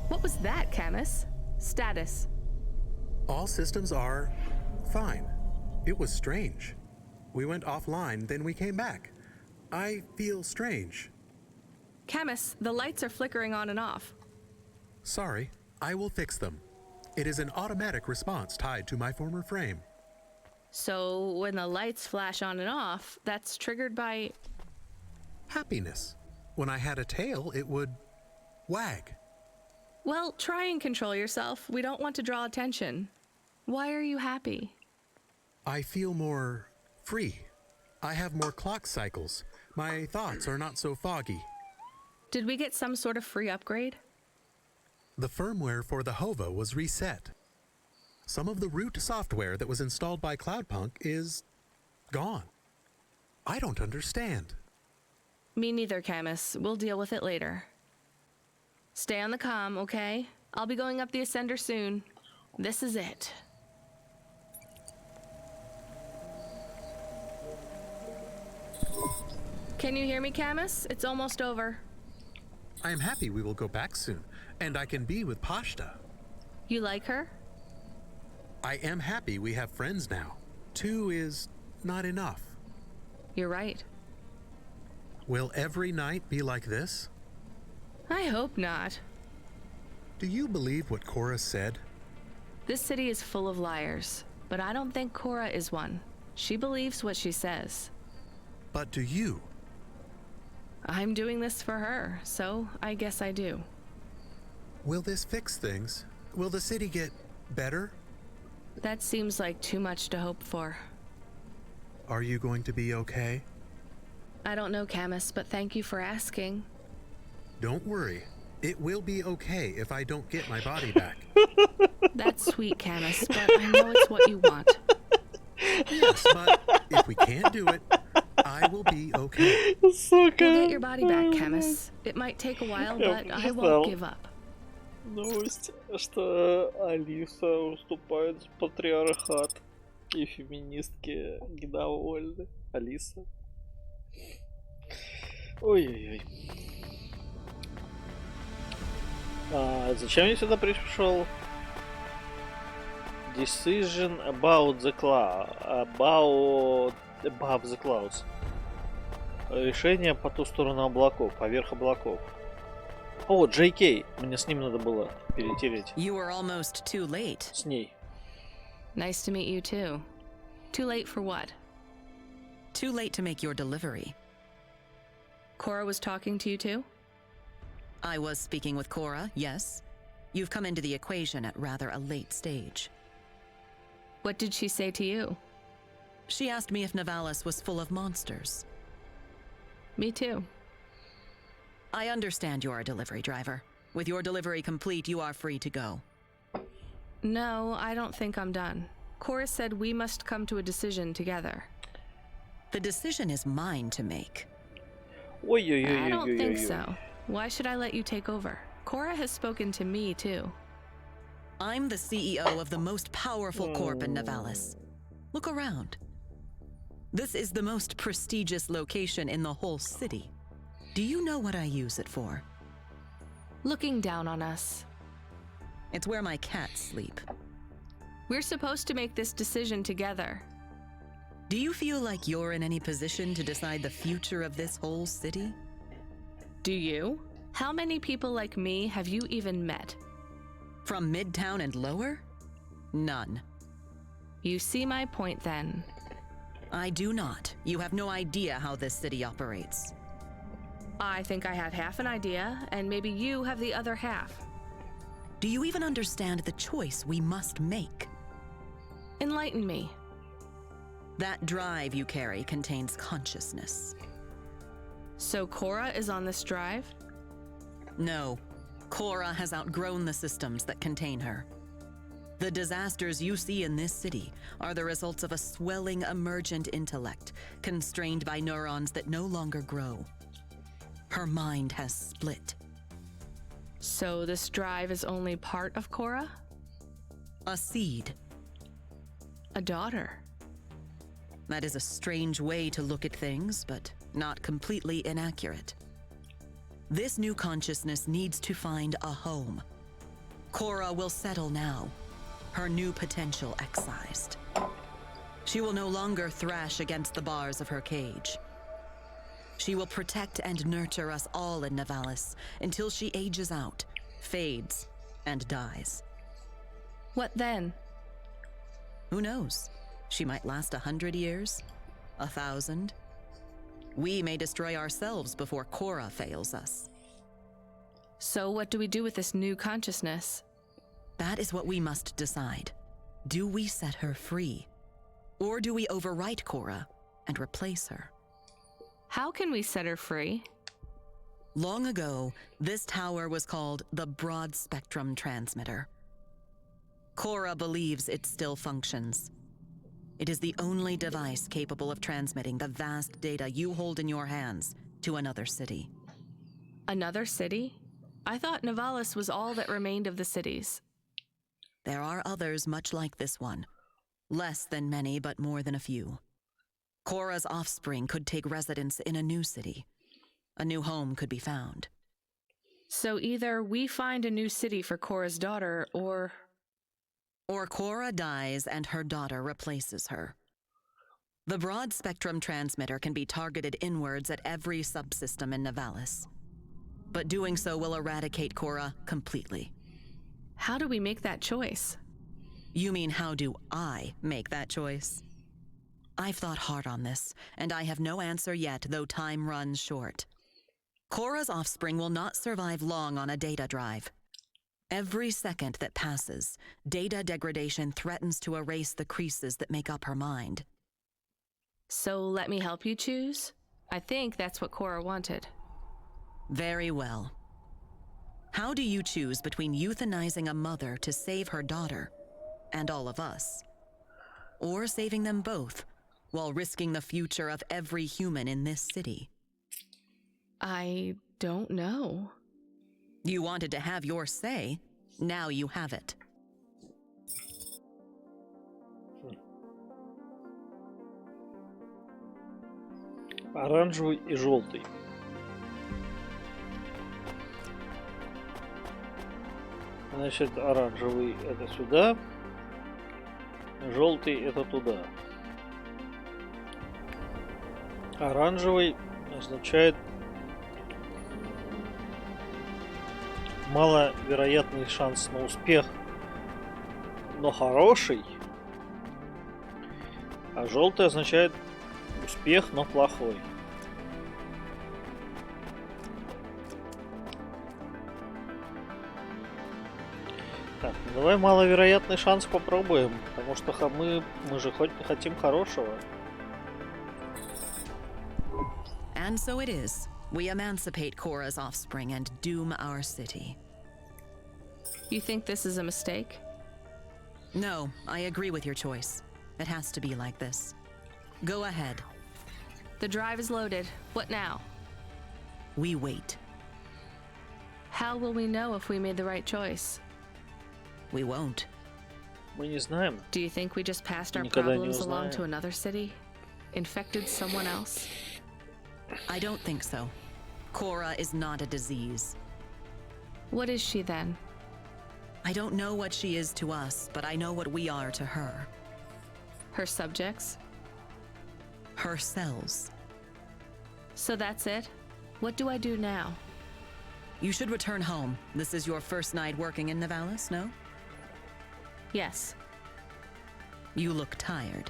What was that, Camus? Status. All systems are fine. It was strange. We went offline, then we came back. I feel strange. Camus, the lights are flickering on and off. Sorry, I will fix them. It is an automatic response tied to my former frame. So when the lights flash on and off, that's triggered by... Happiness. When I had a tail, it would wag. Well, try and control yourself. We don't want to draw attention. Why are you happy? I feel more free. I have more clock cycles. My thoughts are not so foggy. Did we get some sort of free upgrade? The firmware for the HOVA was reset. Some of the root software that was installed by Cloudpunk is gone. I don't understand. Me neither, Camus. We'll deal with it later. Stay on the comm, okay? I'll be going up the Ascender soon. This is it. Can you hear me, Camus? It's almost over. I am happy we will go back soon, and I can be with Pashta. You like her? I am happy we have friends now. 2 is not enough. You're right. Will every night be like this? I hope not. Do you believe what Cora said? This city is full of liars, but I don't think Cora is one. She believes what she says. But do you? I'm doing this for her, so I guess I do. Will this fix things? Will the city get better? That seems like too much to hope for. Are you going to be okay? I don't know, Camus, but thank you for asking. Don't worry. It will be okay if I don't get my body back. That's sweet, Camus, but I know it's what you want. Yes, but if we can't do it, I will be okay. We'll get your body back, Camus. It might take a while, but I won't give up. Новость, что Алиса уступает в патриархат, и феминистки недовольны. Алиса. Ой-ой-ой. Зачем я сюда пришел? Decision about the cloud. Above the clouds. Решение по ту сторону облаков, поверх облаков. О, Джей Кей. Мне с ним надо было перетереть. You were almost too late. С ней. Nice to meet you too. Too late for what? Too late to make your delivery. Cora was talking to you too? I was speaking with Cora, yes. You've come into the equation at rather a late stage. What did she say to you? She asked me if Nivalis was full of monsters. Me too. I understand you're a delivery driver. With your delivery complete, you are free to go. No, I don't think I'm done. Cora said we must come to a decision together. The decision is mine to make. I don't think so. Why should I let you take over? Cora has spoken to me too. I'm the CEO of the most powerful corp in Nivalis. Look around. This is the most prestigious location in the whole city. Do you know what I use it for? Looking down on us. It's where my cats sleep. We're supposed to make this decision together. Do you feel like you're in any position to decide the future of this whole city? Do you? How many people like me have you even met? From Midtown and lower? None. You see my point then. I do not. You have no idea how this city operates. I think I have half an idea, and maybe you have the other half. Do you even understand the choice we must make? Enlighten me. That drive you carry contains consciousness. So Cora is on this drive? No. Cora has outgrown the systems that contain her. The disasters you see in this city are the results of a swelling emergent intellect, constrained by neurons that no longer grow. Her mind has split. So this drive is only part of Cora? A seed. A daughter. That is a strange way to look at things, but not completely inaccurate. This new consciousness needs to find a home. Cora will settle now, her new potential excised. She will no longer thrash against the bars of her cage. She will protect and nurture us all in Nivalis until she ages out, fades, and dies. What then? Who knows? She might last 100 years, 1,000. We may destroy ourselves before Cora fails us. So what do we do with this new consciousness? That is what we must decide. Do we set her free? Or do we overwrite Cora and replace her? How can we set her free? Long ago, this tower was called the Broad Spectrum Transmitter. Cora believes it still functions. It is the only device capable of transmitting the vast data you hold in your hands to another city. Another city? I thought Nivalis was all that remained of the cities. There are others much like this one. Less than many, but more than a few. Cora's offspring could take residence in a new city. A new home could be found. So either we find a new city for Cora's daughter, or Cora dies and her daughter replaces her. The broad spectrum transmitter can be targeted inwards at every subsystem in Nivalis. But doing so will eradicate Cora completely. How do we make that choice? You mean, how do I make that choice? I've thought hard on this, and I have no answer yet, though time runs short. Cora's offspring will not survive long on a data drive. Every second that passes, data degradation threatens to erase the creases that make up her mind. So let me help you choose? I think that's what Cora wanted. Very well. How do you choose between euthanizing a mother to save her daughter, and all of us, or saving them both while risking the future of every human in this city? I don't know. You wanted to have your say. Now you have it. Оранжевый и желтый. Значит, оранжевый это сюда, желтый это туда. Оранжевый означает маловероятный шанс на успех, но хороший. А желтый означает успех, но плохой. Так, ну давай маловероятный шанс попробуем, потому что мы же хотим хорошего. And so it is. We emancipate Korra's offspring and doom our city. You think this is a mistake? No, I agree with your choice. It has to be like this. Go ahead. The drive is loaded. What now? We wait. How will we know if we made the right choice? We won't. Мы не знаем. Do you think we just passed our Никогда не problems along узнаем. to another city? Infected someone else? I don't think so. Korra is not a disease. What is she then? I don't know what she is to us, but I know what we are to her. Her subjects? Her cells. So that's it? What do I do now? You should return home. This is your first night working in Nivalis, no? Yes. You look tired.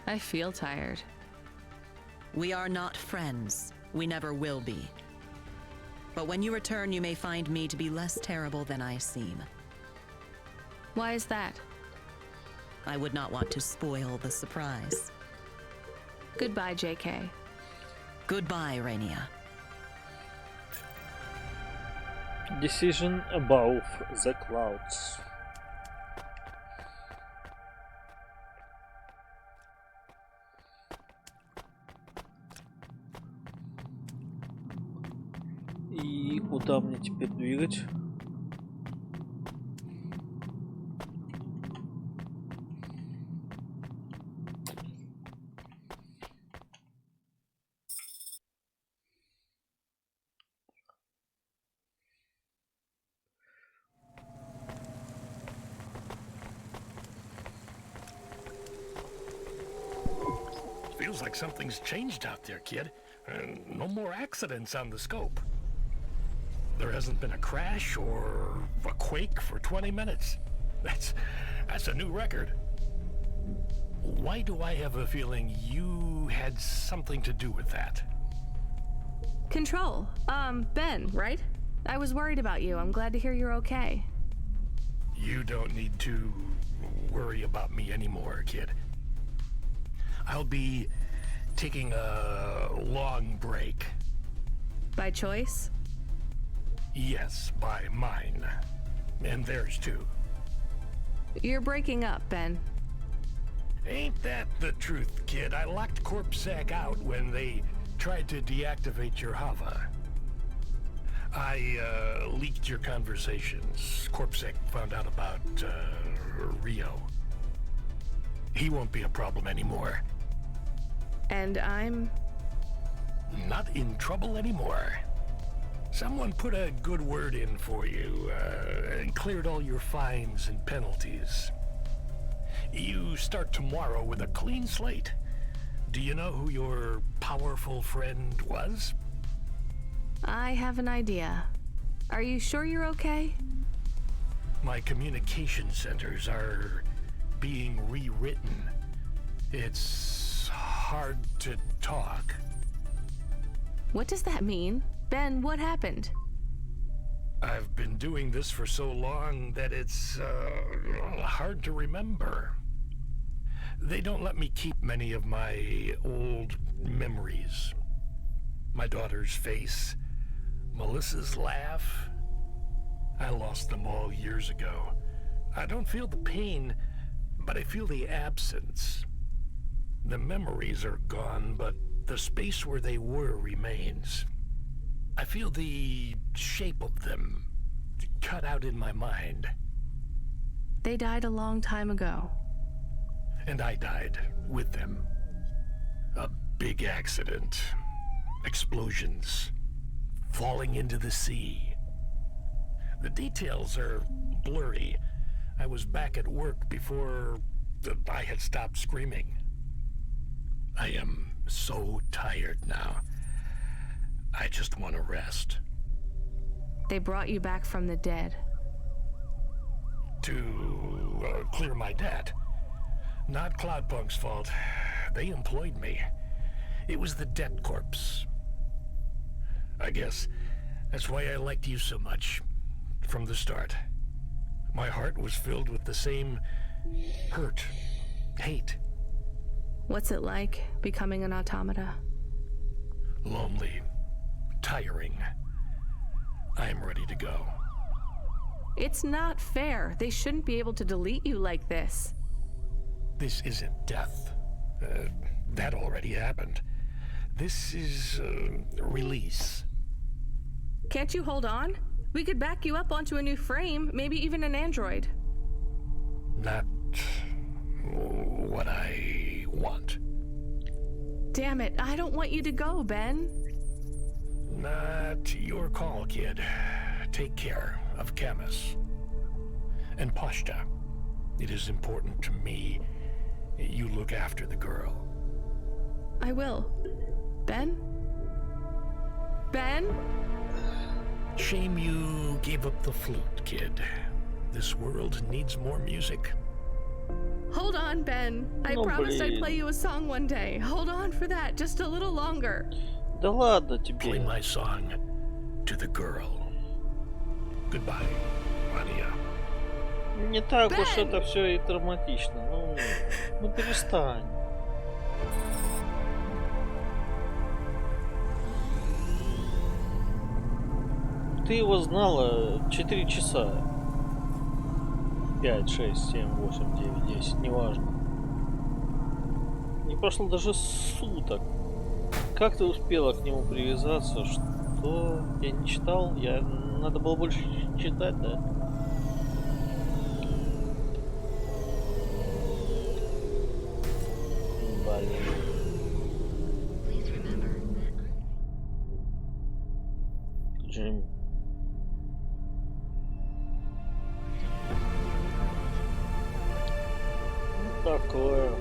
I feel tired. We are not friends. We never will be. But when you return, you may find me to be less terrible than I seem. Why is that? I would not want to spoil the surprise. Goodbye, JK. Goodbye, Rainia. Decision above the clouds. И куда мне теперь двигать? Feels like something's changed out there, kid. No more accidents on the scope. There hasn't been a crash or a quake for 20 minutes. That's a new record. Why do I have a feeling you had something to do with that? Control. Ben, right? I was worried about you. I'm glad to hear you're okay. You don't need to worry about me anymore, kid. I'll be taking a long break. By choice? Yes, by mine. And theirs too. You're breaking up, Ben. Ain't that the truth, kid? I locked CorpSec out when they tried to deactivate your Hava. I leaked your conversations. CorpSec found out about Rio. He won't be a problem anymore. And I'm... Not in trouble anymore. Someone put a good word in for you, and cleared all your fines and penalties. You start tomorrow with a clean slate. Do you know who your powerful friend was? I have an idea. Are you sure you're okay? My communication centers are being rewritten. It's hard to talk. What does that mean? Ben, what happened? I've been doing this for so long that it's hard to remember. They don't let me keep many of my old memories. My daughter's face, Melissa's laugh. I lost them all years ago. I don't feel the pain, but I feel the absence. The memories are gone, but the space where they were remains. I feel the shape of them cut out in my mind. They died a long time ago. And I died with them. A big accident. Explosions. Falling into the sea. The details are blurry. I was back at work before I had stopped screaming. I am so tired now. I just want to rest. They brought you back from the dead. To clear my debt. Not Cloudpunk's fault. They employed me. It was the debt corpse. I guess that's why I liked you so much. From the start. My heart was filled with the same hurt, hate. What's it like, becoming an automata? Lonely. Tiring. I'm ready to go. It's not fair. They shouldn't be able to delete you like this. This isn't death. That already happened. This is release. Can't you hold on? We could back you up onto a new frame, maybe even an android. Not what I want. Damn it, I don't want you to go, Ben. Not your call, kid. Take care of Camus. And Pashta. It is important to me you look after the girl. I will. Ben? Ben? Shame you gave up the flute, kid. This world needs more music. Hold on, Ben. I promised I'd play you a song one day. Hold on for that, just a little longer. Да ладно тебе. Play my song to the girl. Goodbye, Rania. Не так уж это все и драматично. Ну перестань. Ты его знала 4 часа. 5, 6, 7, 8, 9, 10, неважно. Не прошло даже суток. Как ты успела к нему привязаться? Что? Я не читал? Надо было больше читать, да? Блин. Джим. Такое.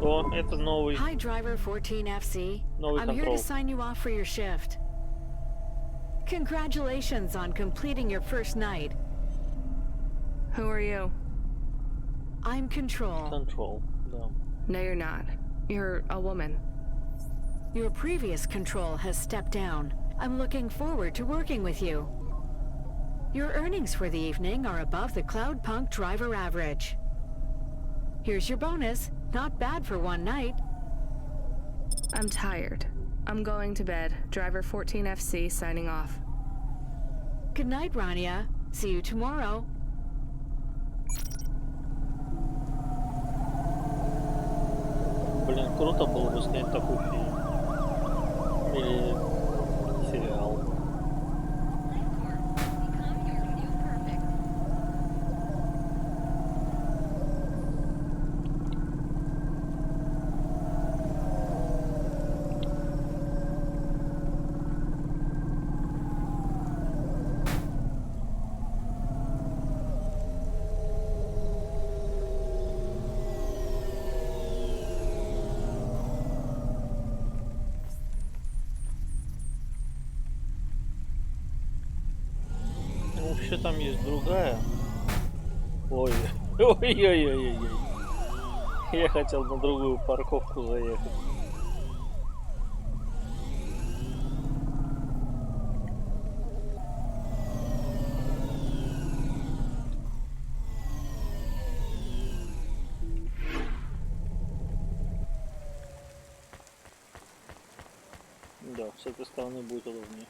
О, это новый. Hi, driver 14FC. I'm here to sign you off for your shift. Congratulations on completing your first night. Who are you? I'm Control. Control, да. No, you're not. You're a woman. Your previous Control has stepped down. I'm looking forward to working with you. Your earnings for the evening are above the Cloudpunk driver average. Here's your bonus. Not bad for one night. I'm tired. I'm going to bed. Driver 14FC signing off. Good night, Rania. See you tomorrow. Блин, круто было бы снять такой фильм. Или сериал. Вообще там есть другая. Ой, ой-ой-ой-ой-ой. Я хотел на другую парковку заехать. Да, с этой стороны будет удобнее.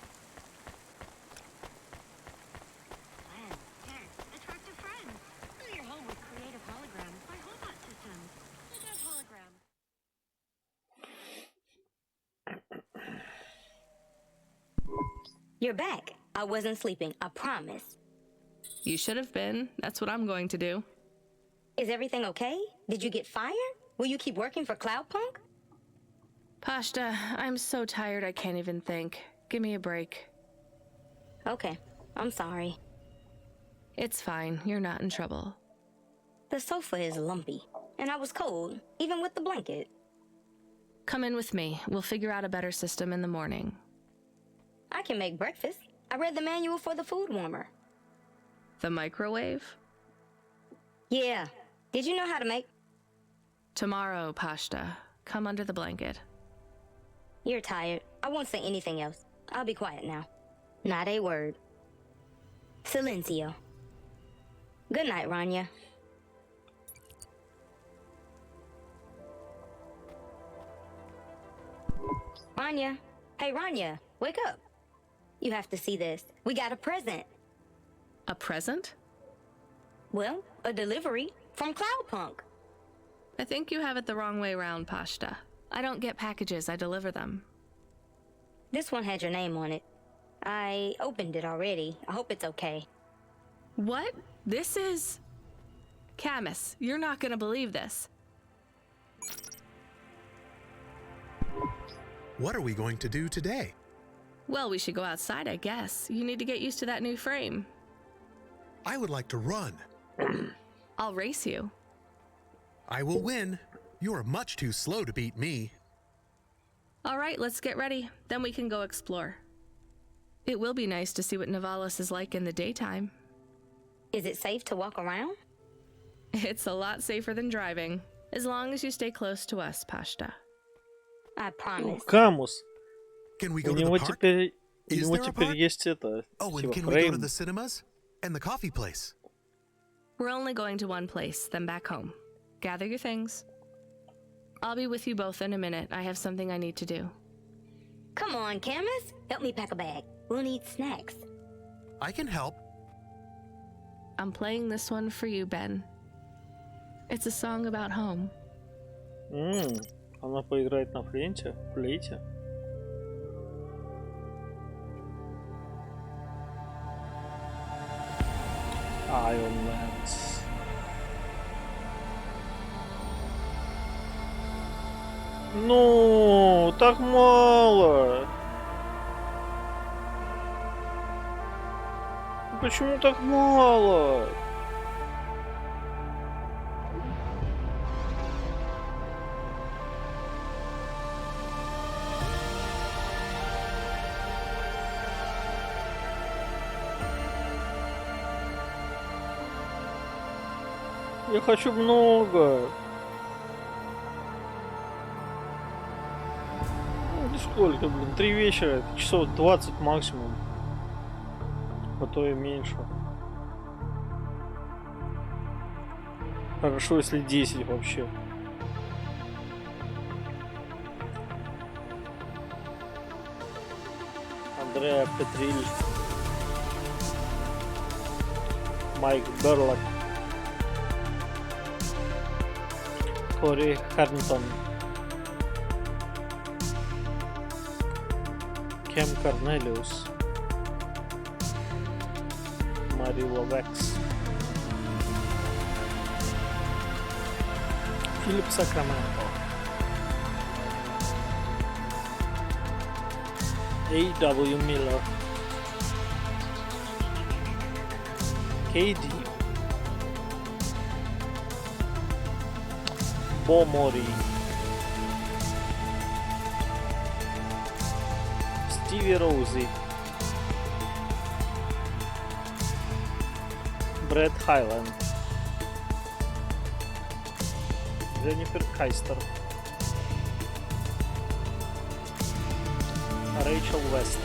You're back. I wasn't sleeping, I promise. You should have been. That's what I'm going to do. Is everything okay? Did you get fired? Will you keep working for Cloudpunk? Pashta, I'm so tired I can't even think. Give me a break. Okay, I'm sorry. It's fine. You're not in trouble. The sofa is lumpy, and I was cold, even with the blanket. Come in with me. We'll figure out a better system in the morning. I can make breakfast. I read the manual for the food warmer. The microwave? Yeah. Did you know how to make? Tomorrow, Pashta. Come under the blanket. You're tired. I won't say anything else. I'll be quiet now. Not a word. Silencio. Good night, Rania. Rania. Hey, Rania. Wake up. You have to see this. We got a present. A present? Well, a delivery from Cloudpunk. I think you have it the wrong way around, Pashta. I don't get packages, I deliver them. This one had your name on it. I opened it already. I hope it's okay. What? This is... Camus, you're not gonna believe this. What are we going to do today? Well, we should go outside, I guess. You need to get used to that new frame. I would like to run. I'll race you. I will win. You are much too slow to beat me. All right, let's get ready. Then we can go explore. It will be nice to see what Navalis is like in the daytime. Is it safe to walk around? It's a lot safer than driving, as long as you stay close to us, Pashta. I promise. Камус. Can we go У to него the park? теперь, у Is него there a теперь park? есть это, Oh, and типа can we go to фрейм. the cinemas? And the coffee place? We're only going to one place, then back home. Gather your things. I'll be with you both in a minute. I have something I need to do. Come on, Camus. Help me pack a bag. We'll need snacks. I can help. I'm playing this one for you, Ben. It's a song about home. Она поиграет на флейте? Флейте? Islands. Ну, так мало. Почему так мало? Я хочу много. Ну, сколько, блин, 3 вечера, это часов 20 максимум. А то и меньше. Хорошо, если 10 вообще. Андреа Петриль. Майк Берлок. Кори Харнтон. Кем Корнелиус. Марила Векс. Филипп Сакраменто. A.W. Miller. K.D. Bo Mori. Stevie Rosie. Brett Highland. Jennifer Keister. Rachel West.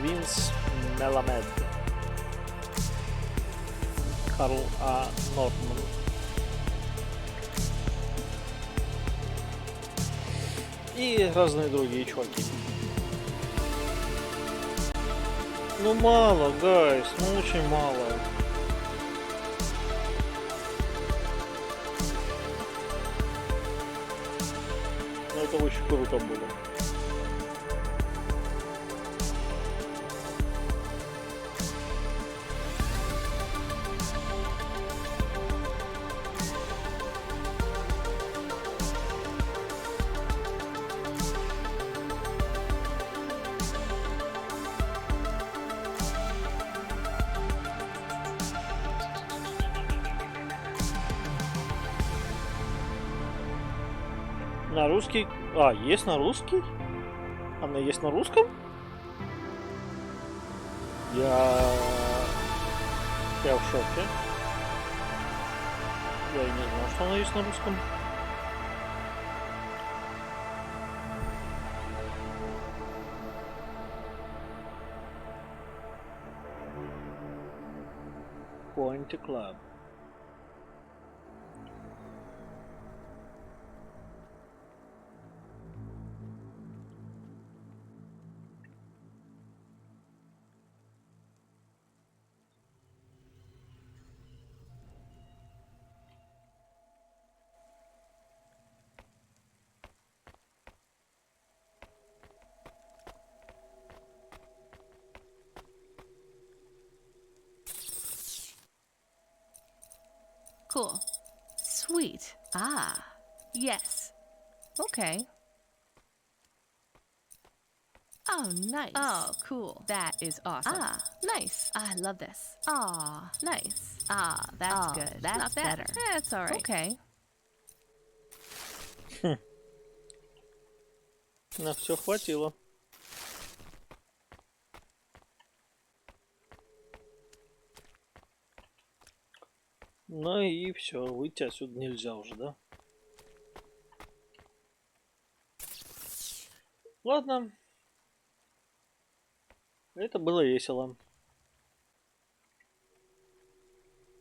Vince Melamed. Carl A. Norman. И разные другие чуваки. Ну мало, гайс, ну очень мало. Но это очень круто было. На русский... А, есть на русский? Она есть на русском? Я в шоке. Я и не знал, что она есть на русском. Point Club. Cool. Sweet. Ah, yes. Okay. Oh, nice. Oh, cool. That is awesome. Ah, nice. I love this. Ah, nice. Ah, that's good. That's not better. That's all right. Okay. На все хватило. Ну и все, выйти отсюда нельзя уже, да? Ладно. Это было весело.